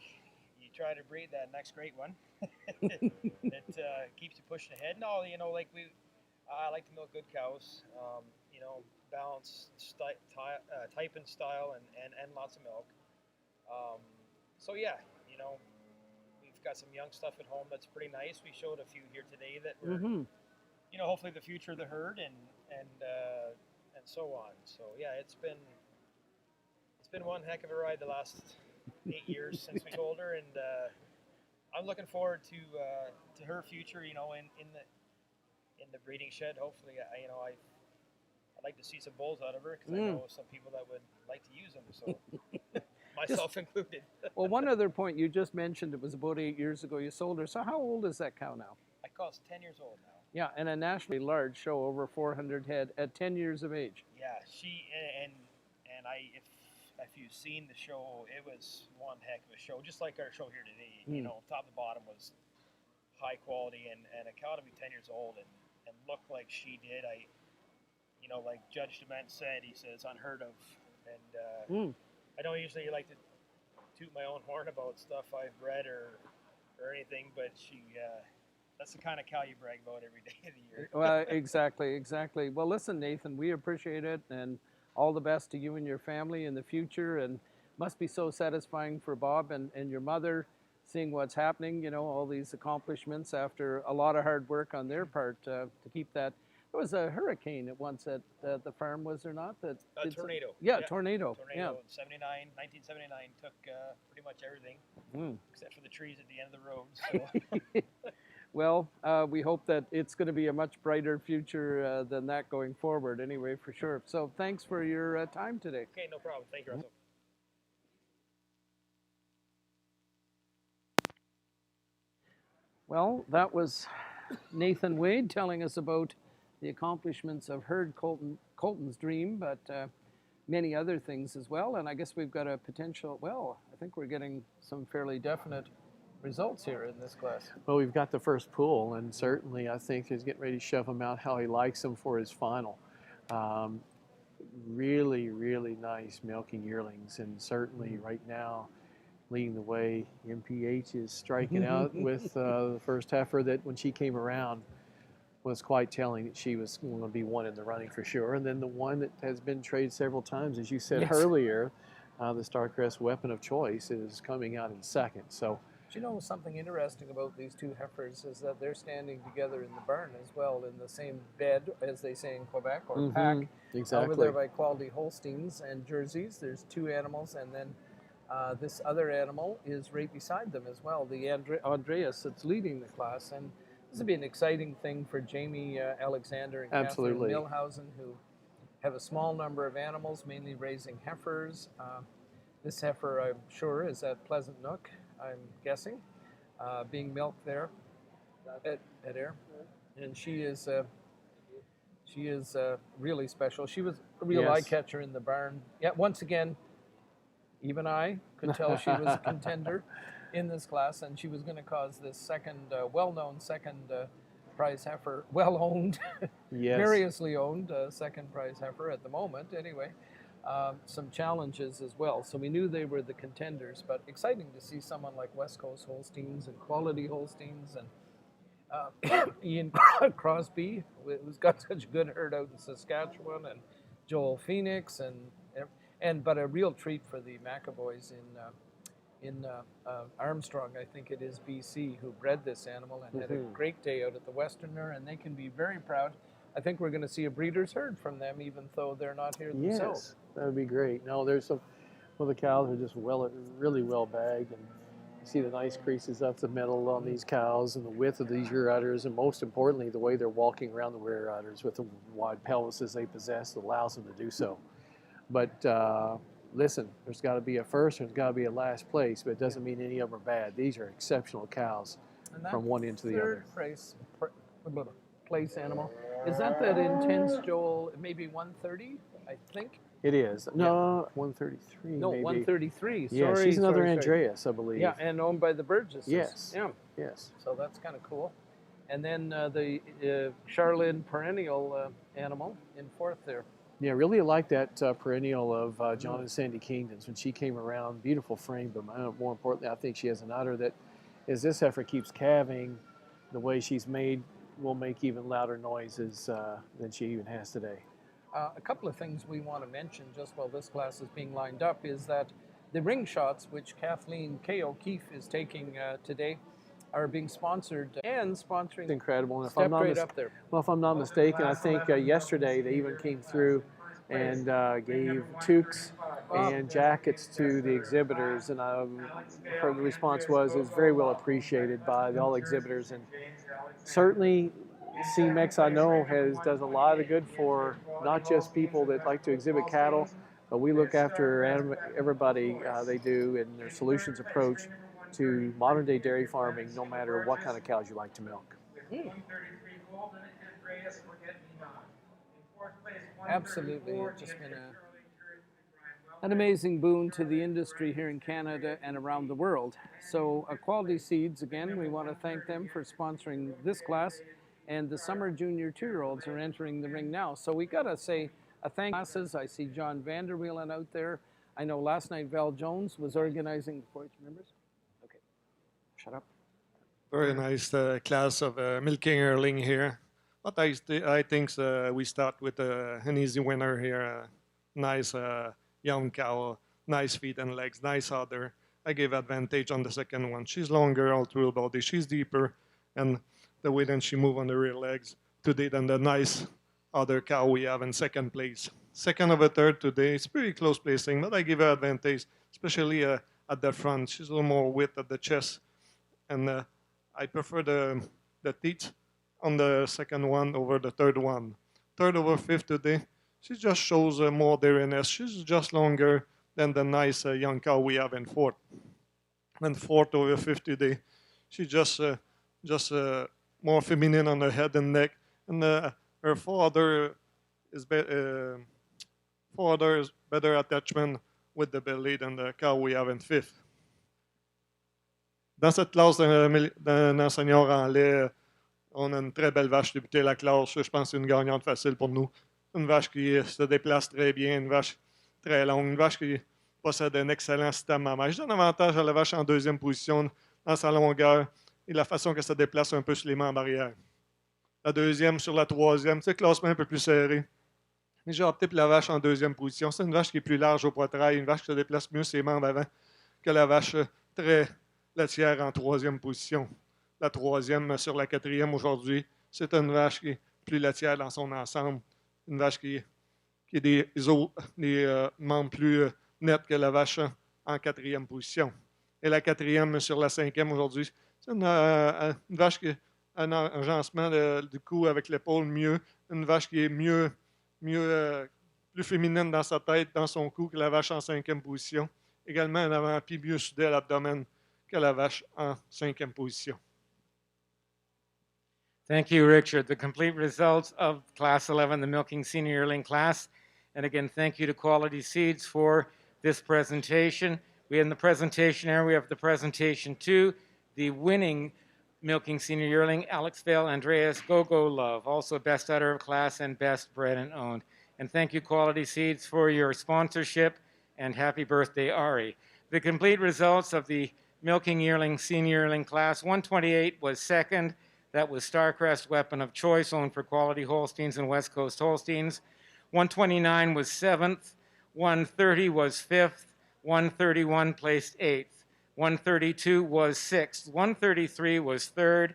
you try to breed that next great one. It keeps you pushing ahead. No, you know, like I like to milk good cows. You know, balance type and style, and lots of milk. So yeah, you know, we've got some young stuff at home that's pretty nice. We showed a few here today that were, you know, hopefully the future of the herd, and so on. So yeah, it's been one heck of a ride the last 8 years since we sold her, and I'm looking forward to her future. You know, in the breeding shed. Hopefully, I'd like to see some bulls out of her, because I know some people that would like to use them. So myself included. Well, one other point you just mentioned, it was about 8 years ago you sold her. So how old is that cow now? I call 10 years old now. Yeah, and a nationally large show, over 400 head at 10 years of age. Yeah, she and if you've seen the show, it was one heck of a show, just like our show here today. You know, top to bottom was high quality, and a cow to be 10 years old and look like she did. You know, like Judge Dement said, he says unheard of, and I don't usually like to toot my own horn about stuff I've read or anything, but she. That's the kind of cow you brag about every day of the year. Well, exactly. Well, listen, Nathan, we appreciate it, and all the best to you and your family in the future. And must be so satisfying for Bob and your mother, seeing what's happening, you know, all these accomplishments after a lot of hard work on their part to keep that. There was a hurricane at once at the farm, was there not? Tornado. Yeah, tornado. Yeah. 1979 took pretty much everything, except for the trees at the end of the road. So. Well, we hope that it's going to be a much brighter future than that going forward anyway, for sure. So thanks for your time today. Okay, no problem. Thank you, Russell. Well, that was Nathan Wade telling us about the accomplishments of Herd Colton's dream, but many other things as well. And I guess we've got a potential, well, I think we're getting some fairly definite results here in this class. Well, we've got the first pool, and certainly I think he's getting ready to shove him out how he likes them for his final. Really, really nice milking yearlings, and certainly right now leading the way. MPH is striking out with the first heifer that, when she came around, was quite telling that she was going to be one in the running for sure. And then the one that has been traded several times, as you said earlier, the Starcrest weapon of choice, is coming out in second. So. Do you know something interesting about these two heifers is that they're standing together in the barn as well, in the same bed, as they say in Quebec, or pack. Exactly. Over there by Quality Holsteins and Jerseys. There's two animals, and then this other animal is right beside them as well, the Andreas that's leading the class. And this would be an exciting thing for Jamie Alexander and Catherine Milhausen, who have a small number of animals, mainly raising heifers. This heifer, I'm sure, is at Pleasant Nook, I'm guessing, being milked there at Ayr, and she is really special. She was a real eye catcher in the barn. Yeah, once again, even I could tell she was a contender in this class, and she was going to cause this second, well-known second prize heifer, well-owned, variously owned second prize heifer at the moment. Anyway. Some challenges as well. So we knew they were the contenders, but exciting to see someone like West Coast Holsteins and Quality Holsteins and Ian Crosby, who's got such a good herd out in Saskatchewan, and Joel Phoenix, but a real treat for the McAvoys in Armstrong, I think it is, BC, who bred this animal and had a great day out at the Westerner, and they can be very proud. I think we're going to see a breeder's herd from them, even though they're not here themselves. Yes, that would be great. No, there's some, well, the cows are just really well bagged, and you see the nice creases up the middle on these cows and the width of these rear udders, and most importantly, the way they're walking around the rear udders with the wide pelvises they possess that allows them to do so. But listen, there's got to be a first, there's got to be a last place, but it doesn't mean any of them are bad. These are exceptional cows from one end to the other. Place animal. Is that intense, Joel? Maybe 130, I think. It is. No, 133. No, maybe. 133. Yeah, Sorry, she's another sorry. Andreas, I believe. Yeah, and owned by the Burgesses. Yes. Yeah. Yes. So that's kind of cool. And then the Charlene perennial animal in fourth there. Yeah, really like that perennial of John and Sandy Kingdon's when she came around. Beautiful frame, but more importantly, I think she has an udder that, as this heifer keeps calving, the way she's made will make even louder noises than she even has today. A couple of things we want to mention just while this class is being lined up is that the ring shots, which Kathleen K. O'Keefe is taking today, are being sponsored and sponsoring. Incredible. And Step right up there. Well, if I'm not mistaken, I think yesterday they even came through and gave toques and jackets to the exhibitors, and the response was it was very well appreciated by all exhibitors, and certainly CMEX I know does a lot of good for not just people that like to exhibit cattle, but we look after everybody they do in their solutions approach to modern day dairy farming, no matter what kind of cows you like to milk. Absolutely. It's just been an amazing boon to the industry here in Canada and around the world. So Quality Seeds, again, we want to thank them for sponsoring this class, and the summer junior 2-year-olds are entering the ring now. So we got to say a thank you. I see John Vanderwielen out there. I know last night Val Jones was organizing the 4-H members. Okay, shut up. Very nice class of milking yearling here. But I think we start with an easy winner here. Nice young cow, nice feet and legs, nice udder. I gave advantage on the second one. She's longer all through the body. She's deeper, and the way then she move on the rear legs today than the nice other cow we have in second place. Second of a third today. It's pretty close placing, but I give her advantage, especially at the front. She's a little more width at the chest, and I prefer the teeth on the second one over the third one. Third over fifth today, she just shows more dariness. She's just longer than the nice young cow we have in fourth. And fourth over fifth today, she just more feminine on her head and neck. And her father is better attachment with the belly than the cow we have in fifth. Dans cette classe d'un enseignant en lait, on a une très belle vache débuter la classe. Je pense que c'est une gagnante facile pour nous. Une vache qui se déplace très bien, une vache très longue, une vache qui possède un excellent système mammaire. Je donne avantage à la vache en deuxième position dans sa longueur et la façon qu'elle se déplace un peu sur les mains en barrière. La deuxième sur la troisième, c'est le classement un peu plus serré. Mais j'ai opté pour la vache en deuxième position. C'est une vache qui est plus large au poitrail, une vache qui se déplace mieux ses membres avant que la vache très laitière en troisième position. La troisième sur la quatrième aujourd'hui, c'est une vache qui est plus laitière dans son ensemble. Une vache qui a des membres plus nets que la vache en quatrième position. Et la quatrième sur la cinquième aujourd'hui, c'est une vache qui a un agencement du cou avec l'épaule mieux. Une vache qui est plus féminine dans sa tête, dans son cou que la vache en cinquième position. Également un avant-pied mieux soudé à l'abdomen que la vache en cinquième position. Thank you, Richard. The complete results of Class 11, the Milking Senior Yearling class. And again, thank you to Quality Seeds for this presentation. In the presentation area, we have the presentation 2, the winning Milking Senior Yearling, Alex Vale, Andreas Go-Go Love, also Best Udder of Class and Best Bred and Owned. And thank you, Quality Seeds, for your sponsorship, and happy birthday, Ari. The complete results of the Milking Yearling Senior Yearling class, 128 was second. That was Starcrest Weapon of Choice, owned for Quality Holsteins and West Coast Holsteins. 129 was 7th. 130 was 5th. 131 placed 8th. 132 was 6th. 133 was 3rd.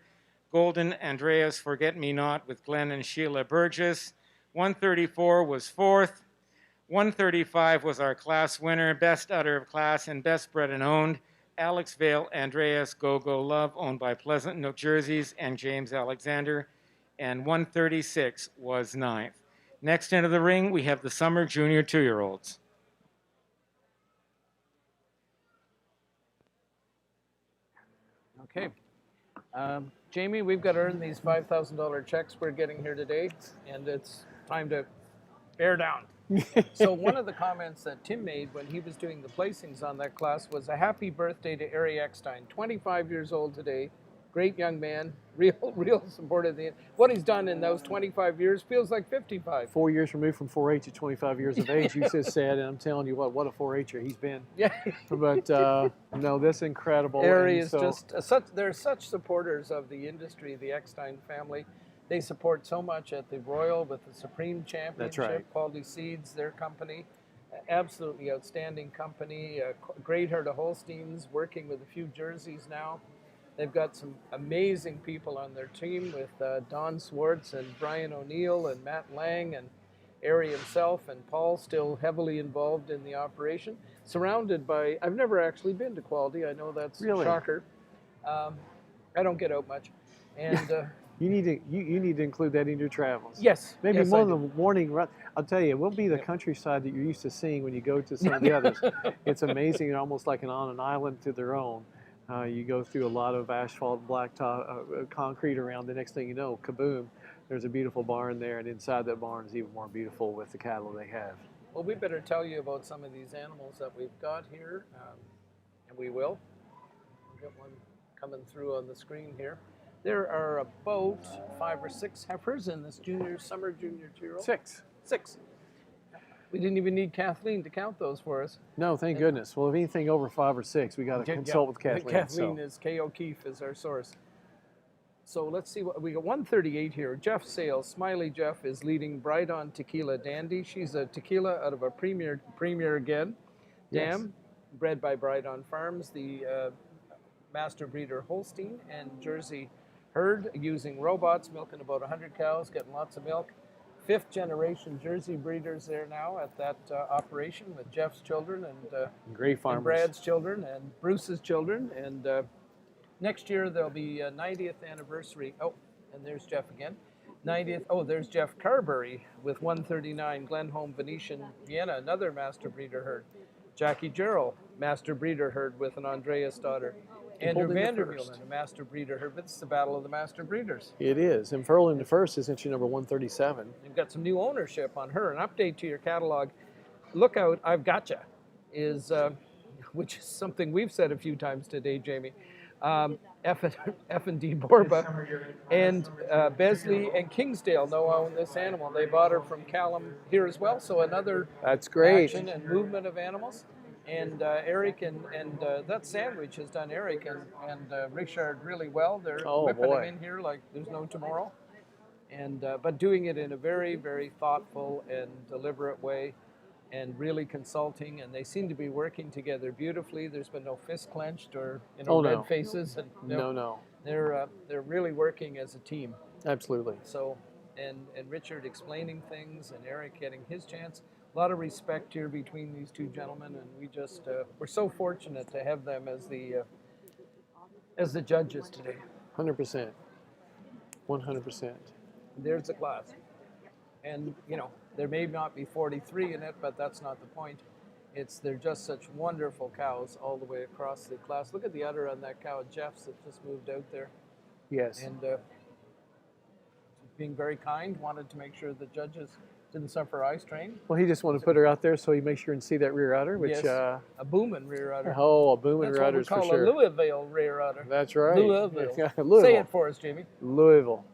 Golden Andreas Forget Me Not with Glenn and Sheila Burgess. 134 was fourth. 135 was our class winner, best udder of class and best bred and owned. Alex Vale Andreas Go Go Love, owned by Pleasant Nook Jerseys and James Alexander. And 136 was ninth. Next into the ring, we have the Summer Junior 2-year-olds. Okay. Jamie, we've got to earn these $5,000 checks we're getting here today, and it's time to bear down. So one of the comments that Tim made when he was doing the placings on that class was a happy birthday to Ari Eckstein, 25 years old today, great young man, real support of the, what he's done in those 25 years feels like 55. 4 years removed from 4-H at 25 years of age, you just said, and I'm telling you what a 4-H'er he's been. Yeah. But no, that's incredible. Ari and is so, just, they're such supporters of the industry, the Eckstein family. They support so much at the Royal with the Supreme Championship. That's right. Quality Seeds, their company. Absolutely outstanding company. Great herd of Holsteins, working with a few jerseys now. They've got some amazing people on their team with Don Swartz and Brian O'Neill and Matt Lang and Ari himself and Paul still heavily involved in the operation. Surrounded by, I've never actually been to Quality. I know that's a shocker. I don't get out much. And you need to include that in your travels. Yes. Maybe yes, one of the morning run. I'll tell you, it will be the countryside that you're used to seeing when you go to some of the others. It's amazing. You're almost like on an island to their own. You go through a lot of asphalt, blacktop, concrete around. The next thing you know, kaboom, there's a beautiful barn there, and inside that barn is even more beautiful with the cattle they have. Well, we better tell you about some of these animals that we've got here, and we will. We'll get one coming through on the screen here. There are about 5 or 6 heifers in this summer junior 2-year-old. Six. We didn't even need Kathleen to count those for us. No, thank goodness. Well, if anything over 5 or 6, we got to consult with Kathleen. Kathleen is Kay O'Keefe is our source. So let's see what we got. 138 here. Jeff Sales, Smiley Jeff is leading Bright on Tequila Dandy. She's a tequila out of a premier again. Dam, bred by Bright on Farms, the master breeder Holstein and Jersey herd using robots, milking about 100 cows, getting lots of milk. 5th generation Jersey breeders there now at that operation with Jeff's children and great farmers. And Brad's children and Bruce's children. And next year there'll be a 90th anniversary. Oh, and there's Jeff again. 90th. Oh, there's Jeff Carberry with 139 Glenholm Venetian Vienna, another master breeder herd. Jackie Gerald, master breeder herd with an Andreas daughter. Andrew Vandermeulen, a master breeder herd. It's the battle of the master breeders. It is. And Furl in the first is entry number 137. You've got some new ownership on her. An update to your catalog. Look out, I've Gotcha, is, which is something we've said a few times today, Jamie. F&D Borba and Besley and Kingsdale now own this animal. They bought her from Callum here as well. So another That's great. action and movement of animals. And Eric and that sandwich has done Eric and Richard really well. They're whipping him in here like there's no tomorrow. And but doing it in a very, very thoughtful and deliberate way and really consulting. And they seem to be working together beautifully. There's been no fist clenched or red faces. And, no. They're really working as a team. Absolutely. So, and Richard explaining things and Eric getting his chance. A lot of respect here between these two gentlemen, and we just we're so fortunate to have them as the judges today. 100%. 100%. There's the class, and you know there may not be 43 in it, but that's not the point. They're just such wonderful cows all the way across the class. Look at the udder on that cow, Jeff's, that just moved out there. Yes. And being very kind, wanted to make sure the judges didn't suffer eye strain. Well, he just wanted to put her out there so he makes sure and see that rear udder, which... Yes, a booming rear udder. Oh, a booming rear udder for sure. That's what we call a Louisville rear udder. That's right. Louisville. Louisville. Say it for us, Jamie. Louisville.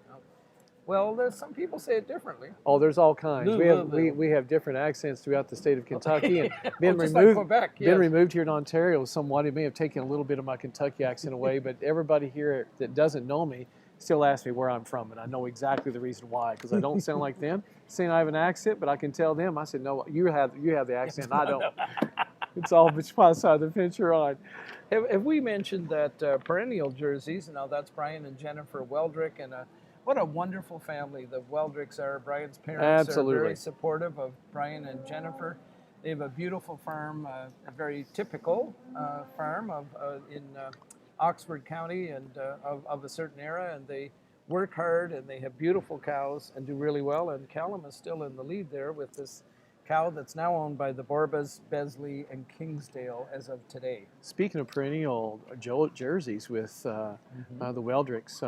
Well, there's some people say it differently. Oh, there's all kinds. We have different accents throughout the state of Kentucky, and been removed. Like Quebec, yes. Been removed here in Ontario somewhat. It may have taken a little bit of my Kentucky accent away, but everybody here that doesn't know me still asks me where I'm from, and I know exactly the reason why, because I don't sound like them. Saying I have an accent, but I can tell them. I said, no, you have the accent, and I don't. It's all but pass out the picture on. Have we mentioned that perennial jerseys? Now that's Brian and Jennifer Weldrick, and what a wonderful family the Weldricks are. Brian's parents Absolutely. are very supportive of Brian and Jennifer. They have a beautiful farm, a very typical farm in Oxford County and of a certain era, and they work hard and they have beautiful cows and do really well. And Callum is still in the lead there with this cow that's now owned by the Borbas, Besley, and Kingsdale as of today. Speaking of perennial jerseys with the Weldricks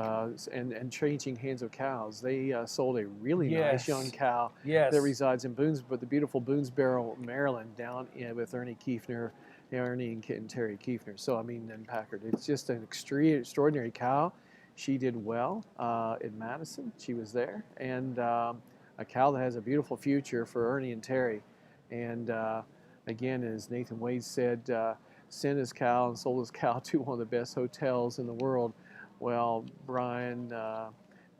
and changing hands of cows, they sold a really nice young cow that resides in the beautiful Boonesboro, Maryland, down with Ernie and Terry Kiefner. So I mean, and Packard. It's just an extraordinary cow. She did well in Madison. She was there, and a cow that has a beautiful future for Ernie and Terry. And again, as Nathan Wade said, sent his cow and sold his cow to one of the best hotels in the world. Well, Brian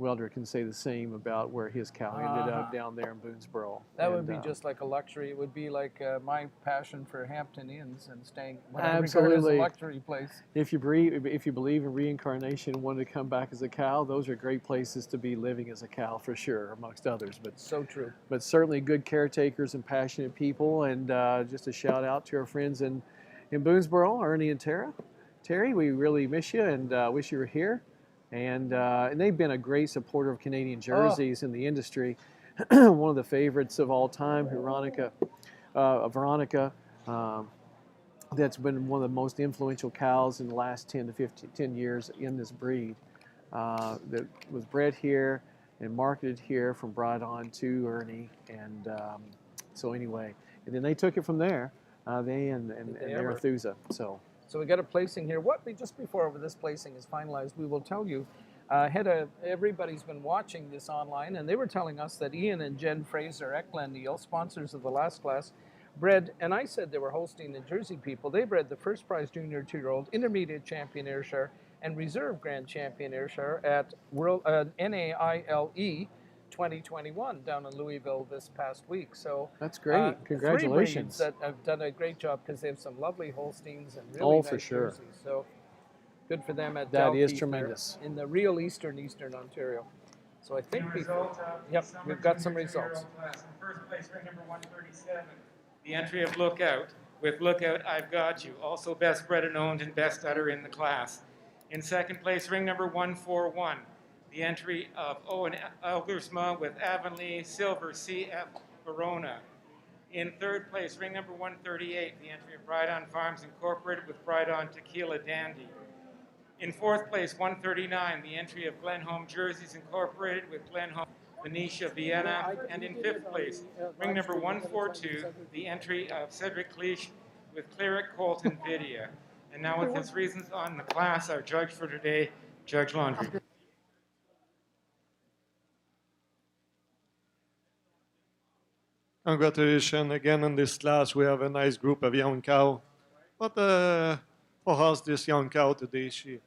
Weldrick can say the same about where his cow ended up down there in Boonesboro. That would be just like a luxury. It would be like my passion for Hampton Inns and staying what I regard as a luxury place. If you believe in reincarnation and want to come back as a cow, those are great places to be living as a cow for sure, amongst others. But so true. But certainly good caretakers and passionate people. And just a shout out to our friends in Boonesboro, Ernie and Terry, we really miss you and wish you were here. And they've been a great supporter of Canadian jerseys in the industry. One of the favorites of all time, Veronica, that's been one of the most influential cows in the last 10 years in this breed. That was bred here and marketed here from brought on to Ernie. And so anyway, and then they took it from there, they and Arethusa. So we got a placing here. Just before this placing is finalized, we will tell you. Everybody's been watching this online, and they were telling us that Ian and Jen Fraser Eckland-Neal, sponsors of the last class, bred, and I said they were hosting the Jersey people. They bred the first prize junior 2-year-old, intermediate champion Ayrshire, and reserve grand champion Ayrshire at NAILE 2021 down in Louisville this past week. So that's great. Congratulations. 3 breeds that have done a great job because they have some lovely Holsteins and really nice jerseys. So good for them at that is Dalkeith tremendous in the real Eastern Ontario. So I think we've got some results. In first place, ring number 137. The entry of Lookout. With Lookout, I've Got You. Also best bred and owned and best udder in the class. In second place, ring number 141. The entry of Owen Elgersma with Avonlea Silver CF Verona. In third place, ring number 138, the entry of Bride On Farms Incorporated with Bride On Tequila Dandy. In fourth place, 139, the entry of Glenholm Jerseys Incorporated with Glenholm Venetia Vienna. And in fifth place, ring number 142, the entry of Cedric Cleach with Cleric Colton Vidia. And now with his reasons on the class, our judge for today, Judge Laundrie. Congratulations again in this class. We have a nice group of young cow. But for us, this young cow today, she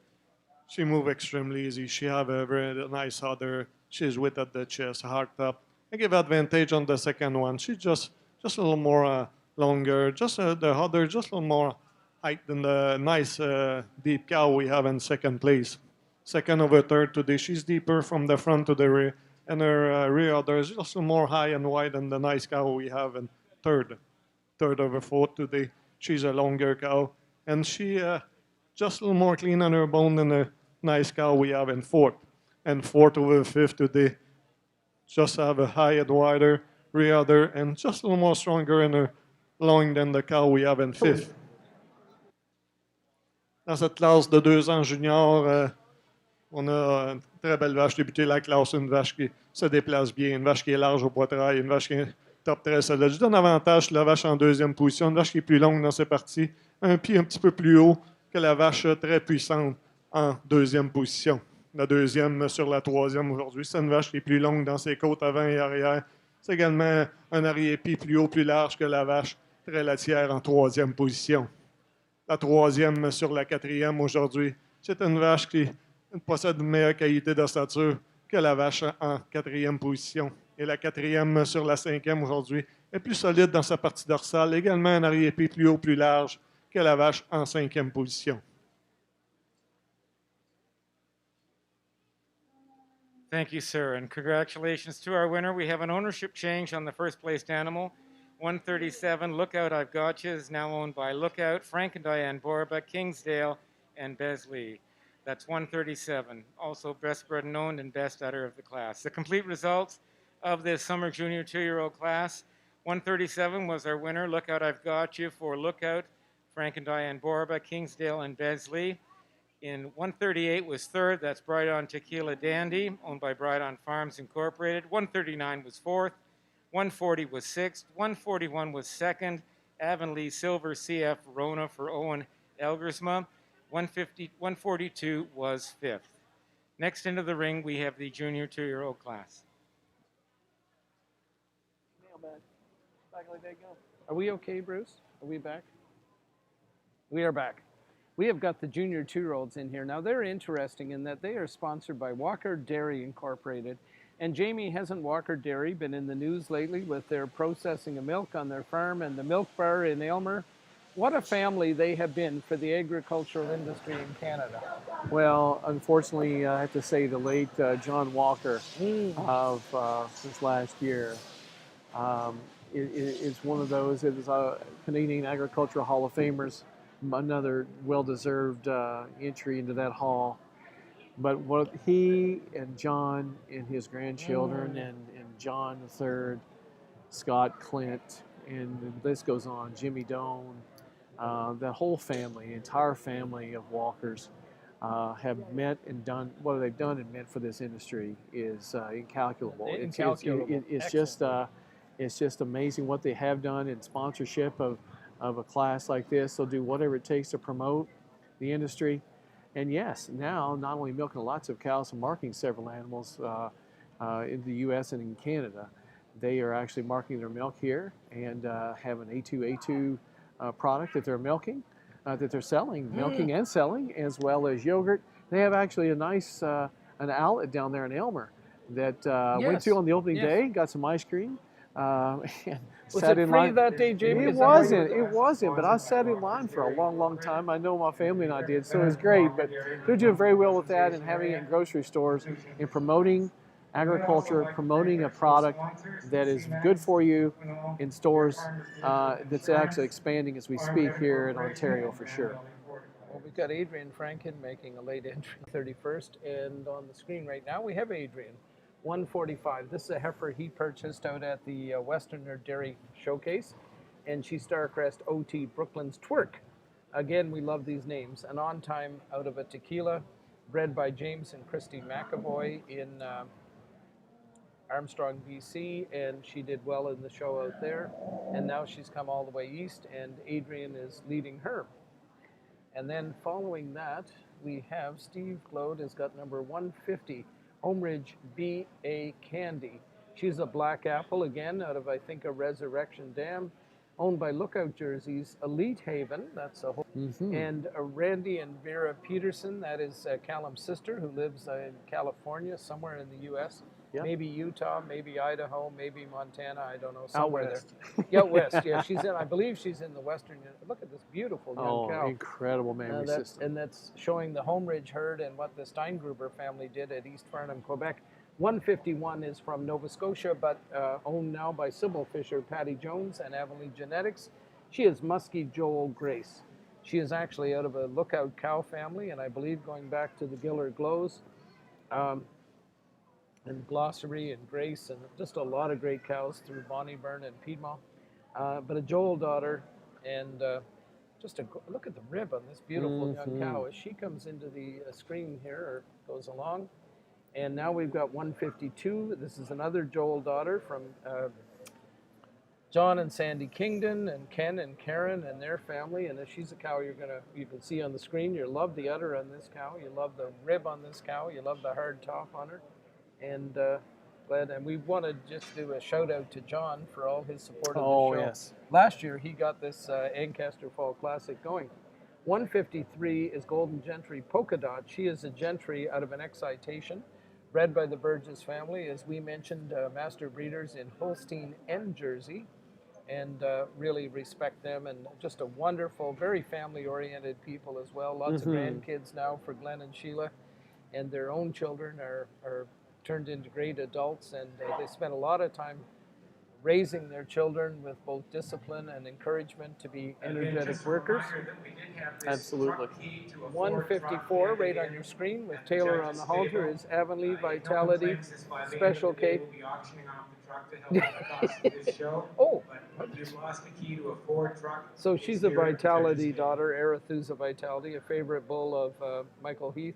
moved extremely easy. She have a very nice udder. She's width at the chest, hard top. I give advantage on the second one. She just a little more longer. Just the udder, just a little more height than the nice deep cow we have in second place. Second over third today. She's deeper from the front to the rear. And her rear udder is also more high and wide than the nice cow we have in third over fourth today. She's a longer cow, and she just a little more clean on her bone than the nice cow we have in fourth. And fourth over fifth today, just have a high and wider rear udder, and just a little more stronger in her loin than the cow we have in fifth. Dans cette classe de 2 ans junior, on a une très belle vache débutée la classe, une vache qui se déplace bien, une vache qui est large au poitrail, une vache qui est top très solide. Je donne avantage la vache en deuxième position, une vache qui est plus longue dans ses parties, un pied un petit peu plus haut que la vache très puissante en deuxième position. La deuxième sur la troisième aujourd'hui, c'est une vache qui est plus longue dans ses côtes avant et arrière. C'est également un arrière-pied plus haut, plus large que la vache très laitière en troisième position. La troisième sur la quatrième aujourd'hui, c'est une vache qui possède une meilleure qualité d'ossature que la vache en quatrième position. Et la quatrième sur la cinquième aujourd'hui est plus solide dans sa partie dorsale, également un arrière-pied plus haut, plus large que la vache en cinquième position. Thank you, sir, and congratulations to our winner. We have an ownership change on the first placed animal. 137, Lookout I've Got You, is now owned by Lookout, Frank and Diane Borba, Kingsdale, and Besley. That's 137. Also best bred and owned and best udder of the class. The complete results of this summer junior 2-year-old class: 137 was our winner. Lookout I've Got You for Lookout, Frank and Diane Borba, Kingsdale, and Besley. In 138 was third. That's Bright On Tequila Dandy, owned by Bright On Farms Incorporated. 139 was fourth. 140 was sixth. 141 was second. Avonlea Silver CF Rona for Owen Elgersma. 142 was fifth. Next into the ring, we have the junior 2-year-old class. Are we okay, Bruce? Are we back? We are back. We have got the junior 2-year-olds in here. Now, they're interesting in that they are sponsored by Walker Dairy Incorporated. And Jamie, hasn't Walker Dairy been in the news lately with their processing of milk on their farm and the milk bar in Aylmer? What a family they have been for the agricultural industry in Canada. Well, unfortunately, I have to say the late John Walker of this last year is one of those. It is a Canadian Agricultural Hall of Famers, another well-deserved entry into that hall. But what he and John and his grandchildren and John III, Scott Clint, and the list goes on, Jimmy Doan, the whole family, entire family of Walkers have met and done, what they've done and meant for this industry is incalculable. It's just amazing what they have done in sponsorship of a class like this. They'll do whatever it takes to promote the industry. And yes, now not only milking lots of cows and marketing several animals in the U.S. and in Canada, they are actually marketing their milk here and have an A2 product that they're milking, that they're selling, milking and selling, as well as yogurt. They have actually a nice an outlet down there in Aylmer that went to on the opening day, got some ice cream. And Was sat it in free line. that day, Jamie? It wasn't, but I sat in line for a long, long time. I know my family and I did, so it was great. But they're doing very well with that and having it in grocery stores and promoting agriculture, promoting a product that is good for you in stores that's actually expanding as we speak here in Ontario for sure. Well, we've got Adrian Franken making a late entry, 31st, and on the screen right now we have Adrian. 145. This is a heifer he purchased out at the Westerner Dairy Showcase, and she's Starcrest OT Brooklyn's Twerk. Again, we love these names. An on time out of a tequila, bred by James and Christy McAvoy in Armstrong, BC, and she did well in the show out there. And now she's come all the way east, and Adrian is leading her. And then following that, we have Steve Glode has got number 150. Homeridge B.A. Candy. She's a black apple, again, out of, I think, a Resurrection Dam, owned by Lookout Jerseys, Elite Haven, that's a whole, and Randy and Vera Peterson, that is Callum's sister, who lives in California, somewhere in the U.S., maybe Utah, maybe Idaho, maybe Montana, I don't know, somewhere out west. there. Yeah, west, yeah, she's in, I believe she's in the western, look at this beautiful young cow. Incredible memory system. And that's showing the Homeridge herd and what the Steingruber family did at East Farnham, Quebec. 151 is from Nova Scotia, but owned now by Sybil Fisher, Patty Jones, and Avonlea Genetics. She is Muskie Joel Grace. She is actually out of a Lookout cow family, and I believe going back to the Giller Glows, and Glossary and Grace, and just a lot of great cows through Bonnie Byrne and Piedmont. But a Joel daughter, and just look at the rib on this beautiful young cow as she comes into the screen here, or goes along. And now we've got 152. This is another Joel daughter from John and Sandy Kingdon, and Ken and Karen and their family. And she's a cow you can see on the screen. You love the udder on this cow. You love the rib on this cow. You love the hard top on her. And glad. And we want to just do a shout out to John for all his support of the show. Yes. Last year he got this Ancaster Fall Classic going. 153 is Golden Gentry Polka Dot. She is a Gentry out of an excitation bred by the Burgess family, as we mentioned, master breeders in Holstein and Jersey, and really respect them, and just a wonderful, very family-oriented people as well. Lots of grandkids now for Glenn and Sheila, and their own children are turned into great adults, and they spend a lot of time raising their children with both discipline and encouragement to be energetic workers. Absolutely. 154 right on your screen with Taylor on the halter is Avonlea Vitality Special K. Oh, so she's a Vitality daughter, Arethusa Vitality, a favorite bull of Michael Heath.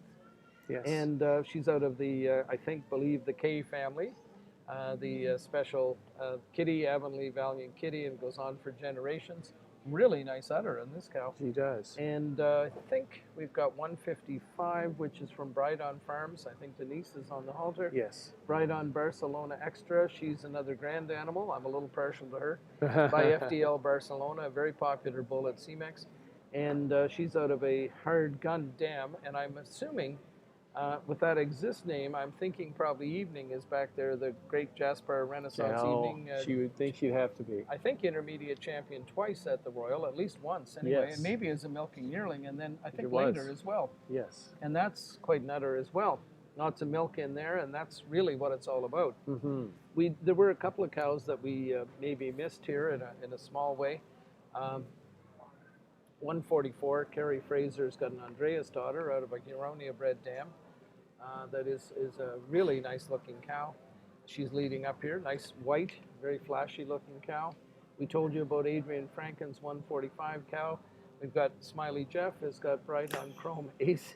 Yes. And she's out of the, believe the K family. The special Kitty, Avonlea Valiant Kitty, and goes on for generations. Really nice udder in this cow. She does. And I think we've got 155, which is from Brydon Farms. I think Denise is on the halter. Yes. Brydon Barcelona Extra. She's another grand animal. I'm a little partial to her. By FDL Barcelona, a very popular bull at CMEX. And she's out of a hard gun dam. And I'm assuming with that exist name, I'm thinking probably Evening is back there, the great Jasper Renaissance Evening. She would think she'd have to be. I think intermediate champion twice at the Royal, at least once anyway, Yes. and maybe as a milking yearling, and then I think It was. later as well. Yes. And that's quite an udder as well. Lots of milk in there, and that's really what it's all about. There were a couple of cows that we maybe missed here in a small way. 144, Carrie Fraser's got an Andreas daughter out of a Huronia bred dam. That is a really nice looking cow. She's leading up here, nice white, very flashy looking cow. We told you about Adrian Franken's 145 cow. We've got Smiley Jeff has got Brydon Chrome Ace.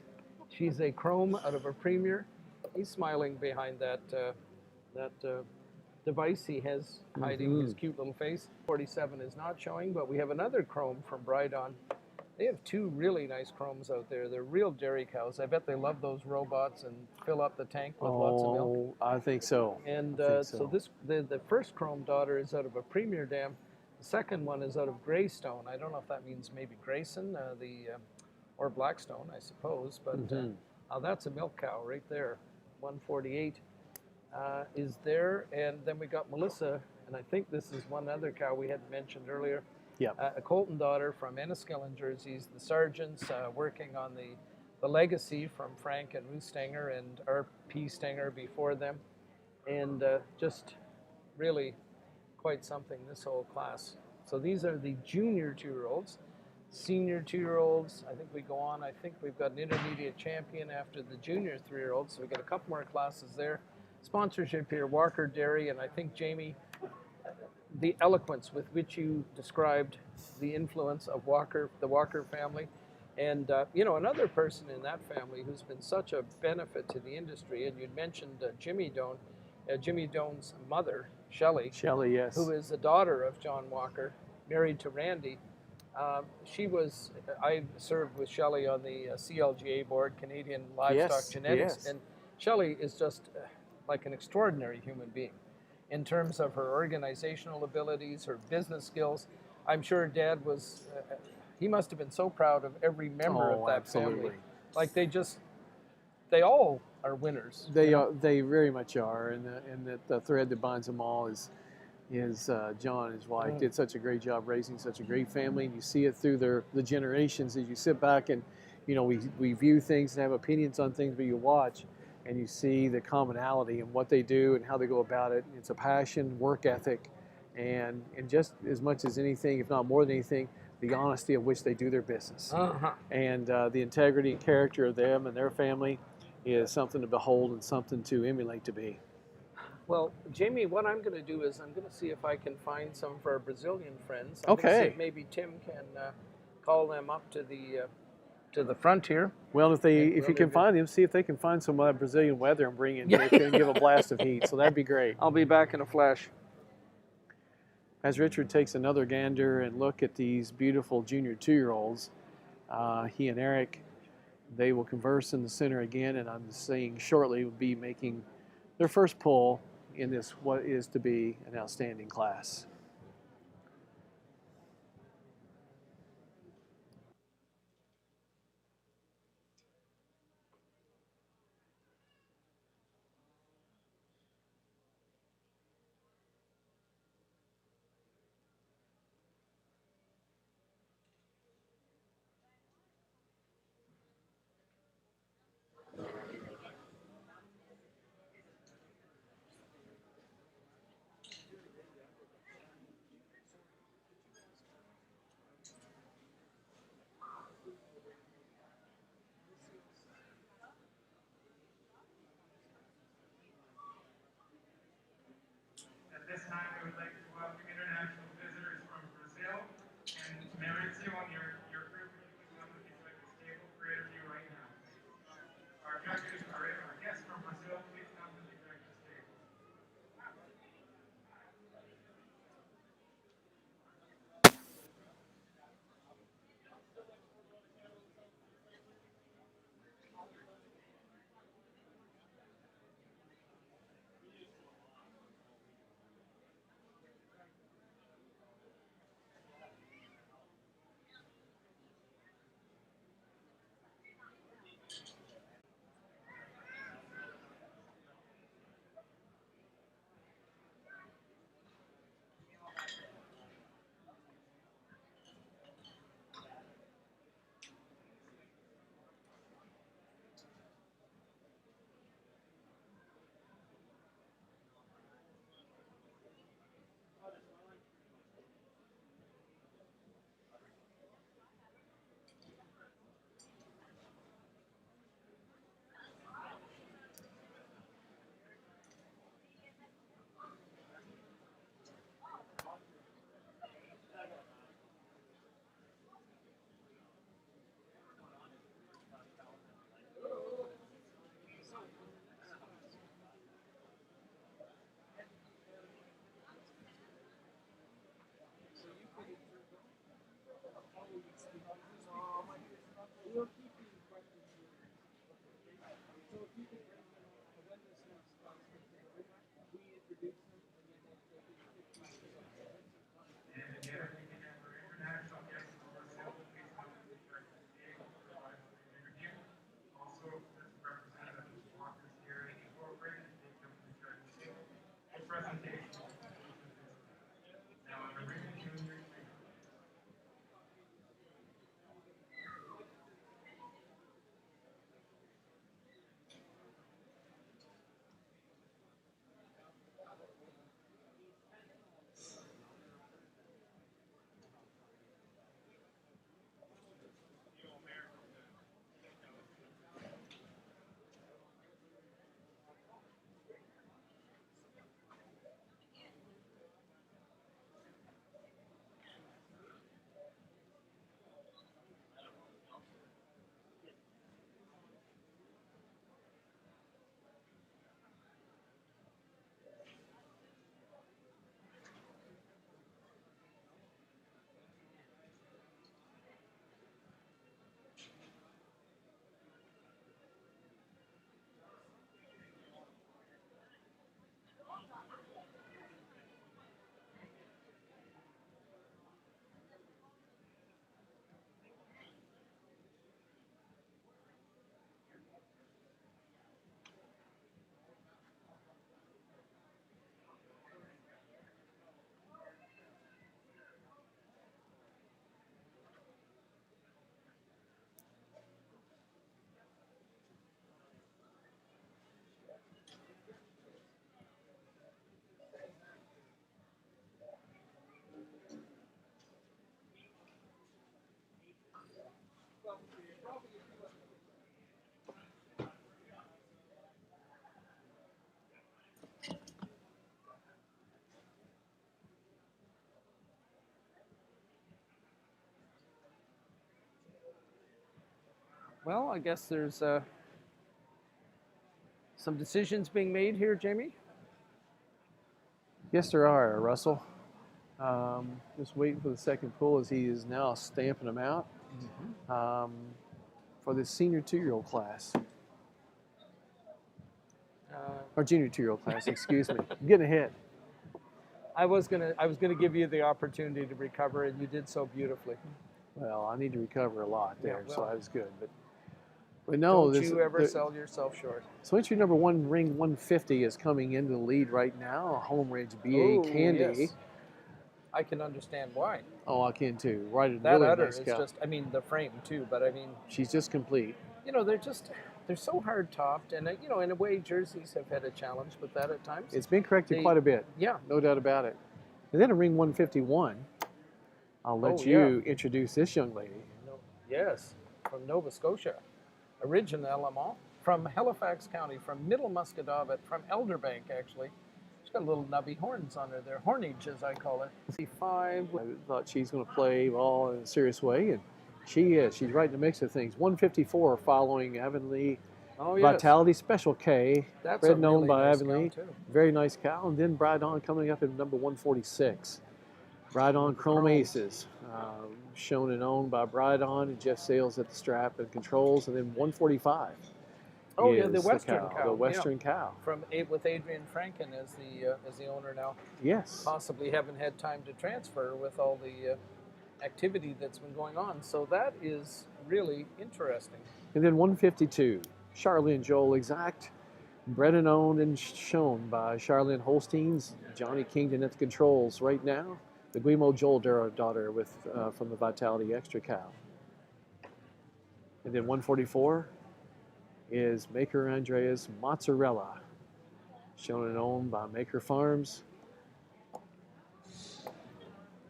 She's a chrome out of a Premier. He's smiling behind that device he has hiding his cute little face. 47 is not showing, but we have another chrome from Brydon. They have two really nice chromes out there. They're real dairy cows. I bet they love those robots and fill up the tank with lots of milk. I think so. And so the first chrome daughter is out of a Premier dam. The second one is out of Greystone. I don't know if that means maybe Grayson, or Blackstone, I suppose. But that's a milk cow right there. 148 is there. And then we got Melissa, and I think this is one other cow we had mentioned earlier. Yeah. A Colton daughter from Enniskillen Jerseys. The Sargents working on the legacy from Frank and Ruth Stenger and R.P. Stenger before them. And just really quite something, this whole class. So these are the junior 2-year-olds. Senior 2-year-olds, I think we go on. I think we've got an intermediate champion after the junior 3-year-olds. So we've got a couple more classes there. Sponsorship here, Walker Dairy, and I think Jamie, the eloquence with which you described the influence of Walker, the Walker family. And, another person in that family who's been such a benefit to the industry, and you'd mentioned Jimmy Doan, Jimmy Doan's mother, Shelley. Shelley, yes. Who is the daughter of John Walker, married to Randy. I served with Shelley on the CLGA board, Canadian Livestock Genetics, and Shelley is just like an extraordinary human being. In terms of her organizational abilities, her business skills. I'm sure Dad was, he must have been so proud of every member of that family. Like they all are winners. They very much are, and the thread that binds them all is John and his wife did such a great job raising such a great family, and you see it through the generations as you sit back and, we view things and have opinions on things, but you watch and you see the commonality in what they do and how they go about it. It's a passion, work ethic, and just as much as anything, if not more than anything, the honesty of which they do their business. And the integrity and character of them and their family is something to behold and something to emulate to be. Well, Jamie, what I'm going to do is I'm going to see if I can find some of our Brazilian friends. Okay. I'm going to see if maybe Tim can call them up to the front here. Well, if you can find them, see if they can find some Brazilian weather and bring it here and give a blast of heat. So that'd be great. I'll be back in a flash. As Richard takes another gander and look at these beautiful junior 2-year-olds, he and Eric, they will converse in the center again, and I'm seeing shortly will be making their first pull in this what is to be an outstanding class. time, we would like to welcome international visitors from Brazil. And Maurizio and your group, if you would come with these like this table for interview right now. Our guests from Brazil, please come to the breakfast table. Well, I guess there's some decisions being made here, Jamie. Yes, there are, Russell. Just waiting for the second pull as he is now stamping them out for the senior 2-year-old class. Or junior 2-year-old class, excuse me. I'm getting ahead. I was gonna give you the opportunity to recover, and you did so beautifully. Well, I need to recover a lot there, Yeah, so well, that was good. But no, don't you ever sell yourself short. So entry number 1, ring 150, is coming into the lead right now. Home Range BA Candy. Yes. I can understand why. Oh, I can too. Right, That really udder nice is cow. just, I mean, the frame too, but I mean, she's just complete. You know, they're so hard topped, and you know, in a way, jerseys have had a challenge with that at times. It's been corrected quite a bit. Yeah, no doubt about it. And then a ring 151. I'll let you introduce this young lady. Yes, from Nova Scotia, originally from Halifax County, from Middle Muscatawbet, from Elderbank actually. She's got little nubby horns on her. They're hornage, as I call it. 5. I thought she's going to play ball in a serious way, and she is. She's right in the mix of things. 154 following Avonlea Oh, yes. Vitality Special K, That's bred a known really by nice Avonlea. cow, too. Very nice cow. And then Bride-On coming up in number 146. Bride-On Chrome Aces, shown and owned by Bride-On and Jeff Sales at the strap and controls. And then 145. Oh yeah, the is Western cow. The Western yeah. cow. With Adrian Franken as the owner now. Yes. Possibly haven't had time to transfer with all the activity that's been going on. So that is really interesting. And then 152, Charlie and Joel Exact, bred and owned and shown by Charlene Holsteins, Johnny Kingdon at the controls right now. The Guimo Joel daughter with from the Vitality Extra cow. And then 144 is Maker Andreas Mozzarella, shown and owned by Maker Farms.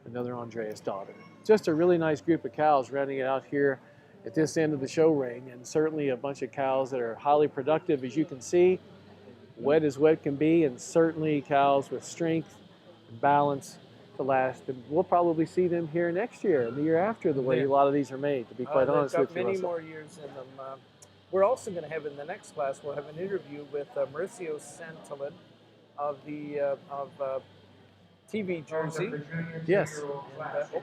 Another Andreas daughter. Just a really nice group of cows rounding it out here at this end of the show ring, and certainly a bunch of cows that are highly productive, as you can see. Wet as wet can be, and certainly cows with strength and balance to last. And we'll probably see them here next year and the year after, the way a lot of these are made, to be quite honest with you, many Russell. more years in them. We're also going to have in the next class, we'll have an interview with Mauricio Santillan of the TV Jersey. Yes. And,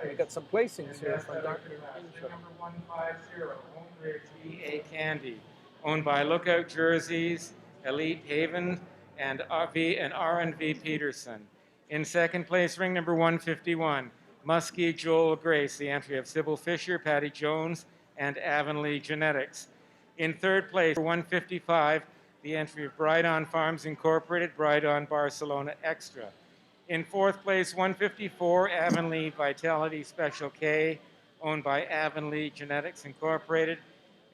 we got some placings here from Dr. Kinship. Number 150, Homeridge E.A. Candy, owned by Lookout Jerseys, Elite Haven, and R&V Peterson. In second place, ring number 151, Muskie Joel Grace, the entry of Sybil Fisher, Patty Jones, and Avonlea Genetics. In third place, 155, the entry of Bride-On Farms Incorporated, Bride-On Barcelona Extra. In fourth place, 154, Avonlea Vitality Special K, owned by Avonlea Genetics Incorporated.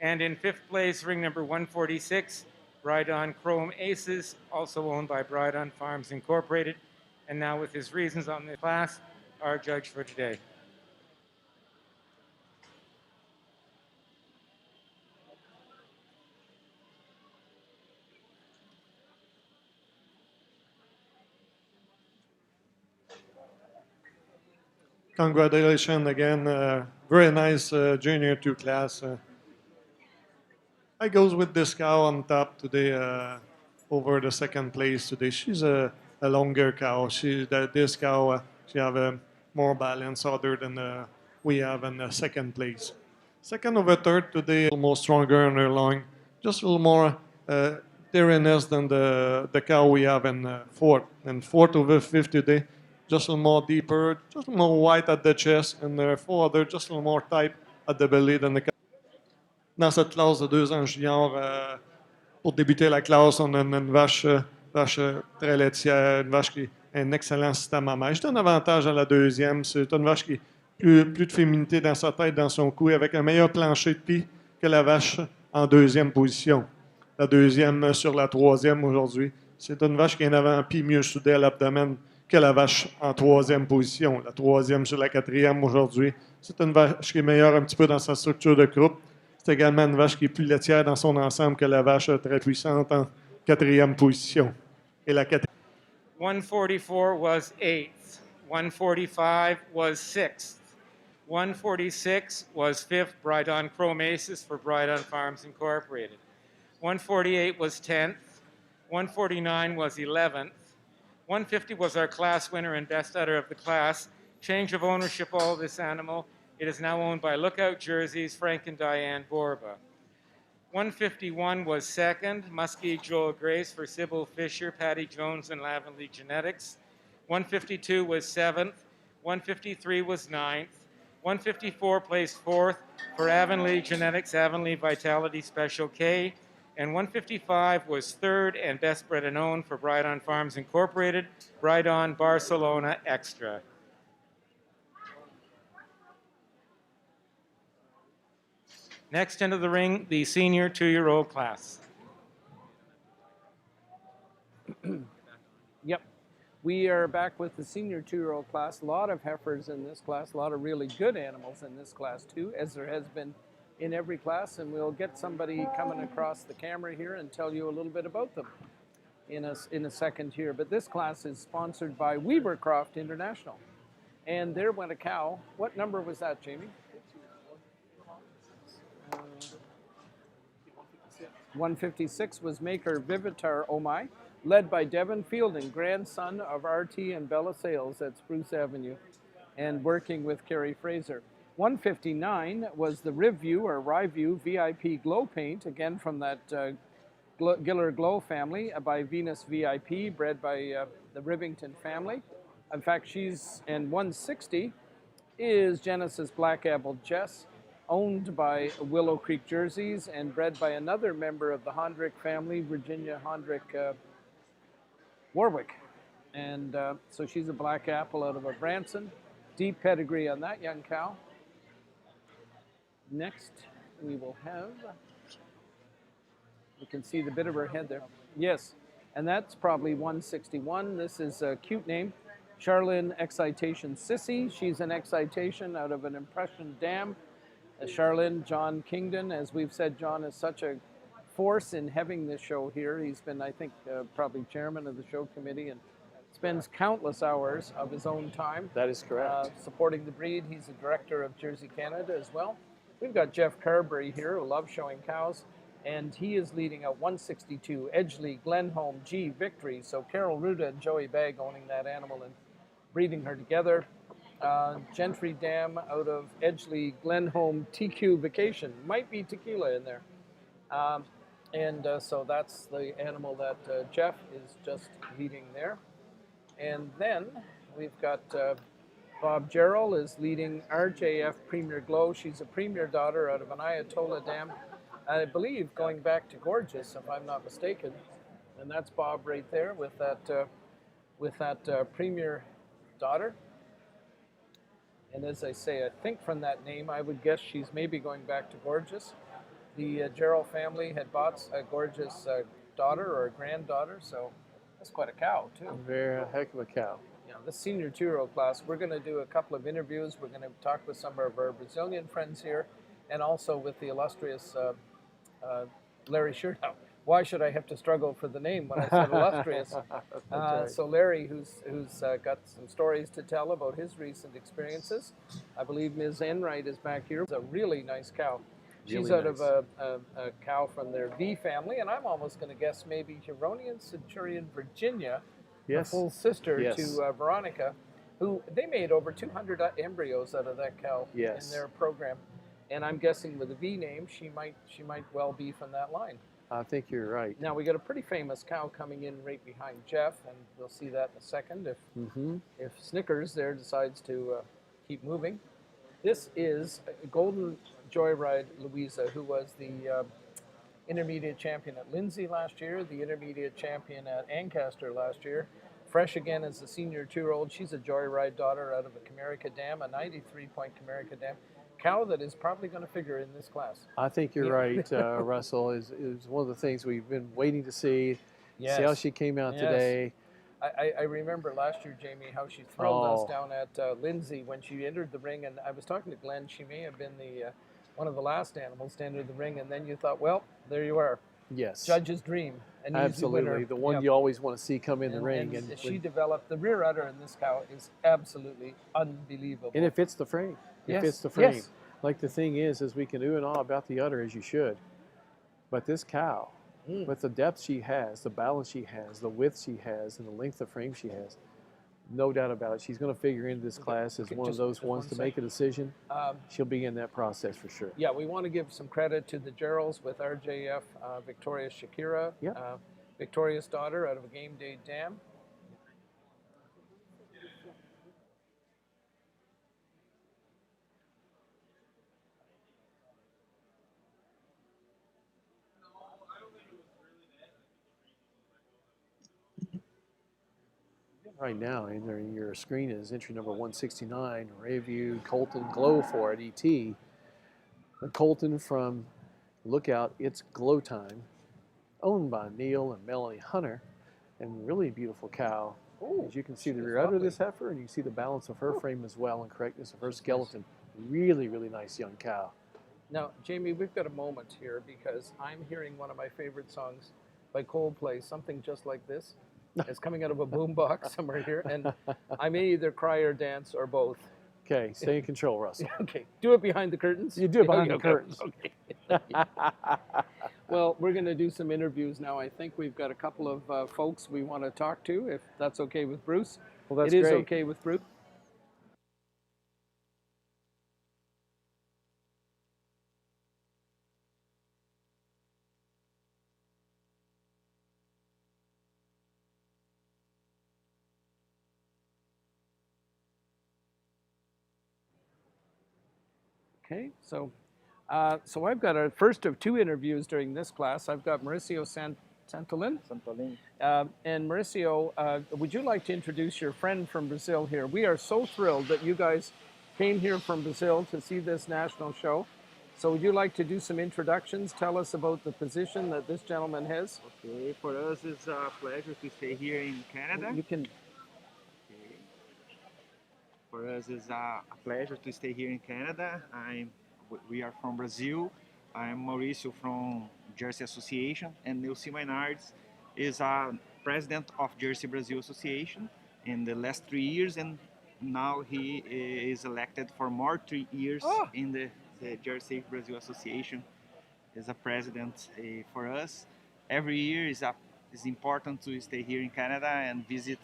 And in fifth place, ring number 146, Bride-On Chrome Aces, also owned by Bride-On Farms Incorporated. And now with his reasons on the class, our judge for today. Congratulations again. Very nice junior 2 class. I goes with this cow on top today over the second place today. She's a longer cow. This cow, she have more balance other than we have in the second place. Second over third today, a little more stronger on her line. Just a little more dairiness than the cow we have in fourth. And fourth over fifth today, just a little more deeper, just a little more white at the chest, and the four other just a little more tight at the belly than the cow. Dans cette classe de 2 ans junior, pour débuter la classe, on a une vache très laitière, une vache qui a un excellent système à main. Juste un avantage à la deuxième, c'est une vache qui a plus de féminité dans sa tête, dans son cou, avec un meilleur plancher de pied que la vache en deuxième position. La deuxième sur la troisième aujourd'hui. C'est une vache qui a un avant-pied mieux soudé à l'abdomen que la vache en troisième position. La troisième sur la quatrième aujourd'hui. C'est une vache qui est meilleure un petit peu dans sa structure de croupe. C'est également une vache qui est plus laitière dans son ensemble que la vache très puissante en quatrième position. Et la quatrième. 144 was 8th. 145 was 6th. 146 was 5th, Bride-On Chrome Aces for Bride-On Farms Incorporated. 148 was 10th. 149 was 11th. 150 was our class winner and best udder of the class. Change of ownership, all this animal. It is now owned by Lookout Jerseys, Frank and Diane Borba. 151 was second, Muskie Joel Grace for Sybil Fisher, Patty Jones, and Avonlea Genetics. 152 was seventh. 153 was ninth. 154 placed fourth for Avonlea Genetics, Avonlea Vitality Special K. And 155 was third and best bred and owned for Bride-On Farms Incorporated, Bride-On Barcelona Extra. Next into the ring, the senior 2-year-old class. Yep. We are back with the senior 2-year-old class. A lot of heifers in this class, a lot of really good animals in this class too, as there has been in every class, and we'll get somebody coming across the camera here and tell you a little bit about them. in a second here. But this class is sponsored by Weavercroft International. And there went a cow. What number was that, Jamie? 156 was maker Vivitar Omai, led by Devin Fielding, grandson of RT and Bella Sales at Spruce Avenue, and working with Carrie Fraser. 159 was the Rivview or Ryview VIP Glow Paint, again from that Giller Glow family by Venus VIP, bred by the Rivington family. In fact, and 160 is Genesis Black Apple Jess, owned by Willow Creek Jerseys and bred by another member of the Hondrick family, Virginia Hondrick Warwick. And so she's a black apple out of a Branson. Deep pedigree on that young cow. Next, we will have, you can see the bit of her head there. Yes, and that's probably 161. This is a cute name. Charlene Excitation Sissy. She's an excitation out of an impression dam. Charlene, John Kingdon, as we've said, John is such a force in having this show here. He's been, I think, probably chairman of the show committee and spends countless hours of his own time. That is correct. Supporting the breed. He's the director of Jersey Canada as well. We've got Jeff Carberry here who loves showing cows, and he is leading a 162 Edgeley Glenholm G Victory. So Carol Ruda and Joey Bagg owning that animal and breeding her together. Gentry Dam out of Edgeley Glenholm TQ Vacation. Might be tequila in there. So that's the animal that Jeff is just leading there. And then we've got Bob Gerald is leading RJF Premier Glow. She's a premier daughter out of an Ayatollah Dam. I believe going back to Gorgeous, if I'm not mistaken. And that's Bob right there with that premier daughter. And as I say, I think from that name, I would guess she's maybe going back to Gorgeous. The Gerald family had bought a Gorgeous daughter or a granddaughter, so that's quite a cow, too. Very heck of a cow. Yeah, the senior two-year-old class, we're going to do a couple of interviews. We're going to talk with some of our Brazilian friends here and also with the illustrious Larry Shirthow. Why should I have to struggle for the name when I said illustrious? Right. So Larry, who's got some stories to tell about his recent experiences. I believe Ms. Enright is back here. It's a really nice cow. She's Really out nice. of a cow from their V family, and I'm almost going to guess maybe Huronian Centurion Virginia, Yes. a full sister Yes. to Veronica, who they made over 200 embryos out of that cow Yes. in their program. And I'm guessing with a V name, she might well be from that line. I think you're right. Now we got a pretty famous cow coming in right behind Jeff, and we'll see that in a second if Snickers there decides to keep moving. This is Golden Joyride Louisa, who was the intermediate champion at Lindsay last year, the intermediate champion at Ancaster last year. Fresh again as a senior two-year-old. She's a Joyride daughter out of a Comerica Dam, a 93-point Comerica Dam. Cow that is probably going to figure in this class. I think you're right, Russell. Is one of the things we've been waiting to see. Yes. See how she came out today. I remember last year, Jamie, how she thrilled us down at Lindsay when she entered the ring. And I was talking to Glenn. She may have been the one of the last animals to enter the ring. And then you thought, well, there you are. Yes. Judge's dream. An Absolutely. easy winner. The one you always want to see come in the ring. And she developed, the rear udder in this cow is absolutely unbelievable. And it fits the frame. Yes. It fits the frame. Yes. Like the thing is we can ooh and ah about the udder as you should. But this cow, with the depth she has, the balance she has, the width she has, and the length of frame she has, no doubt about it, she's going to figure into this class as one of those ones to make a decision. She'll be in that process for sure. Yeah, we want to give some credit to the Geralds with RJF, Victoria Shakira, Victoria's daughter out of a Game Day Dam. Right now, in your screen is entry number 169, Rayview Colton Glow for at ET. The Colton from Lookout, It's Glow Time, owned by Neil and Melanie Hunter, and really beautiful cow. Ooh, as you can see the rear udder of this heifer, and you can see the balance of her frame as well and correctness of her skeleton. Really, really nice young cow. Now, Jamie, we've got a moment here because I'm hearing one of my favorite songs by Coldplay, something just like this. It's coming out of a boombox somewhere here, and I may either cry or dance or both. Okay, stay in control, Russell. Okay, do it behind the curtains. You do it behind the Okay, curtains. Okay. Well, we're going to do some interviews now. I think we've got a couple of folks we want to talk to, if that's okay with Bruce. Well, that's It is great. okay with Bruce. Okay, so I've got our first of two interviews during this class. I've got Mauricio Santolin. And Mauricio, would you like to introduce your friend from Brazil here? We are so thrilled that you guys came here from Brazil to see this national show. So would you like to do some introductions? Tell us about the position that this gentleman has. Okay, for us it's a pleasure to stay here in Canada. You can. Okay. For us it's a pleasure to stay here in Canada. We are from Brazil. I'm Mauricio from Jersey Association, and Nilce Maynards is a president of Jersey Brazil Association in the last 3 years, and now he is elected for more 3 years in the Jersey Brazil Association as a president for us. Every year is important to stay here in Canada and visit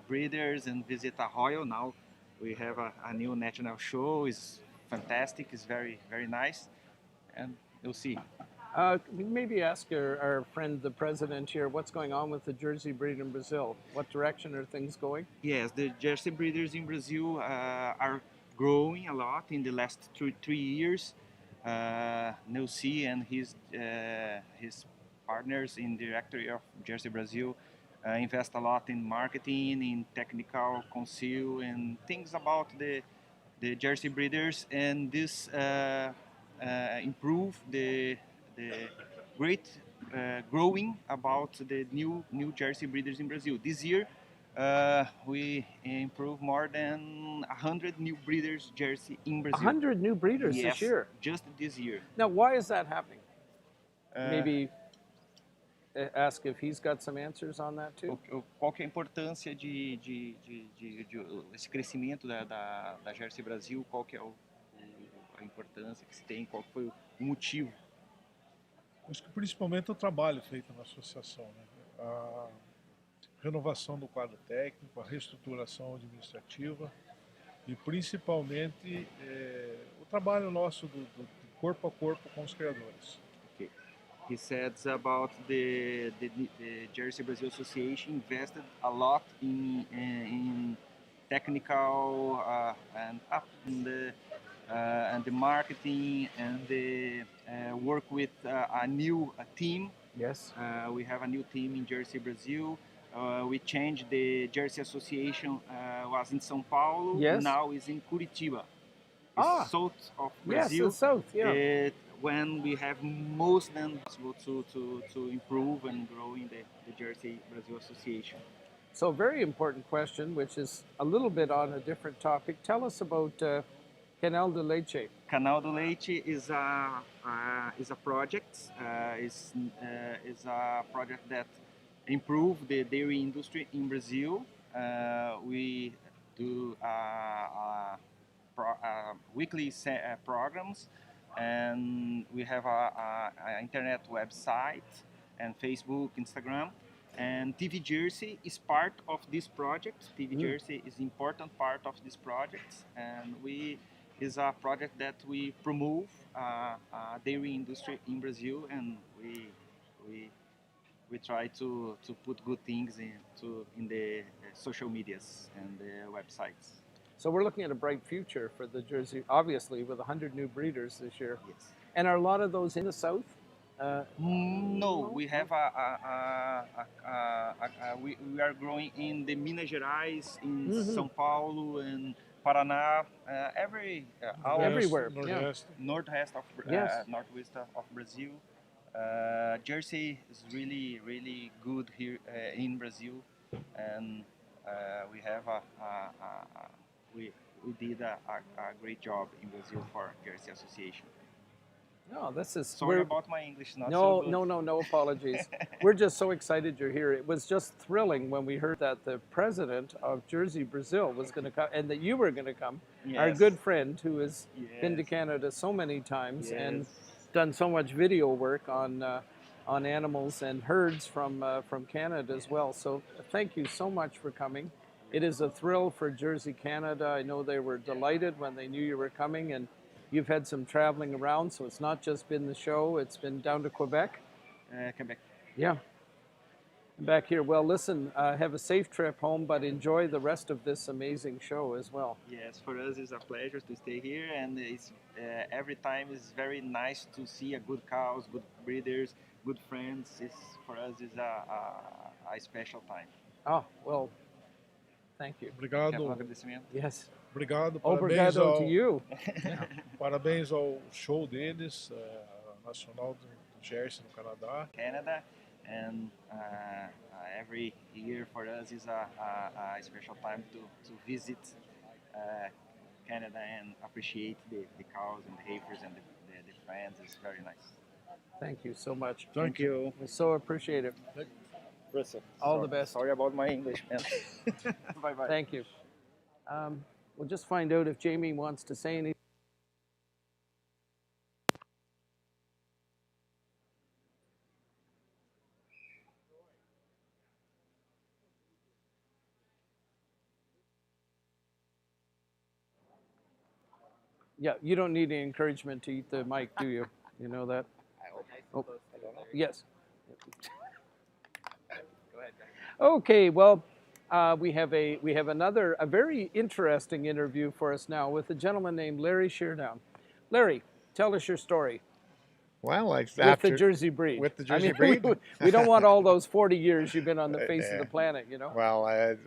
breeders and visit a royal. Now we have a new national show. It's fantastic. It's very, very nice, and you'll see. Maybe ask our friend, the president here, what's going on with the Jersey breed in Brazil? What direction are things going? Yes, the Jersey breeders in Brazil are growing a lot in the last 3 years. Nilce and his partners in the directory of Jersey Brazil invest a lot in marketing, in technical counsel, and things about the Jersey breeders, and this improve the great growing about the new Jersey breeders in Brazil. This year we improved more than 100 new breeders Jersey in Brazil. 100 new breeders Yes, this year? just this year. Now, why is that happening? Maybe ask if he's got some answers on that too. Qual que é a importância de esse crescimento da Jersey Brasil? Qual que é a importância que se tem? Qual foi o motivo? Acho que principalmente o trabalho feito na associação, né? A renovação do quadro técnico, a reestruturação administrativa e principalmente o trabalho nosso do corpo a corpo com os criadores. Okay. He said about the Jersey Brazil Association invested a lot in technical and the marketing and the work with a new team. Yes. We have a new team in Jersey Brazil. We changed the Jersey Association, was in São Paulo, yes. Now is in Curitiba. It's south of Brazil. Yes, the south, yeah. When we have most than possible to improve and grow in the Jersey Brazil Association. So a very important question, which is a little bit on a different topic. Tell us about Canal de Leite. Canal de Leite is a project. Is a project that improve the dairy industry in Brazil. We do weekly programs, and we have an internet website and Facebook, Instagram. And TV Jersey is part of this project. TV Jersey is an important part of this project, and is a project that we promote dairy industry in Brazil, and we try to put good things in the social medias and the websites. So we're looking at a bright future for the Jersey, obviously, with 100 new breeders this year. Yes. And are a lot of those in the south? No, we have we are growing in the Minas Gerais, in São Paulo, and Paraná, everywhere, northwest of Brazil. Jersey is really good here in Brazil, and we have we did a great job in Brazil for Jersey Association. No, this is Sorry about my English, not no, so good. no apologies. We're just so excited you're here. It was just thrilling when we heard that the president of Jersey, Brazil was going to come and that you were going to come. Our Yes. good friend who has been to Yes. Canada so many times and Yes. done so much video work on animals and herds from Canada as well. So thank you so much for coming. It is a thrill for Jersey, Canada. I know they were delighted when they knew you were coming, and you've had some traveling around, so it's not just been the show, it's been down to Quebec. Quebec. Yeah. Back here. Well, listen, have a safe trip home, but enjoy the rest of this amazing show as well. Yes, for us it's a pleasure to stay here, and it's every time is very nice to see a good cows, good breeders, good friends. It's, for us is a special time. Oh, well, thank you. Obrigado. Yes. Obrigado. Parabéns Obrigado ao, to you. Parabéns ao show deles, nacional do Jersey no Canadá. Canada, and every year for us is a special time to visit Canada and appreciate the cows and the heifers and the friends. It's very nice. Thank you so much. Thank you. We so appreciate it. Russell, All the best. Sorry about my English, man. Bye-bye. Thank you. We'll just find out if Jamie wants to say anything. Yeah, you don't need any encouragement to eat the mic, do you? You know that? Oh, yes. Okay, well, we have another very interesting interview for us now with a gentleman named Larry Sheardown. Larry, tell us your story. Well, with the Jersey breed. With the Jersey breed? We don't want all those 40 years you've been on the face of the planet, you know. Well, of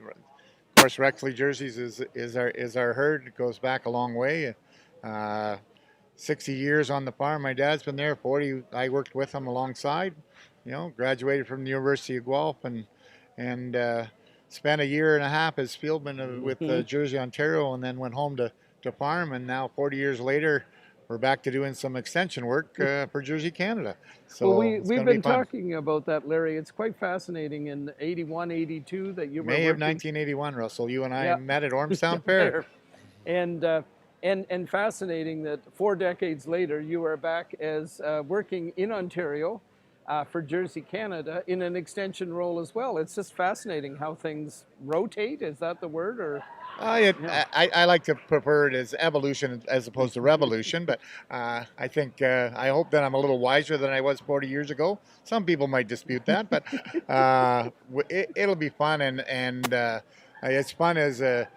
course, Rexley Jerseys is our herd. It goes back a long way. 60 years on the farm. My dad's been there. 40. I worked with him alongside. You know, graduated from the University of Guelph and spent a year and a half as fieldman with Jersey, Ontario, and then went home to farm. And now, 40 years later, we're back to doing some extension work for Jersey, Canada. So well, we've been talking about that, Larry. It's quite fascinating. In 81, 82, that you were May of 1981, Russell. You and I met at Ormstown Fair. And fascinating that 4 decades later, you are back as working in Ontario for Jersey, Canada, in an extension role as well. It's just fascinating how things rotate. Is that the word? Or I like to prefer it as evolution as opposed to revolution, but I think I hope that I'm a little wiser than I was 40 years ago. Some people might dispute that, but it'll be fun, and it's fun as a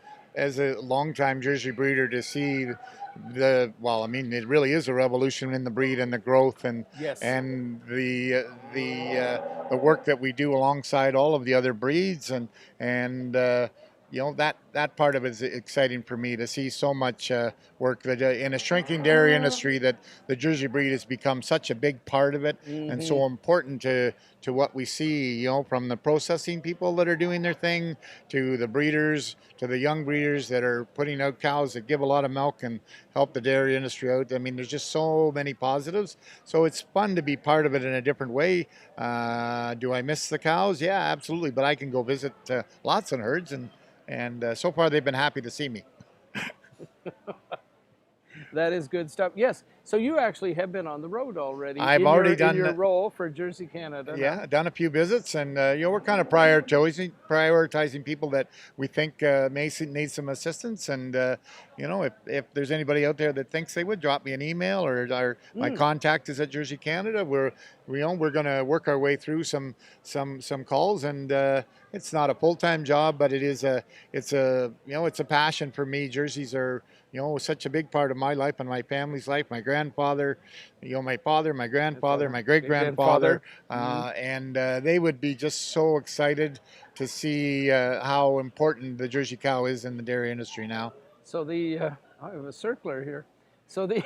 longtime Jersey breeder to see it really is a revolution in the breed and the growth and the work that we do alongside all of the other breeds and you know, that part of it is exciting for me to see so much work that in a shrinking dairy industry that the Jersey breed has become such a big part of it and so important to what we see, you know, from the processing people that are doing their thing to the breeders, to the young breeders that are putting out cows that give a lot of milk and help the dairy industry out. I mean, there's just so many positives. So it's fun to be part of it in a different way. Do I miss the cows? Yeah, absolutely. But I can go visit lots of herds and so far they've been happy to see me. That is good stuff. Yes. So you actually have been on the road already. I've already done your role for Jersey, Canada. Yeah, done a few visits, and you know, we're kind of prioritizing people that we think may need some assistance. And you know, if there's anybody out there that thinks they would, drop me an email or my contact is at Jersey, Canada. We're going to work our way through some calls, and it's not a full-time job, but it's a passion for me. Jerseys are, you know, such a big part of my life and my family's life. My grandfather, you know, my father, my grandfather, my great-grandfather, and they would be just so excited to see how important the Jersey cow is in the dairy industry now. So I have a circler here. So did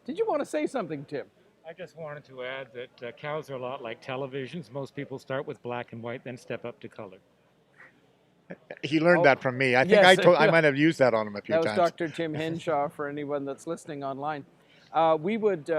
you want to say something, Tim? I just wanted to add that cows are a lot like televisions. Most people start with black and white, then step up to color. He learned that from me. I think I might have used that on him a few times. That was Dr. Tim Henshaw for anyone that's listening online. We would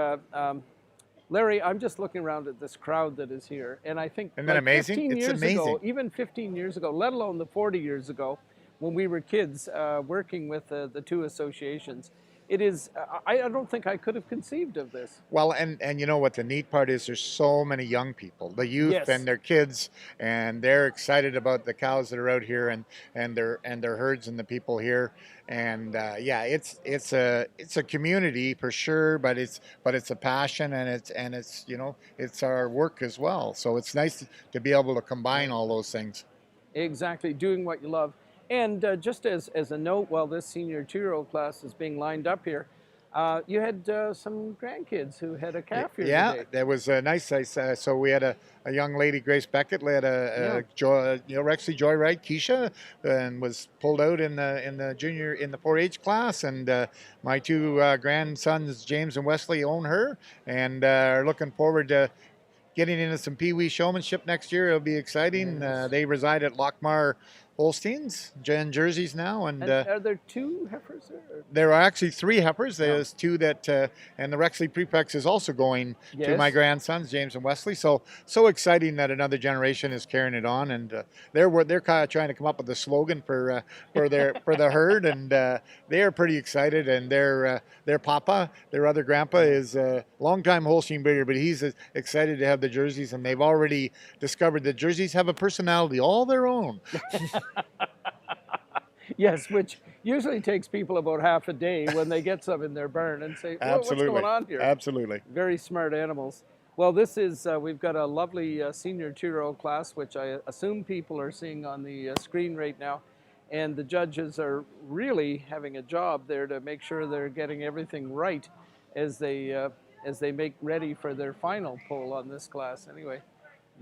Larry, I'm just looking around at this crowd that is here, and I think Isn't that amazing? 15 It's years amazing. ago, even 15 years ago, let alone the 40 years ago, when we were kids working with the two associations, it is, I don't think I could have conceived of this. Well, and you know what the neat part is? There's so many young people, the youth Yes. and their kids, and they're excited about the cows that are out here and their herds and the people here. And yeah, it's a community for sure, but it's a passion and it's you know it's our work as well. So it's nice to be able to combine all those things. Exactly, doing what you love. And just as a note, while this senior 2-year-old class is being lined up here, you had some grandkids who had a calf here Yeah, today. that was nice. So we had a young lady, Grace Beckett, led a Rexley Joyride, Keisha, and was pulled out in the 4-H class. And my two grandsons, James and Wesley, own her, and are looking forward to getting into some Pee-wee showmanship next year. It'll be exciting. Yes. They reside at Lochmar Holsteins, in Jerseys now, and are there 2 heifers there? there are actually 3 heifers. There's 2 that, and the Rexley Prepex is also going to my grandsons, James and Wesley. So exciting that another generation is carrying it on, and they're kind of trying to come up with a slogan for the herd, and they are pretty excited. And their papa, their other grandpa, is a longtime Holstein breeder, but he's excited to have the Jerseys, and they've already discovered that Jerseys have a personality all their own. Yes, which usually takes people about half a day when they get some in their barn and say, what's going on here? Absolutely. Very smart animals. Well, this is, we've got a lovely senior 2-year-old class, which I assume people are seeing on the screen right now. And the judges are really having a job there to make sure they're getting everything right as they make ready for their final poll on this class anyway.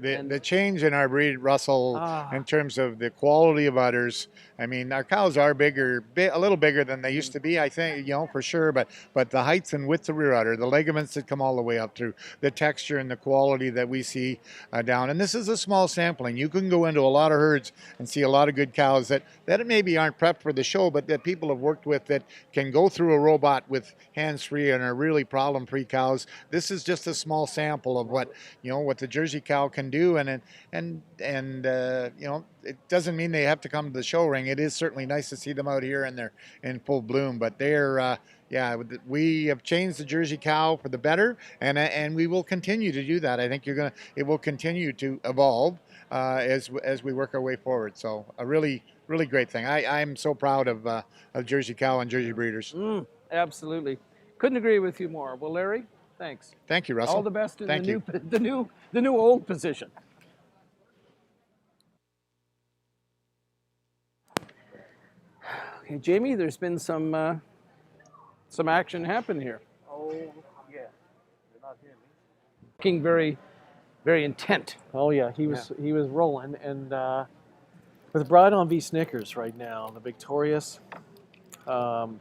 The change in our breed, Russell, in terms of the quality of udders. I mean, our cows are bigger, a little bigger than they used to be, I think, for sure. But the heights and width of rear udder, the ligaments that come all the way up through, the texture and the quality that we see down. And this is a small sampling. You can go into a lot of herds and see a lot of good cows that maybe aren't prepped for the show, but that people have worked with that can go through a robot with hands-free and are really problem-free cows. This is just a small sample of what the Jersey cow can do, and it doesn't mean they have to come to the show ring. It is certainly nice to see them out here and they're in full bloom, but they're we have changed the Jersey cow for the better, and we will continue to do that. I think it will continue to evolve as we work our way forward. So a really great thing. I'm so proud of Jersey cow and Jersey breeders. Absolutely, couldn't agree with you more. Well, Larry, thanks. Thank you, Russell. All the best in the new old position. Okay, Jamie, there's been some action happen here. Oh, yeah. You're not hearing me. Looking very, very intent. Oh yeah, he was rolling, and with Bride on V Snickers right now, the victorious, and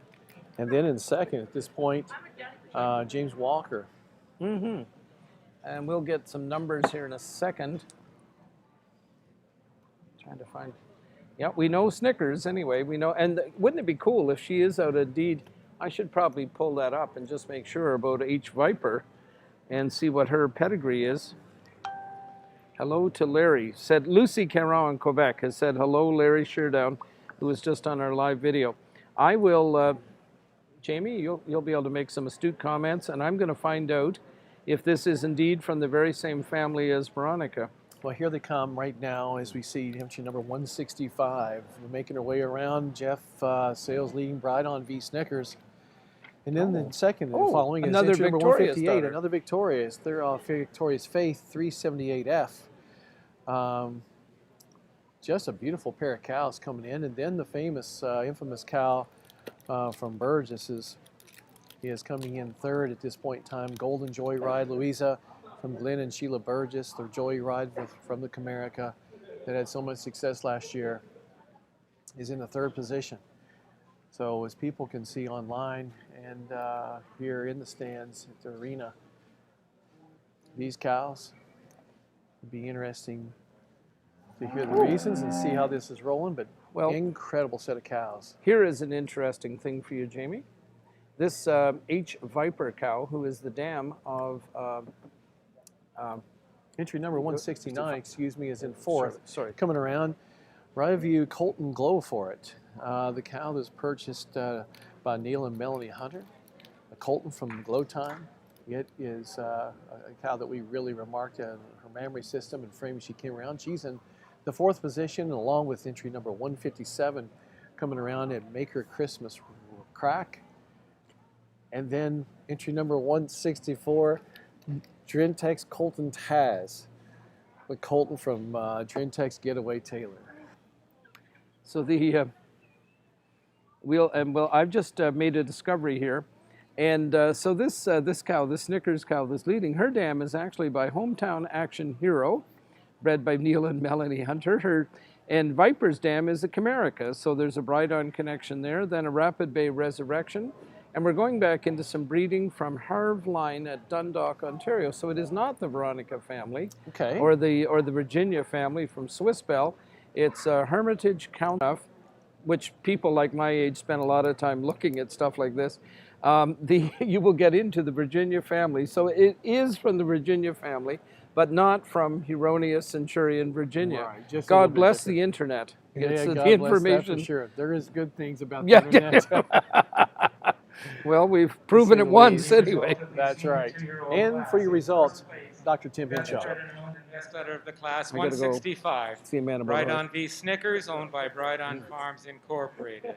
then in second at this point, James Walker. Mm-hmm. And we'll get some numbers here in a second. Trying to find. Yeah, we know Snickers anyway. We know, and wouldn't it be cool if she is out of deed? I should probably pull that up and just make sure about H. Viper and see what her pedigree is. Hello to Larry. Said Lucy Caron in Quebec has said hello, Larry Sheardown, who was just on our live video. I will, Jamie, you'll be able to make some astute comments, and I'm going to find out if this is indeed from the very same family as Veronica. Well, here they come right now as we see entry number 165. We're making our way around. Jeff Sales leading Bride on V Snickers. And then the second following is another entry number Victoria's 158, daughter. another Victoria's. They're Victoria's Faith 378F. Just a beautiful pair of cows coming in. And then the famous, infamous cow from Burgess is coming in third at this point in time. Golden Joyride, Louisa from Glenn and Sheila Burgess, their Joyride from the Comerica that had so much success last year, is in the third position. So as people can see online and here in the stands at the arena, these cows, it'd be interesting to hear the reasons and see how this is rolling, but incredible set of cows. Here is an interesting thing for you, Jamie. This H. Viper cow, who is the dam of Entry number 169, excuse me, is in fourth. Sorry. Coming around, Riverview Colton Glow for it. The cow was purchased by Neil and Melanie Hunter. A Colton from Glow Time. It is a cow that we really remarked on her mammary system and frame as she came around. She's in the fourth position, along with entry number 157 coming around at Maker Christmas Crack. And then entry number 164, Drintex Colton Taz, with Colton from Drintex Getaway Taylor. So the I've just made a discovery here, and so this cow, the Snickers cow that's leading, her dam is actually by Hometown Action Hero, bred by Neil and Melanie Hunter. And Viper's dam is the Camerica, so there's a Bride-on connection there, then a Rapid Bay Resurrection, and we're going back into some breeding from Harv line at Dundalk, Ontario. So it is not the Veronica family, okay, or the Virginia family from Swiss Belle. It's Hermitage Count, which people like my age spend a lot of time looking at stuff like this. You will get into the Virginia family. So it is from the Virginia family, but not from Huronia Centurion, Virginia. Right, God bless the internet. Yeah, It's God the bless information. that for sure. There is good things about the Yeah. internet. Well, we've proven it once anyway. That's right. And for your results, Dr. Tim Hinshaw. Best udder of the class, I gotta go 165. see a man about Bride-on life. v. Snickers, owned by Bride-on Farms Incorporated.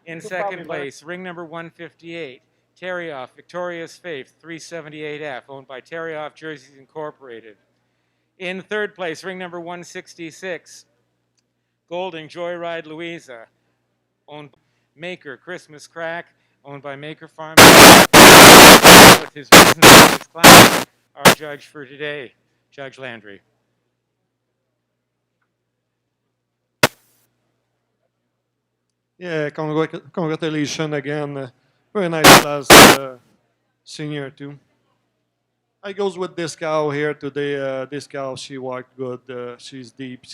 In You'll second probably place, ring number 158, Terrioff Victorious Faith 378F, owned by Terrioff Jerseys Incorporated. In third place, ring number 166, Golden Joyride Louisa, owned by Maker Christmas Crack, owned by Maker Farms. With his reasons for this class, our judge for today, Judge Landry. Yeah, congratulations again. Very nice class, senior too. I goes with this cow here today. This cow, she walked good. She's deep.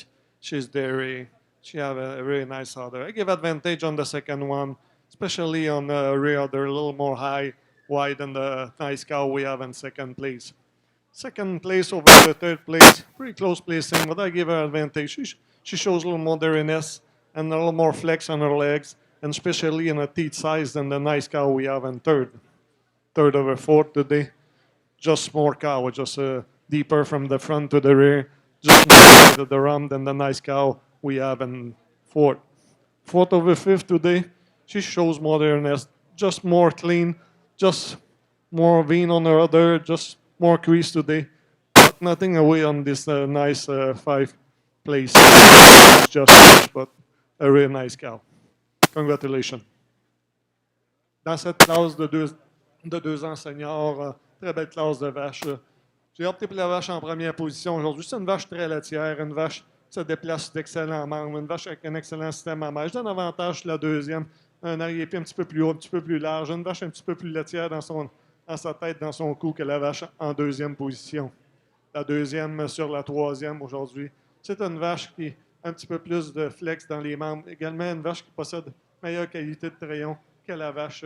She's dairy. She have a really nice udder. I give advantage on the second one, especially on the rear udder, a little more high, wide than the nice cow we have in second place. Second place over the third place, pretty close placing, but I give her advantage. She shows a little more dairiness and a little more flex on her legs, and especially in a teeth size than the nice cow we have in third. Third over fourth today. Just more cow, just deeper from the front to the rear, just more to the rump than the nice cow we have in fourth. Fourth over fifth today, she shows more dairiness, just more clean, just more vein on her udder, just more crease today. But nothing away on this nice 5 place. It's just but a really nice cow. Congratulations. Dans cette classe de 2 ans seniors, très belle classe de vache. J'ai opté pour la vache en première position aujourd'hui. C'est une vache très laitière, une vache qui se déplace d'excellents membres, une vache avec un excellent système à main. Je donne avantage sur la deuxième, un arrière-pied un petit peu plus haut, un petit peu plus large, une vache un petit peu plus laitière dans sa tête, dans son cou que la vache en deuxième position. La deuxième sur la troisième aujourd'hui. C'est une vache qui a un petit peu plus de flex dans les membres. Également une vache qui possède meilleure qualité de trayon que la vache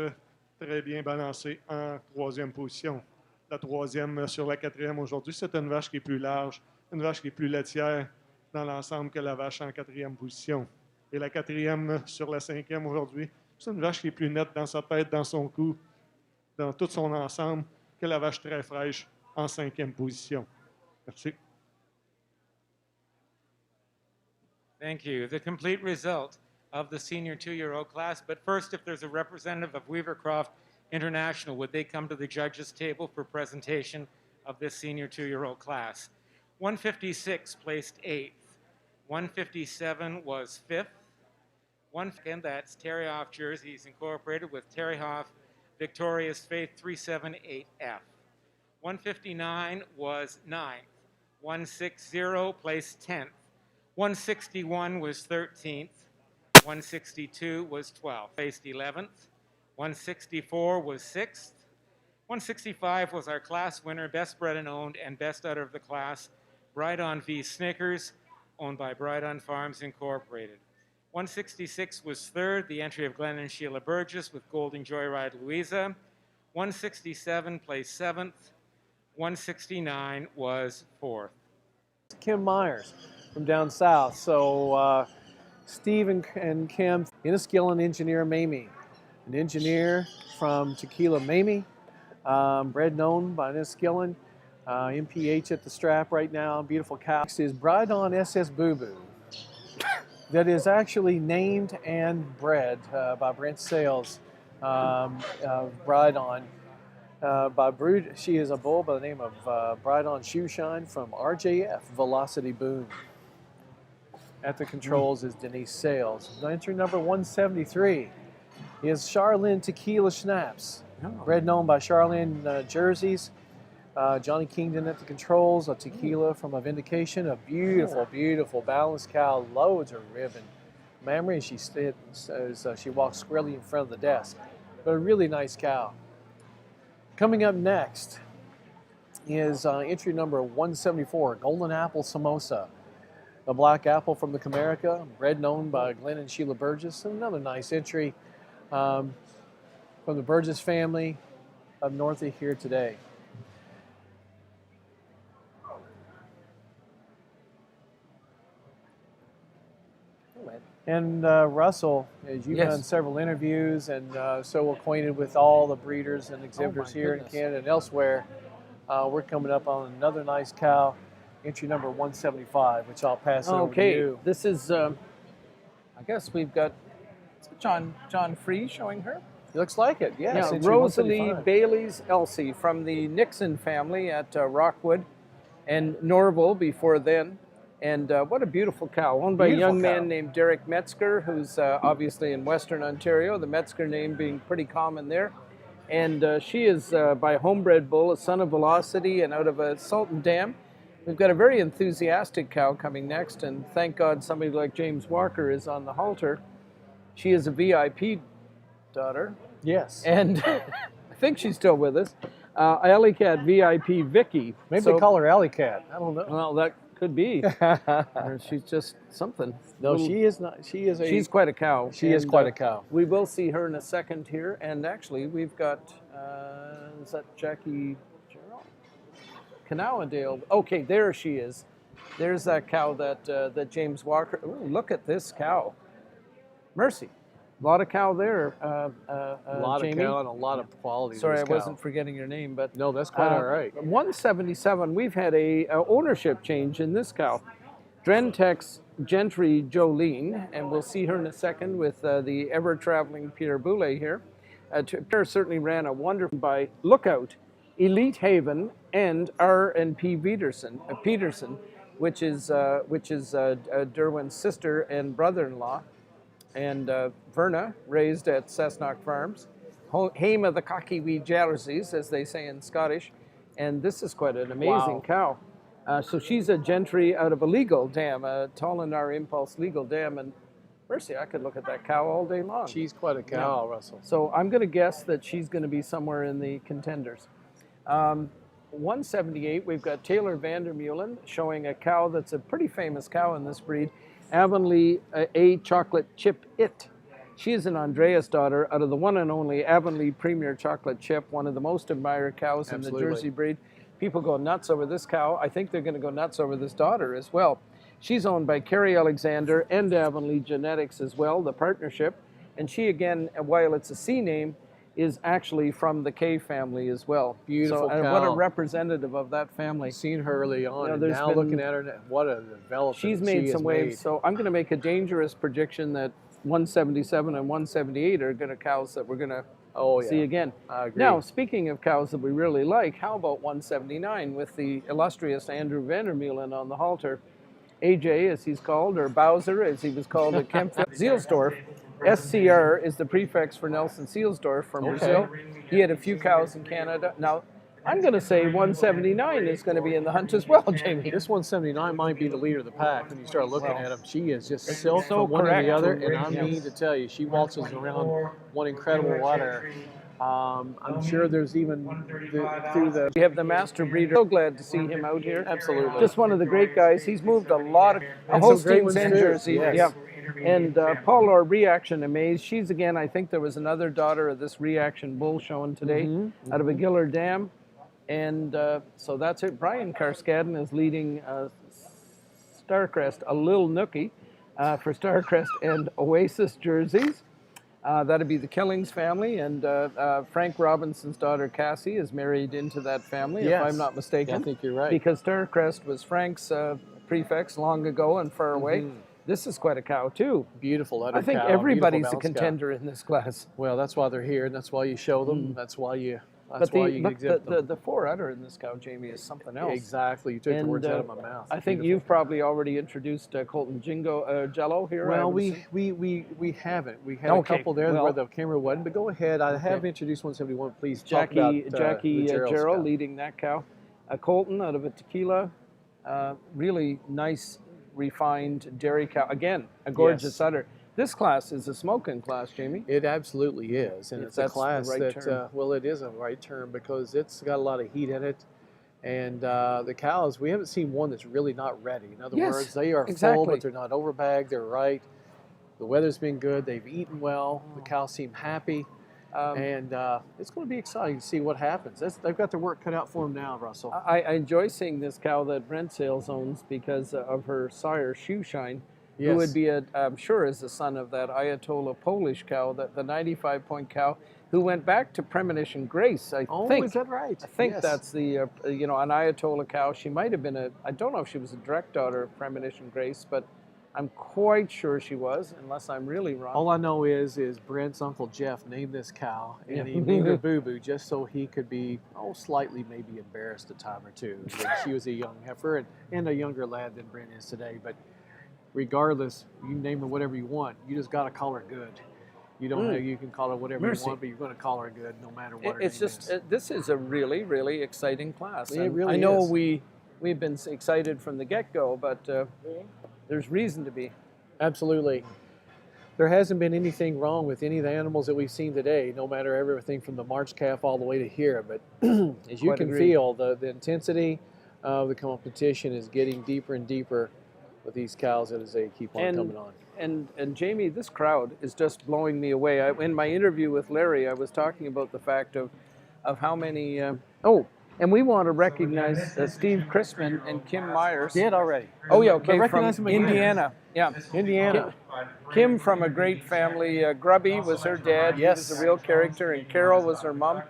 très bien balancée en troisième position. La troisième sur la quatrième aujourd'hui, c'est une vache qui est plus large, une vache qui est plus laitière dans l'ensemble que la vache en quatrième position. Et la quatrième sur la cinquième aujourd'hui, c'est une vache qui est plus nette dans sa tête, dans son cou, dans tout son ensemble, que la vache très fraîche en cinquième position. Merci. Thank you. The complete result of the senior 2-year-old class. But first, if there's a representative of Weavercroft International, would they come to the judges' table for presentation of this senior 2-year-old class? 156 placed 8th. 157 was 5th. That's Terrioff Jerseys Incorporated with Terrioff Victorious Faith 378F. 159 was 9th. 160 placed 10th. 161 was 13th. 162 was 12th. Placed 11th. 164 was 6th. 165 was our class winner, best bred and owned, and best udder of the class, Bride-on v. Snickers, owned by Bride-on Farms Incorporated. 166 was third, the entry of Glenn and Sheila Burgess with Golden Joyride Louisa. 167 placed 7th. 169 was 4th. Kim Myers from down south. So Steve and Kim, Enniskillen engineer Mamie, an engineer from Tequila Mamie, bred known by Enniskillen, MPH at the strap right now, beautiful cow. Next is Brydon SS Boo Boo, that is actually named and bred by Brent Sales of Brydon. She is a bull by the name of Brydon Shoeshine from RJF Velocity Boom. At the controls is Denise Sales. Entry number 173 is Charlene Tequila Schnapps, bred known by Charlene Jerseys. Johnny Kingdon at the controls, a tequila from a Vindication, a beautiful, beautiful balanced cow, loads of ribbon. Memory, she sits as she walks squarely in front of the desk, but a really nice cow. Coming up next is entry number 174, Golden Apple Samosa. The black apple from the Comerica, bred known by Glenn and Sheila Burgess. Another nice entry from the Burgess family up north of here today. And Russell, as you've done several interviews and so acquainted with all the breeders and exhibitors here in Canada and elsewhere, we're coming up on another nice cow, entry number 175, which I'll pass it over to you. This is, I guess we've got John Free showing her. Looks like it, yes. Yeah, Rosalie Bailey's Elsie from the Nixon family at Rockwood and Norval before then. And what a beautiful cow, owned by a young man named Derek Metzger, who's obviously in Western Ontario, the Metzger name being pretty common there. And she is by a homebred bull, a son of Velocity and out of a Sultan Dam. We've got a very enthusiastic cow coming next, and thank God somebody like James Walker is on the halter. She is a VIP daughter. Yes. And I think she's still with us. Alley Cat VIP Vicky. Maybe they call her Alley Cat. I don't know. Well, that could be. She's just something. No, she is not. She's quite a cow. She is quite a cow. We will see her in a second here. And actually, we've got, is that Jackie Gerald? Canowendale. Okay, there she is. There's that cow that James Walker. Ooh, look at this cow. Mercy. A lot of cow there, a lot Jamie. of cow and a lot of quality. Sorry, I wasn't forgetting your name, but no, that's quite all right. 177. We've had a ownership change in this cow. Drentex Gentry Jolene, and we'll see her in a second with the ever-traveling Peter Boulay here. Peter certainly ran a wonderful by Lookout, Elite Haven, and R&P Peterson, which is Derwin's sister and brother-in-law. And Verna, raised at Cessnock Farms. Hame of the Cocky Jerseys, as they say in Scottish. And this is quite an amazing cow. So she's a Gentry out of a legal dam, a Tolinar Impulse legal dam. And mercy, I could look at that cow all day long. She's quite a cow, Russell. So I'm going to guess that she's going to be somewhere in the contenders. 178, we've got Taylor Vandermeulen showing a cow that's a pretty famous cow in this breed. Avonlea A Chocolate Chip It. She is an Andreas daughter out of the one and only Avonlea Premier Chocolate Chip, one of the most admired cows in the Jersey breed. People go nuts over this cow. I think they're going to go nuts over this daughter as well. She's owned by Kerry Alexander and Avonlea Genetics as well, the partnership. And she, again, while it's a C name, is actually from the K family as well. Beautiful cow. And what a representative of that family. Seen her early on, and now looking at her, what a development she's made some waves. So I'm going to make a dangerous prediction that 177 and 178 are going to cows that we're going to see again. I agree. Now, speaking of cows that we really like, how about 179 with the illustrious Andrew Vandermeulen on the halter? AJ, as he's called, or Bowser, as he was called at Kempville. Sealsdorf. SCR is the prefix for Nelson Sealsdorf from Brazil. He had a few cows in Canada. Now, I'm going to say 179 is going to be in the hunt as well, Jamie. This 179 might be the leader of the pack when you start looking at him. She is just silk from one to the other, and I mean to tell you, she waltzes around one incredible water. I'm sure there's even We have the master breeder. So glad to see him out here. Absolutely. Just one of the great guys. He's moved a lot of Holsteins and Jersey. Yes. And Paul, our Reaction Amaze, she's again, I think there was another daughter of this Reaction bull shown today out of a Giller Dam. And so that's it. Brian Carskadden is leading Starcrest, a little nookie for Starcrest and Oasis jerseys. That'd be the Killings family, and Frank Robinson's daughter Cassie is married into that family, if I'm not mistaken. I think you're right. Because Starcrest was Frank's prefix long ago and far away. This is quite a cow too. Beautiful udder I think cow, everybody's beautiful a bounce cow. contender in this class. Well, that's why they're here, and that's why you show them. That's why you. That's But why you exhibit them. the four udder in this cow, Jamie, is something else. Exactly. You took the words out of my mouth. I think you've probably already introduced Colton Jello here. Well, we haven't. We had a couple there where the camera wasn't. But go ahead. I have introduced 171. Please talk about Jackie the Gerald's Jarrell cow. leading that cow. Colton out of a tequila. Really nice, refined dairy cow. Again, a gorgeous udder. This class is a smoking class, Jamie. It absolutely is, and If it's a that's the class right that term. well, it is a right term because it's got a lot of heat in it, and the cows. We haven't seen one that's really not ready. In other Yes, words, they are full, exactly. but they're not overbagged. They're right. The weather's been good. They've eaten well. The cows seem happy, and it's going to be exciting to see what happens. They've got their work cut out for them now, Russell. I enjoy seeing this cow that Brent Sales owns because of her sire, Shoeshine, who would be, I'm sure, is the son of that Ayatollah Polish cow, the 95-point cow, who went back to Premonition Grace, I think. Is that right? I think Yes. that's the, an Ayatollah cow. She might have been I don't know if she was a direct daughter of Premonition Grace, but I'm quite sure she was, unless I'm really wrong. All I know is Brent's Uncle Jeff named this cow, and he named her Boo Boo just so he could be, slightly maybe embarrassed a time or two. When she was a young heifer and a younger lad than Brent is today. But regardless, you name her whatever you want. You just got to call her good. You don't know, you can call her whatever you want, but you're going to call her good no matter what her It's name just, is. this is a really, really exciting class. It And really I know is. we've been excited from the get-go, but there's reason to be. Absolutely. There hasn't been anything wrong with any of the animals that we've seen today, no matter everything from the March calf all the way to here. But as you Quite can agreed. feel, the intensity of the competition is getting deeper and deeper with these cows as they keep on coming on. And Jamie, this crowd is just blowing me away. In my interview with Larry, I was talking about the fact of how many. And we want to recognize Steve Chrisman and Kim Myers. Did already. Oh yeah, okay, But from recognize them again. Indiana. Yeah, Indiana. Kim from a great family. Grubby was her dad. Yes. He was a real character, and Carol was her mom.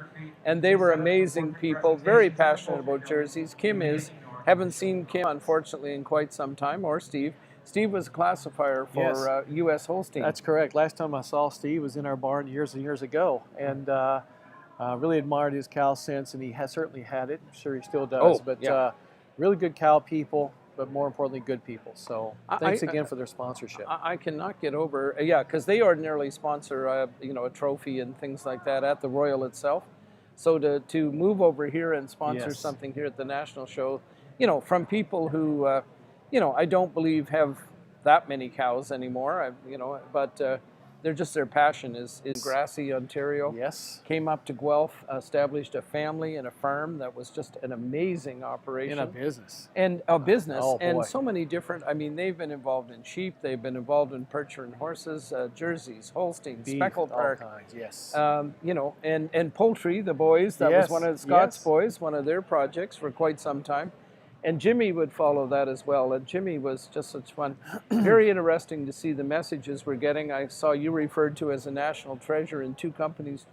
And they were amazing people, very passionate about jerseys. Kim is. Haven't seen Kim, unfortunately, in quite some time, or Steve. Steve was a classifier for U.S. Holstein. That's correct. Last time I saw Steve was in our barn years and years ago, and really admired his cow sense, and he has certainly had it. I'm sure he still does. Really good cow people, but more importantly, good people. So thanks again for their sponsorship. I cannot get over, because they ordinarily sponsor, a trophy and things like that at the Royal itself. So to move over here and sponsor something here at the National Show, from people who, I don't believe have that many cows anymore, but their passion is Grassy, Ontario. Yes. Came up to Guelph, established a family and a farm that was just an amazing operation. In a business. And a business. Oh, boy. And so many different, they've been involved in sheep, they've been involved in Percher and horses, jerseys, Holstein, Beef, Speckled all Park. kinds, yes. And poultry, the boys, that was one of Scott's boys, one of their projects for quite some time. And Jimmy would follow that as well. And Jimmy was just such fun. Very interesting to see the messages we're getting. I saw you referred to as a national treasure in two countries.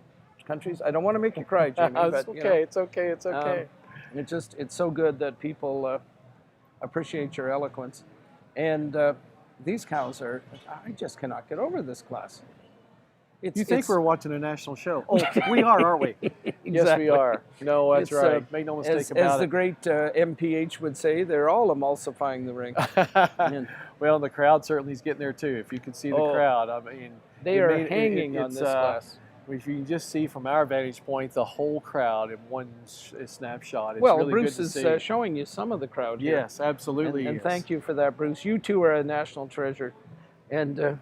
I don't want to make you cry, Jimmy. It's okay. It's okay. It's okay. It's so good that people appreciate your eloquence. And these cows I just cannot get over this class. You think we're watching a national show? Oh, we are, aren't we? Exactly. Yes, we are. No, that's right. Make no mistake about it. As the great MPH would say, they're all emulsifying the ring. Well, the crowd certainly is getting there too. If you can see the crowd, they are hanging on this class. If you can just see from our vantage point the whole crowd in one snapshot, it's well, really Bruce good to see. is showing you some of the crowd here. Yes, absolutely. And thank you for that, Bruce. You two are a national treasure. And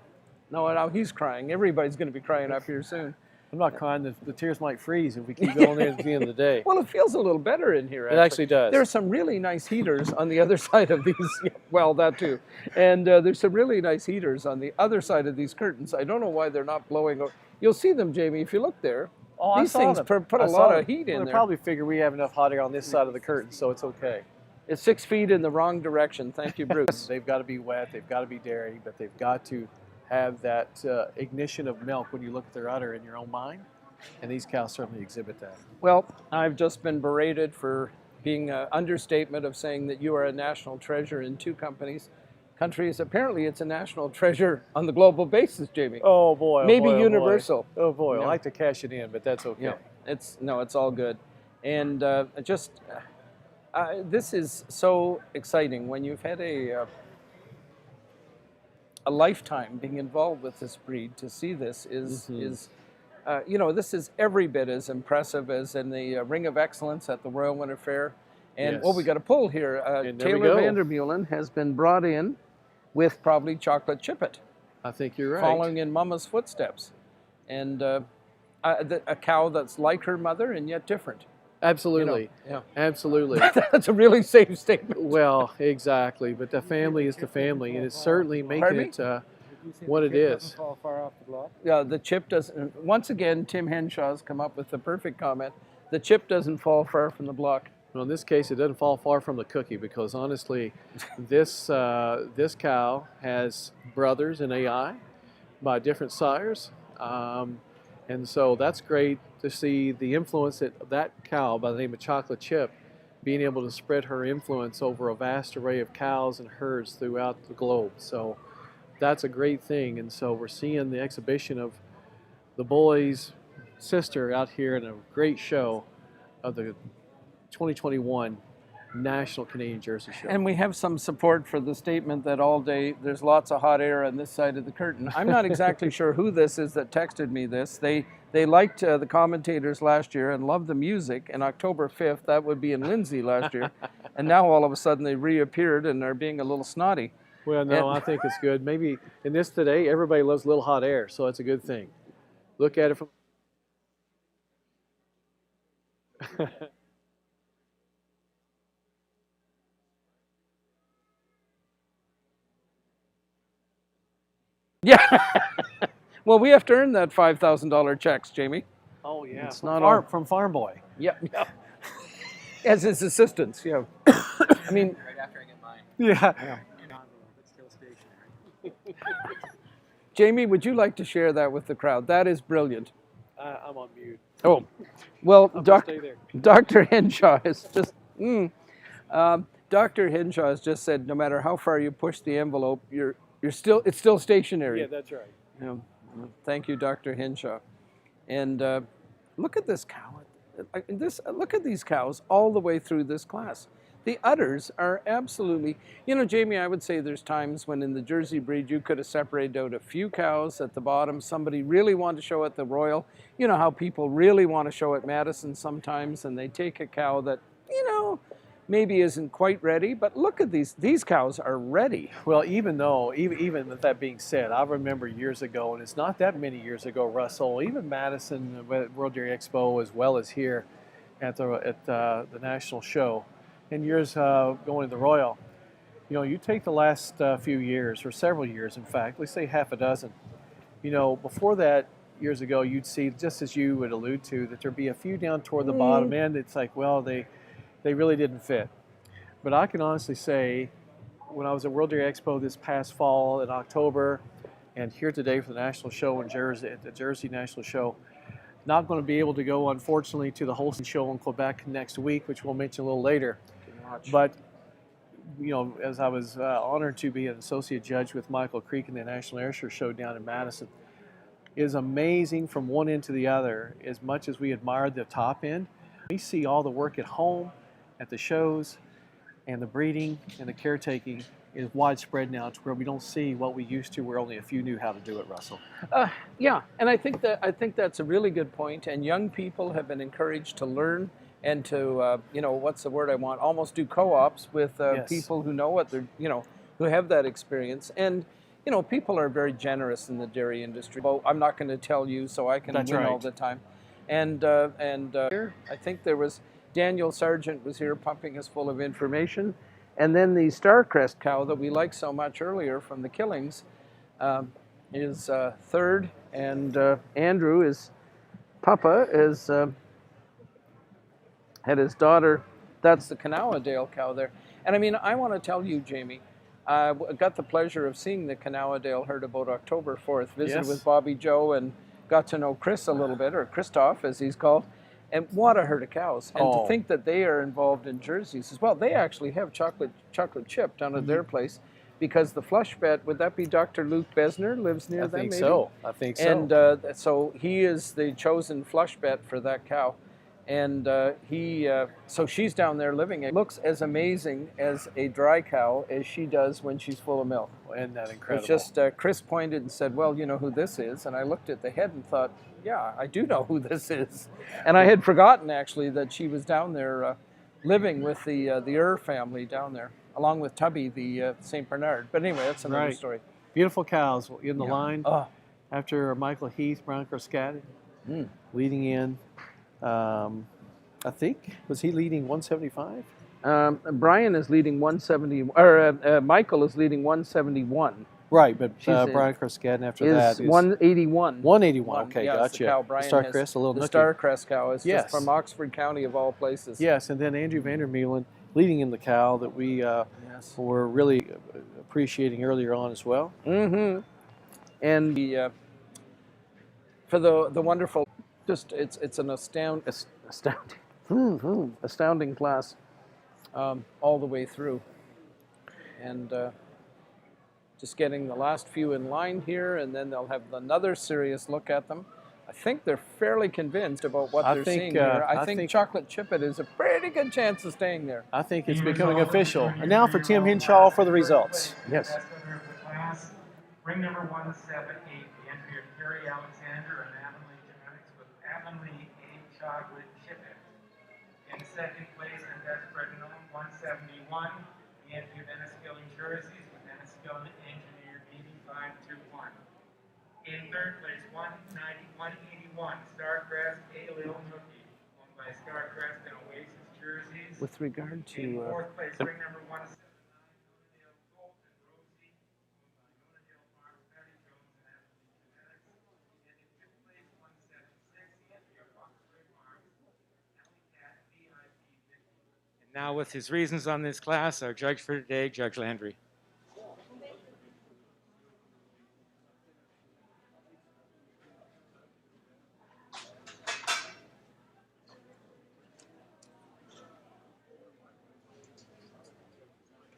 no, he's crying. Everybody's going to be crying up here soon. I'm not crying. The tears might freeze if we keep going in at the end of the day. Well, it feels a little better in here. It actually does. There's some really nice heaters on the other side of these. Well, that too. And there's some really nice heaters on the other side of these curtains. I don't know why they're not blowing. You'll see them, Jamie, if you look there. Oh, These I saw things them. put I a saw lot them. of heat in Well, there. they Probably figure we have enough hot air on this side of the curtain, so it's okay. It's 6 feet in the wrong direction. Thank you, Bruce. They've got to be wet, they've got to be dairy, but they've got to have that ignition of milk when you look at their udder in your own mind, and these cows certainly exhibit that. Well, I've just been berated for being an understatement of saying that you are a national treasure in two countries. Apparently, it's a national treasure on the global basis, Jamie. Oh boy, maybe boy, universal. Oh boy, You I know? like to cash it in, but that's okay. Yeah, it's all good, and this is so exciting when you've had a lifetime being involved with this breed. To see this is this is every bit as impressive as in the Ring of Excellence at the Royal Winter Fair. And Yes. we got a pull here. And there we Taylor go. Vandermeulen has been brought in with probably Chocolate Chippet. I think you're right. Following in Mama's footsteps. And a cow that's like her mother and yet different. Absolutely. Yeah. Absolutely. That's a really safe statement. Well, exactly. But the family is the family, and it's certainly making it what it is. Fall far off the block. Yeah, the chip doesn't. Once again, Tim Henshaw's come up with the perfect comment. The chip doesn't fall far from the block. Well, in this case, it doesn't fall far from the cookie because honestly, this cow has brothers in AI by different sires, and so that's great to see the influence that cow by the name of Chocolate Chip being able to spread her influence over a vast array of cows and herds throughout the globe. So that's a great thing, and so we're seeing the exhibition of the boy's sister out here in a great show of the 2021 National Canadian Jersey Show. And we have some support for the statement that all day there's lots of hot air on this side of the curtain. I'm not exactly sure who this is that texted me this. They liked the commentators last year and loved the music. And October 5th, that would be in Lindsay last year. And now all of a sudden they reappeared and are being a little snotty. Well, no, I think it's good. Maybe in this today, everybody loves a little hot air, so it's a good thing. Look at it from... Yeah. Well, we have to earn that $5,000 checks, Jamie. Oh, yeah. It's From not farm, all... from Farm Boy. Yeah. As his assistants, yeah. I mean... Right after I get mine. Yeah. It's still stationary. Jamie, would you like to share that with the crowd? That is brilliant. I'm on mute. Oh, well, Stay there. Dr. Henshaw has just... Dr. Henshaw has just said, no matter how far you push the envelope, it's still stationary. Yeah, that's right. Yeah. Thank you, Dr. Henshaw. And look at this cow. Look at these cows all the way through this class. The udders are absolutely, Jamie, I would say there's times when in the Jersey breed you could have separated out a few cows at the bottom. Somebody really wanted to show at the Royal. You know how people really want to show at Madison sometimes, and they take a cow that, maybe isn't quite ready, but look at these cows are ready. Well, even with that being said, I remember years ago, and it's not that many years ago, Russell, even Madison World Dairy Expo as well as here at the National Show, and years going to the Royal, you take the last few years, or several years in fact, let's say half a dozen, before that, years ago, you'd see, just as you would allude to, that there'd be a few down toward the bottom end. It's like, well, they really didn't fit. But I can honestly say, when I was at World Dairy Expo this past fall in October, and here today for the National Show in Jersey, at the Jersey National Show, not going to be able to go, unfortunately, to the Holstein Show in Quebec next week, which we'll mention a little later. But, as I was honored to be an associate judge with Michael Creek in the National Ayrshire Show down in Madison, it is amazing from one end to the other. As much as we admired the top end, we see all the work at home, at the shows, and the breeding and the caretaking is widespread now to where we don't see what we used to, where only a few knew how to do it, Russell. Yeah, and I think that's a really good point. And young people have been encouraged to learn and to, what's the word I want? Almost do co-ops with Yes. people who know what they're, who have that experience. And people are very generous in the dairy industry. Well, I'm not going to tell you, so I can That's win all right. the time. And I think there was. Daniel Sargent was here pumping us full of information. And then the Starcrest cow that we liked so much earlier from the Killings is third. And Andrew is Papa is had his daughter. That's the Canowdale cow there. And I mean, I want to tell you, Jamie, I got the pleasure of seeing the Canowdale herd about October 4th, visited Yes. with Bobby Joe and got to know Chris a little bit, or Christoph as he's called. And what a herd of cows. And to think that they are involved in jerseys as well. They actually have chocolate chip down at their place because the flush bet, would that be Dr. Luke Besner, lives near them maybe? I think so. And so he is the chosen flush bet for that cow. And so she's down there living. It looks as amazing as a dry cow as she does when she's full of milk. Isn't that incredible? It's just, Chris pointed and said, well, you know who this is? And I looked at the head and thought, yeah, I do know who this is. And I had forgotten, actually, that she was down there living with the Ur family down there, along with Tubby, the St. Bernard. But anyway, that's another story. Beautiful cows in the line. Oh. After Michael Heath, Brown Scatty, leading in. I think, was he leading 175? Brian is leading 170, or Michael is leading 171. Right, but Brian Croscaden after that is 181. 181, okay, yeah, gotcha. The cow Brian Starcrest, a little the nookie. Starcrest cow is just from Oxford County of all places. Yes, and then Andrew Vandermeulen leading in the cow that we were really appreciating earlier on as well. Mm-hmm. And the for the wonderful, just it's an astounding class all the way through, and just getting the last few in line here, and then they'll have another serious look at them. I think they're fairly convinced about what they're seeing here. I think Chocolate Chippet is a pretty good chance of staying there. I think it's becoming official. And now for Tim Hinshaw for the results. Yes. Ring number 178, the entry of Terry Alexander and Avonlea Genetics with Avonlea A Chocolate Chippet. In second place, and Desperate Gnome 171, the entry of Enniskillen Jerseys with Enniskillen Engineer BB521. In third place, 181, Starcrest A Lil Nookie, owned by Starcrest and Oasis Jerseys. With regard to in fourth place, ring number 179, Unadale Colt and Rosie, owned by Unadale Farm, Betty Jones and Avonlea Genetics. And in fifth place, 176, the entry of Oxford Farms, Ellie Cat VIP 50. And now with his reasons on this class, our judge for today, Judge Landry.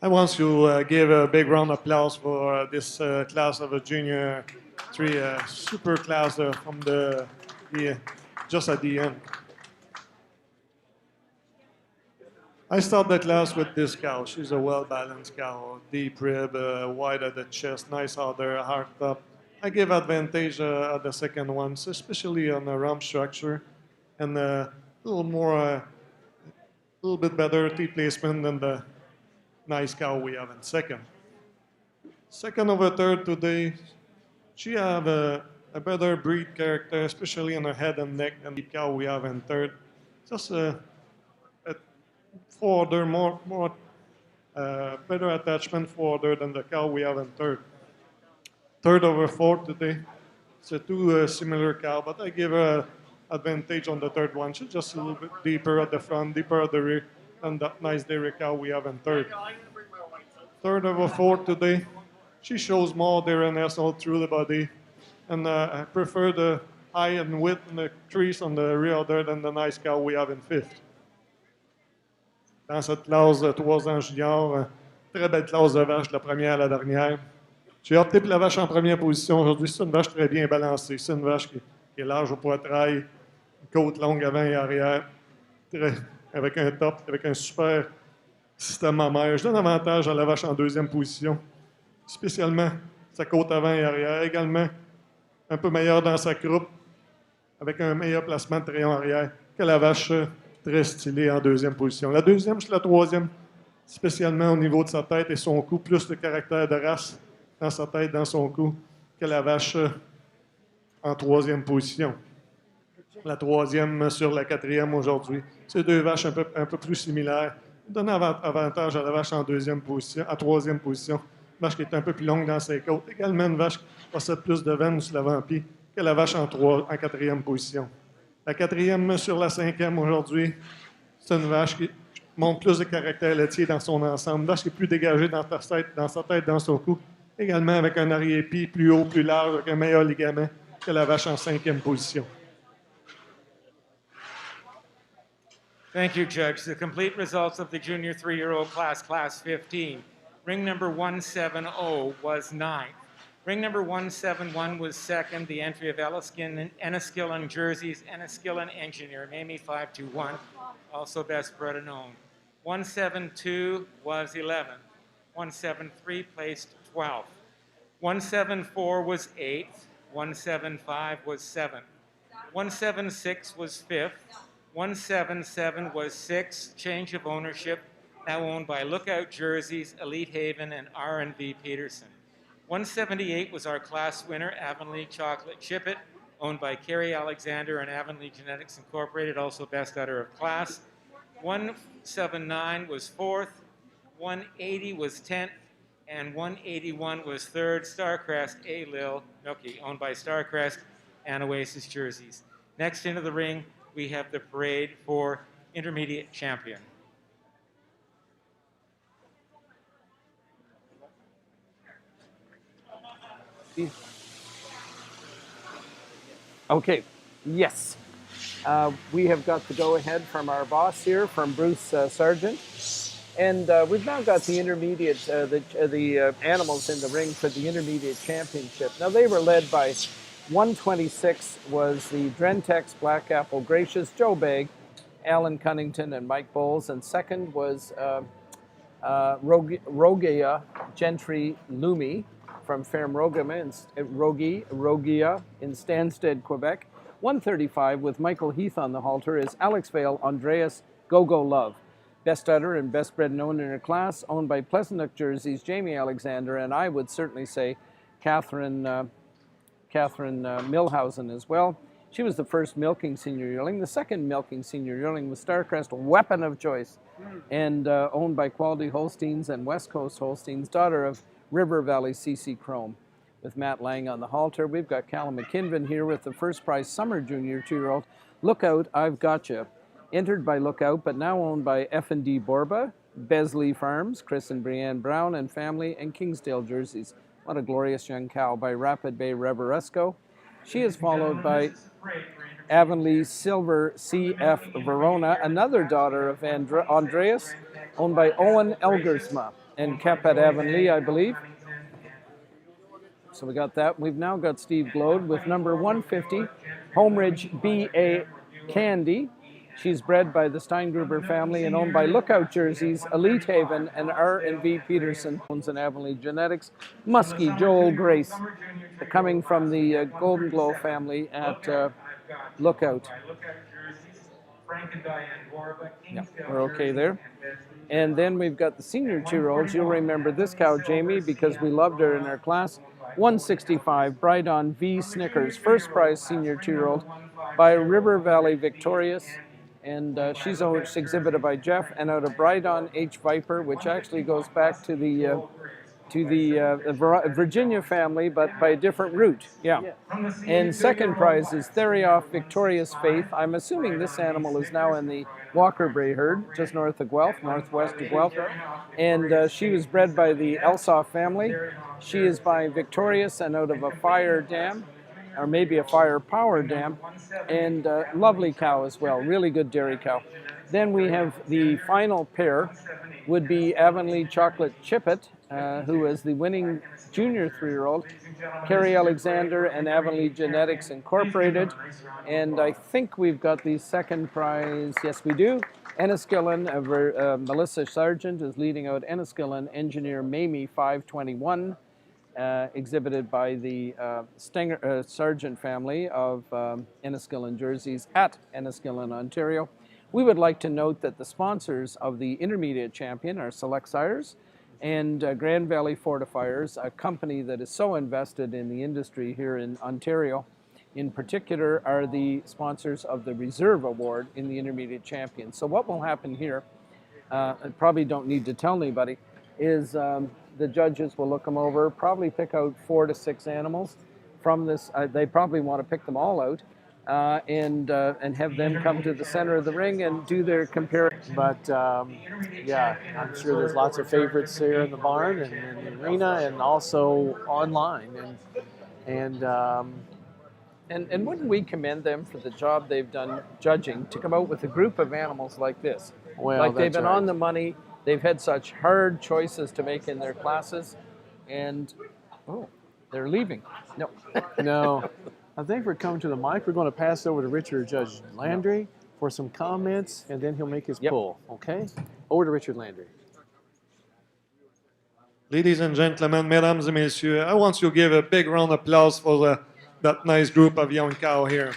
I want to give a big round of applause for this class of a junior 3 super class from the just at the end. I start the class with this cow. She's a well-balanced cow, deep rib, wide at the chest, nice udder, hard top. I give advantage at the second one, especially on the rump structure, and a little bit better teeth placement than the nice cow we have in second. Second over third today, she have a better breed character, especially on her head and neck, than the cow we have in third. Just a forwarder, more better attachment forwarder than the cow we have in third. Third over fourth today, it's a two similar cow, but I give her advantage on the third one. She's just a little bit deeper at the front, deeper at the rear, and that nice dairy cow we have in third. Third over fourth today, she shows more dairiness all through the body, and I prefer the high and width and the crease on the rear udder than the nice cow we have in fifth. Dans cette classe de 3 ans junior, très belle classe de vache, la première à la dernière. J'ai opté pour la vache en première position aujourd'hui. C'est une vache très bien balancée. C'est une vache qui est large au poitrail, une côte longue avant et arrière, avec un top, avec un super système mammaire. Je donne avantage à la vache en deuxième position, spécialement sa côte avant et arrière. Également, un peu meilleure dans sa croupe, avec un meilleur placement de trayon arrière que la vache très stylée en deuxième position. La deuxième, c'est la troisième, spécialement au niveau de sa tête et son cou, plus le caractère de race dans sa tête, dans son cou, que la vache en troisième position. La troisième sur la quatrième aujourd'hui. C'est deux vaches un peu plus similaires. Donne avantage à la vache en deuxième position, en troisième position. Une vache qui est un peu plus longue dans ses côtes. Également une vache qui possède plus de veines sur l'avant-pied que la vache en quatrième position. La quatrième sur la cinquième aujourd'hui, c'est une vache qui montre plus de caractère laitier dans son ensemble. Une vache qui est plus dégagée dans sa tête, dans son cou. Également avec un arrière-pied plus haut, plus large, avec un meilleur ligament que la vache en cinquième position. Thank you, Judge. The complete results of the junior 3-year-old class, class 15. Ring number 170 was 9th. Ring number 171 was 2nd. The entry of Enniskillen Jerseys, Enniskillen Engineer, Mamie 521, also best bred and owned. 172 was 11th. 173 placed 12th. 174 was 8th. 175 was 7th. 176 was 5th. 177 was 6th, change of ownership, now owned by Lookout Jerseys, Elite Haven, and R&V Peterson. 178 was our class winner, Avonlea Chocolate Chip-It, owned by Kerry Alexander and Avonlea Genetics Incorporated, also best udder of class. 179 was 4th, 180 was 10th, and 181 was 3rd, Starcrest A. Lil Nookie, owned by Starcrest and Oasis Jerseys. Next into the ring, we have the parade for intermediate champion. Okay, yes. We have got the go-ahead from our boss here, from Bruce Sargent. And we've now got the intermediate, the animals in the ring for the intermediate championship. Now they were led by 126 was the Drentex Black Apple Gracious, Joe Begg, Alan Cunnington, and Mike Bowles. And second was Rogia Gentry Lumi from Ferme Rogia in Stansted, Quebec. 135 with Michael Heath on the halter is Alex Vale Andreas Go-Go Love. Best udder and best bred and owned in her class, owned by Pleasant Jerseys, Jamie Alexander, and I would certainly say Catherine Milhausen as well. She was the first milking senior yearling. The second milking senior yearling was Starcrest Weapon of Choice, and owned by Quality Holsteins and West Coast Holsteins, daughter of River Valley CC Chrome. With Matt Lang on the halter, we've got Callum McKinvin here with the first prize summer junior 2-year-old. Lookout, I've Gotcha. Entered by Lookout, but now owned by F&D Borba, Besley Farms, Chris and Brianne Brown and family, and Kingsdale Jerseys. What a glorious young cow by Rapid Bay Reveresco. She is followed by Avonlea Silver CF Verona, another daughter of Andreas, owned by Owen Elgersma and kept at Avonlea, I believe. So we got that. We've now got Steve Glode with number 150, Homeridge B.A. Candy. She's bred by the Steingruber family and owned by Lookout Jerseys, Elite Haven, and R&V Peterson. Owns an Avonlea Genetics. Muskie Joel Grace, coming from the Golden Glow family at Lookout. Yeah, we're okay there. And then we've got the senior 2-year-olds. You'll remember this cow, Jamie, because we loved her in our class. 165, Brydon V. Snickers, first prize senior 2-year-old by River Valley Victorious. And she's exhibited by Jeff, and out of Brydon H. Viper, which actually goes back to the Virginia family, but by a different route. Yeah. And second prize is Therioff Victorious Faith. I'm assuming this animal is now in the Walker Bray herd, just north of Guelph, northwest of Guelph. And she was bred by the Elsoff family. She is by Victorious and out of a fire dam, or maybe a fire power dam, and lovely cow as well, really good dairy cow. Then we have the final pair would be Avonlea Chocolate Chip-It, who is the winning junior 3-year-old, Kerry Alexander and Avonlea Genetics Incorporated. And I think we've got the second prize. Yes, we do. Enniskillen, Melissa Sargent is leading out Enniskillen Engineer Mamie 521. Exhibited by the Sargent family of Enniskillen Jerseys at Enniskillen, Ontario. We would like to note that the sponsors of the intermediate champion are Select Sires and Grand Valley Fortifiers, a company that is so invested in the industry here in Ontario. In particular, are the sponsors of the Reserve Award in the intermediate champion. So what will happen here, I probably don't need to tell anybody, is the judges will look them over, probably pick out 4 to 6 animals from this. They probably want to pick them all out. and have them come to the center of the ring and do their comparison. But yeah, I'm sure there's lots of favorites here in the barn and in the arena and also online. And wouldn't we commend them for the job they've done judging to come out with a group of animals like this? Well, like they've that's been right. on the money. They've had such hard choices to make in their classes, and they're leaving. No, No. I think we're coming to the mic. We're going to pass over to Richard Judge Landry for some comments, and then he'll make his pull. Okay? Over to Richard Landry. Ladies and gentlemen, mesdames et messieurs, I want you to give a big round of applause for that nice group of young cow here.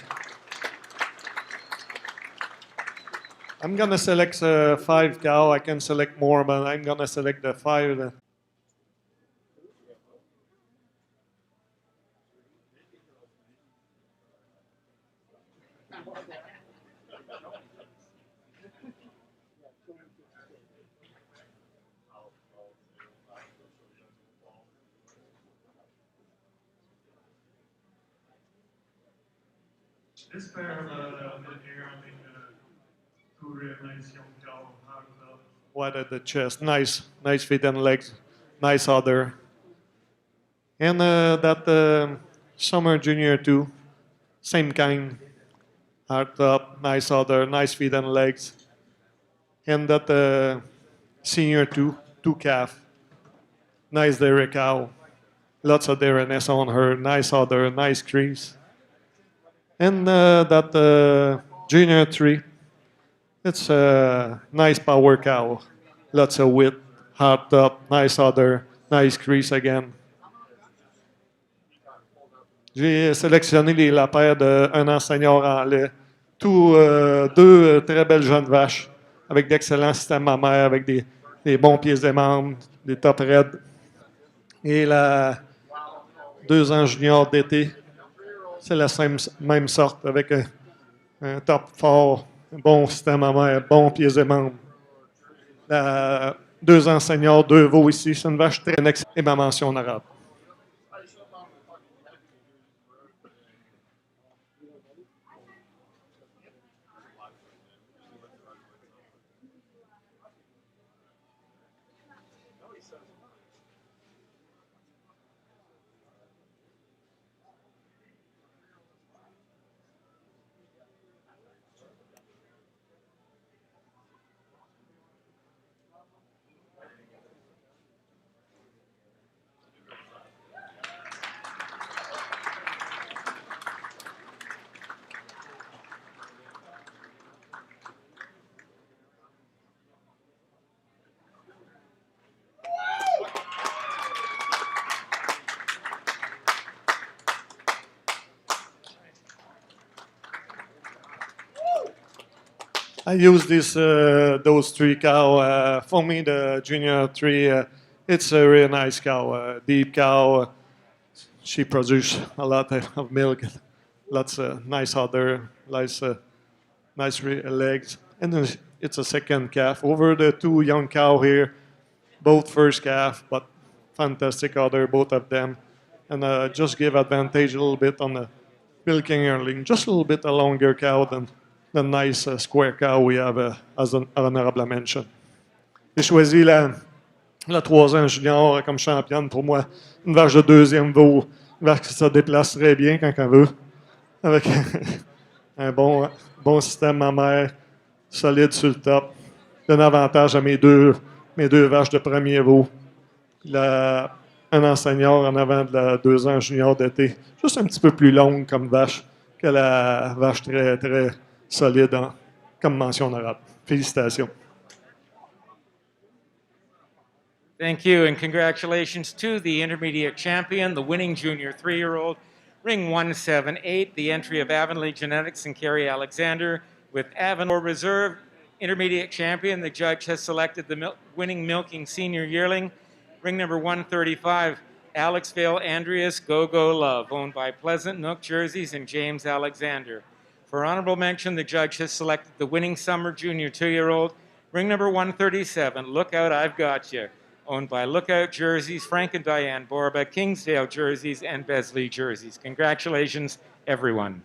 I'm going to select 5 cow. I can select more, but I'm going to select the 5. This pair of yearling, 2 real nice young cow, wide at the chest, nice feet and legs, nice udder. And that summer junior too, same kind, hard top, nice udder, nice feet and legs. And that senior too, 2 calf, nice dairy cow, lots of dairiness on her, nice udder, nice crease. And that junior 3, it's a nice power cow. Lots of width, hard top, nice udder, nice crease again. J'ai sélectionné la paire d'un an senior en lait. Deux très belles jeunes vaches avec d'excellents systèmes mammaires, avec des bons pieds des membres, des top raides. Et la 2 ans junior d'été, c'est la même sorte avec un top fort, un bon système mammaire, bons pieds et membres. La 2 ans senior, 2 veaux ici, c'est une vache très excellente et ma mention honorable. I use those 3 cow. For me, the junior 3, it's a really nice cow, deep cow. She produces a lot of milk, lots of nice udder, nice legs. And then it's a second calf. Over the 2 young cow here, both first calf, but fantastic udder, both of them. And just give advantage a little bit on the milking yearling, just a little bit a longer cow than the nice square cow we have as an honorable mention. J'ai choisi la 3 ans junior comme championne pour moi. Une vache de 2e veau, une vache qui se déplace très bien quand elle veut, avec un bon système mammaire, solide sur le top. Donne avantage à mes deux vaches de premier veau. Un an senior en avant de la 2 ans junior d'été. Juste un petit peu plus longue comme vache que la vache très, très solide comme mention honorable. Félicitations. Thank you, and congratulations to the intermediate champion, the winning junior 3-year-old, ring 178, the entry of Avonlea Genetics and Carrie Alexander with Avonlea Reserve. Intermediate champion, the judge has selected the winning milking senior yearling, ring number 135, Alex Vale Andreas Go Go Love, owned by Pleasant Nook Jerseys and James Alexander. For honorable mention, the judge has selected the winning summer junior 2-year-old, ring number 137, Look Out, I've Got You, owned by Lookout Jerseys, Frank and Diane Borba, Kingsdale Jerseys, and Besley Jerseys. Congratulations, everyone.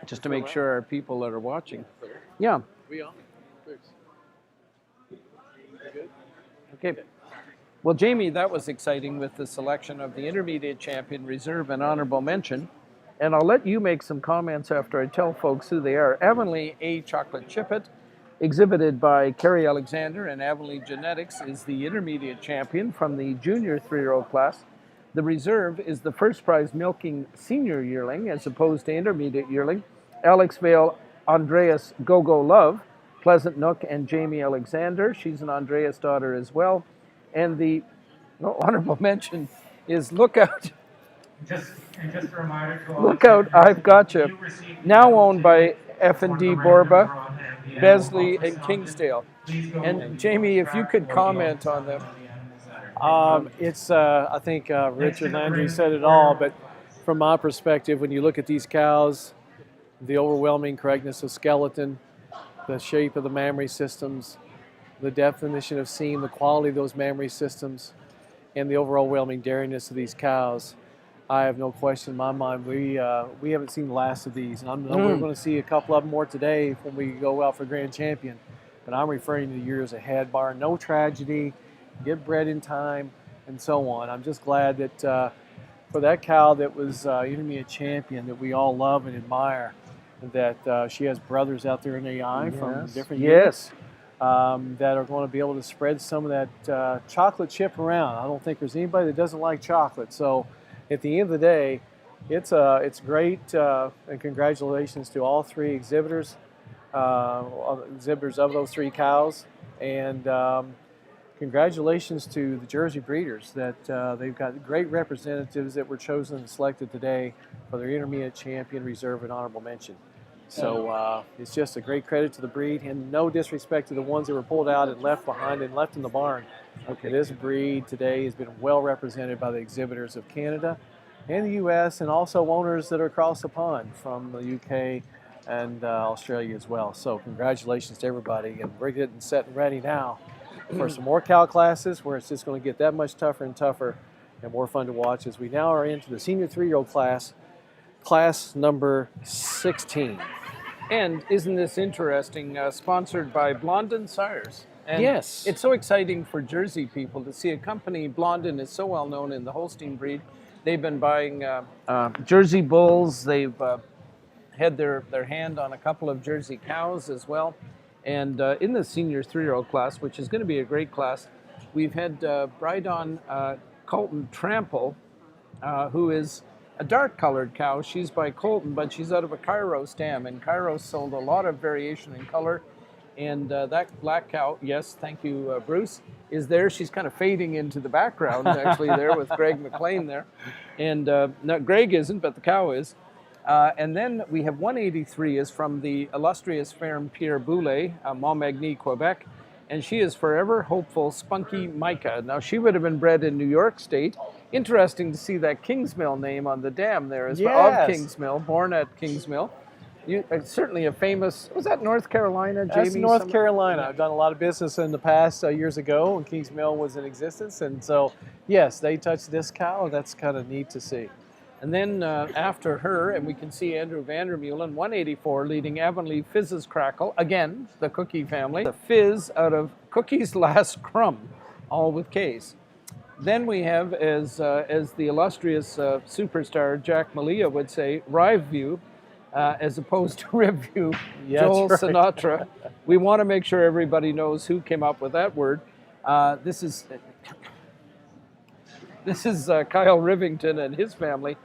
just to make sure our people that are watching. Yeah. We on. Good. Okay. Well, Jamie, that was exciting with the selection of the intermediate champion, reserve, and honorable mention. And I'll let you make some comments after I tell folks who they are. Avonlea A Chocolate Chippet, exhibited by Kerry Alexander and Avonlea Genetics, is the intermediate champion from the junior 3-year-old class. The reserve is the first prize milking senior yearling as opposed to intermediate yearling. Alex Vale, Andreas Gogo Love, Pleasant Nook, and Jamie Alexander. She's an Andreas daughter as well. And the honorable mention is Lookout. Just a reminder to all. Lookout, I've Gotcha, now owned by F&D Borba, Besley, and Kingsdale. And Jamie, if you could comment on them. It's, I think Richard Landry said it all, but from my perspective, when you look at these cows, the overwhelming correctness of skeleton, the shape of the mammary systems, the definition of seam, the quality of those mammary systems, and the overwhelming daringness of these cows, I have no question in my mind. We haven't seen the last of these, and I know we're going to see a couple of them more today when we go out for Grand Champion. But I'm referring to the years ahead, bar no tragedy, get bred in time, and so on. I'm just glad that for that cow that was intermediate champion that we all love and admire, that she has brothers out there in AI from different years that are going to be able to spread some of that chocolate chip around. I don't think there's anybody that doesn't like chocolate. So at the end of the day, it's great, and congratulations to all three exhibitors of those three cows, and congratulations to the Jersey breeders that they've got great representatives that were chosen and selected today for their intermediate champion, reserve, and honorable mention. So it's just a great credit to the breed, and no disrespect to the ones that were pulled out and left behind and left in the barn. Okay. This breed today has been well represented by the exhibitors of Canada and the U.S., and also owners that are across the pond from the U.K. and Australia as well. So congratulations to everybody, and we're getting set and ready now for some more cow classes where it's just going to get that much tougher and tougher and more fun to watch as we now are into the senior 3-year-old class number 16. And isn't this interesting? Sponsored by Blondin Sires. And yes. It's so exciting for Jersey people to see a company. Blondin is so well known in the Holstein breed. They've been buying Jersey bulls. They've had their hand on a couple of Jersey cows as well. And in the senior 3-year-old class, which is going to be a great class, we've had Brydon Colton Trample, who is a dark-colored cow. She's by Colton, but she's out of a Kairos dam, and Kairos sold a lot of variation in color. And that black cow, yes, thank you, Bruce, is there. She's kind of fading into the background, actually, there with Greg McLean there. And no, Greg isn't, but the cow is. And then we have 183 is from the illustrious ferme Pierre Boulay, Montmagny, Quebec. And she is Forever Hopeful Spunky Micah. Now, she would have been bred in New York State. Interesting to see that Kingsmill name on the dam there as well, of Kingsmill, born at Kingsmill. Certainly a famous, was that North Carolina, Jamie? That's North Carolina. I've done a lot of business in the past years ago when Kingsmill was in existence. And so, yes, they touched this cow. That's kind of neat to see. And then after her, and we can see Andrew Vandermeulen, 184, leading Avonlea Fizz's Crackle. Again, the Cookie family. The Fizz out of Cookie's Last Crumb, all with K's. Then we have, as the illustrious superstar Jack Malia would say, Rive View, as opposed to Review, Joel Sinatra. We want to make sure everybody knows who came up with that word. This is Kyle Rivington and his family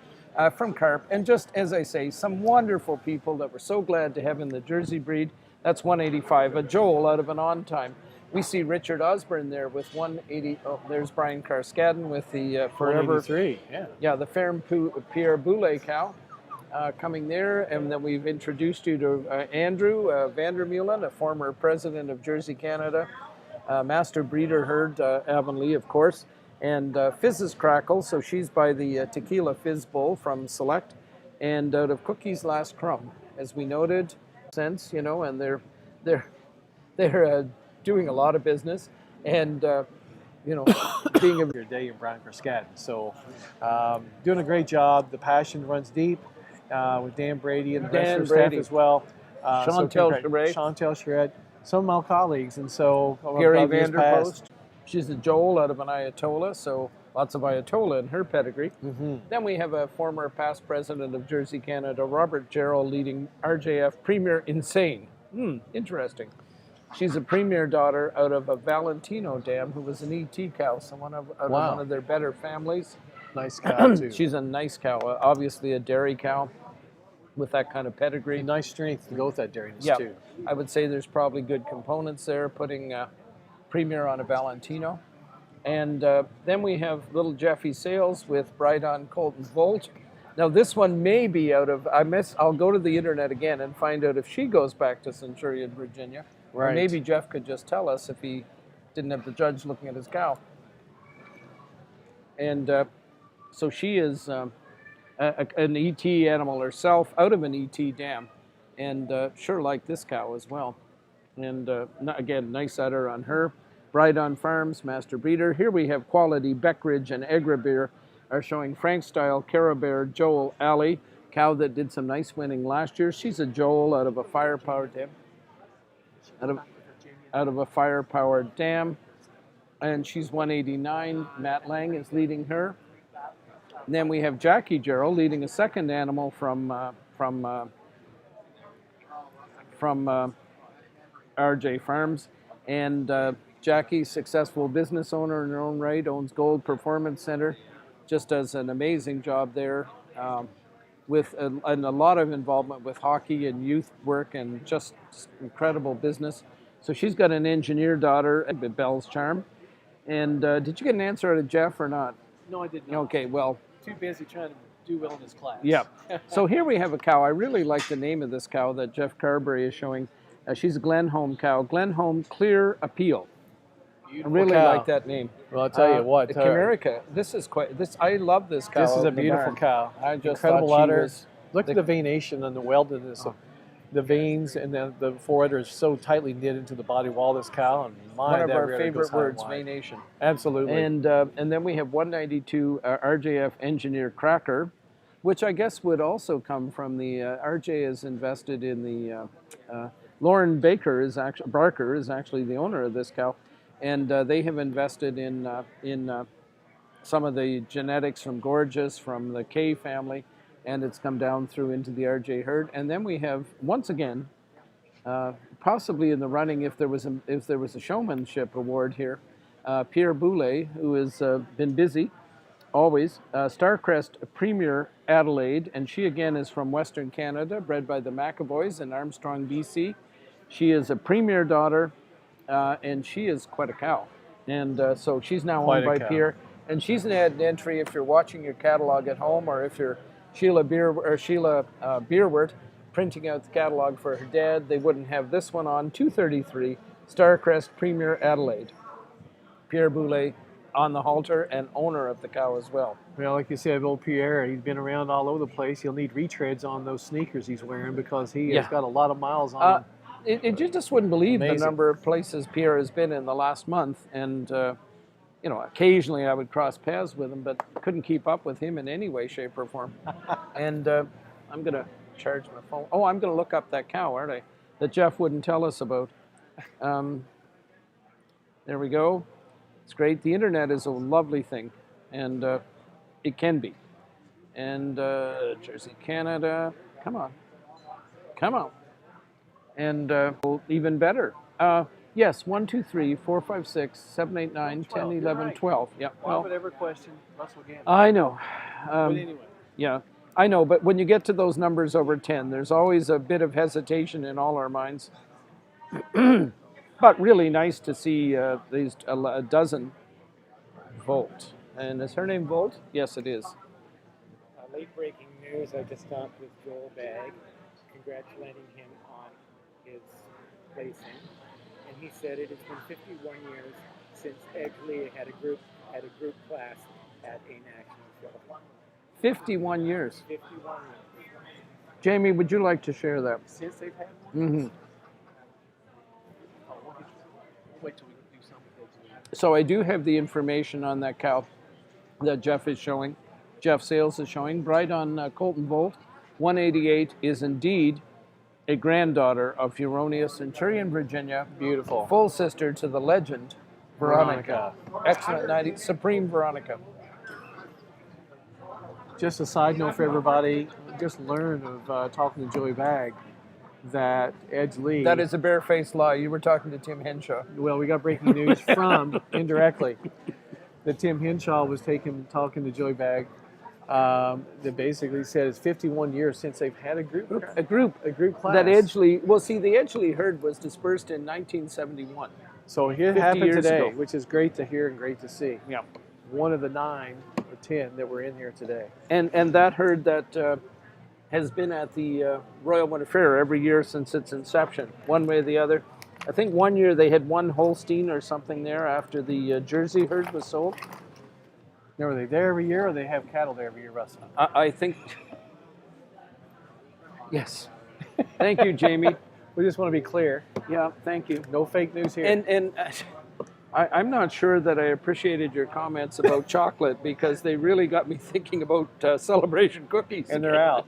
from Carp. And just as I say, some wonderful people that we're so glad to have in the Jersey breed. That's 185. A Joel out of an on time. We see Richard Osborne there with 180. Oh, there's Brian Carskadden with the Forever. 183, Yeah, the ferme Pierre Boulay cow coming there. And then we've introduced you to Andrew Vandermeulen, a former president of Jersey Canada, master breeder herd, Avonlea, of course. And Fizz's Crackle, so she's by the Tequila Fizz Bull from Select, and out of Cookie's Last Crumb, as we noted, since and they're doing a lot of business, and being of your day in Brian Carskadden. So doing a great job. The passion runs deep, with Dan Brady and the Dan rest of the staff Brady. as well. Chantel Charest. Chantel Charest, some of my colleagues, and so Gary of years past. Vanderpost. She's a Joel out of an Ayatollah, so lots of Ayatollah in her pedigree. Then we have a former past president of Jersey, Canada, Robert Gerald, leading RJF Premier Insane. Interesting. She's a premier daughter out of a Valentino dam who was an ET cow, so one of their better families. Nice cow, too. She's a nice cow, obviously a dairy cow with that kind of pedigree. Nice strength to go with that dairiness, too. I would say there's probably good components there, putting Premier on a Valentino. And then we have little Jeffy Sales with Brydon Colton Volt. Now this one may be out of, I'll go to the internet again and find out if she goes back to Centurion, Virginia. Or maybe Jeff could just tell us if he didn't have the judge looking at his cow. And so she is an ET animal herself, out of an ET dam. And sure like this cow as well. And again, nice udder on her. Brydon Farms, master breeder. Here we have Quality, Beckridge, and Egrabeer are showing Frank Style, Carabere, Joel, Alley, cow that did some nice winning last year. She's a Joel out of a firepower dam. Out of a firepower dam. And she's 189. Matt Lang is leading her. And then we have Jackie Gerald leading a second animal from RJ Farms. And Jackie, successful business owner in her own right, owns Gold Performance Center, just does an amazing job there with and a lot of involvement with hockey and youth work and just incredible business. So she's got an engineer daughter, Bell's Charm. And did you get an answer out of Jeff or not? No, I did not. Okay, well. Too busy trying to do well in his class. Yeah. So here we have a cow. I really like the name of this cow that Jeff Carberry is showing. She's a Glenholm cow. Glenholm Clear Appeal. Beautiful I really cow. like that name. Well, I'll tell you what. America. This is quite. I love this cow. This is a beautiful cow. I just incredible thought she udder. was. Look at the venation and the weldedness of the veins, and the forudder is so tightly knit into the body wall of this cow. And One of our favorite words, venation. Absolutely. And then we have 192 RJF Engineer Cracker, which I guess would also come from the RJ is invested in the Lauren Barker is actually the owner of this cow, and they have invested in some of the genetics from Gorgeous, from the K family, and it's come down through into the RJ herd. And then we have once again, possibly in the running if there was a showmanship award here, Pierre Boulay, who has been busy always. Starcrest Premier Adelaide, and she again is from Western Canada, bred by the McAvoys in Armstrong, BC. She is a premier daughter, and she is quite a cow. And so she's now owned by Pierre. And she's an entry if you're watching your catalog at home, or if you're Sheila Beerwart printing out the catalog for her dad, they wouldn't have this one on. 233 Starcrest Premier Adelaide. Pierre Boulay on the halter and owner of the cow as well. Well, like you said, old Pierre, he's been around all over the place. He'll need retreads on those sneakers he's wearing because he has got a lot of miles on him. You just wouldn't believe Amazing. the number of places Pierre has been in the last month. And, you know, occasionally I would cross paths with him, but couldn't keep up with him in any way, shape, or form. And I'm going to charge my phone. Oh, I'm going to look up that cow, aren't I? That Jeff wouldn't tell us about. There we go. It's great. The internet is a lovely thing, and it can be. And Jersey, Canada. Come on. Come on. And even better. Yes, 1, 2, 3, 4, 5, 6, 7, 8, 9, 10, 11, 12. Yeah. Well, would ever question Russell Gannon? I know. But anyway. Yeah, I know. But when you get to those numbers over 10, there's always a bit of hesitation in all our minds. But really nice to see these a dozen Volt. And is her name Volt? Yes, it is. Late breaking news, I just talked with Joel Bagg, congratulating him on his placing. And he said it has been 51 years since Edgley had a group class at a national show. 51 years. 51 years. Jamie, would you like to share that? Since they've had one? Mm-hmm. Wait till we do something. So I do have the information on that cow that Jeff is showing. Jeff Sales is showing. Brydon Colton Volt 188 is indeed a granddaughter of Huronia Centurion, Virginia. Beautiful. Full sister to the legend, Veronica. Excellent 90, Supreme Veronica. Just a side note for everybody, just learn of talking to Joey Bagg that Edge Lee. That is a barefaced lie. You were talking to Tim Henshaw. Well, we got breaking news from, indirectly, that Tim Henshaw was talking to Joey Bagg. That basically said it's 51 years since they've had a group class. That Edgeley, well, see, the Edgeley herd was dispersed in 1971. So it 50 happened years today, ago. which is great to hear and great to see. Yeah. One of the 9 or 10 that were in here today. And that herd that has been at the Royal Winter Fair every year since its inception, one way or the other. I think one year they had one Holstein or something there after the Jersey herd was sold. Now, are they there every year, or they have cattle there every year, Russell? I think, yes. Thank you, Jamie. We just want to be clear. Yeah, thank you. No fake news here. And I'm not sure that I appreciated your comments about chocolate, because they really got me thinking about celebration cookies. And they're out.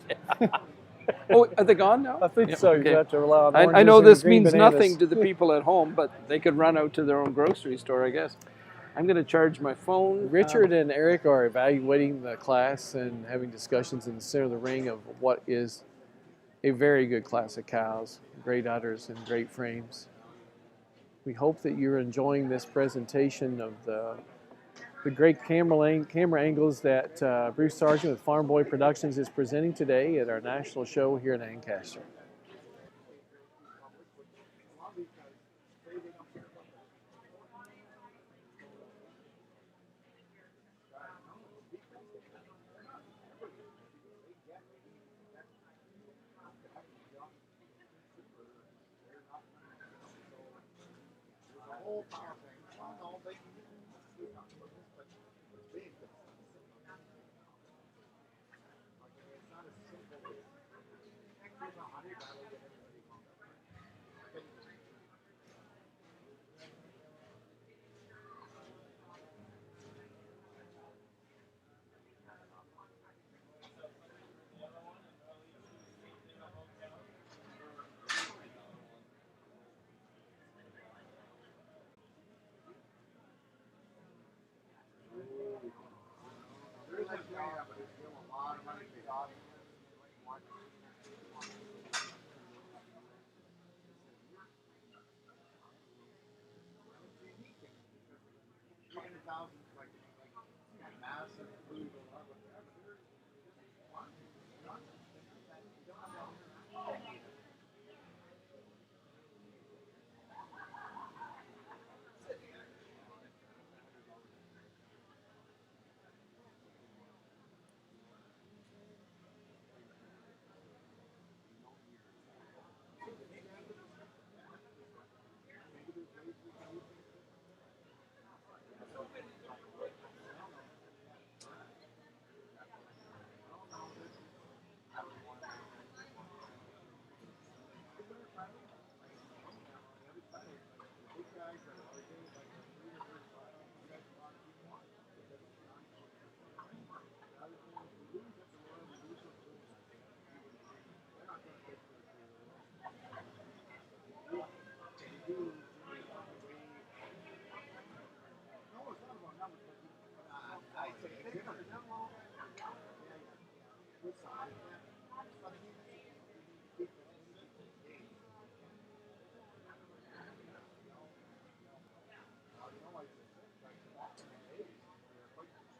Oh, are they gone now? I think Yeah, so. okay. You have to rely on I oranges know and this green means bananas. nothing to the people at home, but they could run out to their own grocery store, I guess. I'm going to charge my phone. Richard and Eric are evaluating the class and having discussions in the center of the ring of what is a very good class of cows, great udders and great frames. We hope that you're enjoying this presentation of the great camera angles that Bruce Sargent with Farm Boy Productions is presenting today at our national show here in Ancaster.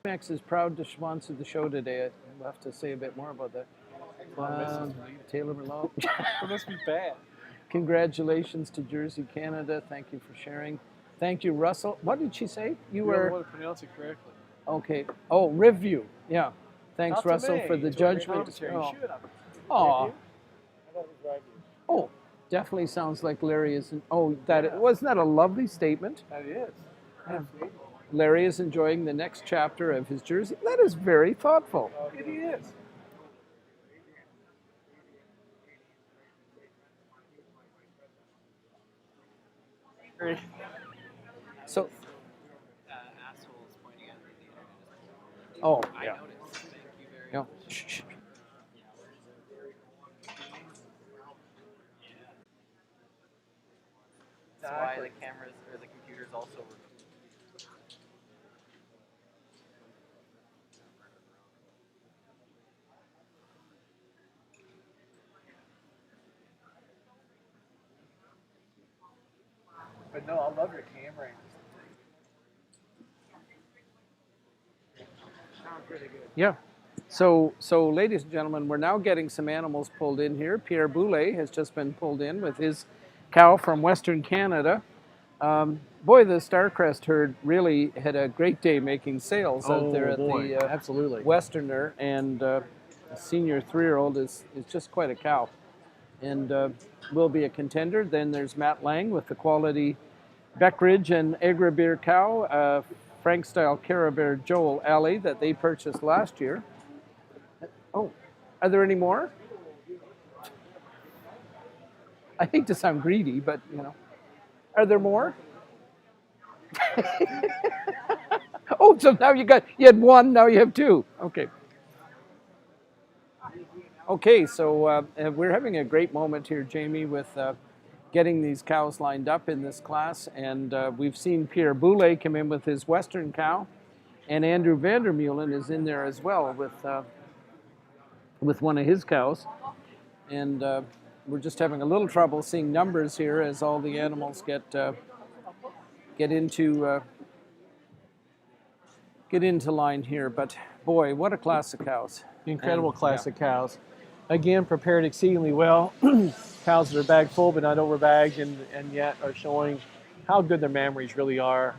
Max is proud to sponsor the show today. I'll have to say a bit more about that. Taylor Merlot. It must be bad. Congratulations to Jersey, Canada. Thank you for sharing. Thank you, Russell. What did she say? You I were want to pronounce it correctly. okay. Oh, review. Yeah. Thanks, Not to Russell, me, for the to judgment. commentary. You should have. Oh. I thought it was right. Oh, definitely sounds like Larry isn't. Oh, wasn't that a lovely statement? That is. Absolutely. Larry is enjoying the next chapter of his Jersey. That is very thoughtful. It is. So, assholes pointing at me. oh, I yeah. noticed. Thank you very Yeah. much. Shh. breeders also recruit. But no, I love your camera. Sounds really good. Yeah. So, ladies and gentlemen, we're now getting some animals pulled in here. Pierre Boulet has just been pulled in with his cow from Western Canada. Boy, the Starcrest herd really had a great day making sales out there at the absolutely. Westerner, and the senior 3-year-old is just quite a cow, and will be a contender. Then there's Matt Lang with the quality Beckridge and Agrabir cow, Frank style Caribbear Joel Alley that they purchased last year. Oh, are there any more? I hate to sound greedy, but you know, are there more? Oh, so now you had one, now you have two. Okay. Okay, so we're having a great moment here, Jamie, with getting these cows lined up in this class, and we've seen Pierre Boulet come in with his Western cow, and Andrew Vandermeulen is in there as well with one of his cows, and we're just having a little trouble seeing numbers here as all the animals get into line here. But boy, what a class of cows! Incredible class of cows. Again, prepared exceedingly well. Cows that are bagged full but not over-bagged, and yet are showing how good their memories really are.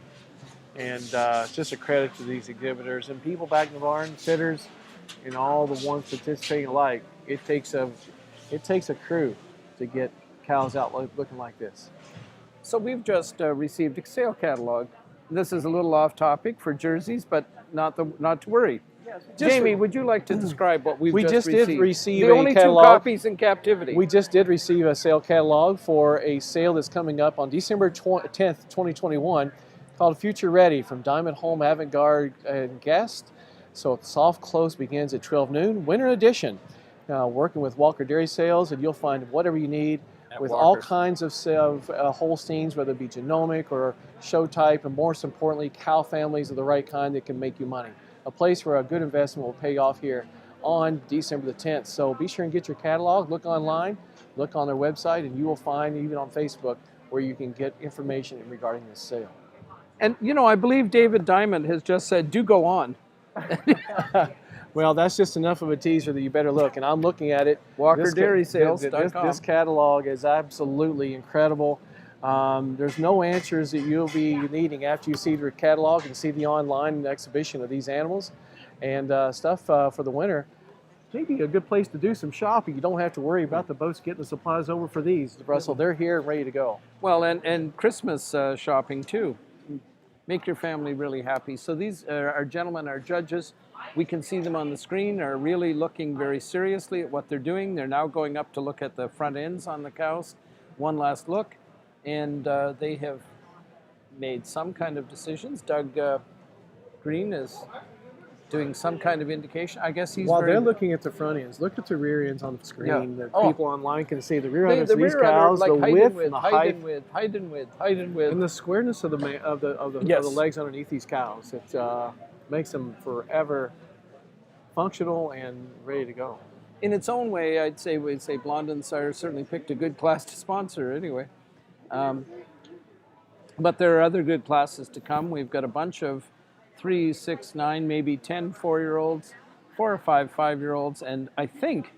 And just a credit to these exhibitors and people back in the barn, fitters, and all the ones participating alike. It takes a crew to get cows out looking like this. So we've just received a sale catalog. This is a little off topic for jerseys, but not to worry. Jamie, would you like to describe what we just received? Did receive the only catalog. 2 copies in captivity. We just did receive a sale catalog for a sale that's coming up on December 10th, 2021, called Future Ready from Diamond Home Avant-Garde and Guest. So soft close begins at 12 noon, winter edition. Working with Walker Dairy Sales, and you'll find whatever you need with all kinds of Holsteins, whether it be genomic or show type, and most importantly, cow families of the right kind that can make you money. A place where a good investment will pay off here on December the 10th. So be sure and get your catalog, look online, look on their website, and you will find, even on Facebook, where you can get information regarding this sale. And you know, I believe David Diamond has just said, do go on. Well, that's just enough of a teaser that you better look, and I'm looking at it. WalkerDairySales.com. This catalog is absolutely incredible. There's no answers that you'll be needing after you see the catalog and see the online exhibition of these animals and stuff for the winter. Maybe a good place to do some shopping. You don't have to worry about the boats getting the supplies over for these. Russell, they're here and ready to go. Well, and Christmas shopping too. Make your family really happy. So these are gentlemen, our judges. We can see them on the screen, are really looking very seriously at what they're doing. They're now going up to look at the front ends on the cows. One last look. And they have made some kind of decisions. Doug Green is doing some kind of indication. I guess he's While they're looking at the front ends, look at the rear ends on the screen. Yeah. That people online can see the rear ends of these rear cows, like the width and the height, height and width, and the squareness of the legs underneath these cows. It makes them forever functional and ready to go. In its own way, we'd say Blondin Sire certainly picked a good class to sponsor anyway. But there are other good classes to come. We've got a bunch of 3, 6, 9, maybe 10 4-year-olds, 4 or 5 5-year-olds, and I think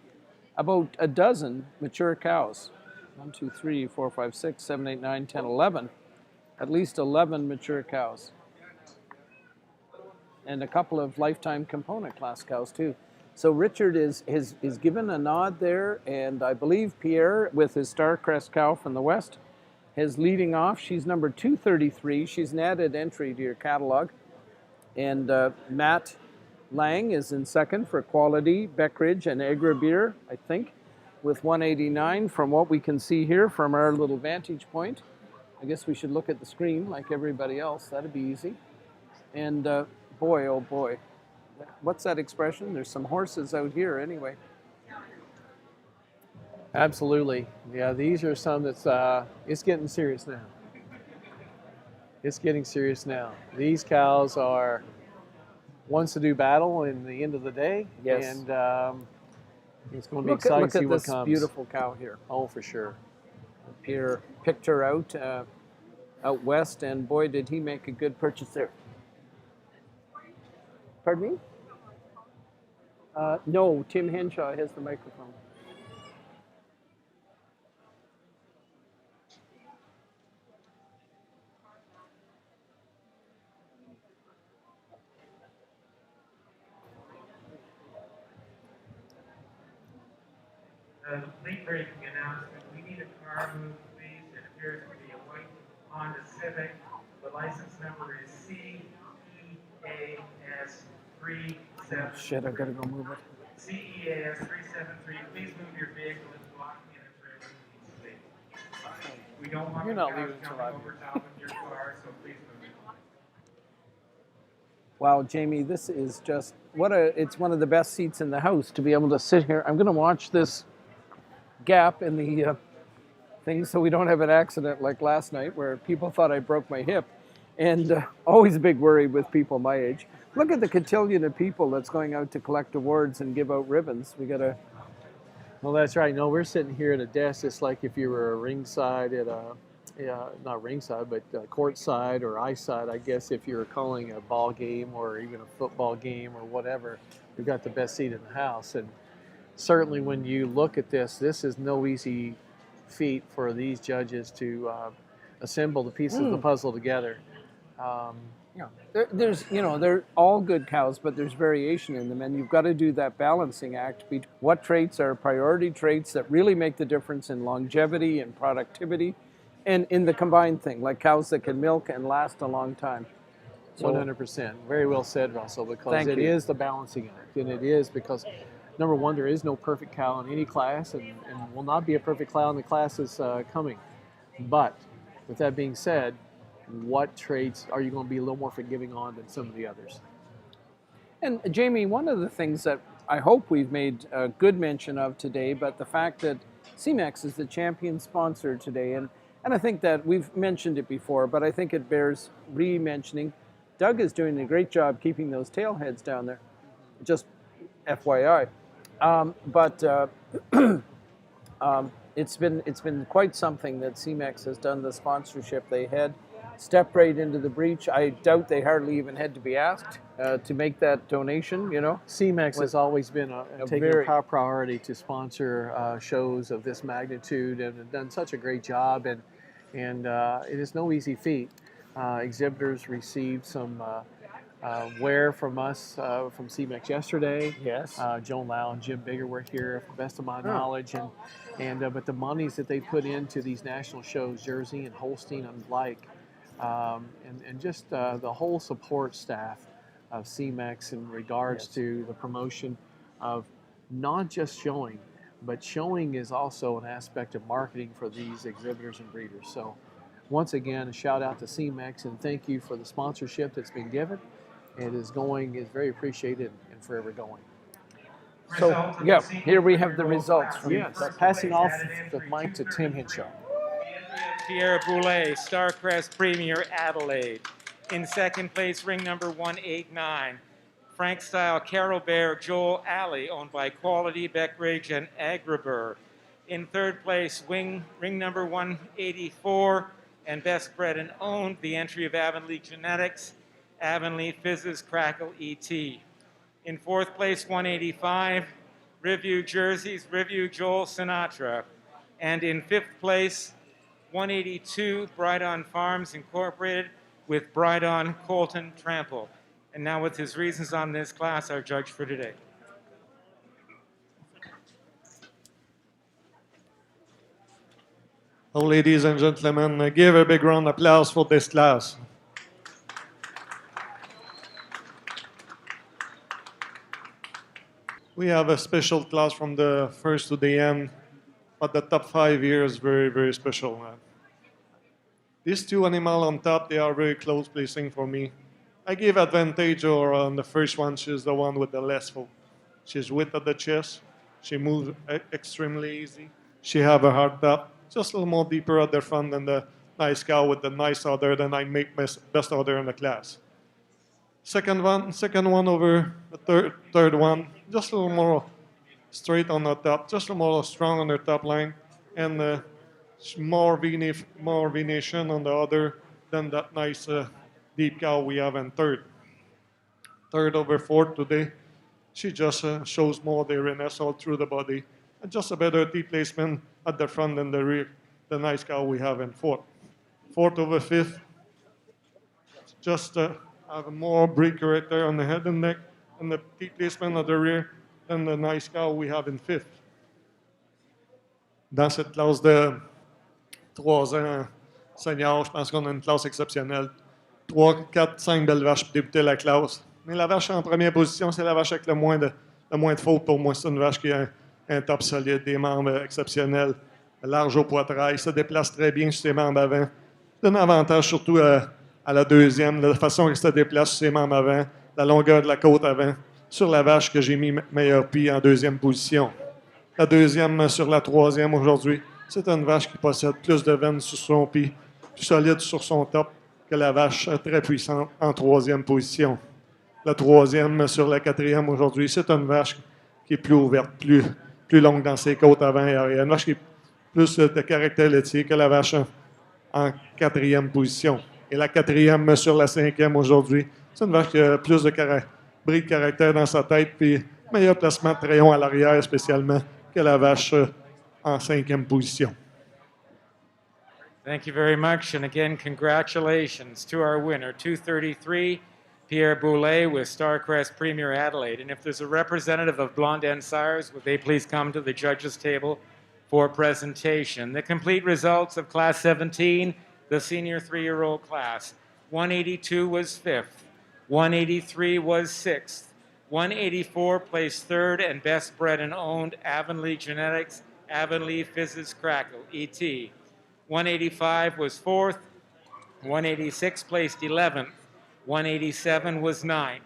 about a dozen mature cows. 1, 2, 3, 4, 5, 6, 7, 8, 9, 10, 11. At least 11 mature cows. And a couple of lifetime component class cows too. So Richard is given a nod there, and I believe Pierre, with his Starcrest cow from the west, is leading off. She's number 233. She's an added entry to your catalog. And Matt Lang is in second for quality, Beckridge and Agrabir, I think, with 189 from what we can see here from our little vantage point. I guess we should look at the screen like everybody else. That'd be easy. And boy, oh boy. What's that expression? There's some horses out here anyway. Absolutely. Yeah, these are some that's, it's getting serious now. It's getting serious now. These cows are ones to do battle in the end of the day. Yes. And it's going to be exciting to see what comes. Look at this beautiful cow here. Oh, for sure. Pierre picked her out west, and boy, did he make a good purchase there. Pardon me? No, Tim Henshaw has the microphone. Late breaking announcement. We need a car move, please. It appears to be a white Honda Civic. The license number is CEAS373. Shit, I've got to go move it. CEAS373. Please move your vehicle and block in a trailer. We don't want You're the not cows leaving until jumping over top of your car, so please move it. Wow, Jamie, this is just it's one of the best seats in the house to be able to sit here. I'm going to watch this gap in the thing so we don't have an accident like last night where people thought I broke my hip. And always a big worry with people my age. Look at the cotillion of people that's going out to collect awards and give out ribbons. We got to... Well, that's right. No, we're sitting here at a desk. It's like if you were ringside at a, not ringside, but courtside or ice side, I guess, if you were calling a ball game or even a football game or whatever. We've got the best seat in the house. And certainly when you look at this is no easy feat for these judges to assemble the pieces of the puzzle together. There's, they're all good cows, but there's variation in them, and you've got to do that balancing act between what traits are priority traits that really make the difference in longevity and productivity, and in the combined thing, like cows that can milk and last a long time. So, 100%. Very well said, Russell, because Thank it you. is the balancing act, and it is because, number one, there is no perfect cow in any class, and will not be a perfect cow in the classes coming. But with that being said, what traits are you going to be a little more forgiving on than some of the others? And Jamie, one of the things that I hope we've made a good mention of today, but the fact that CEMEX is the champion sponsor today, and I think that we've mentioned it before, but I think it bears re-mentioning. Doug is doing a great job keeping those tail heads down there, just FYI. It's been quite something that CEMEX has done, the sponsorship. They had stepped right into the breach. I doubt they hardly even had to be asked to make that donation, CEMEX has always been taking very- a priority to sponsor shows of this magnitude and have done such a great job, and it is no easy feat. Exhibitors received some wear from us from CEMEX yesterday. Yes. Joan Lau and Jim Bigger were here, to the best of my knowledge, but the monies that they put into these national shows, Jersey and Holstein and like, and just the whole support staff of CEMEX in regards to the promotion of not just showing, but showing is also an aspect of marketing for these exhibitors and breeders. So once again, a shout out to CEMEX and thank you for the sponsorship that's been given. It is very appreciated and forever going. So, yeah, here we have the results. Yes, passing off the mic to Tim Henshaw. Pierre Boulay, Starcrest Premier Adelaide. In second place, ring number 189. Frank Style, Carol Bear, Joel Alley, owned by Quality, Beckridge, and Agribur. In third place, ring number 184, and best bred and owned, the entry of Avonlea Genetics, Avonlea Fizzes Crackle ET. In fourth place, 185, Review Jerseys, Review Joel Sinatra. And in fifth place, 182, Brydon Farms Incorporated with Brydon Colton Trample. And now with his reasons on this class, our judge for today. Oh, ladies and gentlemen, give a big round of applause for this class. We have a special class from the first to the end, but the top 5 years very, very special. These two animals on top, they are very close placing for me. I give advantage on the first one. She's the one with the less foot. She's width at the chest. She moves extremely easy. She have a hard top, just a little more deeper at the front than the nice cow with the nice udder, then I make best udder in the class. Second one over the third one, just a little more straight on the top, just a little more strong on the top line, and more venation on the udder than that nice deep cow we have in third. Third over fourth today, she just shows more dairiness all through the body, and just a better teeth placement at the front and the rear, the nice cow we have in fourth. Fourth over fifth, just have a more breed character on the head and neck, and the teeth placement at the rear than the nice cow we have in fifth. Dans cette classe de 3 ans senior, je pense qu'on a une classe exceptionnelle. 3, 4, 5 belles vaches pour débuter la classe. Mais la vache en première position, c'est la vache avec le moins de fautes pour moi. C'est une vache qui a un top solide, des membres exceptionnels, large au poitrail, se déplace très bien sur ses membres avant. Donne un avantage surtout à la deuxième, la façon qu'elle se déplace sur ses membres avant, la longueur de la côte avant, sur la vache que j'ai mis meilleur pied en deuxième position. La deuxième sur la troisième aujourd'hui, c'est une vache qui possède plus de veines sur son pied, plus solide sur son top que la vache très puissante en troisième position. La troisième sur la quatrième aujourd'hui, c'est une vache qui est plus ouverte, plus longue dans ses côtes avant et arrière. Une vache qui est plus de caractère laitier que la vache en quatrième position. Et la quatrième sur la cinquième aujourd'hui, c'est une vache qui a plus de bris de caractère dans sa tête, puis meilleur placement de trayon à l'arrière spécialement que la vache en cinquième position. Thank you very much, and again, congratulations to our winner, 233, Pierre Boulay with Starcrest Premier Adelaide. And if there's a representative of Blondin Sires, would they please come to the judges' table for presentation? The complete results of Class 17, the senior 3-year-old class. 182 was 5th, 183 was 6th, 184 placed 3rd and best bred and owned Avonlea Genetics, Avonlea Fizzes Crackle, ET. 185 was 4th, 186 placed 11th, 187 was 9th,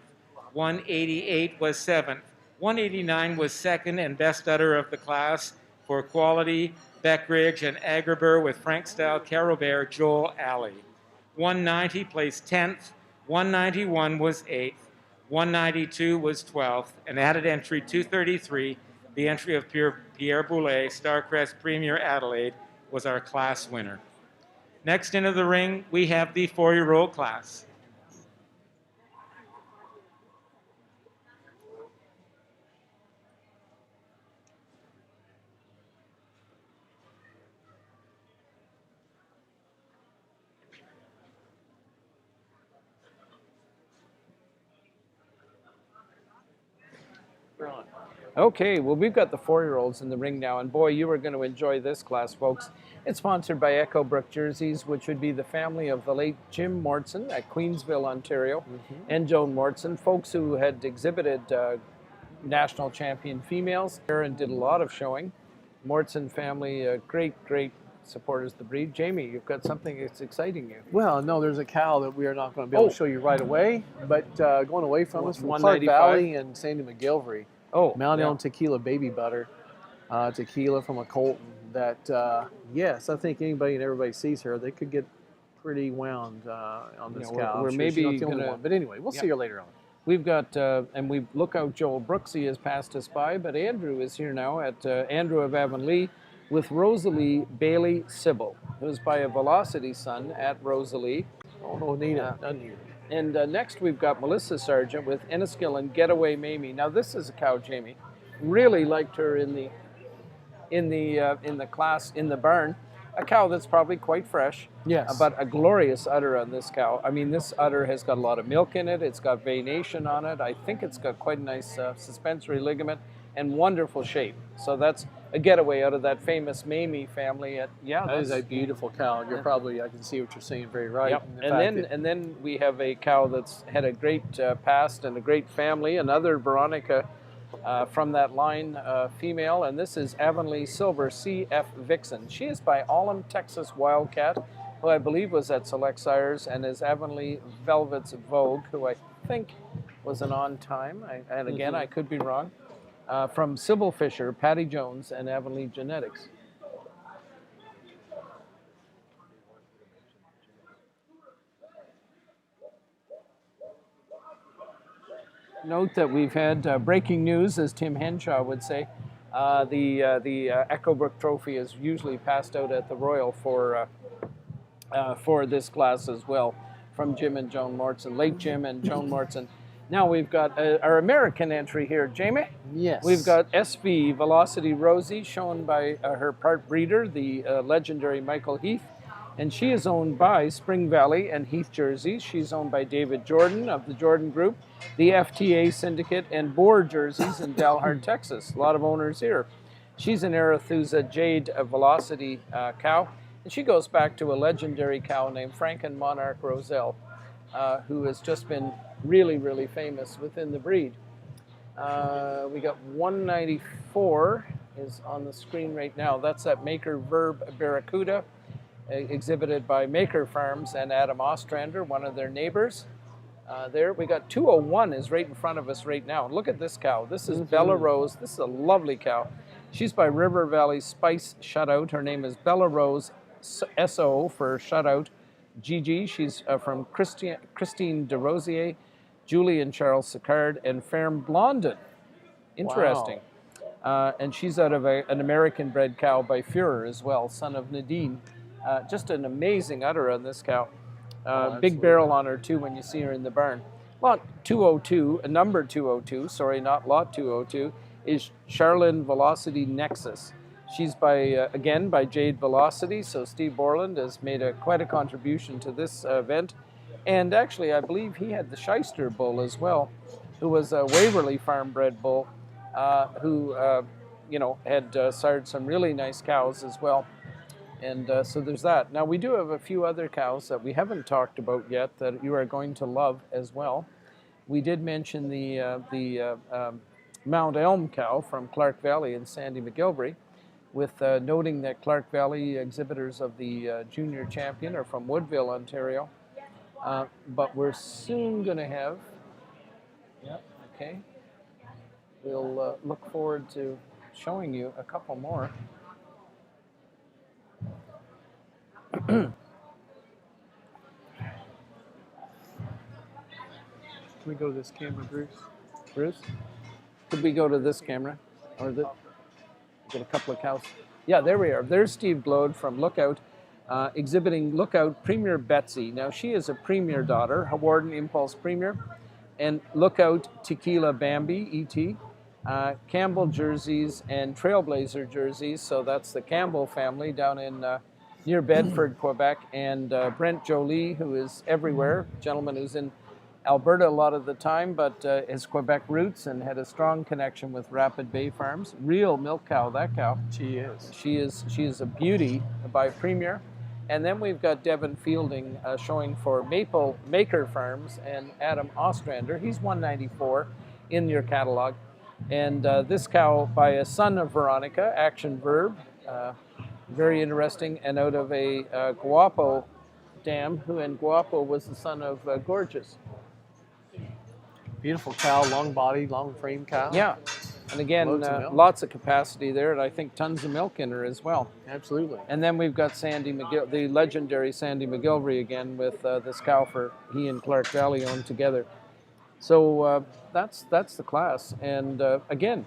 188 was 7th, 189 was 2nd and best udder of the class for Quality, Beckridge, and Agrabur with Frank Style, Carobert, Joel Alley. 190 placed 10th, 191 was 8th, 192 was 12th, and added entry 233, the entry of Pierre Boulay, Starcrest Premier Adelaide, was our class winner. Next into the ring, we have the 4-year-old class. Okay, well, we've got the 4-year-olds in the ring now, and boy, you are going to enjoy this class, folks. It's sponsored by Echo Brook Jerseys, which would be the family of the late Jim Mortson at Queensville, Ontario, and Joan Mortson, folks who had exhibited national champion females there and did a lot of showing. Mortson family, great supporters of the breed. Jamie, you've got something that's exciting you. Well, no, there's a cow that we are not going to be able to show you right away, but going away from us from Clark 195? Valley and Sandy McGilvery. Oh, Mount Elm Tequila Baby Butter, tequila from a Colton that, yes, I think anybody and everybody sees her, they could get pretty wound on this cow. We're maybe she's not the only gonna, one. But anyway, we'll see her later on. We've got, and we look out, Joel Brooksy has passed us by, but Andrew is here now at Andrew of Avonlea with Rosalie Bailey Sybil, who's by a Velocity son at Rosalie. Oh, no, Nina, Nina. And next we've got Melissa Sargent with Enniskill and Getaway Mamie. Now this is a cow, Jamie. Really liked her in the class in the barn. A cow that's probably quite fresh. Yes. But a glorious udder on this cow. I mean, this udder has got a lot of milk in it. It's got venation on it. I think it's got quite a nice suspensory ligament and wonderful shape. So that's a getaway out of that famous Mamie family. That is a beautiful cow. You're probably, I can see what you're saying, very right. Yep. And then we have a cow that's had a great past and a great family. Another Veronica from that line, female, and this is Avonlea Silver CF Vixen. She is by Allum Texas Wildcat, who I believe was at Select Sires, and is Avonlea Velvet's Vogue, who I think was an on time. And again, I could be wrong. From Sybil Fisher, Patty Jones, and Avonlea Genetics. note that we've had breaking news, as Tim Henshaw would say. The Echo-Brook Trophy is usually passed out at the Royal for this class as well, from Jim and Joan Mortson, late Jim and Joan Mortson. Now we've got our American entry here, Jamie. Yes. We've got SV Velocity Rosie, shown by her part breeder, the legendary Michael Heath. And she is owned by Spring Valley and Heath Jerseys. She's owned by David Jordan of the Jordan Group, the FTA Syndicate, and Boer Jerseys in Dalhart, Texas. A lot of owners here. She's an Arethusa Jade Velocity cow. And she goes back to a legendary cow named Franken Monarch Roselle, who has just been really, really famous within the breed. We got 194 is on the screen right now. That's that Maker Verb Barracuda, exhibited by Maker Farms and Adam Ostrander, one of their neighbors. There we got 201 is right in front of us right now. Look at this cow. This is Bella Rose. This is a lovely cow. She's by River Valley Spice Shutout. Her name is Bella Rose SO for Shutout. Gigi. She's from Christine DeRosier, Julie and Charles Sicard, and Ferme Blondin. Interesting. Wow. And she's out of an American bred cow by Führer as well, son of Nadine. Just an amazing udder on this cow. Big barrel on her too when you see her in the barn. Lot 202, number 202, sorry, not lot 202, is Charlene Velocity Nexus. She's again by Jade Velocity, so Steve Borland has made quite a contribution to this event. And actually, I believe he had the Shyster bull as well, who was a Waverly farm bred bull, who had sired some really nice cows as well. And so there's that. Now, we do have a few other cows that we haven't talked about yet that you are going to love as well. We did mention the Mount Elm cow from Clark Valley and Sandy McGilvery, with noting that Clark Valley exhibitors of the junior champion are from Woodville, Ontario. But we're soon going to have, okay, we'll look forward to showing you a couple more. Can we go to this camera, Bruce? Bruce? Could we go to this camera? Or get a couple of cows? Yeah, there we are. There's Steve Glode from Lookout, exhibiting Lookout Premier Betsy. Now, she is a Premier daughter, Hawarden Impulse Premier, and Lookout Tequila Bambi, E.T., Campbell jerseys and Trailblazer jerseys, so that's the Campbell family down in near Bedford, Quebec, and Brent Jolie, who is everywhere, gentleman who's in Alberta a lot of the time, but has Quebec roots and had a strong connection with Rapid Bay Farms. Real milk cow, that cow. She is. She is a beauty by Premier. And then we've got Devin Fielding showing for Maker Farms and Adam Ostrander. He's 194 in your catalog. And this cow by a son of Veronica, Action Verb. Very interesting, and out of a Guapo dam, and Guapo was the son of Gorgeous. Beautiful cow, long body, long frame cow. Yeah, and again, lots of capacity there, and I think tons of milk in her as well. Absolutely. And then we've got Sandy McGill, the legendary Sandy McGilvery again, with this cow for he and Clark Valley owned together. So that's the class, and again,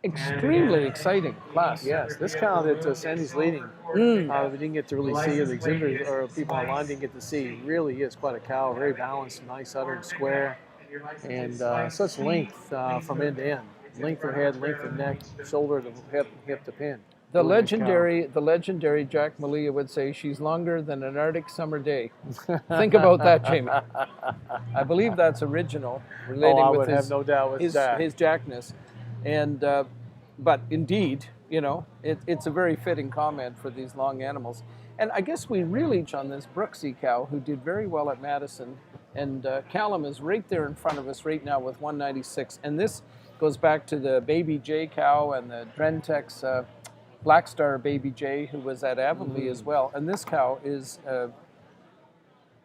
extremely exciting class. Yes, this cow that Sandy's leading, we didn't get to really see, or the exhibitors or people online didn't get to see, really is quite a cow, very balanced, nice udder and square, and such length from end to end. Length of head, length of neck, shoulder to hip to pin. The legendary Jack Malia would say she's longer than an Arctic summer day. Think about that, Jamie. I believe that's original, relating with have no doubt with his Jackness. And but indeed, it's a very fitting comment for these long animals. And I guess we really on this Brooksy cow, who did very well at Madison, and Callum is right there in front of us right now with 196. And this goes back to the Baby J cow and the Drentex Black Star Baby J, who was at Avonlea as well. And this cow is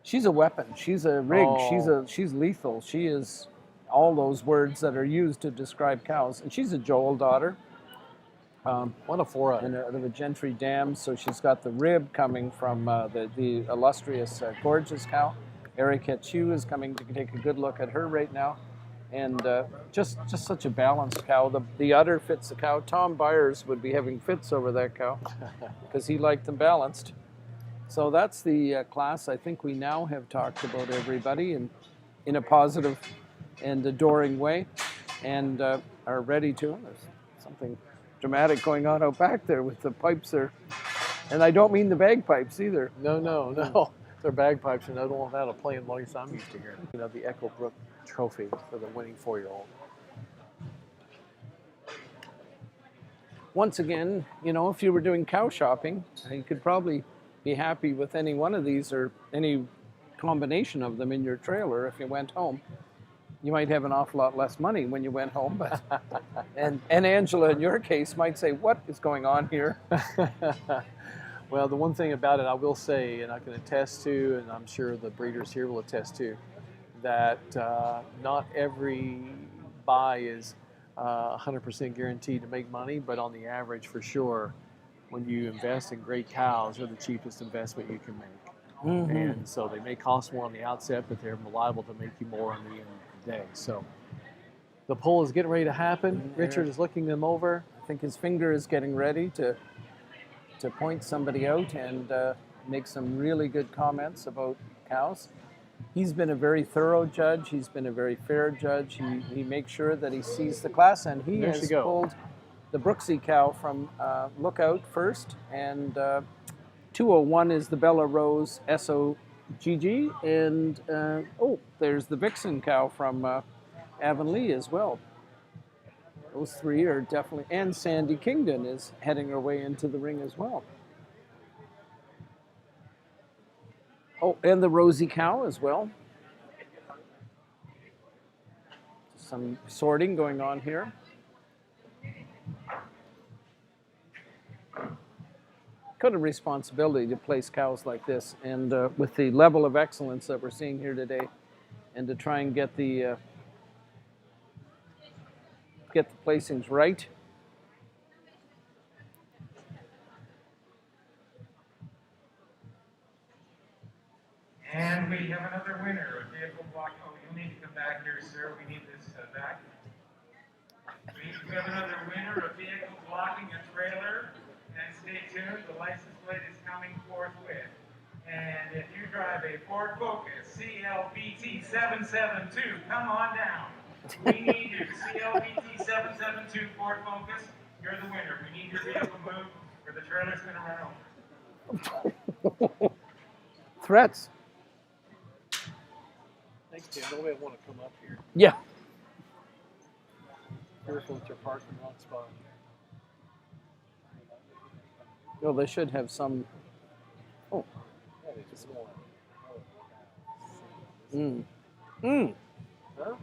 she's a weapon. She's a rig. She's lethal. She is all those words that are used to describe cows. And she's a Joel daughter. What a four-eye. And out of a Gentry dam, so she's got the rib coming from the illustrious Gorgeous cow. Eric Hetchew is coming to take a good look at her right now. and just such a balanced cow. The udder fits the cow. Tom Byers would be having fits over that cow because he liked them balanced. So that's the class. I think we now have talked about everybody in a positive and adoring way, and are ready to. There's something dramatic going on out back there with the pipes there, and I don't mean the bagpipes either. No. They're bagpipes, and I don't know how to play in noise I'm used to hearing. You know, the Echo Brook Trophy for the winning 4-year-old. Once again, you know, if you were doing cow shopping, you could probably be happy with any one of these or any combination of them in your trailer if you went home. You might have an awful lot less money when you went home, but and Angela, in your case, might say, "What is going on here?" Well, the one thing about it, I will say, and I can attest to, and I'm sure the breeders here will attest to, that not every buy is 100% guaranteed to make money, but on the average, for sure, when you invest in great cows, they're the cheapest investment you can make. And so they may cost more on the outset, but they're liable to make you more on the end of the day. So the poll is getting ready to happen. Richard is looking them over. I think his finger is getting ready to point somebody out and make some really good comments about cows. He's been a very thorough judge. He's been a very fair judge. He makes sure that he sees the class, and he has pulled the Brooksy cow from Lookout first, and 201 is the Bella Rose SOGG, and there's the Vixen cow from Avonlea as well. Those three are definitely, and Sandy Kingdon is heading her way into the ring as well. Oh, and the Rosie cow as well. Some sorting going on here. Quite a responsibility to place cows like this, and with the level of excellence that we're seeing here today, and to try and get the placings right. And we have another winner, a vehicle block. Oh, you need to come back here, sir. We need this back. We have another winner, a vehicle blocking a trailer. And stay tuned, the license plate is coming forthwith. And if you drive a Ford Focus CLBT 772, come on down. We need you. CLBT 772 Ford Focus, you're the winner. We need your vehicle moved or the trailer's going to run over. Threats. Thanks, Tim. Nobody will want to come up here. Yeah. Careful that you're parked in the wrong spot. Well, they should have some. Oh. Yeah, they just want. Huh?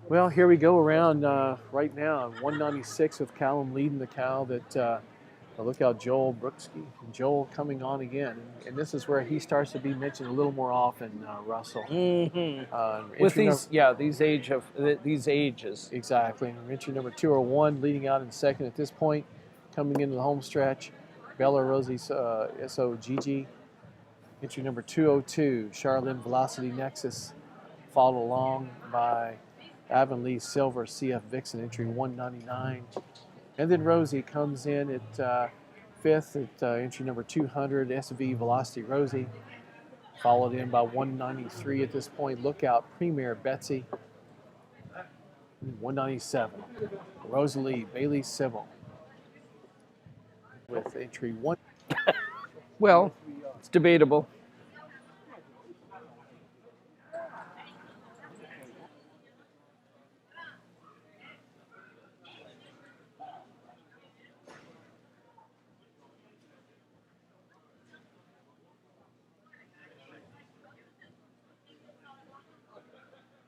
Well, here we go around right now. 196 with Callum leading the cow that, look out, Joel Brooksky. Joel coming on again. And this is where he starts to be mentioned a little more often, Russell. With these, these ages. Exactly. Entry number 201 leading out in second at this point, coming into the home stretch. Bella Rosie SOGG. Entry number 202, Charlene Velocity Nexus, followed along by Avonlea Silver CF Vixen, entry 199. And then Rosie comes in at fifth at entry number 200, SV Velocity Rosie, followed in by 193 at this point. Lookout Premier Betsy, 197. Rosalie Bailey Sybil with entry 1. Well, it's debatable.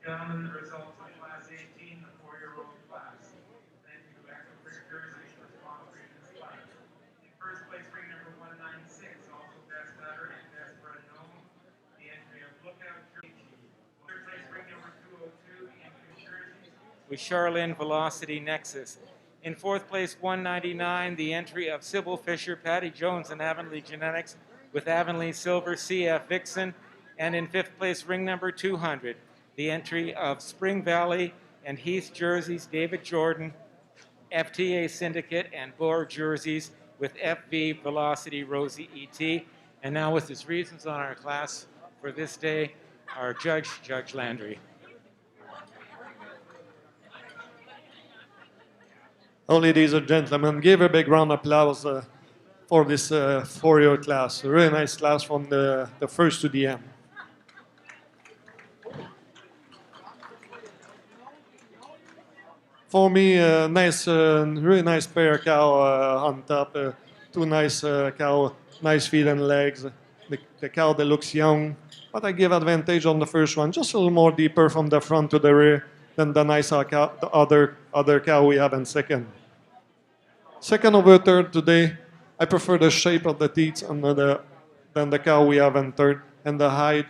Gentlemen, the results of Class 18, the 4-year-old class. Thank you to Echo Brick Jersey for sponsoring this class. In first place, ring number 196, also best utter and best run known, the entry of Lookout Jersey. Third place, ring number 202, the entry of Jersey. With Charlene Velocity Nexus. In fourth place, 199, the entry of Sybil Fisher, Patty Jones, and Avonlea Genetics with Avonlea Silver CF Vixen. And in fifth place, ring number 200, the entry of Spring Valley and Heath Jerseys, David Jordan, FTA Syndicate, and Boer Jerseys with FV Velocity Rosie ET. And now with his reasons on our class for this day, our judge, Judge Landry. Oh, ladies and gentlemen, give a big round of applause for this 4-year class. A really nice class from the first to the end. For me, really nice pair cow on top. Two nice cow, nice feet and legs. The cow that looks young, but I give advantage on the first one, just a little more deeper from the front to the rear than the nice cow, the other cow we have in second. Second over third today, I prefer the shape of the teeth than the cow we have in third, and the height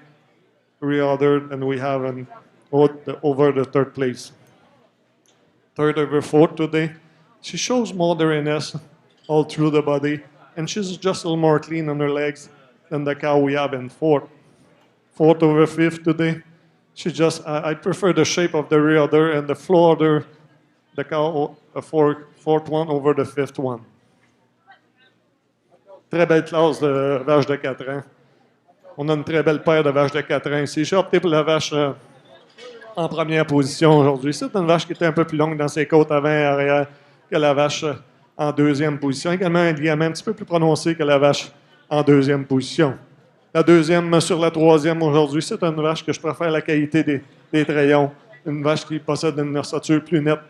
other than we have in over the third place. Third over fourth today, she shows more dairiness all through the body, and she's just a little more clean on her legs than the cow we have in fourth. Fourth over fifth today, I prefer the shape of the rear udder and the floor udder, the cow, fourth one over the fifth one. Très belle classe de vaches de 4 ans. On a une très belle paire de vaches de 4 ans ici. J'ai opté pour la vache en première position aujourd'hui. C'est une vache qui était un peu plus longue dans ses côtes avant et arrière que la vache en deuxième position. Également un liament un petit peu plus prononcé que la vache en deuxième position. La deuxième sur la troisième aujourd'hui, c'est une vache que je préfère la qualité des trayons. Une vache qui possède une ossature plus nette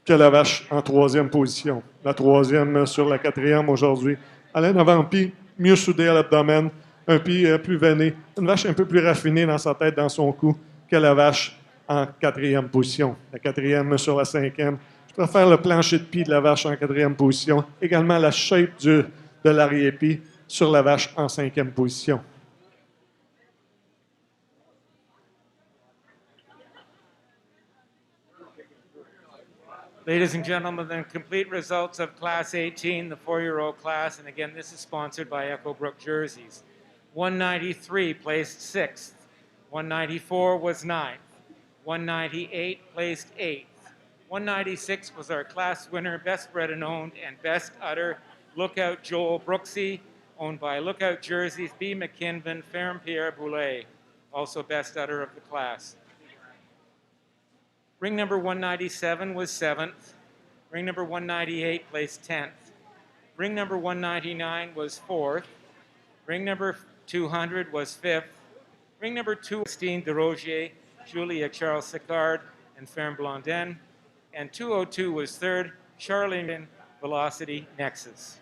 que la vache en troisième position. La troisième sur la quatrième aujourd'hui. Elle a un avant-pied mieux soudé à l'abdomen, un pied plus veiné, une vache un peu plus raffinée dans sa tête, dans son cou, que la vache en quatrième position. La quatrième sur la cinquième. Je préfère le plancher de pied de la vache en quatrième position. Également la shape de l'arrière-pied sur la vache en cinquième position. Ladies and gentlemen, the complete results of Class 18, the 4-year-old class, and again, this is sponsored by Echo Brook Jerseys. 193 placed 6th. 194 was 9th. 198 placed 8th. 196 was our class winner, best bred and owned, and best udder, Lookout Joel Brooksy, owned by Lookout Jerseys, B. McKinven, Ferme Pierre Boulet, also best udder of the class. Ring number 197 was 7th. Ring number 198 placed 10th. Ring number 199 was 4th. Ring number 200 was 5th. Ring number 2, Christine Derogier, Julia Charles Sicard, and Ferme Blondin. And 202 was 3rd, Charlene Velocity Nexus.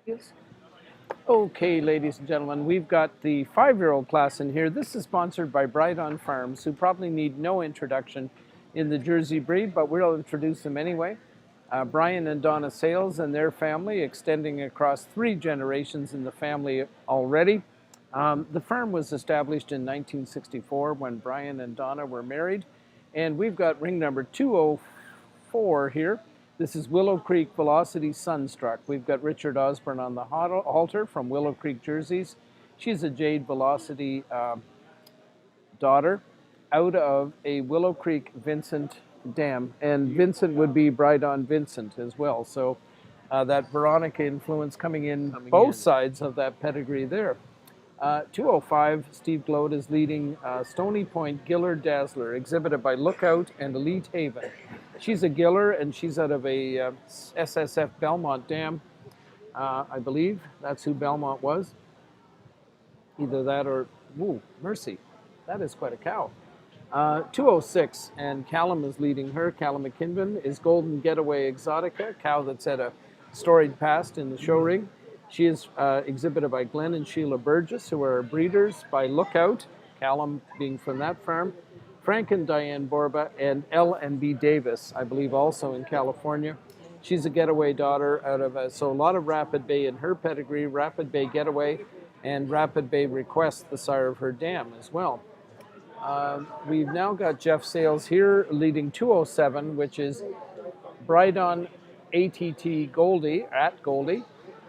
Yes. Okay, ladies and gentlemen, we've got the 5-year-old class in here. This is sponsored by Bright On Farms, who probably need no introduction in the Jersey breed, but we'll introduce them anyway. Brian and Donna Sales and their family, extending across 3 generations in the family already. The farm was established in 1964 when Brian and Donna were married, and we've got ring number 204 here. This is Willow Creek Velocity Sunstruck. We've got Richard Osborne on the halter from Willow Creek Jerseys. She's a Jade Velocity daughter out of a Willow Creek Vincent dam. And Vincent would be Bright On Vincent as well. So that Veronica influence coming in both sides of that pedigree there. 205, Steve Gloat is leading Stony Point Giller Dazzler, exhibited by Lookout and Elite Haven. She's a Giller, and she's out of a SSF Belmont dam, I believe. That's who Belmont was. Either that or, ooh, Mercy. That is quite a cow. 206, and Callum is leading her. Callum McKinven is Golden Getaway Exotica, cow that's had a storied past in the show ring. She is exhibited by Glenn and Sheila Burgess, who are breeders by Lookout, Callum being from that farm. Frank and Diane Borba, and L&B Davis, I believe also in California. She's a getaway daughter out of, so a lot of Rapid Bay in her pedigree, Rapid Bay Getaway, and Rapid Bay Request, the sire of her dam as well. We've now got Jeff Sales here leading 207, which is Bright On ATT Goldie, at Goldie,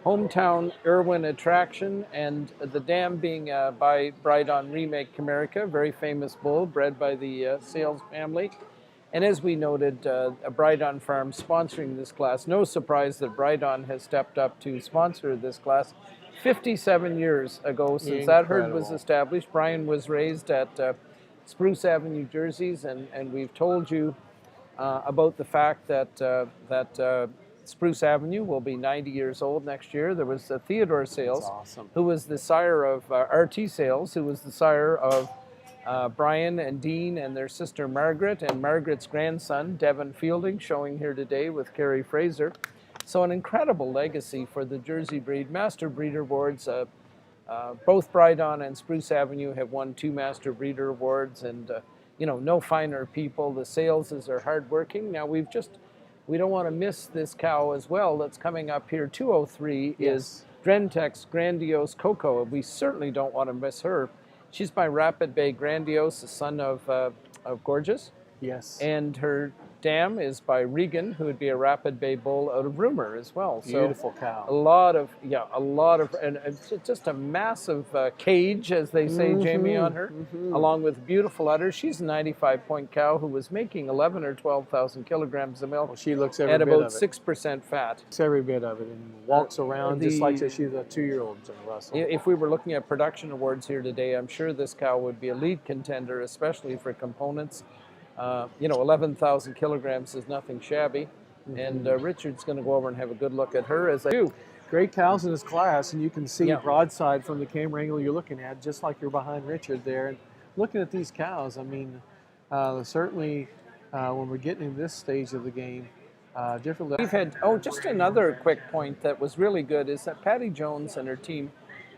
Hometown Irwin Attraction, and the dam being by Bright On Remake Comerica, very famous bull bred by the Sales family. And as we noted, a Bright On farm sponsoring this class. No surprise that Bright On has stepped up to sponsor this class 57 years ago since that herd was established. Brian was raised at Spruce Avenue Jerseys, and we've told you about the fact that Spruce Avenue will be 90 years old next year. There was Theodore Sales, who was the sire of RT Sales, who was the sire of Brian and Dean and their sister Margaret, and Margaret's grandson, Devin Fielding, showing here today with Carrie Fraser. So an incredible legacy for the Jersey breed. Master Breeder Awards, both Bright On and Spruce Avenue have won 2 Master Breeder Awards, and you know, no finer people. The Saleses are hardworking. Now we don't want to miss this cow as well that's coming up here. 203 is Drentex Grandiose Coco. We certainly don't want to miss her. She's by Rapid Bay Grandiose, the son of Gorgeous. Yes. And her dam is by Regan, who would be a Rapid Bay bull out of Rumor as well. Beautiful cow. A lot of, and it's just a massive cage, as they say, Jamie, on her, along with beautiful udders. She's a 95-point cow who was making 11 or 12,000 kilograms of milk. Well, she looks every at bit about of it. 6% fat. It's every bit of it, and walks around just like she's a 2-year-old, Russell. If we were looking at production awards here today, I'm sure this cow would be a lead contender, especially for components. 11,000 kilograms is nothing shabby. And Richard's going to go over and have a good look at her as I do. Great cows in this class, and you can see broadside from the camera angle you're looking at, just like you're behind Richard there. And looking at these cows, I mean, certainly when we're getting in this stage of the game, different. We've had, just another quick point that was really good is that Patty Jones and her team,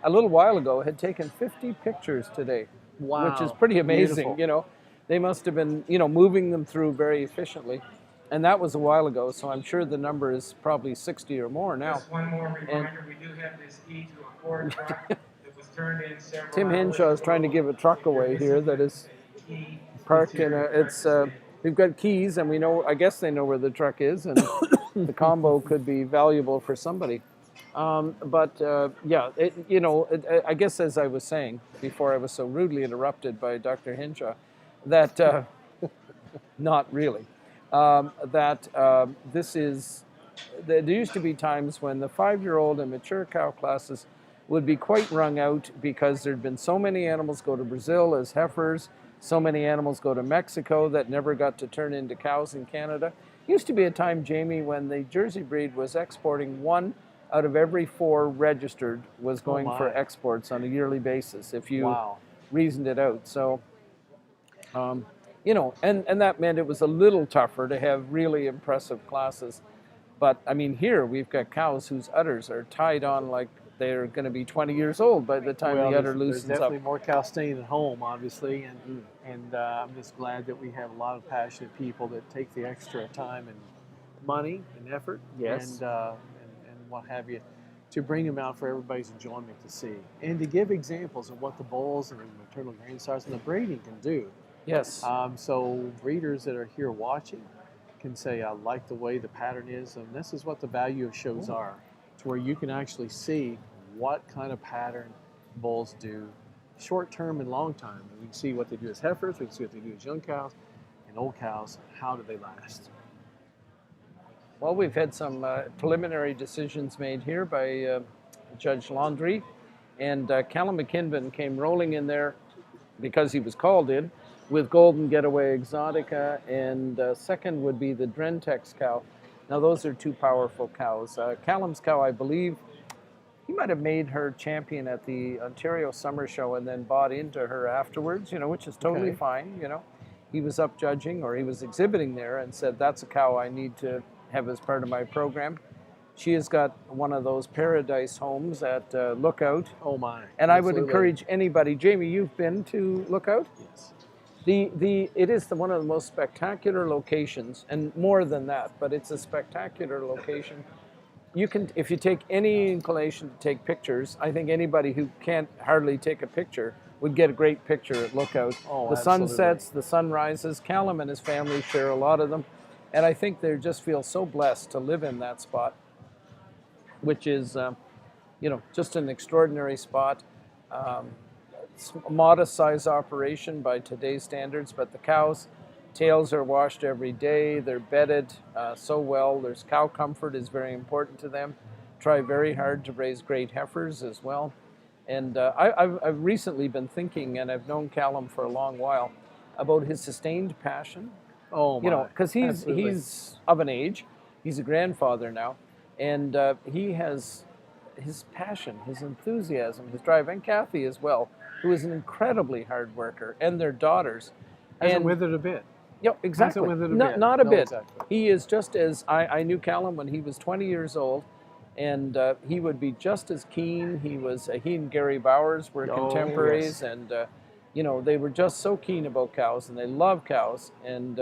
a little while ago, had taken 50 pictures today. Wow. Which is pretty amazing, Beautiful. you know. They must have been, moving them through very efficiently. And that was a while ago, so I'm sure the number is probably 60 or more now. Just one more reminder, we do have this key to a Ford truck that was turned in several Tim hours Henshaw is trying to give a truck away here that is parked in we've got keys, and I guess they know where the truck is, and the combo could be valuable for somebody. I guess as I was saying before I was so rudely interrupted by Dr. Henshaw, that, not really, there used to be times when the 5-year-old and mature cow classes would be quite wrung out because there'd been so many animals go to Brazil as heifers, so many animals go to Mexico that never got to turn into cows in Canada. Used to be a time, Jamie, when the Jersey breed was exporting 1 out of every 4 registered was going for exports on a yearly basis, if you reasoned it out. So, and that meant it was a little tougher to have really impressive classes. But I mean, here we've got cows whose udders are tied on like they're going to be 20 years old by the time the udder there's loosens definitely up. more cows staying at home, obviously, and I'm just glad that we have a lot of passionate people that take the extra time and money and effort Yes. and what have you to bring them out for everybody's enjoyment to see and to give examples of what the bulls and the maternal grain stars and the breeding can do. Yes. So breeders that are here watching can say, I like the way the pattern is, and this is what the value of shows are, to where you can actually see what kind of pattern bulls do short term and long time. And we can see what they do as heifers, we can see what they do as young cows and old cows, how do they last. Well, we've had some preliminary decisions made here by Judge Laundrie, and Callum McKinnon came rolling in there because he was called in with Golden Getaway Exotica, and second would be the Drentex cow. Now those are two powerful cows. Callum's cow, I believe, he might have made her champion at the Ontario Summer Show and then bought into her afterwards, which is totally fine, He was up judging, or he was exhibiting there, and said, that's a cow I need to have as part of my program. She has got one of those paradise homes at Lookout. Oh my. And I would encourage anybody, Jamie, you've been to Lookout? Yes. It is one of the most spectacular locations, and more than that, but it's a spectacular location. You can, if you take any inclination to take pictures, I think anybody who can't hardly take a picture would get a great picture at Lookout. Oh, the absolutely. sunsets, the sunrises, Callum and his family share a lot of them, and I think they just feel so blessed to live in that spot, which is, just an extraordinary spot. It's a modest size operation by today's standards, but the cows' tails are washed every day. They're bedded so well. There's cow comfort is very important to them. Try very hard to raise great heifers as well. And I've recently been thinking, and I've known Callum for a long while, about his sustained passion. Oh my. Because he's of an age. He's a grandfather now, and he has his passion, his enthusiasm, his drive, and Kathy as well, who is an incredibly hard worker, and their daughters. Hasn't withered a bit. Yeah, exactly. Hasn't withered a bit. Not a No, bit. exactly. He is just as, I knew Callum when he was 20 years old, and he would be just as keen. He and Gary Bowers were contemporaries, yes. and they were just so keen about cows, and they love cows, and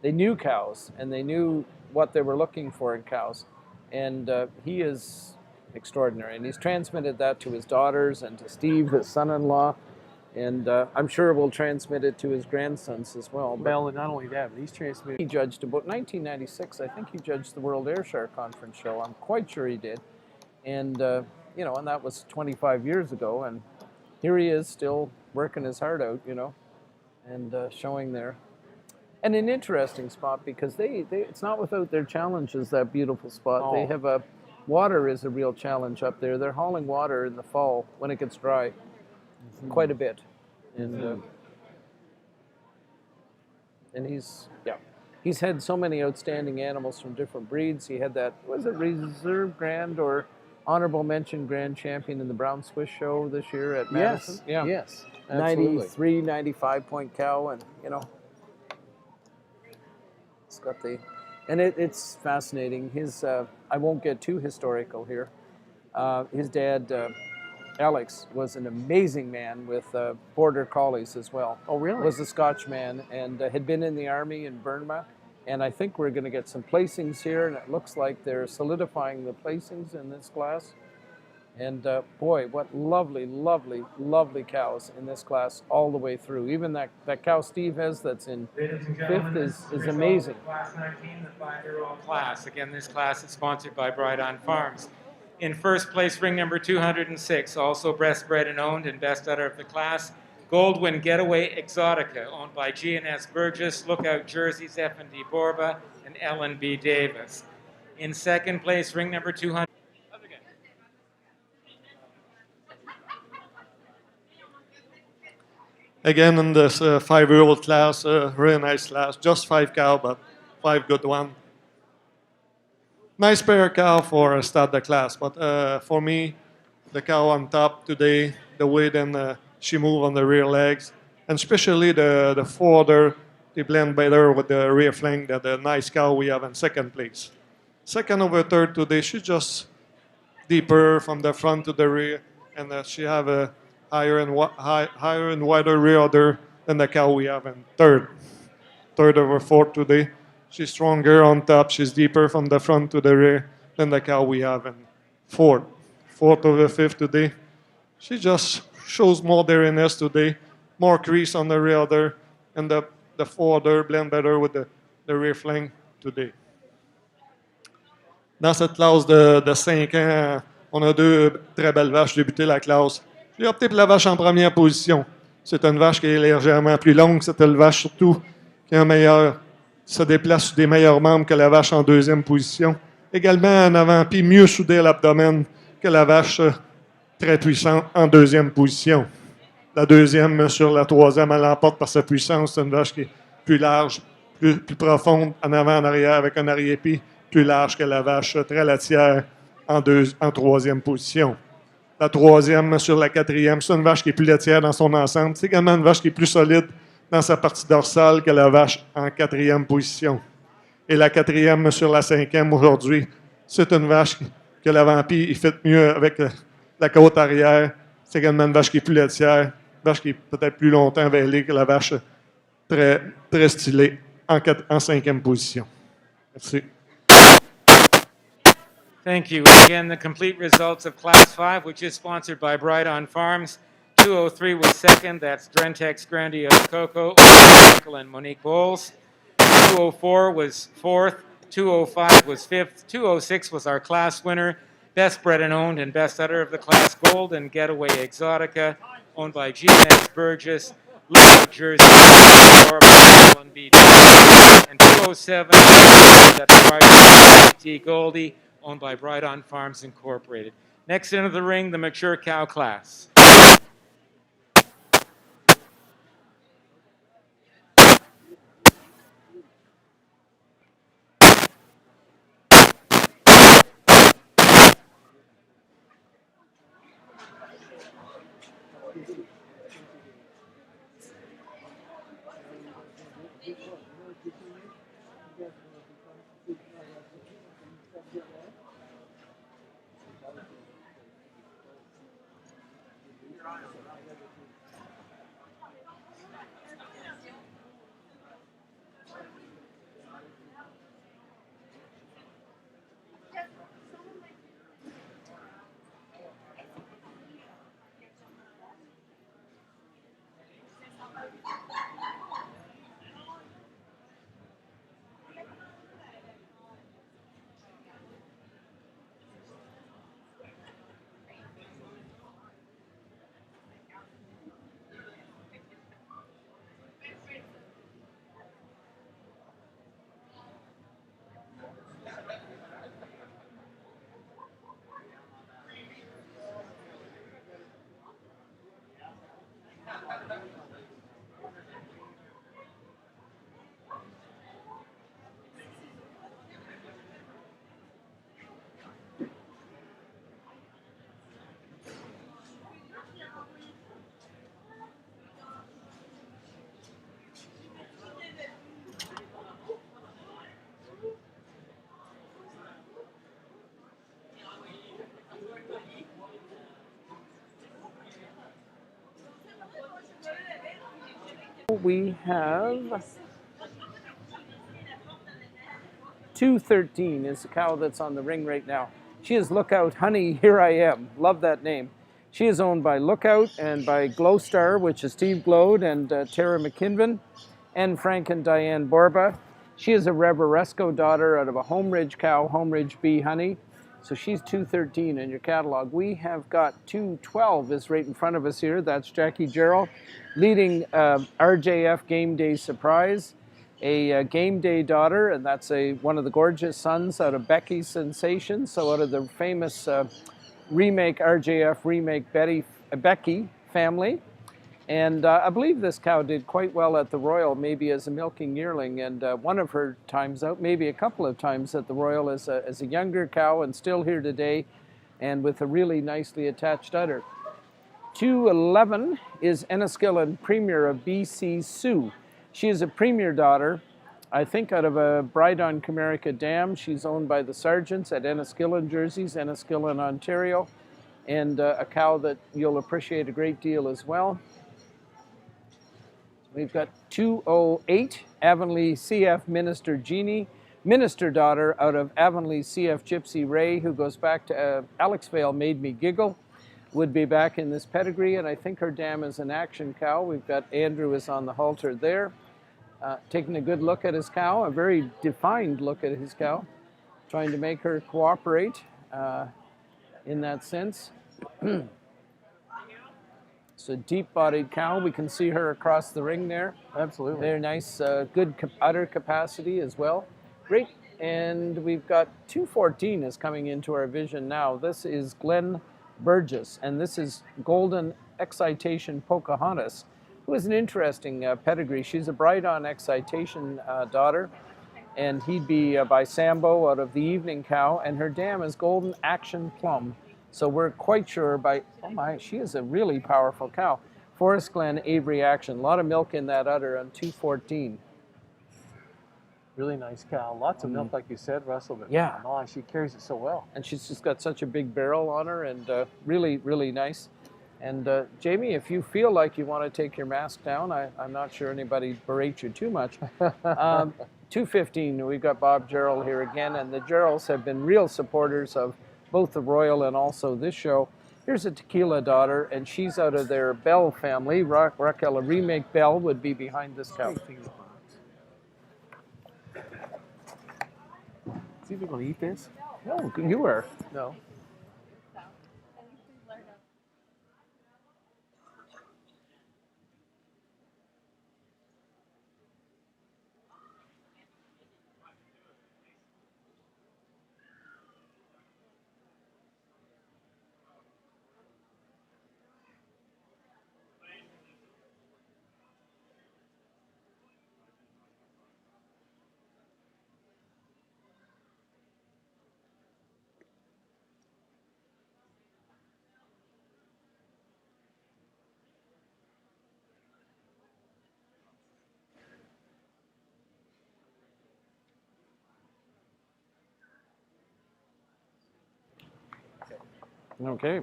they knew cows, and they knew what they were looking for in cows. And he is extraordinary, and he's transmitted that to his daughters and to Steve, his son-in-law, and I'm sure we'll transmit it to his grandsons as well. Well, and not only that, but he's transmitted. He judged about 1996. I think he judged the World Ayrshire Conference show. I'm quite sure he did, and and that was 25 years ago. And here he is, still working his heart out, and showing there. And an interesting spot because it's not without their challenges. That beautiful spot. Oh. They have water is a real challenge up there. They're hauling water in the fall when it gets dry, quite a bit, and he's had so many outstanding animals from different breeds. He had that, was it Reserve Grand or Honorable Mention Grand Champion in the Brown Swiss Show this year at Madison? Yes, absolutely. 93, 95 point cow, and it's got and it's fascinating. His, I won't get too historical here. His dad, Alex, was an amazing man with border collies as well. Oh, really? Was a Scotch man and had been in the army in Burma. And I think we're going to get some placings here, and it looks like they're solidifying the placings in this class. And boy, what lovely, lovely, lovely cows in this class all the way through. Even that cow Steve has that's in fifth is amazing. Class 19, the 5-year-old class. Again, this class is sponsored by Bride on Farms. In first place, ring number 206, also breastbred and owned and best udder of the class, Goldwyn Getaway Exotica, owned by G&S Burgess, Lookout Jerseys, F&D Borba, and L&B Davis. In second place, ring number 200. Again, in this 5-year-old class, really nice class. Just 5 cow, but 5 good one. Nice pair of cow for a start the class, but for me, the cow on top today, the way then she move on the rear legs, and especially the forward, they blend better with the rear flank than the nice cow we have in second place. Second over third today, she just deeper from the front to the rear, and she have a higher and wider rear udder than the cow we have in third. Third over fourth today. She's stronger on top. She's deeper from the front to the rear than the cow we have in fourth. Fourth over fifth today. She just shows more dariness today, more crease on the rear udder, and the fore udder blend better with the rear flank today. Dans cette classe de 5 ans, on a deux très belles vaches débuter la classe. J'ai opté pour la vache en première position. C'est une vache qui est légèrement plus longue. C'est une vache surtout qui a un meilleur, se déplace sur des meilleurs membres que la vache en deuxième position. Également un avant-pied mieux soudé à l'abdomen que la vache très puissante en deuxième position. La deuxième sur la troisième, elle l'emporte par sa puissance. C'est une vache qui est plus large, plus profonde en avant, en arrière, avec un arrière-pied plus large que la vache très laitière en troisième position. La troisième sur la quatrième, c'est une vache qui est plus laitière dans son ensemble. C'est également une vache qui est plus solide dans sa partie dorsale que la vache en quatrième position. Et la quatrième sur la cinquième aujourd'hui, c'est une vache que l'avant-pied il fit mieux avec la côte arrière. C'est également une vache qui est plus laitière, une vache qui est peut-être plus longtemps vêlée que la vache très, très stylée en cinquième position. Merci. Thank you. Again, the complete results of Class 5, which is sponsored by Bright On Farms. 203 was second. That's Drentex Grandiose Coco, Michael and Monique Bowles. 204 was fourth. 205 was fifth. 206 was our class winner. Best bred and owned and best udder of the class, Golden Getaway Exotica, owned by G.S. Burgess, Lookout Jersey, and B. And 207, that's Bright T. Goldie, owned by Bright On Farms Incorporated. Next into the ring, the mature cow class. We have 213 is the cow that's on the ring right now. She is Lookout Honey, Here I Am. Love that name. She is owned by Lookout and by Glowstar, which is Steve Glode and Tara McKinven, and Frank and Diane Borba. She is a Reveresco daughter out of a Home Ridge cow, Home Ridge Bee Honey. So she's 213 in your catalog. We have got 212 is right in front of us here. That's Jackie Gerald leading RJF Game Day Surprise, a Game Day daughter, and that's one of the gorgeous sons out of Becky's Sensation. So out of the famous remake, RJF remake Becky family. And I believe this cow did quite well at the Royal, maybe as a milking yearling, and one of her times out, maybe a couple of times at the Royal as a younger cow, and still here today, and with a really nicely attached udder. 211 is Enniskillen Premier of BC Sue. She is a Premier daughter I think out of a Bride on Comerica dam. She's owned by the Sargents at Enniskillen Jerseys, Enniskillen, Ontario, and a cow that you'll appreciate a great deal as well. We've got 208 Avonlea CF Minister Jeannie, minister daughter out of Avonlea CF Gypsy Ray, who goes back to Alex Vale Made Me Giggle, would be back in this pedigree, and I think her dam is an action cow. We've got Andrew is on the halter there. Taking a good look at his cow, a very defined look at his cow, trying to make her cooperate in that sense. It's a deep-bodied cow. We can see her across the ring there. Absolutely. Very nice, good udder capacity as well. Great. And we've got 214 is coming into our vision now. This is Glenn Burgess, and this is Golden Excitation Pocahontas, who is an interesting pedigree. She's a Bride on Excitation daughter, and he'd be by Sambo out of the Evening Cow, and her dam is Golden Action Plum. So we're quite sure by, oh my, she is a really powerful cow. Forest Glen Avery Action, a lot of milk in that udder on 214. Really nice cow. Lots of milk, like you said, Russell. But yeah. Oh, she carries it so well. And she's just got such a big barrel on her, and really, really nice. And Jamie, if you feel like you want to take your mask down, I'm not sure anybody berates you too much. 215, we've got Bob Gerald here again, and the Geralds have been real supporters of both the Royal and also this show. Here's a Tequila daughter, and she's out of their Bell family. Raquel, a remake Bell would be behind this cow. See if we're going to eat this? No, you were. No. Okay.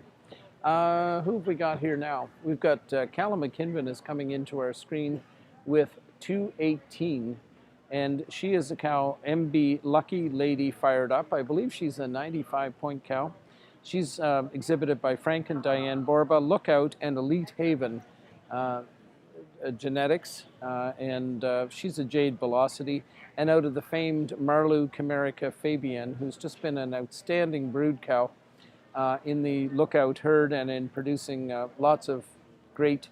Who have we got here now? We've got Callum McKinvin is coming into our screen with 218, and she is a cow, MB Lucky Lady Fired Up. I believe she's a 95-point cow. She's exhibited by Frank and Diane Borba, Lookout, and Elite Haven genetics, and she's a Jade Velocity, and out of the famed Marlou Comerica Fabian, who's just been an outstanding brood cow in the Lookout herd and in producing lots of great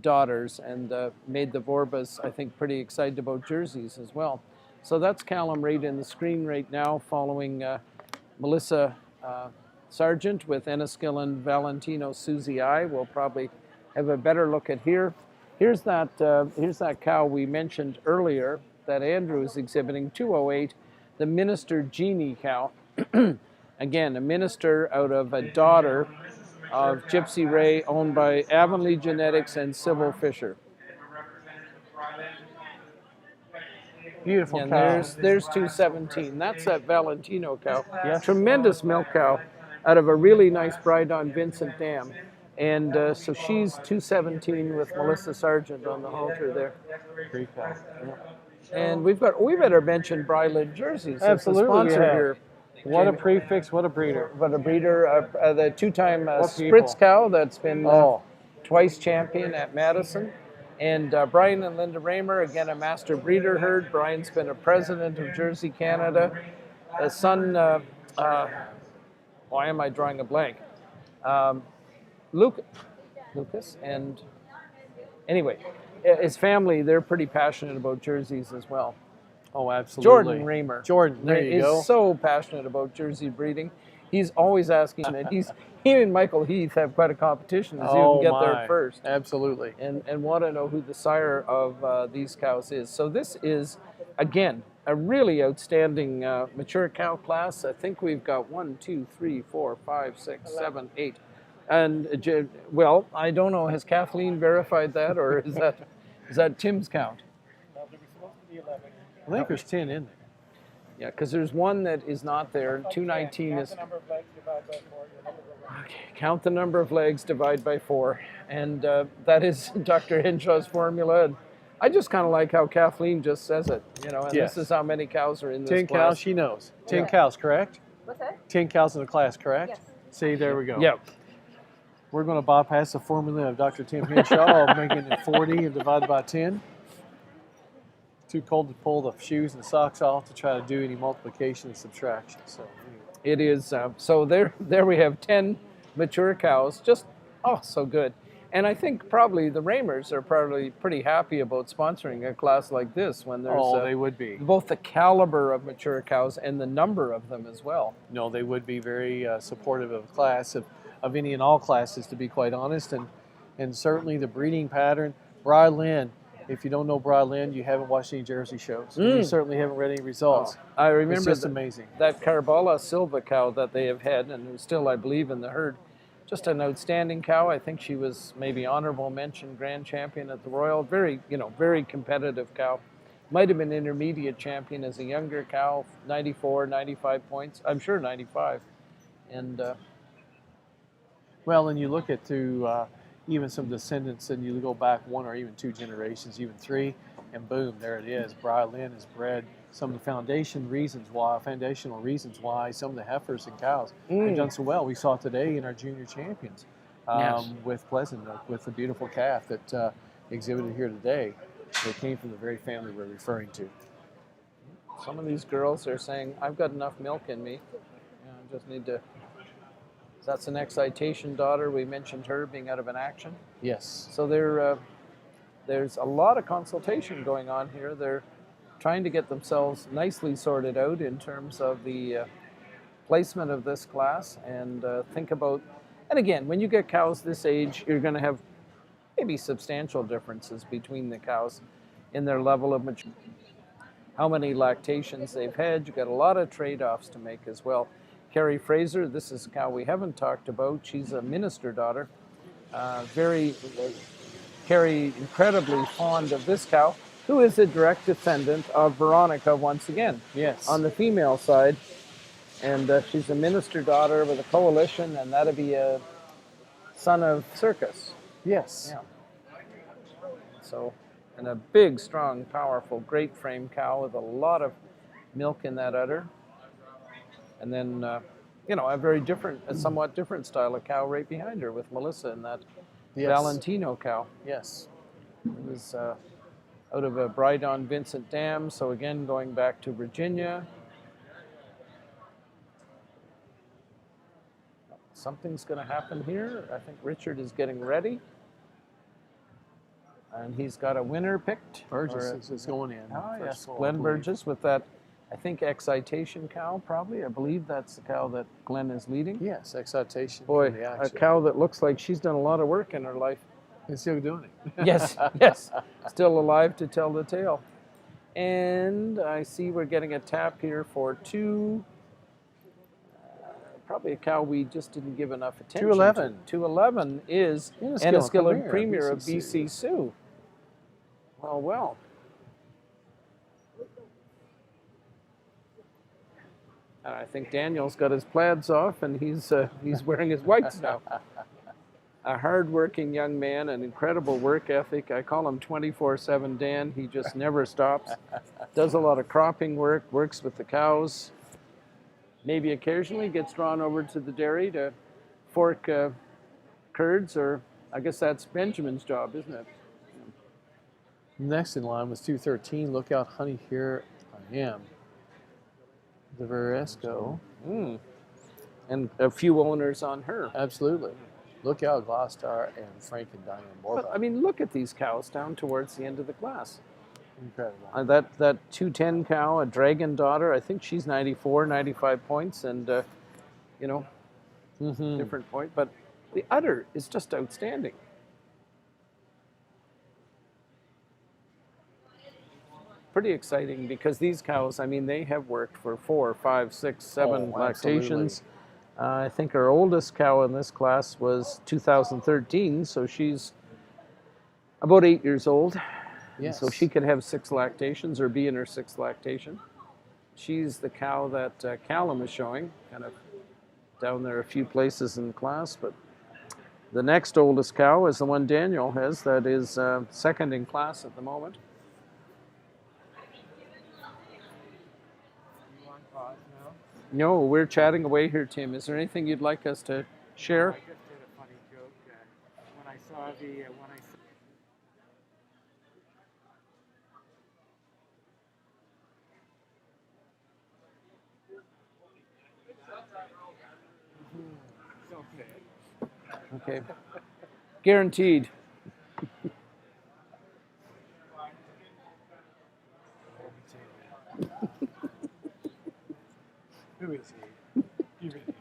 daughters, and made the Vorbas, I think, pretty excited about jerseys as well. So that's Callum right in the screen right now, following Melissa Sargent with Enniskillen Valentino Susie I. We'll probably have a better look at here. Here's that cow we mentioned earlier that Andrew is exhibiting, 208, the Minister Jeannie cow. Again, a minister out of a daughter of Gypsy Ray, owned by Avonlea Genetics and Sybil Fisher. Beautiful and cow. There's 217. That's that Valentino cow. Yes. Tremendous milk cow out of a really nice Bride on Vincent dam. And so she's 217 with Melissa Sargent on the halter there. Great cow. Yeah. And we better mention Bryland Jerseys. Absolutely, As the sponsor yeah. here. What a prefix, what a breeder. What a breeder, the two-time What Spritz people. cow that's been twice champion at Madison. And Brian and Linda Raymer, again, a master breeder herd. Brian's been a president of Jersey, Canada. His son, why am I drawing a blank? Lucas, and anyway, his family, they're pretty passionate about jerseys as well. Oh, absolutely. Jordan Raymer. Jordan, there you go. Is so passionate about jersey breeding. He's always asking, and he and Michael Heath have quite a competition to see who can get there first. Absolutely. And want to know who the sire of these cows is. So this is, again, a really outstanding mature cow class. I think we've got 1, 2, 3, 4, 5, 6, 7, 8. And, well, I don't know, has Kathleen verified that, or is that Tim's count? No, there was supposed to be 11. I think there's 10 in there. Yeah, because there's one that is not there. 219 is. Okay, count the number of legs, divide by 4. And that is Dr. Henshaw's formula. And I just kind of like how Kathleen just says it, you know, and Yes. this is how many cows are in this 10 class. cows, she knows. 10 Yeah. cows, correct? What's that? 10 cows in the class, correct? Yes. See, there we go. Yep. We're going to bypass the formula of Dr. Tim Henshaw of making it 40 and divided by 10. Too cold to pull the shoes and socks off to try to do any multiplication and subtraction. So anyway. It is, so there we have 10 mature cows, just, oh, so good. And I think probably the Ramers are probably pretty happy about sponsoring a class like this when there's they would be. Both the caliber of mature cows and the number of them as well. No, they would be very supportive of the class, of any and all classes, to be quite honest. And certainly the breeding pattern, Bride Lynn, if you don't know Bride Lynn, you haven't watched any Jersey shows. You certainly haven't read any results. I remember it's just amazing. That Carbala Silva cow that they have had, and still I believe in the herd, just an outstanding cow. I think she was maybe honorable mention grand champion at the Royal. Very, very competitive cow. Might have been intermediate champion as a younger cow, 94, 95 points. I'm sure 95. And well, and you look at even some descendants, and you go back 1 or even 2 generations, even 3, and boom, there it is. Bride Lynn has bred some of the foundational reasons why some of the heifers and cows have done so well. We saw today in our junior champions with Pleasant, with the beautiful calf that exhibited here today. They came from the very family we're referring to. Some of these girls are saying, I've got enough milk in me. I just need to. That's an excitation daughter. We mentioned her being out of an action. Yes. So there's a lot of consultation going on here. They're trying to get themselves nicely sorted out in terms of the placement of this class and think about, and again, when you get cows this age, you're going to have maybe substantial differences between the cows in their level of maturity. How many lactations they've had. You've got a lot of trade-offs to make as well. Carrie Fraser, this is a cow we haven't talked about. She's a minister daughter. Carrie, incredibly fond of this cow, who is a direct descendant of Veronica once again. Yes. On the female side. And she's a minister daughter with a coalition, and that'll be a son of Circus. Yes. Yeah. So, and a big, strong, powerful, great frame cow with a lot of milk in that udder. And then, a somewhat different style of cow right behind her with Melissa and that Valentino cow. Yes. It was out of a Bride on Vincent Dam. So again, going back to Virginia. Something's going to happen here. I think Richard is getting ready. And he's got a winner picked. Burgess is going in. Oh, yes. Glenn Burgess with that, I think, excitation cow, probably. I believe that's the cow that Glenn is leading. Yes, excitation. Boy, a cow that looks like she's done a lot of work in her life. And still doing it. Yes, yes. Still alive to tell the tale. And I see we're getting a tap here for 2. Probably a cow we just didn't give enough attention 211. to. 211 is Enniskillen Premier of BC Sioux. Well. I think Daniel's got his plaids off and he's wearing his whites now. A hard-working young man, an incredible work ethic. I call him 24/7 Dan. He just never stops. Does a lot of cropping work, works with the cows. Maybe occasionally gets drawn over to the dairy to fork curds, or I guess that's Benjamin's job, isn't it? Next in line was 213. Look out, honey, here I am. The Veresco. And a few owners on her. Absolutely. Look out, Gloucester and Frank and Diane Borba. But, I mean, look at these cows down towards the end of the class. Incredible. That 210 cow, a Dragon daughter, I think she's 94, 95 points, and, different point. But the udder is just outstanding. Pretty exciting because these cows, I mean, they have worked for 4, 5, 6, 7 lactations. I think our oldest cow in this class was 2013, so she's about 8 years old. Yes. So she could have 6 lactations or be in her 6th lactation. She's the cow that Callum is showing, kind of down there a few places in the class. But the next oldest cow is the one Daniel has that is 2nd in class at the moment. You want pause now? No, we're chatting away here, Tim. Is there anything you'd like us to share? I just did a funny joke when I saw the so good. Okay. Guaranteed. Who is he? You really.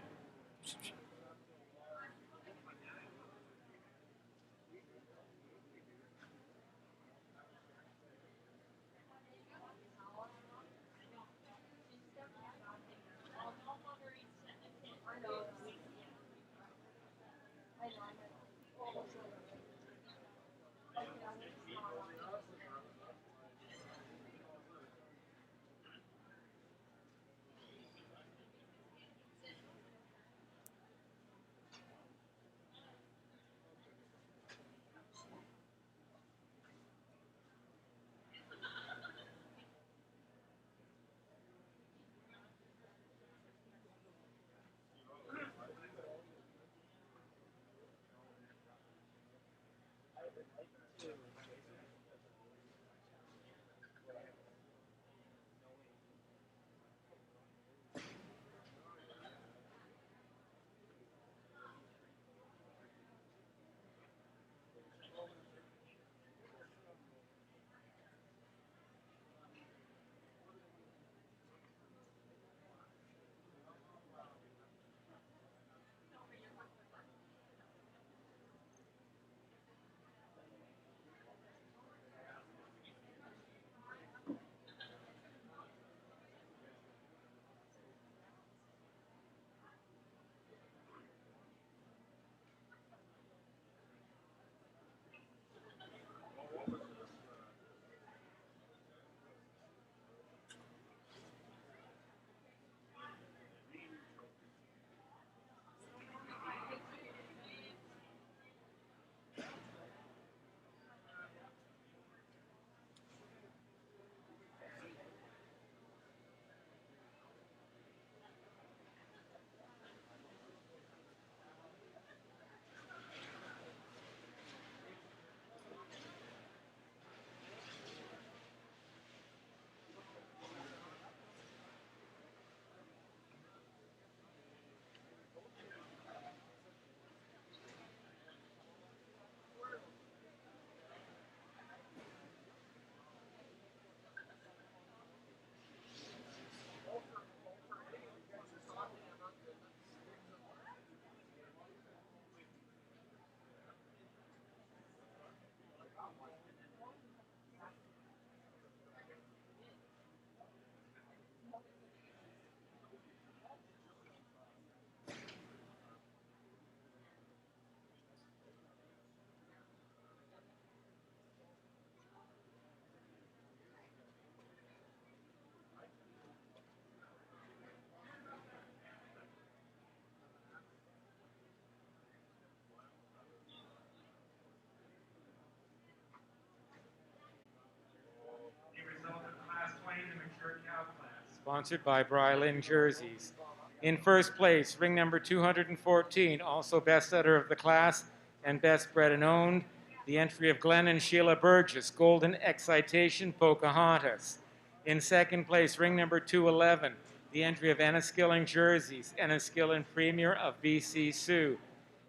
Sponsored by Brylin Jerseys. In first place, ring number 214, also best setter of the class and best bred and owned, the entry of Glenn and Sheila Burgess, Golden Excitation Pocahontas. In second place, ring number 211, the entry of Enniskillen Jerseys, Enniskillen Premier of BC Sioux.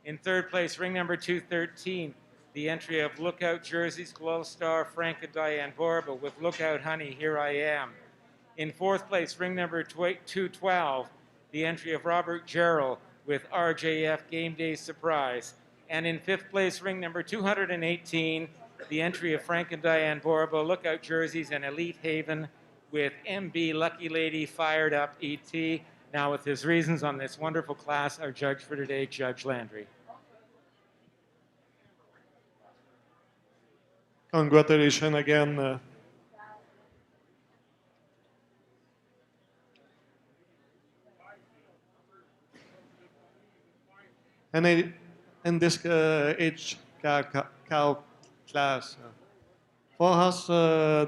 In third place, ring number 213, the entry of Lookout Jerseys, Glow Star, Frank and Diane Borba with Lookout Honey, Here I Am. In fourth place, ring number 212, the entry of Robert Gerald with RJF Game Day Surprise. And in fifth place, ring number 218, the entry of Frank and Diane Borba, Lookout Jerseys and Elite Haven with MB Lucky Lady Fired Up ET. Now with his reasons on this wonderful class, our judge for today, Judge Landry. congratulations again. And in this age cow class, for us,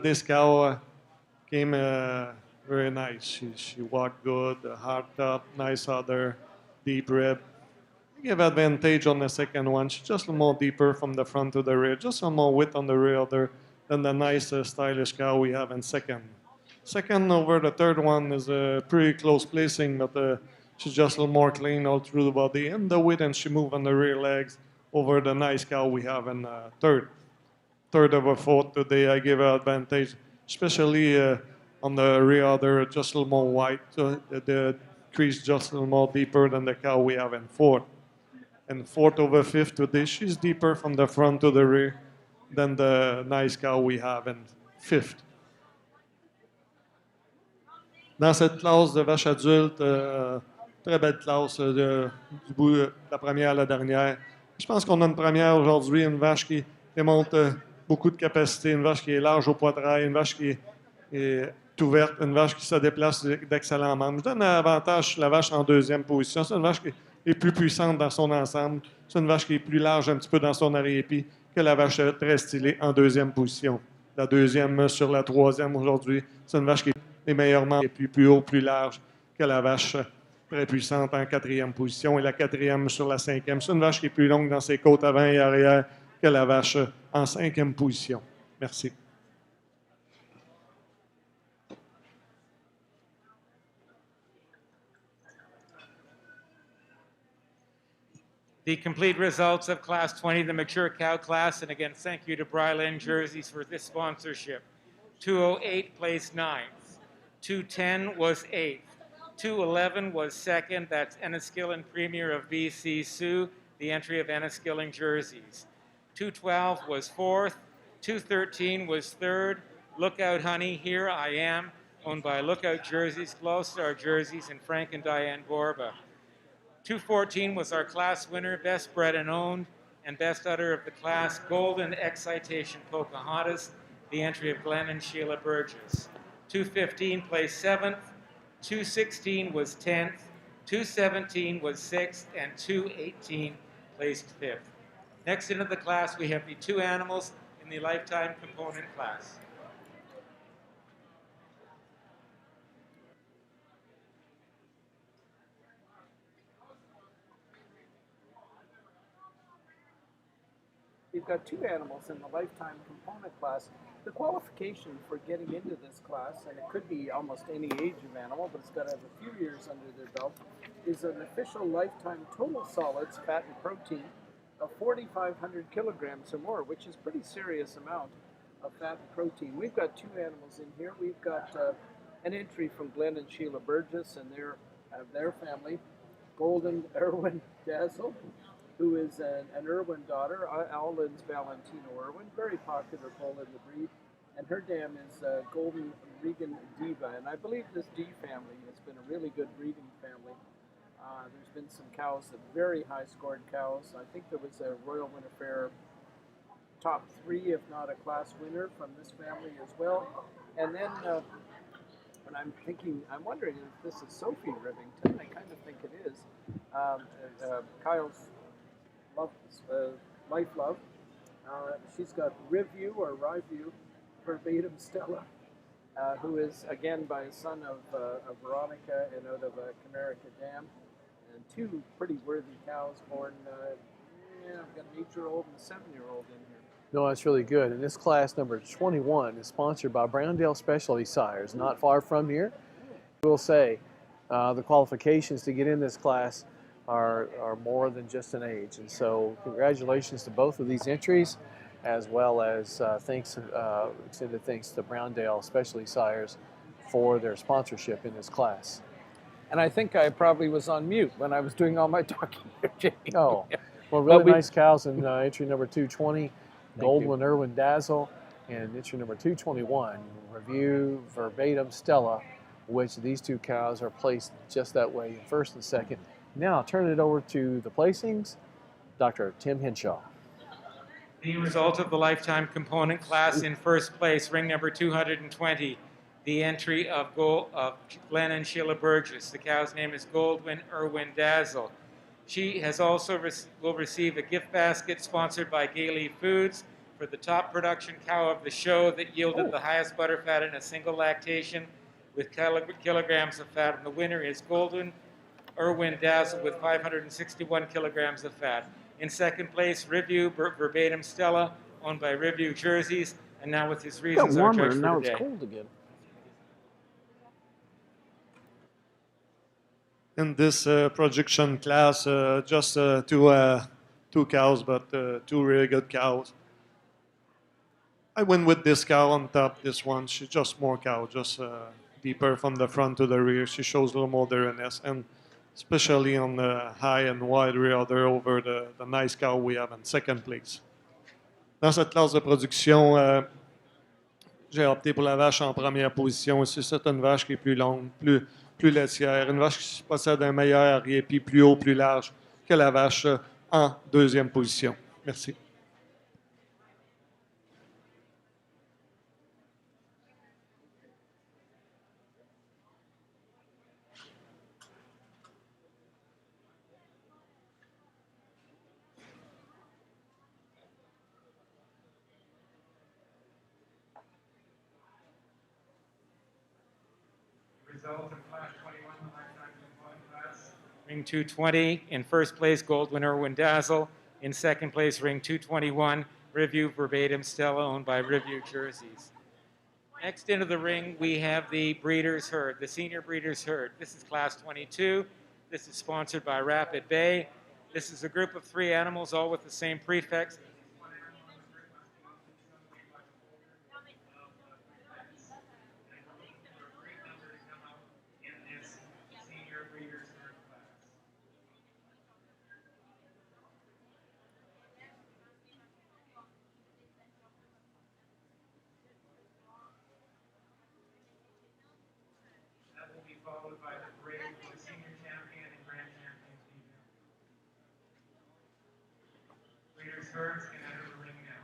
this cow came very nice. She walked good, hard top, nice udder, deep rib. I give advantage on the second one. She's just a little more deeper from the front to the rear, just a more width on the rear udder than the nice, stylish cow we have in second. Second over the third one is a pretty close placing, but she's just a little more clean all through the body and the width, and she moves on the rear legs over the nice cow we have in third. Third over fourth today, I give her advantage, especially on the rear udder, just a little more wide. So the crease just a little more deeper than the cow we have in fourth. And fourth over fifth today, she's deeper from the front to the rear than the nice cow we have in fifth. Dans cette classe de vaches adultes, très belle classe du bout de la première à la dernière. Je pense qu'on a une première aujourd'hui, une vache qui démontre beaucoup de capacité, une vache qui est large au poitrail, une vache qui est ouverte, une vache qui se déplace d'excellents membres. Je donne l'avantage sur la vache en deuxième position. C'est une vache qui est plus puissante dans son ensemble. C'est une vache qui est plus large un petit peu dans son arrière-pied que la vache très stylée en deuxième position. La deuxième sur la troisième aujourd'hui, c'est une vache qui est les meilleurs membres, et plus haut, plus large que la vache très puissante en quatrième position. Et la quatrième sur la cinquième, c'est une vache qui est plus longue dans ses côtes avant et arrière que la vache en cinquième position. Merci. The complete results of Class 20, the mature cow class, and again, thank you to Bryland Jerseys for this sponsorship. 208 placed 9th. 210 was 8th. 211 was 2nd. That's Enniskillen Premier of BC Sioux, the entry of Enniskillen Jerseys. 212 was 4th. 213 was 3rd. Lookout Honey, Here I Am, owned by Lookout Jerseys, Glow Star Jerseys, and Frank and Diane Borba. 214 was our class winner, best bred and owned, and best udder of the class, Golden Excitation Pocahontas, the entry of Glenn and Sheila Burgess. 215 placed 7th, 216 was 10th, 217 was 6th, and 218 placed 5th. Next into the class, we have the two animals in the lifetime component class. We've got two animals in the lifetime component class. The qualification for getting into this class, and it could be almost any age of animal, but it's got to have a few years under their belt, is an official lifetime total solids, fat and protein, of 4,500 kilograms or more, which is a pretty serious amount of fat and protein. We've got two animals in here. We've got an entry from Glenn and Sheila Burgess and their family, Golden Irwin Dazzle, who is an Irwin daughter, Alden's Valentino Irwin, very popular bull in the breed, and her dam is Golden Regan Diva, and I believe this D family has been a really good breeding family. There's been some cows that very high scored cows. I think there was a Royal Winter Fair top 3, if not a class winner from this family as well. And then when I'm wondering if this is Sophie Rivington. I kind of think it is. Kyle's Life Love. She's got Review or Review verbatim Stella, who is again by a son of Veronica and out of Canarica Dam, and two pretty worthy cows born. I've got an 8-year-old and a 7-year-old in here. No, that's really good. And this class number 21 is sponsored by Browndale Specialty Sires, not far from here. I will say the qualifications to get in this class are more than just an age. And so congratulations to both of these entries, as well as extended thanks to Browndale Specialty Sires for their sponsorship in this class. And I think I probably was on mute when I was doing all my talking there, Jamie. Oh, well, really nice cows in entry number 220, Golden Irwin Dazzle, and entry number 221, Review Verbatim Stella, which these two cows are placed just that way in first and second. Now I'll turn it over to the placings, Dr. Tim Henshaw. The result of the lifetime component class in first place, ring number 220, the entry of Glenn and Sheila Burgess. The cow's name is Goldwyn Irwin Dazzle. She has also will receive a gift basket sponsored by Gailey Foods for the top production cow of the show that yielded the highest butter fat in a single lactation with kilograms of fat. And the winner is Goldwyn Irwin Dazzle with 561 kilograms of fat. In second place, Review Verbatim Stella, owned by Review Jerseys, and now with his reasons, Got our warmer, judge and for now today. it's cold again. In this projection class, just two cows, but two really good cows. I went with this cow on top, this one. She's just more cow, just deeper from the front to the rear. She shows a little more directness, and especially on the high and wide rear udder over the nice cow we have in second place. Dans cette classe de production, j'ai opté pour la vache en première position. C'est une vache qui est plus longue, plus laitière, une vache qui possède un meilleur arrière-pied plus haut, plus large que la vache en deuxième position. Merci. Result of class 21, the lifetime component class. Ring 220, in first place, Goldwyn Irwin Dazzle. In second place, ring 221, Review Verbatim Stella, owned by Review Jerseys. Next into the ring, we have the Breeders' Herd, the Senior Breeders' Herd. This is class 22. This is sponsored by Rapid Bay. This is a group of 3 animals, all with the same prefix. Followed by the parade for the senior champion and grand champion female. Breeders' Herds can enter the ring now.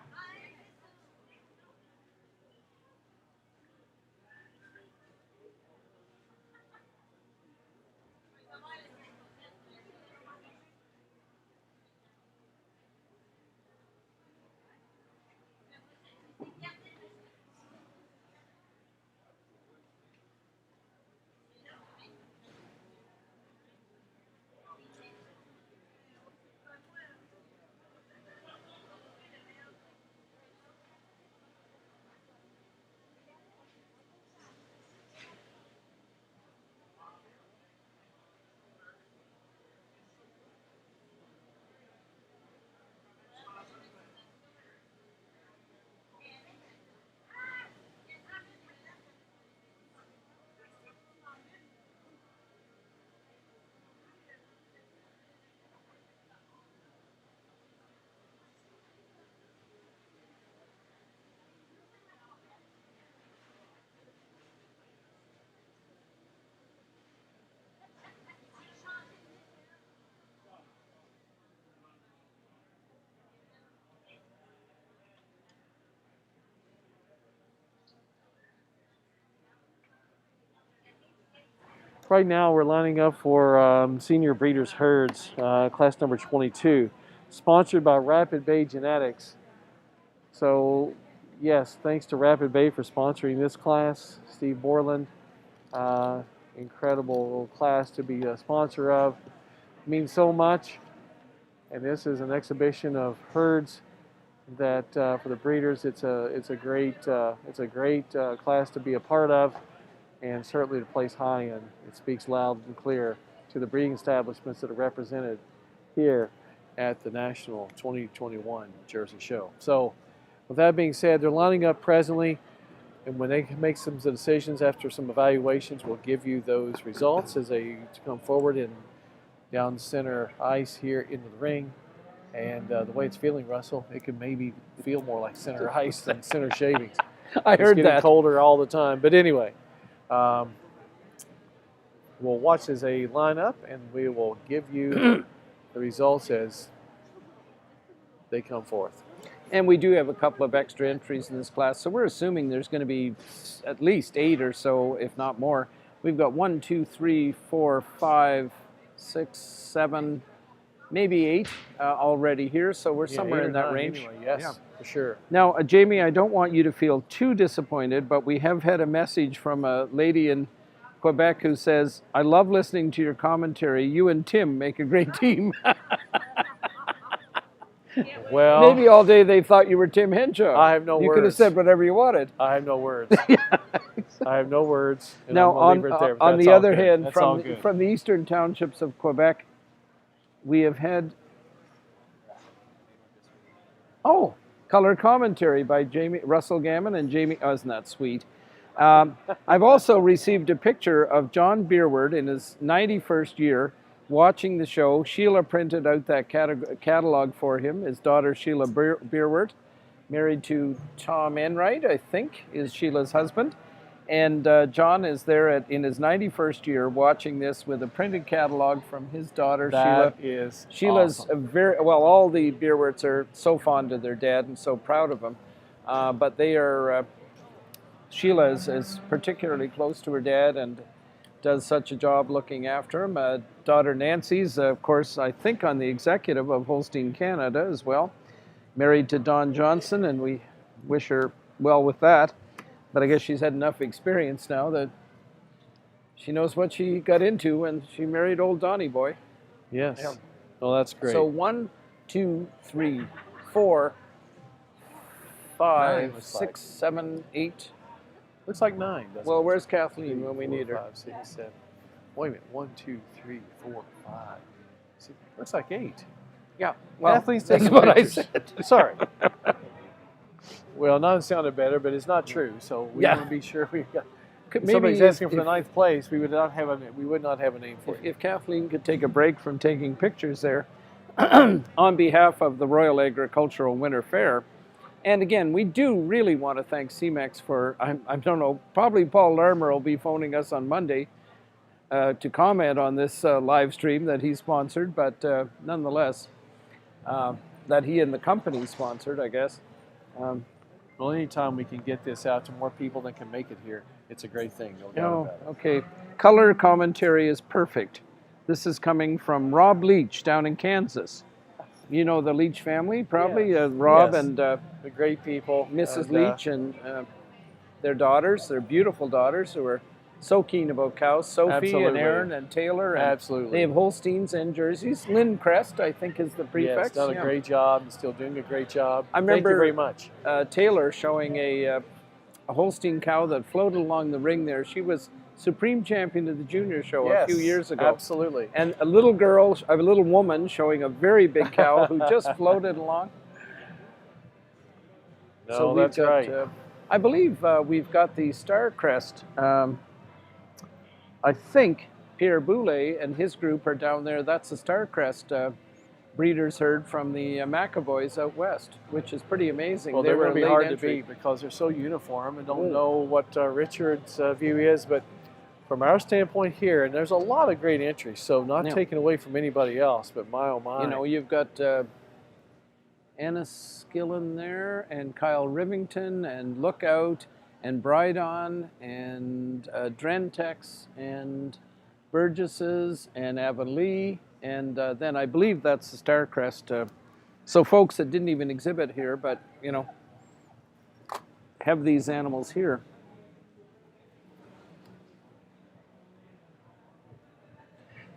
Right now, we're lining up for Senior Breeders' Herds, class number 22, sponsored by Rapid Bay Genetics. So, yes, thanks to Rapid Bay for sponsoring this class. Steve Borland, incredible class to be a sponsor of. It means so much. And this is an exhibition of herds that for the breeders, it's a great class to be a part of, and certainly to place high in. It speaks loud and clear to the breeding establishments that are represented here at the National 2021 Jersey Show. So with that being said, they're lining up presently, and when they make some decisions after some evaluations, we'll give you those results as they come forward and down center ice here into the ring. And the way it's feeling, Russell, it could maybe feel more like center ice than center shavings. I heard it's getting colder all the time. But anyway, we'll watch as they line up, and we will give you the results as they come forth. And we do have a couple of extra entries in this class, so we're assuming there's going to be at least 8 or so, if not more. We've got 1, 2, 3, 4, 5, 6, 7, maybe 8 already here, so we're somewhere in that range. Anyway, yes, for sure. Now, Jamie, I don't want you to feel too disappointed, but we have had a message from a lady in Quebec who says, "I love listening to your commentary. You and Tim make a great team." Well, maybe all day they thought you were Tim Henshaw. I have no words. You could have said whatever you wanted. I have no words. I have no words. And Now, I'm gonna leave it there, but on that's the all other good. hand, That's all from good. from the eastern townships of Quebec, we have had color commentary by Russell Gammon and Jamie. Oh, isn't that sweet? I've also received a picture of John Beerward in his 91st year watching the show. Sheila printed out that catalog for him. His daughter, Sheila Beerward, married to Tom Enright, I think, is Sheila's husband. And John is there in his 91st year watching this with a printed catalog from his daughter, Sheila. That is Sheila's awesome. all the Beerwards are so fond of their dad and so proud of him. But they are, Sheila is particularly close to her dad and does such a job looking after him. Daughter Nancy's, of course, I think on the executive of Holstein Canada as well. Married to Don Johnson, and we wish her well with that. But I guess she's had enough experience now that she knows what she got into when she married old Donnie boy. Yes. Yeah. Well, that's great. So 1, 2, 3, 4, 5, 6, 7, 8. Looks like 9. Doesn't Well, it? where's Kathleen when we need her? 5, 6, 7. Wait a minute. 1, 2, 3, 4, 5. Looks like 8. Yeah. Well, Kathleen's that's taking what I pictures. said. Sorry. Well, none sounded better, but it's not true. So we Yeah. want to be sure we got. If Maybe somebody's asking for the if- 9th place, we would not have a name for you. If Kathleen could take a break from taking pictures there on behalf of the Royal Agricultural Winter Fair. And again, we do really want to thank CMEX for, I don't know, probably Paul Larmer will be phoning us on Monday to comment on this live stream that he sponsored, but nonetheless, that he and the company sponsored, I guess. Well, anytime we can get this out to more people than can make it here, it's a great thing. No doubt about it. Okay. Color commentary is perfect. This is coming from Rob Leach down in Kansas. You know the Leach family, probably? Yes. Rob Yes. and The great people. Mrs. And, Leach and their daughters, their beautiful daughters who are so keen about cows. Sophie Absolutely. and Aaron and Taylor. And Absolutely. They have Holsteins and Jerseys. Lynn Crest, I think, is the prefix. Yes, done a great job and still doing a great job. I remember Thank you very much. Taylor showing a Holstein cow that floated along the ring there. She was supreme champion of the junior show a few years ago. Absolutely. And a little girl, a little woman showing a very big cow who just floated along. No, we've that's got, right. I believe we've got the Star Crest. I think Pierre Boulay and his group are down there. That's the Star Crest breeders herd from the McAvoys out west, which is pretty amazing. Well, they they're were going to be late hard entry. to beat because they're so uniform and don't know what Richard's view is. But from our standpoint here, and there's a lot of great entries, so not Yeah. taken away from anybody else, but my oh my. You know, you've got Anna Skillen there, and Kyle Rivington, and Lookout, and Brydon, and Drentex, and Burgess's, and Avonlea, and then I believe that's the Starcrest. So folks that didn't even exhibit here, but, you know, have these animals here.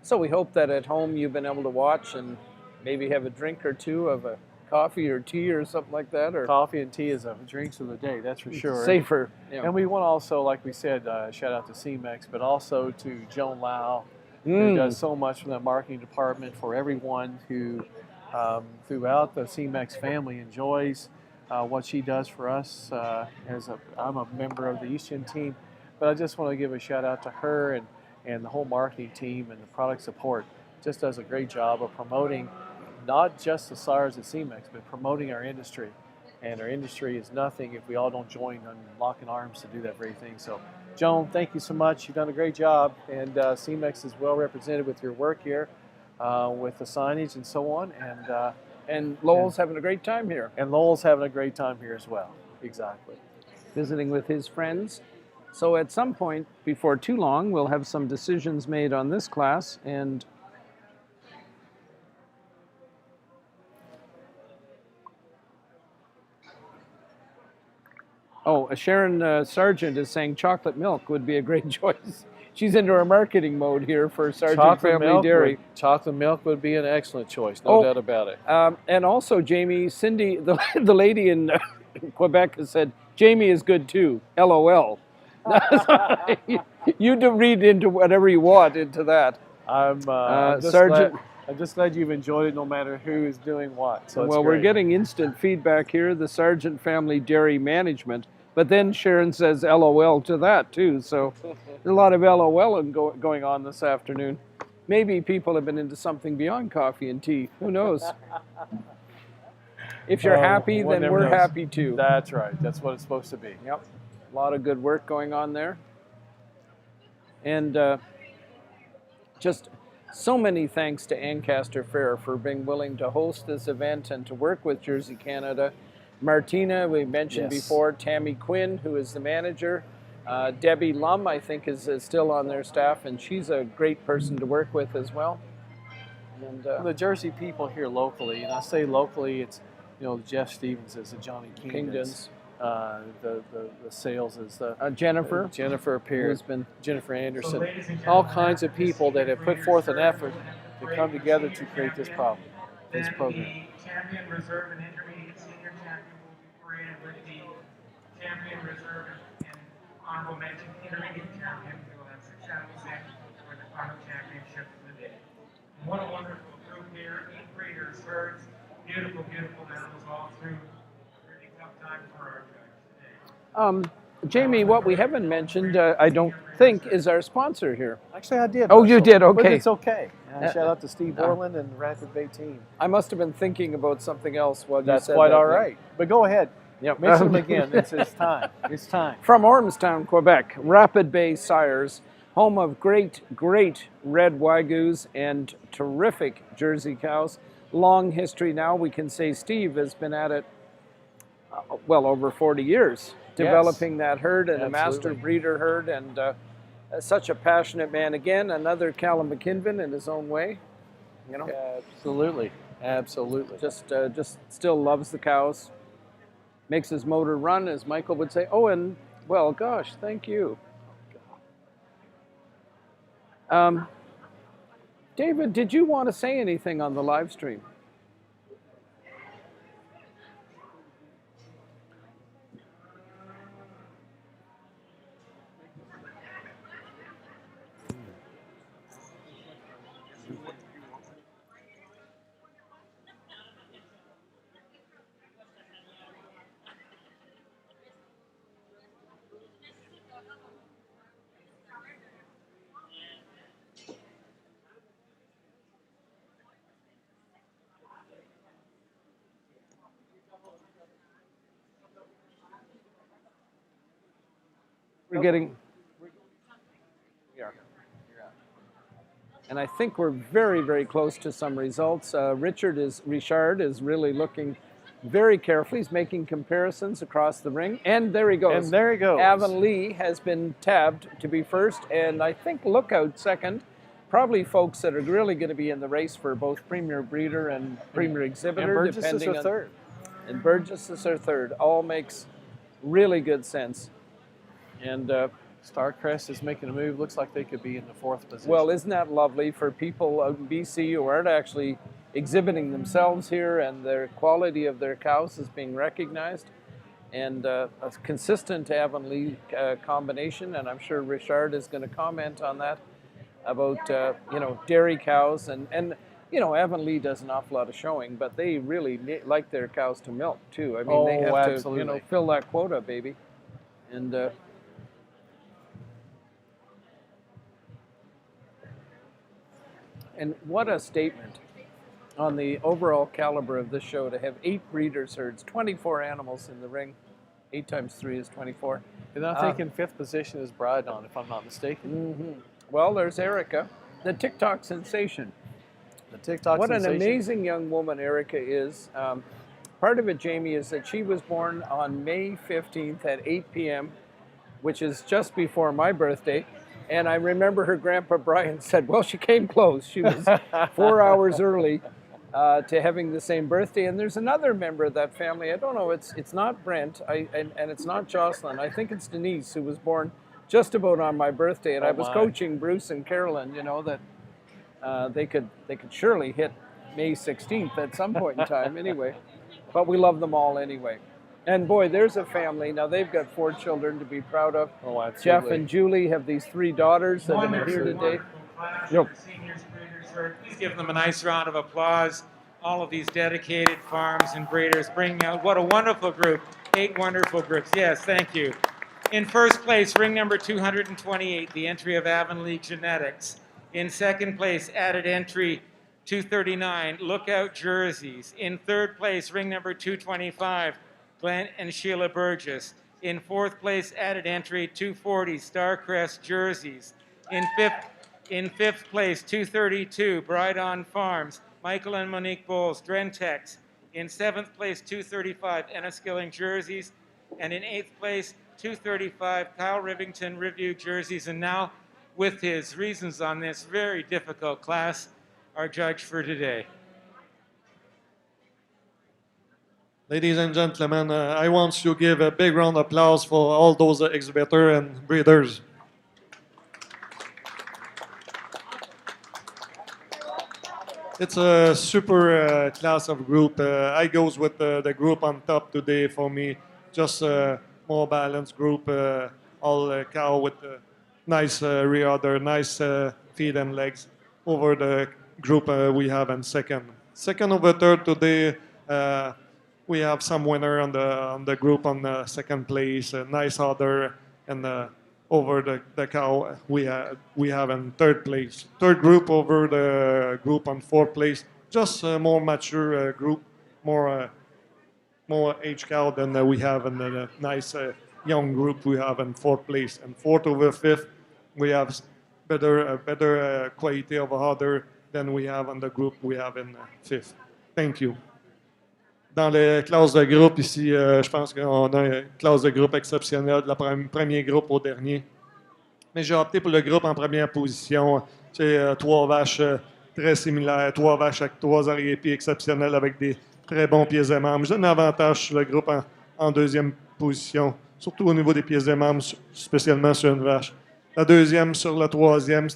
So we hope that at home you've been able to watch and maybe have a drink or two of a coffee or tea or something like that. Or coffee and tea is a drinks of the day, that's for sure. Safer. Yeah. And we want to also, like we said, shout out to CMEX, but also to Joan Lau, who does so much from the marketing department for everyone who, throughout the CMEX family, enjoys what she does for us. I'm a member of the Eastern team, but I just want to give a shout out to her and the whole marketing team and the product support. Just does a great job of promoting not just the sires at CMEX, but promoting our industry. And our industry is nothing if we all don't join and lock in arms to do that very thing. So, Joan, thank you so much. You've done a great job. And CMEX is well represented with your work here, with the signage and so on. And And Lowell's having a great time here. And Lowell's having a great time here as well. Exactly. Visiting with his friends. So at some point, before too long, we'll have some decisions made on this class. And Sharon Sargent is saying chocolate milk would be a great choice. She's into her marketing mode here for Sargent Family Dairy. Chocolate milk would be an excellent choice, no doubt about it. And also, Jamie, Cindy, the lady in Quebec has said, Jamie is good too, LOL. You do read into whatever you want into that. I'm just glad you've enjoyed it no matter who is doing what. So well, we're getting instant feedback here, the Sargent Family Dairy Management. But then Sharon says LOL to that too. So there's a lot of LOL going on this afternoon. Maybe people have been into something beyond coffee and tea. Who knows? If you're happy, then we're happy too. That's right. That's what it's supposed to be. Yep. A lot of good work going on there. And just so many thanks to Ancaster Fair for being willing to host this event and to work with Jersey Canada. Martina, we mentioned before, Tammy Quinn, who is the manager. Debbie Lum, I think, is still on their staff, and she's a great person to work with as well. And the Jersey people here locally, and I say locally, it's Jeff Stevens is the Johnny Kingdons. The sales is Jennifer Pierce, Jennifer Anderson, all kinds of people that have put forth an effort to come together to create this program. The champion reserve and intermediate senior champion will be paraded with the champion reserve and honorable mention intermediate champion. We will have 6 animals in for the final championship of the day. And what a wonderful group here, 8 breeders, herds, beautiful, beautiful animals all through. Really tough time for our judges today. Jamie, what we haven't mentioned, I don't think, is our sponsor here. Actually, I did. Oh, you did? Okay. But it's okay. Shout out to Steve Borland and Rapid Bay team. I must have been thinking about something else while you That's said quite that. all right. But go ahead. Yep. Mention them again. It's time. It's time. From Ormstown, Quebec, Rapid Bay Sires, home of great, great red Wagyus and terrific Jersey cows. Long history now. We can say Steve has been at it, well, over 40 years, developing that herd and a master breeder herd, and such a passionate man. Again, another Callum McKinvin in his own way. Absolutely. Just still loves the cows. Makes his motor run, as Michael would say. Oh, and, well, gosh, thank you. David, did you want to say anything on the live stream? We're getting, and I think we're very, very close to some results. Richard is really looking very carefully. He's making comparisons across the ring, and there he goes. Avonlea has been tabbed to be first, and I think Lookout second. Probably folks that are really going to be in the race for both Premier Breeder and Premier Exhibitor. And Burgess is our third. And Burgess is our third. All makes really good sense. And Starcrest is making a move. Looks like they could be in the 4th position. Well, isn't that lovely for people out in BC who aren't actually exhibiting themselves here, and their quality of their cows is being recognized, and a consistent Avonlea combination. And I'm sure Richard is going to comment on that about dairy cows, and Avonlea does an awful lot of showing, but they really like their cows to milk too. I mean, they have to fill that quota, baby, and. And what a statement on the overall caliber of this show to have 8 breeders' herds, 24 animals in the ring. 8 times 3 is 24. And I think in 5th position is Brydon, if I'm not mistaken. Well, there's Erica, the TikTok sensation. The TikTok What sensation. an amazing young woman Erica is. Part of it, Jamie, is that she was born on May 15th at 8 p.m., which is just before my birthday. And I remember her grandpa Brian said, well, she came close. She was 4 hours early to having the same birthday. And there's another member of that family. I don't know. It's not Brent, and it's not Jocelyn. I think it's Denise, who was born just about on my birthday. And I was coaching Bruce and Carolyn, you know, that they could surely hit May 16th at some point in time anyway. But we love them all anyway. And boy, there's a family. Now they've got 4 children to be proud of. Oh, absolutely. Jeff and Julie have these 3 daughters that are here today. Yep. Please give them a nice round of applause. All of these dedicated farms and breeders bringing out, what a wonderful group. 8 wonderful groups. Yes, thank you. In first place, ring number 228, the entry of Avonlea Genetics. In second place, added entry 239, Lookout Jerseys. In third place, ring number 225, Glenn and Sheila Burgess. In fourth place, added entry 240, Starcrest Jerseys. In fifth place, 232, Bride on Farms, Michael and Monique Bowles, Drentex. In seventh place, 235, Enniskilling Jerseys. And in eighth place, 235, Kyle Rivington Review Jerseys. And now, with his reasons on this very difficult class, our judge for today. Ladies and gentlemen, I want to give a big round of applause for all those exhibitors and breeders. It's a super class of group. I goes with the group on top today for me. Just a more balanced group, all cow with nice rear udder, nice feet and legs over the group we have in second. Second over third today, we have some winner on the group on the second place, a nice udder, and over the cow we have in third place. Third group over the group on fourth place. Just a more mature group, more age cow than we have in the nice young group we have in fourth place. And fourth over fifth, we have better quality of udder than we have on the group we have in fifth. Thank you. Dans les classes de groupe ici, je pense qu'on a une classe de groupe exceptionnelle, de la premier groupe au dernier. Mais j'ai opté pour le groupe en première position. C'est 3 vaches très similaires, 3 vaches avec 3 arrière-pieds exceptionnels avec des très bons pieds et membres. J'ai un avantage sur le groupe en deuxième position, surtout au niveau des pieds et membres, spécialement sur une vache. La deuxième sur la troisième,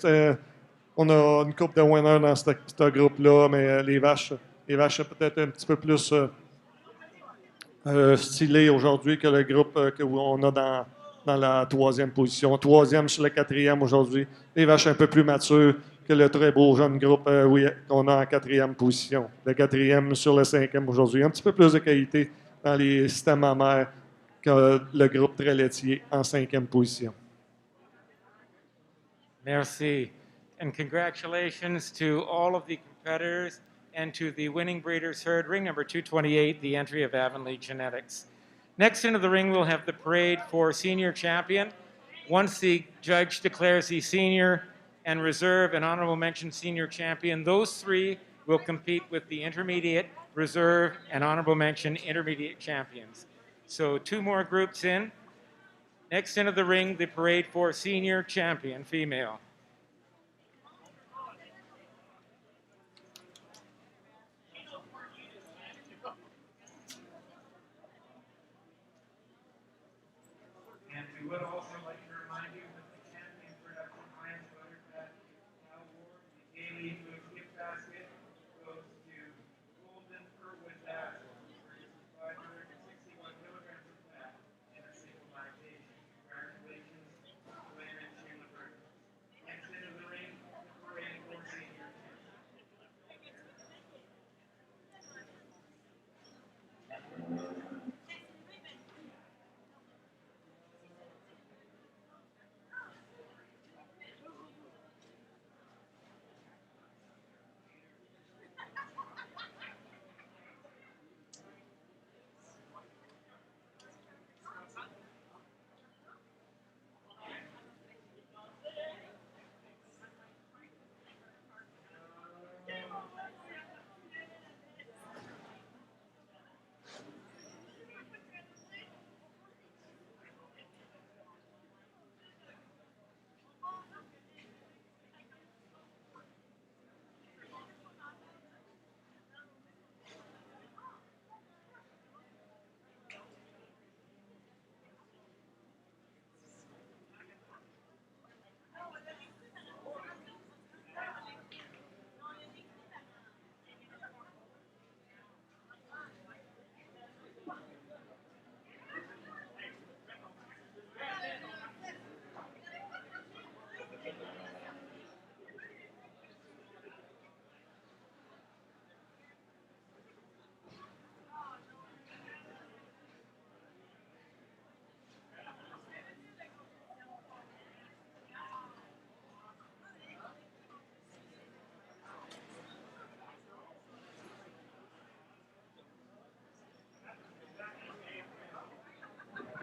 on a une coupe de winners dans ce groupe-là, mais les vaches sont peut-être un petit peu plus stylées aujourd'hui que le groupe qu'on a dans la troisième position. Troisième sur le quatrième aujourd'hui. Les vaches un peu plus matures que le très beau jeune groupe qu'on a en quatrième position. Le quatrième sur le cinquième aujourd'hui. Un petit peu plus de qualité dans les systèmes mammaires que le groupe très laitier en cinquième position. Merci. And congratulations to all of the competitors and to the winning breeders herd, ring number 228, the entry of Avonlea Genetics. Next into the ring, we'll have the parade for senior champion. Once the judge declares the senior and reserve and honorable mention senior champion, those 3 will compete with the intermediate, reserve, and honorable mention intermediate champions. So 2 more groups in. Next into the ring, the parade for senior champion female. And we would also like to remind you that the champion production Lions Butterfat Cow Award, the daily food gift basket, goes to Golden Furwood Bass, which is 561 kilograms of fat in a single lactation. Congratulations, Joanne and Sheila Burgess. Next into the ring, the parade for senior champion.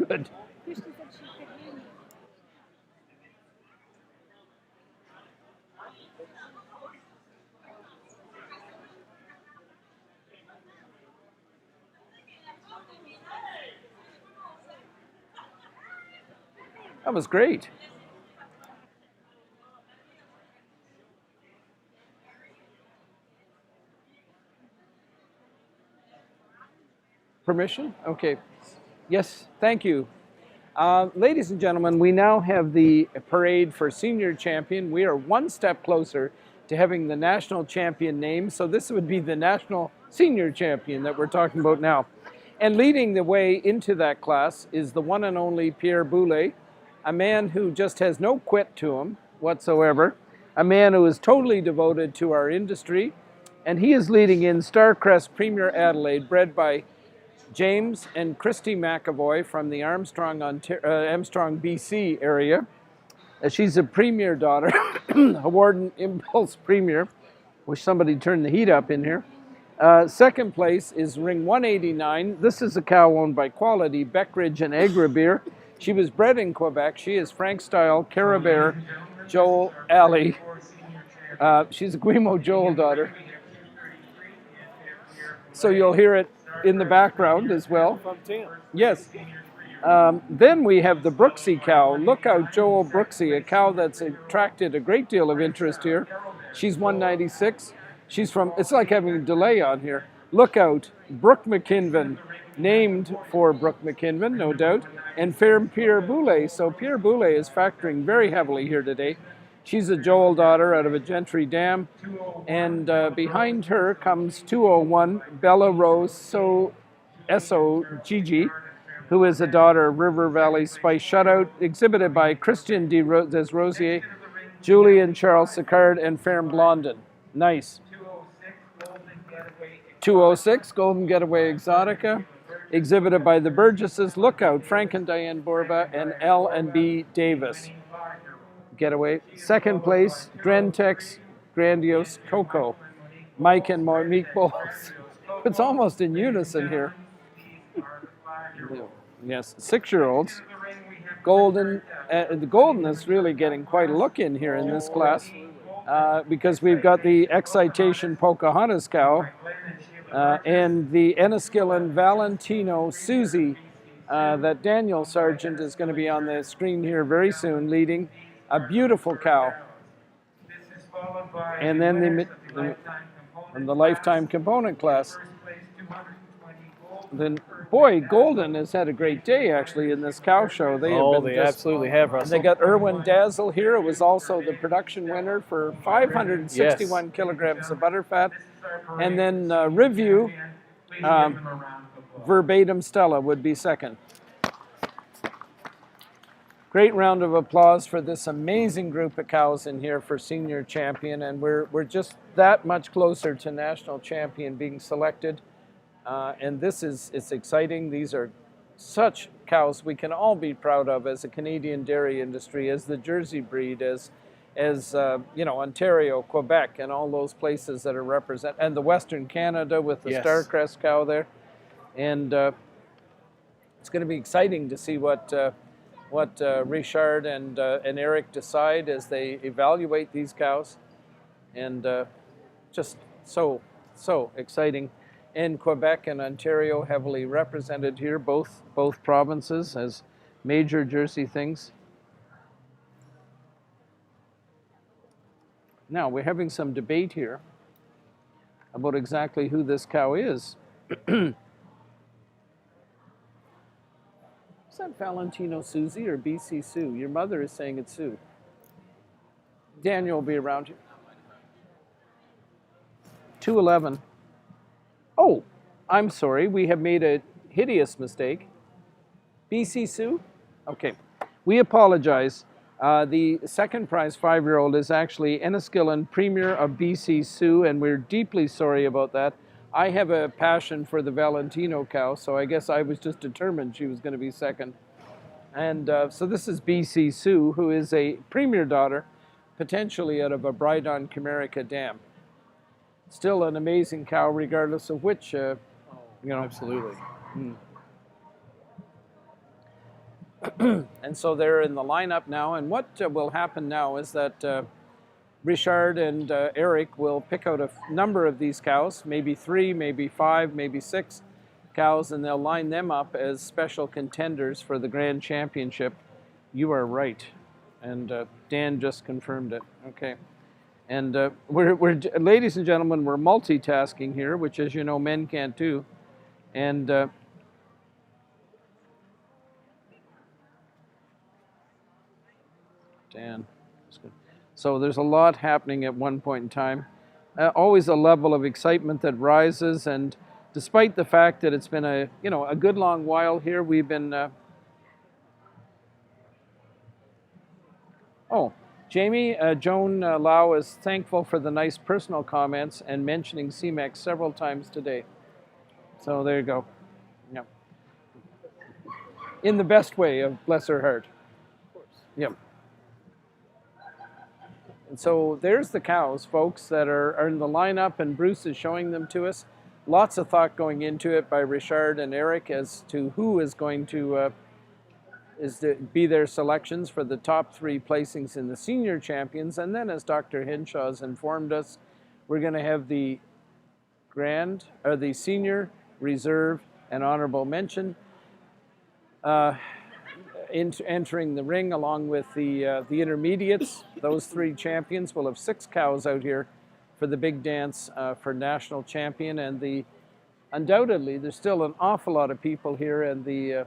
good. She said she could hear me. That was great. Permission? Okay. Yes, thank you. Ladies and gentlemen, we now have the parade for senior champion. We are one step closer to having the national champion name. So this would be the national senior champion that we're talking about now. And leading the way into that class is the one and only Pierre Boulay, a man who just has no quit to him whatsoever, a man who is totally devoted to our industry. And he is leading in Starcrest Premier Adelaide, bred by James and Christy McAvoy from the Armstrong, BC area. She's a premier daughter, Hawarden Impulse Premier. Wish somebody turned the heat up in here. Second place is ring 189. This is a cow owned by Quality, Beckridge and Agribeer. She was bred in Quebec. She is Frank Style, Carabere, Joel, Alley. She's a Guimo Joel daughter. So you'll hear it in the background as well. From Tim. Yes. Then we have the Brooksy cow. Lookout Joel Brooksy, a cow that's attracted a great deal of interest here. She's 196. She's from, it's like having a delay on here. Lookout Brooke McKinven, named for Brooke McKinven, no doubt, and fair Pierre Boulay. So Pierre Boulay is factoring very heavily here today. She's a Joel daughter out of a Gentry dam. And behind her comes 201 Bella Rose So Gigi, who is a daughter of River Valley Spice Shutout, exhibited by Christian Desrosiers, Julian Charles Sicard, and Ferm Blondin. Nice. 206 Golden Getaway Exotica, exhibited by the Burgesses. Lookout Frank and Diane Borba and L and B Davis. Getaway. Second place, Drentex Grandiose Coco. Mike and Monique Bowles. It's almost in unison here. Yes, 6-year-olds. Golden. The Golden is really getting quite a look in here in this class because we've got the Excitation Pocahontas cow and the Enniskillen Valentino Susie that Daniel Sargent is going to be on the screen here very soon leading. A beautiful cow. And then the lifetime component class. Then, boy, Golden has had a great day actually in this cow show. They absolutely have, Russell. They got Irwin Dazzle here. It was also the production winner for 561 kilograms of butterfat. And then Review, Verbatim Stella would be second. Great round of applause for this amazing group of cows in here for senior champion, and we're just that much closer to national champion being selected. And it's exciting. These are such cows we can all be proud of as a Canadian dairy industry, as the Jersey breed, as Ontario, Quebec, and all those places that are represented, and the Western Canada with the Starcrest cow there. And it's going to be exciting to see what Richard and Eric decide as they evaluate these cows, and just so exciting. And Quebec and Ontario heavily represented here, both provinces as major Jersey things. Now we're having some debate here about exactly who this cow is. Is that Valentino Susie or BC Sue? Your mother is saying it's Sue. Daniel will be around here. 211. Oh, I'm sorry. We have made a hideous mistake. BC Sue? Okay. We apologize. The second prize 5-year-old is actually Enniskillen Premier of BC Sue, and we're deeply sorry about that. I have a passion for the Valentino cow, so I guess I was just determined she was going to be second. And so this is BC Sue, who is a premier daughter, potentially out of a Brydon Comerica dam. Still an amazing cow, regardless of which, Absolutely. And so they're in the lineup now. And what will happen now is that Richard and Eric will pick out a number of these cows, maybe 3, maybe 5, maybe 6 cows, and they'll line them up as special contenders for the Grand Championship. You are right. And Dan just confirmed it. Okay. And ladies and gentlemen, we're multitasking here, which, as you know, men can't do. And Dan, that's good. So there's a lot happening at one point in time. Always a level of excitement that rises, and despite the fact that it's been a good long while here, we've been. Jamie, Joan Lau is thankful for the nice personal comments and mentioning CMEX several times today. So there you go. Yep. In the best way, of bless her heart. Of course. Yep. And so there's the cows, folks, that are in the lineup, and Bruce is showing them to us. Lots of thought going into it by Richard and Eric as to who is going to be their selections for the top 3 placings in the senior champions. And then, as Dr. Henshaw has informed us, we're going to have the senior, reserve, and honorable mention entering the ring along with the intermediates. Those 3 champions will have 6 cows out here for the big dance for national champion. And undoubtedly, there's still an awful lot of people here, and the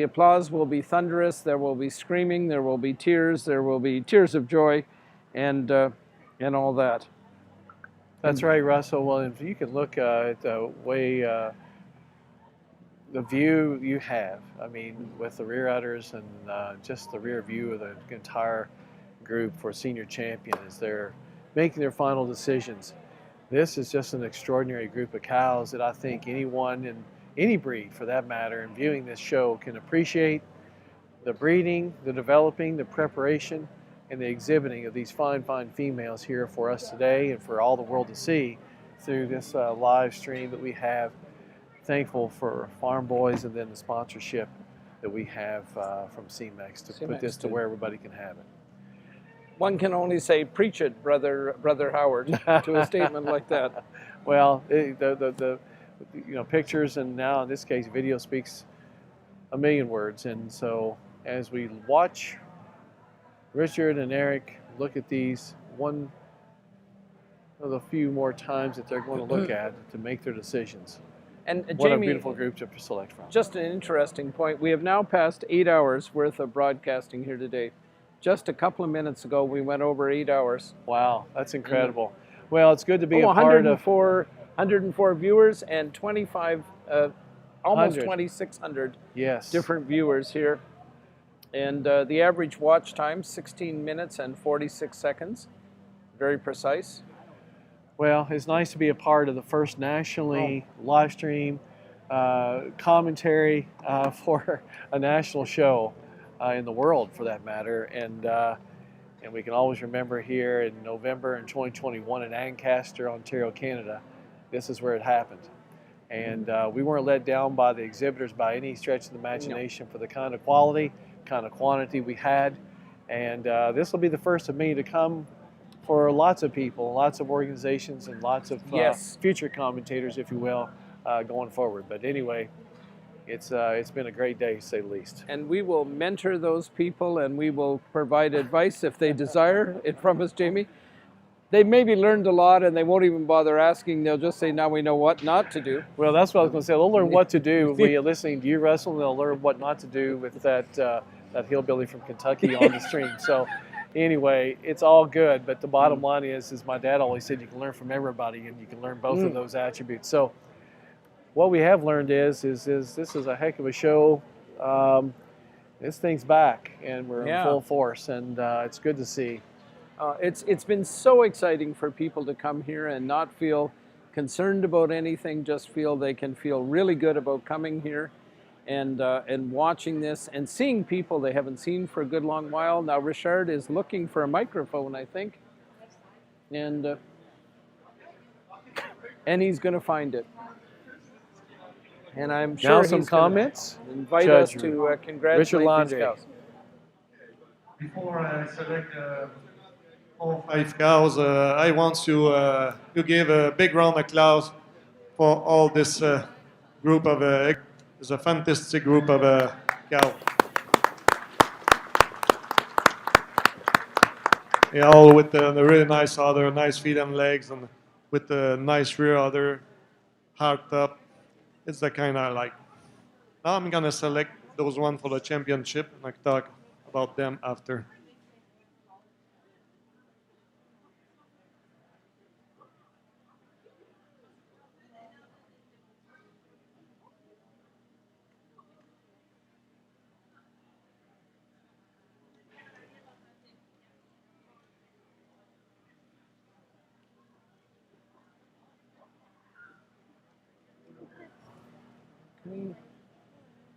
applause will be thunderous. There will be screaming. There will be tears. There will be tears of joy, and all that. That's right, Russell. Well, if you can look at the way the view you have, I mean, with the rear udders and just the rear view of the entire group for senior champion as they're making their final decisions. This is just an extraordinary group of cows that I think anyone in any breed, for that matter, in viewing this show can appreciate the breeding, the developing, the preparation, and the exhibiting of these fine, fine females here for us today and for all the world to see through this live stream that we have. Thankful for Farm Boys and then the sponsorship that we have from CMEX to put this to where everybody can have it. One can only say, preach it, brother Howard, to a statement like that. Well, the pictures, and now in this case video, speaks a million words. And so as we watch Richard and Eric look at these, one of the few more times that they're going to look at to make their decisions. And what Jamie, a beautiful group to select from. Just an interesting point. We have now passed 8 hours worth of broadcasting here today. Just a couple of minutes ago, we went over 8 hours. Wow, that's incredible. Well, it's good to be a part of 104 viewers and 25, almost 2,600 different viewers here. And the average watch time, 16 minutes and 46 seconds. Very precise. Well, it's nice to be a part of the first nationally live stream commentary for a national show in the world, for that matter. And we can always remember here in November in 2021 in Ancaster, Ontario, Canada, this is where it happened. And we weren't let down by the exhibitors by any stretch of the imagination for the kind of quality, kind of quantity we had. And this will be the first of many to come for lots of people, lots of organizations, and lots of future commentators, if you will, going forward. But anyway, it's been a great day, to say the least. And we will mentor those people, and we will provide advice if they desire it from us, Jamie. They maybe learned a lot, and they won't even bother asking. They'll just say, now we know what not to do. Well, that's what I was going to say. They'll learn what to do when we're listening to you, Russell, and they'll learn what not to do with that hillbilly from Kentucky on the stream. So anyway, it's all good, but the bottom line is my dad always said, you can learn from everybody, and you can learn both of those attributes. So what we have learned is this is a heck of a show. This thing's back, and we're in full force, and it's good to see. It's been so exciting for people to come here and not feel concerned about anything, just feel they can feel really good about coming here and watching this and seeing people they haven't seen for a good long while. Now Richard is looking for a microphone, I think, and he's going to find it. And I'm Now sure some he's gonna comments. invite Judge us to congratulate Richard these Lange. cows. Before I select all 5 cows, I want to give a big round of applause for all this group of it's a fantastic group of cows. They all with the really nice udder, nice feet and legs, and with the nice rear udder, hard top. It's the kind I like. Now I'm gonna select those one for the championship, and I can talk about them after.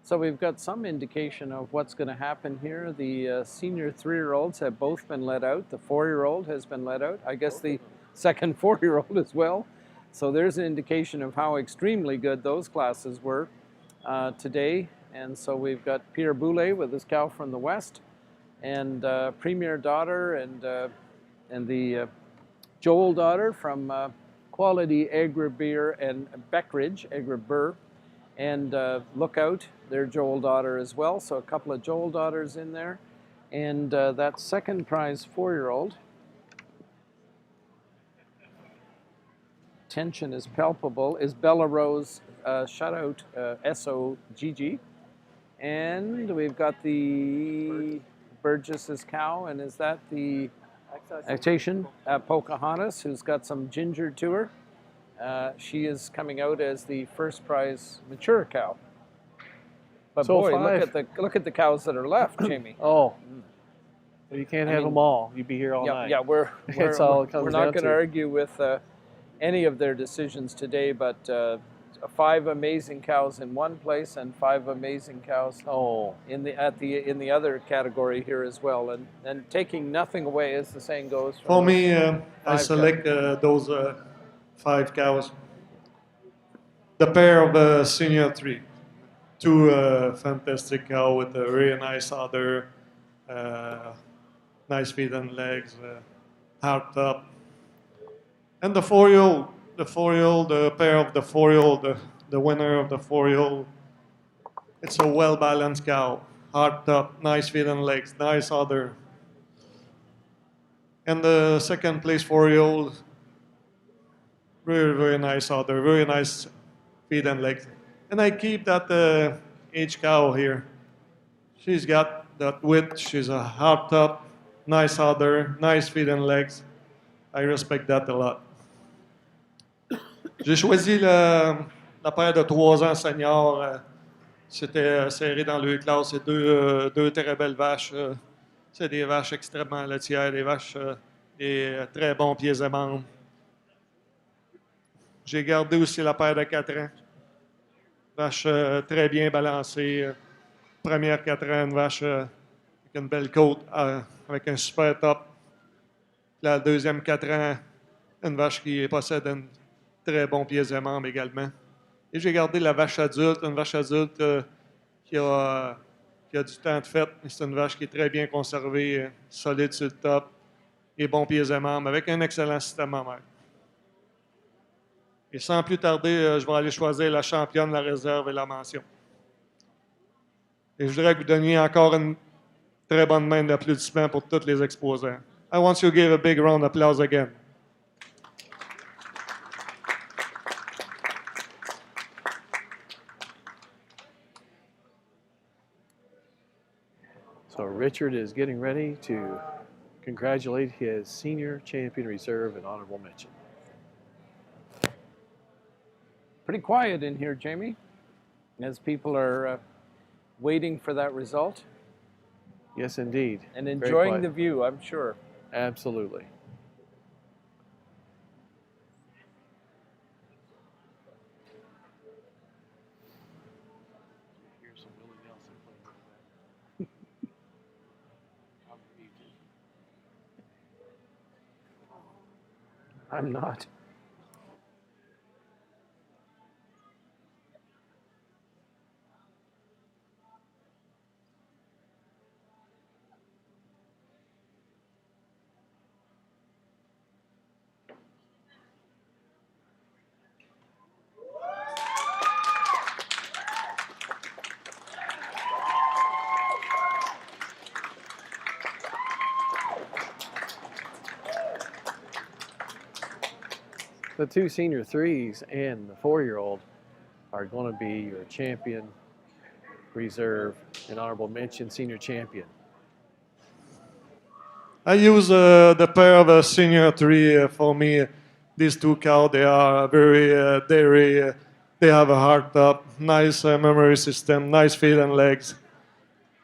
So we've got some indication of what's going to happen here. The senior 3-year-olds have both been let out. The 4-year-old has been let out. I guess the second 4-year-old as well. So there's an indication of how extremely good those classes were today. And so we've got Pierre Boulet with his cow from the west, and Premier Daughter and the Joel Daughter from Quality Agri-Beer and Beckridge, Agri-Burr. And Lookout, their Joel Daughter as well. So a couple of Joel Daughters in there. And that second prize 4-year-old. Tension is palpable, is Bella Rose Shutout SOGG. And we've got the Burgess's cow, and is that the Actation Pocahontas, who's got some ginger to her. She is coming out as the first prize mature cow. But So boy, 5. look at the cows that are left, Jamie. Oh, well, you can't have them all. You'd be here all night. Yeah, we're That's all it comes we're not down going to argue with any of their decisions today. But 5 amazing cows in one place and 5 amazing cows in the other category here as well. And taking nothing away, as the saying goes. For me, I 5 select those 5 cows. The pair of senior 3. 2 fantastic cows with a really nice udder, nice feet and legs, hard top. And the 4-year-old, the pair of the 4-year-old, the winner of the 4-year-old. It's a well-balanced cow, hard top, nice feet and legs, nice udder. And the second place 4-year-old, very, very nice udder, very nice feet and legs. And I keep that age cow here. She's got that width, she's a hard top, nice udder, nice feet and legs. I respect that a lot. J'ai choisi la paire de 3 ans senior. C'était serré dans le classe. C'est deux très belles vaches. C'est des vaches extrêmement laitières, des vaches des très bons pieds et membres. J'ai gardé aussi la paire de 4 ans. Vache très bien balancée. Première 4 ans, une vache avec une belle côte, avec un super top. La deuxième 4 ans, une vache qui possède un très bon pieds et membres également. Et j'ai gardé la vache adulte, une vache adulte qui a du temps de fête. C'est une vache qui est très bien conservée, solide sur le top, et bons pieds et membres, avec un excellent système mammaire. Et sans plus tarder, je vais aller choisir la championne, la réserve et la mention. Et je voudrais que vous donniez encore une très bonne main d'applaudissements pour tous les exposants. I want you to give a big round of applause again. So Richard is getting ready to congratulate his senior champion reserve and honorable mention. Pretty quiet in here, Jamie, as people are waiting for that result. Yes, indeed. And enjoying the view, I'm sure. Absolutely. I'm not. The two senior threes and the 4-year-old are going to be your champion, reserve, and honorable mention senior champion. I use the pair of a senior three for me. These two cows, they are very dairy. They have a hard top, nice memory system, nice feet and legs.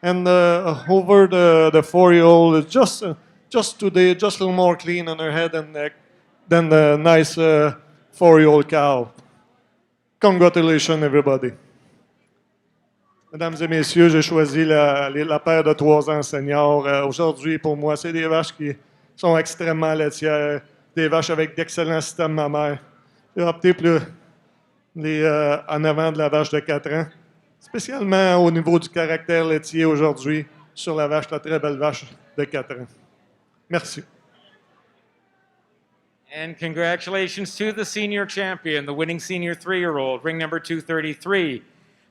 And over the 4-year-old, just today, just a little more clean on her head and neck than the nice 4-year-old cow. Congratulations, everybody. Mesdames et messieurs, j'ai choisi la paire de 3 ans senior. Aujourd'hui, pour moi, c'est des vaches qui sont extrêmement laitières, des vaches avec d'excellents systèmes mammaires. J'ai opté pour en avant de la vache de 4 ans, spécialement au niveau du caractère laitier aujourd'hui sur la très belle vache de 4 ans. Merci. And congratulations to the senior champion, the winning senior 3-year-old, ring number 233.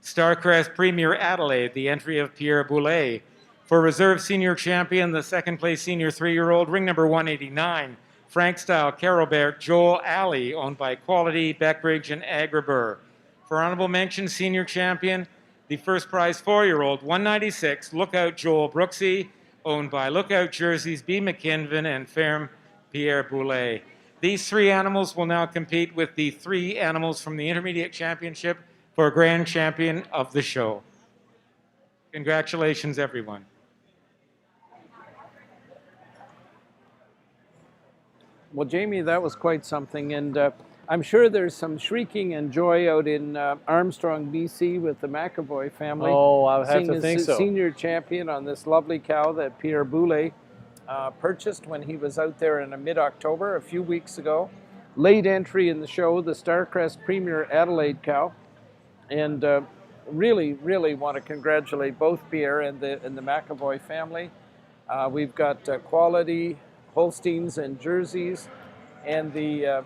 Starcrest Premier Adelaide, the entry of Pierre Boulay. For reserve senior champion, the second place senior 3-year-old, ring number 189. Frank Style, Carolbert, Joel Alley, owned by Quality, Beckbridge, and Agribur. For honorable mention, senior champion, the first prize 4-year-old, 196, Lookout Joel Brooksy, owned by Lookout Jerseys, B. McKinven, and Ferme Pierre Boulay. These 3 animals will now compete with the 3 animals from the Intermediate Championship for Grand Champion of the show. Congratulations, everyone. Well, Jamie, that was quite something, and I'm sure there's some shrieking and joy out in Armstrong, BC, with the McAvoy family. Oh, I would have to think so. Senior champion on this lovely cow that Pierre Boulay purchased when he was out there in mid-October, a few weeks ago. Late entry in the show, the Starcrest Premier Adelaide cow. And really, really want to congratulate both Pierre and the McAvoy family. We've got Quality, Holsteins, and Jerseys, and the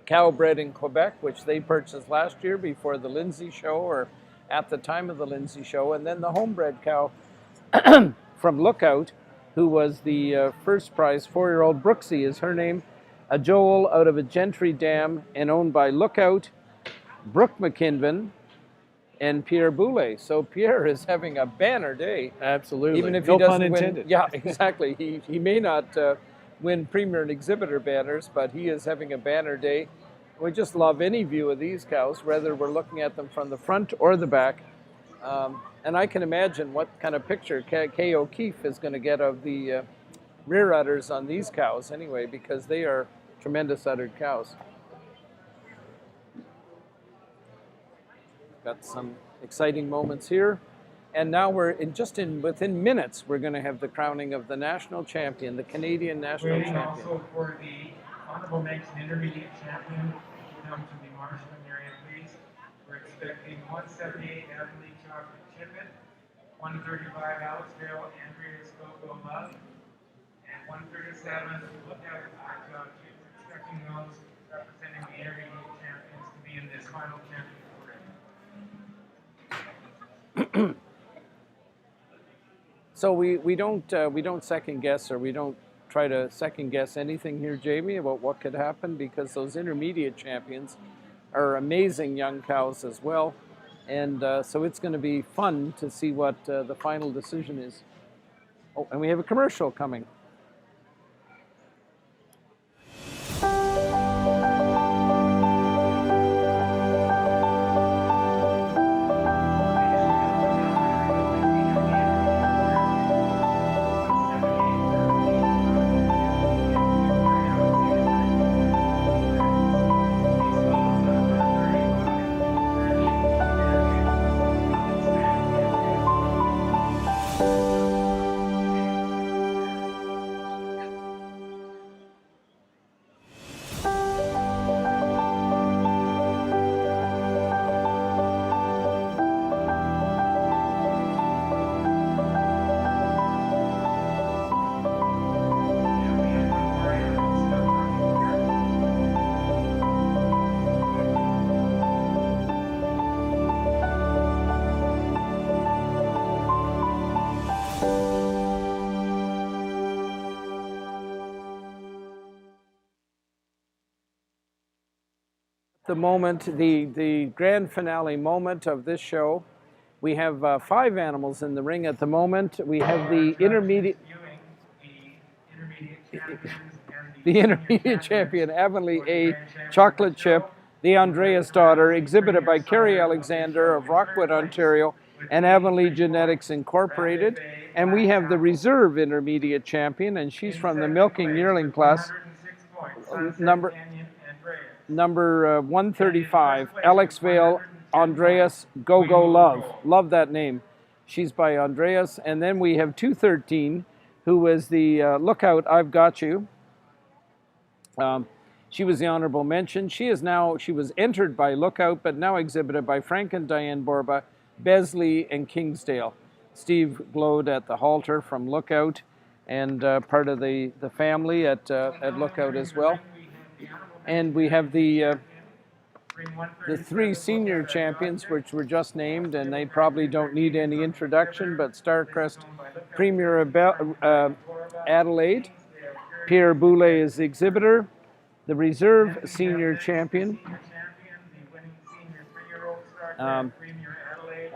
cow bred in Quebec, which they purchased last year before the Lindsay show, or at the time of the Lindsay show, and then the homebred cow from Lookout, who was the first prize 4-year-old. Brooksy is her name, a Joel out of a Gentry dam and owned by Lookout, Brooke McKinven, and Pierre Boulay. So Pierre is having a banner day. Absolutely. Even if no he doesn't pun win, intended. Yeah, exactly. He may not win Premier and Exhibitor banners, but he is having a banner day. We just love any view of these cows, whether we're looking at them from the front or the back. And I can imagine what kind of picture Kay O'Keefe is going to get of the rear udders on these cows anyway, because they are tremendous uddered cows. Got some exciting moments here. And now we're within minutes, we're going to have the crowning of the national champion, the Canadian national Waiting champion. also for the honorable mention intermediate champion to come to the marshalling area, please. We're expecting 178 Adelaide Chocolate Chippet, 135 Alexville Andrea Scoville Love, and 137 Lookout Iowa. We're expecting those representing the intermediate champions to be in this final champion parade. So we don't second guess, or we don't try to second guess anything here, Jamie, about what could happen, because those intermediate champions are amazing young cows as well, and so it's going to be fun to see what the final decision is. Oh, and we have a commercial coming. the moment, the grand finale moment of this show. We have 5 animals in the ring at the moment. We have the intermediate champion, Avonlea A Chocolate Chip, the Andreas daughter, exhibited by Carrie Alexander of Rockwood, Ontario, and Avonlea Genetics Incorporated. And we have the reserve intermediate champion, and she's from the milking yearling class, number 135, Alex Vale, Andreas Go-Go Love. Love that name. She's by Andreas. And then we have 213, who was the Lookout I've Got You. She was the honorable mention. She was entered by Lookout, but now exhibited by Frank and Diane Borba, Besley, and Kingsdale. Steve glowed at the halter from Lookout, and part of the family at Lookout as well. And we have the 3 senior champions, which were just named, and they probably don't need any introduction, but Starcrest Premier Adelaide, Pierre Boulay is the exhibitor, the reserve senior champion,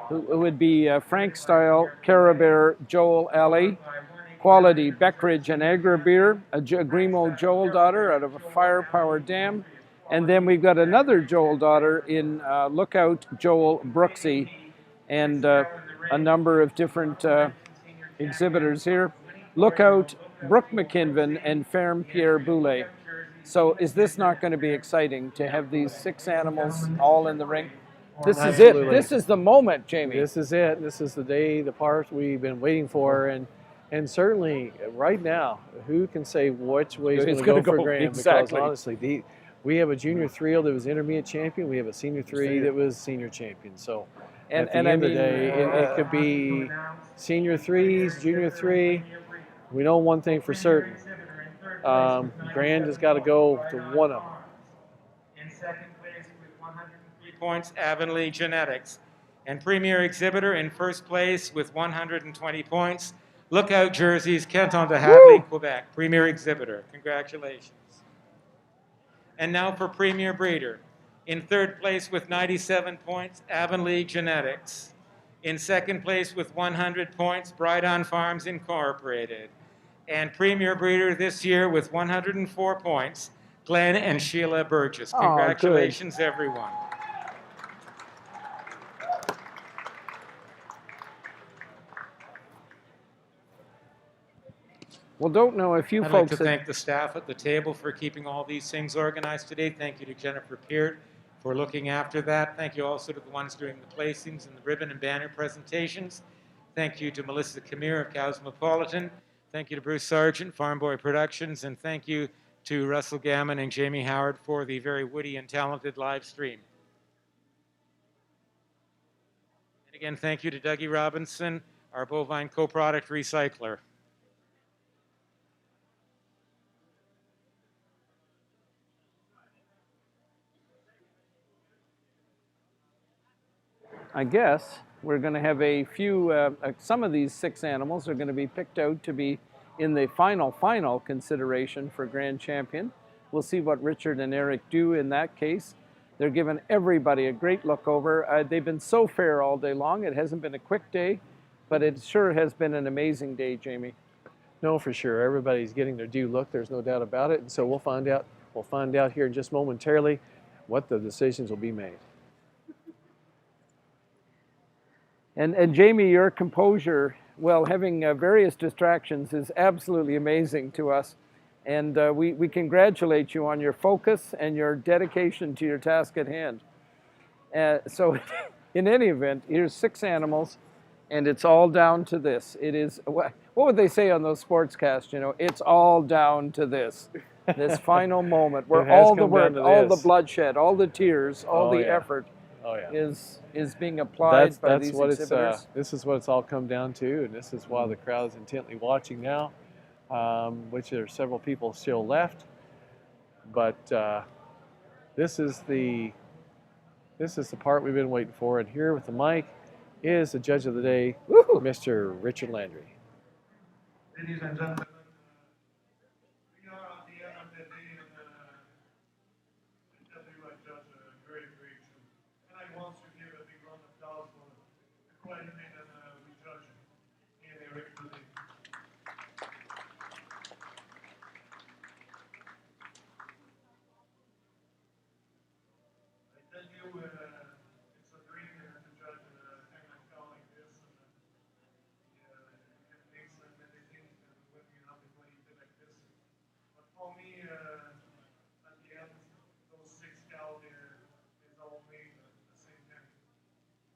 who would be Frank Style, Carabere, Joel Alley, Quality, Beckridge and Agrabeer, a Grimo Joel daughter out of a Firepower Dam, and then we've got another Joel daughter in Lookout Joel Brooksy, and a number of different exhibitors here. Lookout Brooke McKinven and Ferme Pierre Boulay. So is this not going to be exciting to have these 6 animals all in the ring? This is it. This is the moment, Jamie. This is it. This is the day, the part we've been waiting for, and certainly right now, who can say which way is going to go for Graham? Exactly. Because honestly, we have a junior 3 that was intermediate champion. We have a senior 3 that was senior champion. So at the end of the day, it could be senior 3s, junior 3. We know one thing for certain. Grand has got to go to one of them. In second place with 103 points, Avonlea Genetics. And Premier Exhibitor in first place with 120 points. Lookout Jerseys, Canton de Hadley, Quebec. Premier Exhibitor. Congratulations. And now for Premier Breeder. In third place with 97 points, Avonlea Genetics. In second place with 100 points, Brydon Farms Incorporated. And Premier Breeder this year with 104 points, Glenn and Sheila Burgess. Congratulations, everyone. Well, don't know if you I'd folks... like to thank the staff at the table for keeping all these things organized today. Thank you to Jennifer Peart for looking after that. Thank you also to the ones doing the placings and the ribbon and banner presentations. Thank you to Melissa Camere of Cosmopolitan. Thank you to Bruce Sargent, Farm Boy Productions, and thank you to Russell Gammon and Jamie Howard for the very witty and talented live stream. And again, thank you to Dougie Robinson, our bovine co-product recycler. I guess we're going to have a few, some of these 6 animals are going to be picked out to be in the final consideration for Grand Champion. We'll see what Richard and Eric do in that case. They're giving everybody a great look over. They've been so fair all day long. It hasn't been a quick day, but it sure has been an amazing day, Jamie. No, for sure. Everybody's getting their due look. There's no doubt about it. And so we'll find out. We'll find out here in just momentarily what the decisions will be made. And Jamie, your composure, well, having various distractions is absolutely amazing to us. And we congratulate you on your focus and your dedication to your task at hand. So in any event, here's 6 animals, and it's all down to this. It is, what would they say on those sportscasts, you know, it's all down to this. This final moment where all the work, all the bloodshed, all the tears, all the effort is being applied by these exhibitors. This is what it's all come down to, and this is why the crowd is intently watching now, which there are several people still left. But this is the part we've been waiting for, and here with the mic is the judge of the day, Mr. Richard Landry. Ladies and gentlemen, we are at the end of the day, and I tell you, I judge a invite him in and we judge me and Eric today. I tell you, it's a dream to judge a kind of cow like this. And, you can mix and many things when you have the quality like this. But for me, at the end, those 6 cows there is all made at the same time.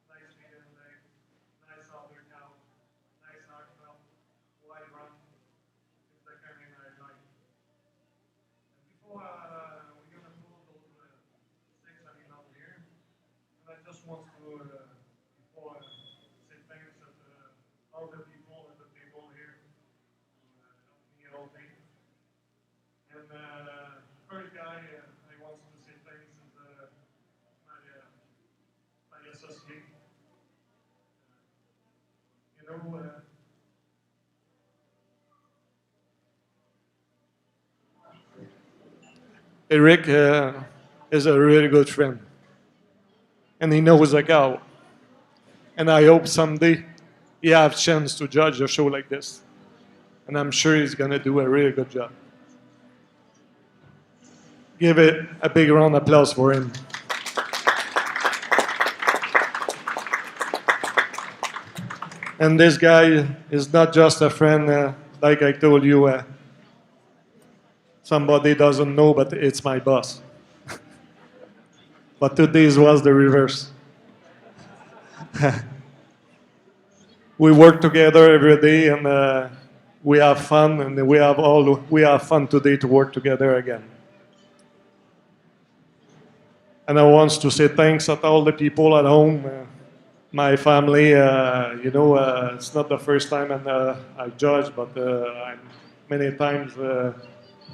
Nice medium leg, nice other cow, nice hard mouth, wide run. It's the kind of I like. And before we're gonna pull those 6 out here, and I just want to before say thanks to all the people at the table here who helped me all day. And first guy I want to say thanks is my associate. You know, Eric is a really good friend, and he knows the cow. And I hope someday he have chance to judge a show like this, and I'm sure he's gonna do a really good job. Give it a big round of applause for him. And this guy is not just a friend, like I told you. Somebody doesn't know, but it's my boss. But today's was the reverse. We work together every day, and we have fun, and we have fun today to work together again. And I want to say thanks to all the people at home, my family. It's not the first time I judge, but I'm many times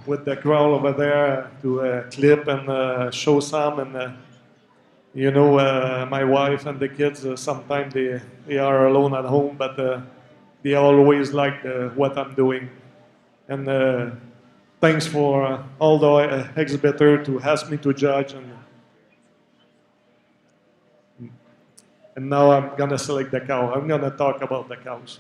with the crowd over there to clip and show some. And my wife and the kids, sometimes they are alone at home, but they always like what I'm doing. And thanks for all the exhibitors to ask me to judge. And now I'm going to select the cow. I'm going to talk about the cows.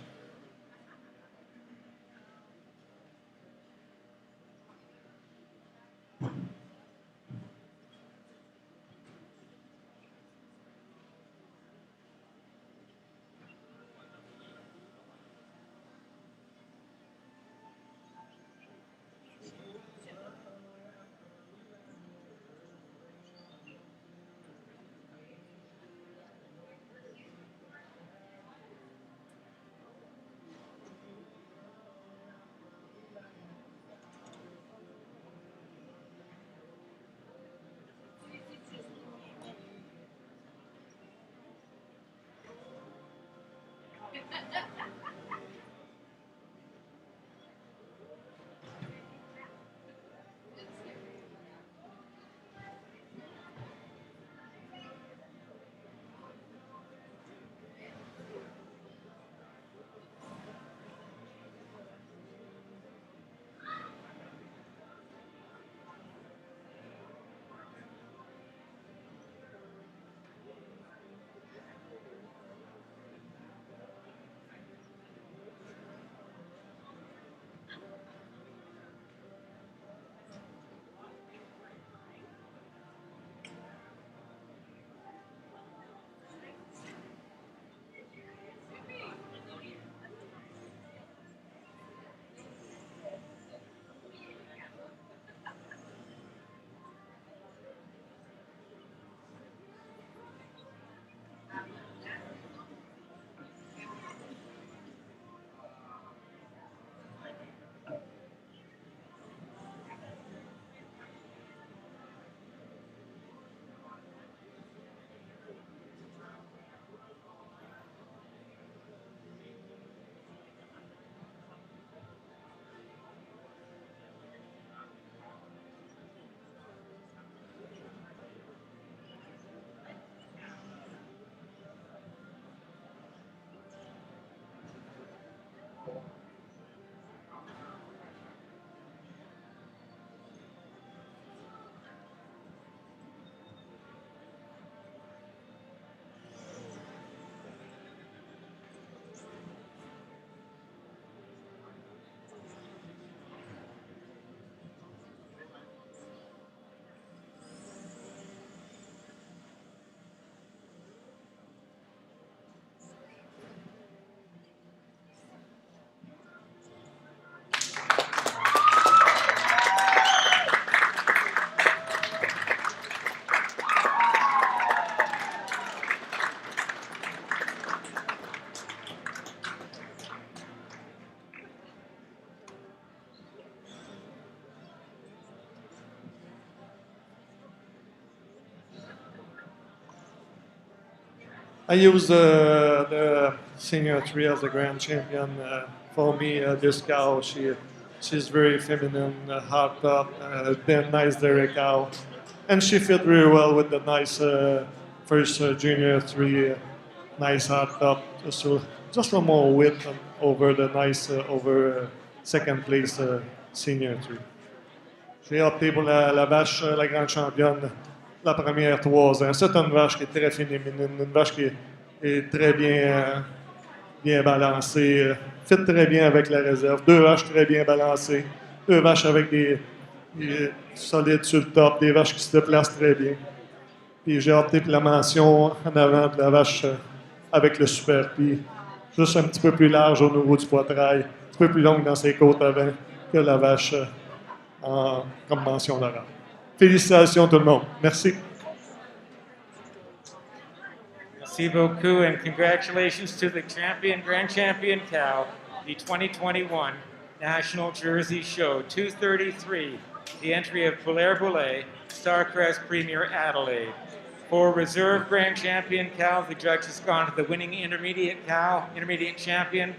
I use the senior 3 as the grand champion. For me, this cow, she's very feminine, hard top, nice dairy cow. And she fit very well with the nice first junior 3, nice hard top. Just a more width over the nice, over second place senior 3. J'ai opté pour la vache, la grande championne, la première 3 ans. C'est une vache qui est très féminine, une vache qui est très bien balancée, fit très bien avec la réserve. 2 vaches très bien balancées, 2 vaches avec des solides sur le top, des vaches qui se déplacent très bien. Puis j'ai opté pour la mention en avant de la vache avec le super pied, juste un petit peu plus large au niveau du poitrail, un petit peu plus longue dans ses côtes avant que la vache comme mention d'honneur. Félicitations tout le monde. Merci. Merci beaucoup, and congratulations to the grand champion cow, the 2021 National Jersey Show 233, the entry of Polaire Boulet, Starcrest Premier Adelaide. For reserve grand champion cow, the judge has gone to the winning intermediate champion,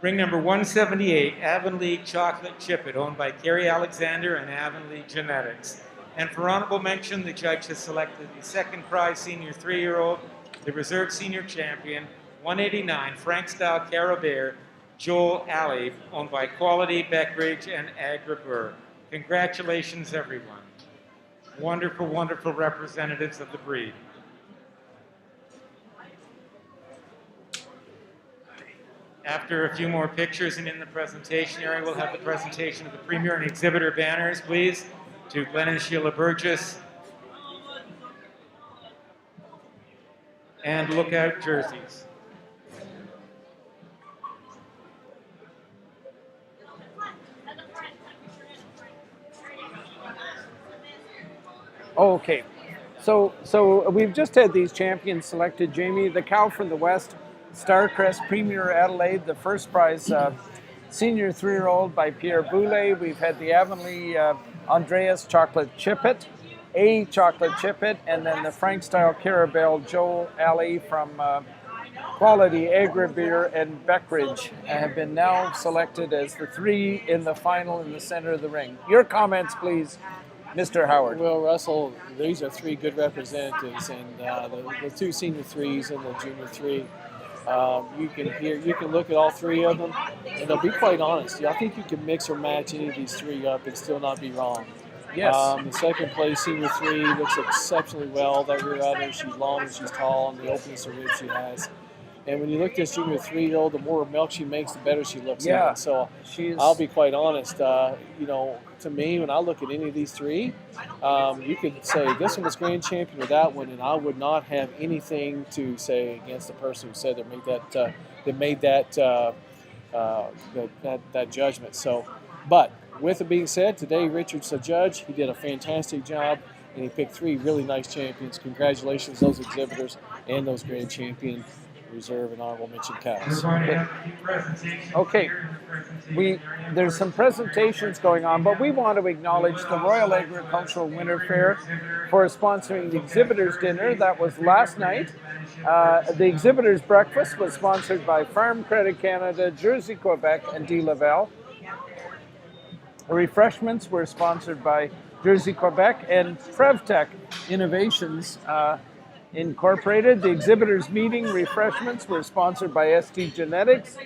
ring number 178, Avonlea Chocolate Chippet, owned by Kerry Alexander and Avonlea Genetics. And for honorable mention, the judge has selected the second prize senior 3-year-old, the reserve senior champion, 189, Frank Style Carabere, Joel Alley, owned by Quality, Beckridge, and Agribur. Congratulations, everyone. Wonderful, wonderful representatives of the breed. After a few more pictures and in the presentation area, we'll have the presentation of the Premier and Exhibitor banners, please, to Glenn and Sheila Burgess. And lookout jerseys. Okay, so we've just had these champions selected, Jamie. The cow from the west, Starcrest Premier Adelaide, the first prize senior 3-year-old by Pierre Boulet. We've had the Avonlea Andreas Chocolate Chippet, A Chocolate Chippet, and then the Frank Style Carabelle Joel Alley from Quality, Agribur, and Beckridge have been now selected as the 3 in the final in the center of the ring. Your comments, please, Mr. Howard. Well, Russell, these are 3 good representatives, and the 2 senior 3s and the junior 3. You can look at all 3 of them, and they'll be quite honest. I think you can mix or match any of these 3 up and still not be wrong. Yes. The second place senior 3 looks exceptionally well. That rear udder, she's long and she's tall, and the openness of ribs she has. And when you look at this junior 3-year-old, the more milk she makes, the better she looks. Yeah. Even. So I'll be quite honest. To me, when I look at any of these 3, you could say this one was grand champion or that one, and I would not have anything to say against the person who said that made that judgment. So, but with it being said, today Richard's the judge. He did a fantastic job, and he picked 3 really nice champions. Congratulations, those exhibitors and those grand champion reserve and honorable mention cows. Okay, there's some presentations going on, but we want to acknowledge the Royal Agricultural Winter Fair for sponsoring the exhibitors dinner. That was last night. The exhibitors breakfast was sponsored by Farm Credit Canada, Jersey, Quebec, and De Laval. The refreshments were sponsored by Jersey, Quebec, and Frevtech Innovations Incorporated. The exhibitors meeting refreshments were sponsored by ST Genetics.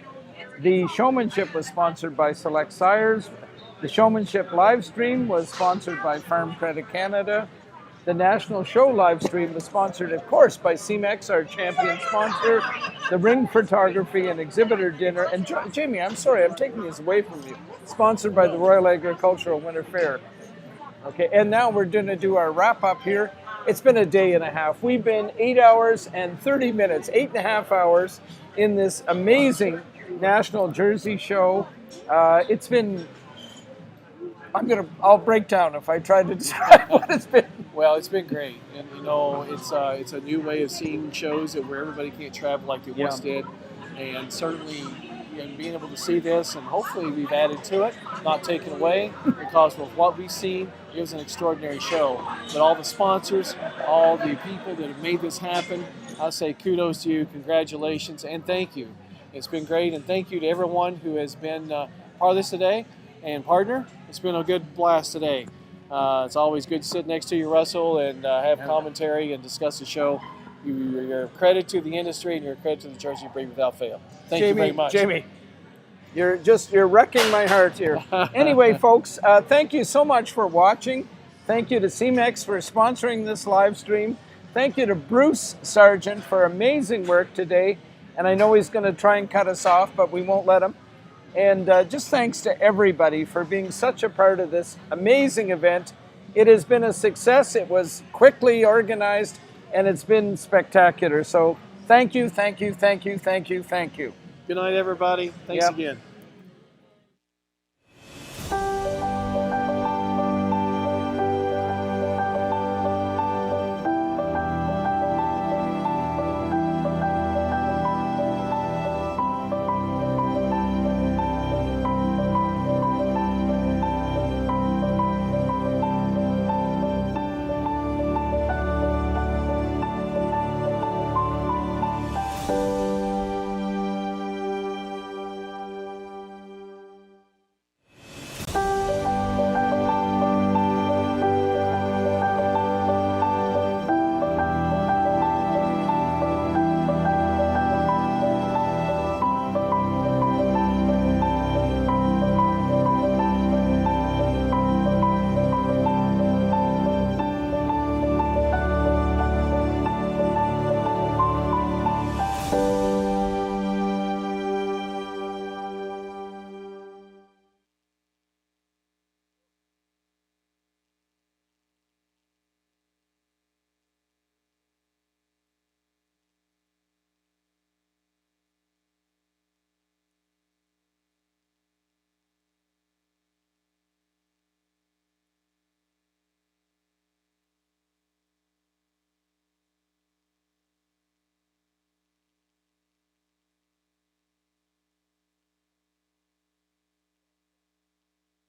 The showmanship was sponsored by Select Sires. The showmanship live stream was sponsored by Farm Credit Canada. The national show live stream was sponsored, of course, by CMEX, our champion sponsor. The ring photography and exhibitor dinner. And Jamie, I'm sorry, I'm taking this away from you. Sponsored by the Royal Agricultural Winter Fair. Okay, and now we're going to do our wrap up here. It's been a day and a half. We've been 8 hours and 30 minutes, 8.5 hours in this amazing National Jersey Show. It's been, I'll break down if I try to describe what it's been. Well, it's been great, and it's a new way of seeing shows where everybody can't travel like they once did, and certainly being able to see this, and hopefully we've added to it, not taken away, because with what we've seen, it was an extraordinary show. But all the sponsors, all the people that have made this happen, I'll say kudos to you, congratulations, and thank you. It's been great, and thank you to everyone who has been part of this today. And partner, it's been a good blast today. It's always good to sit next to you, Russell, and have commentary and discuss the show. You're a credit to the industry, and you're a credit to the Jersey breed without fail. Thank you very much. Jamie, you're wrecking my heart here. Anyway, folks, thank you so much for watching. Thank you to CMEX for sponsoring this live stream. Thank you to Bruce Sargent for amazing work today. And I know he's going to try and cut us off, but we won't let him. And just thanks to everybody for being such a part of this amazing event. It has been a success. It was quickly organized, and it's been spectacular. So thank you, thank you, thank you, thank you, thank you. Good night, everybody. Thanks again.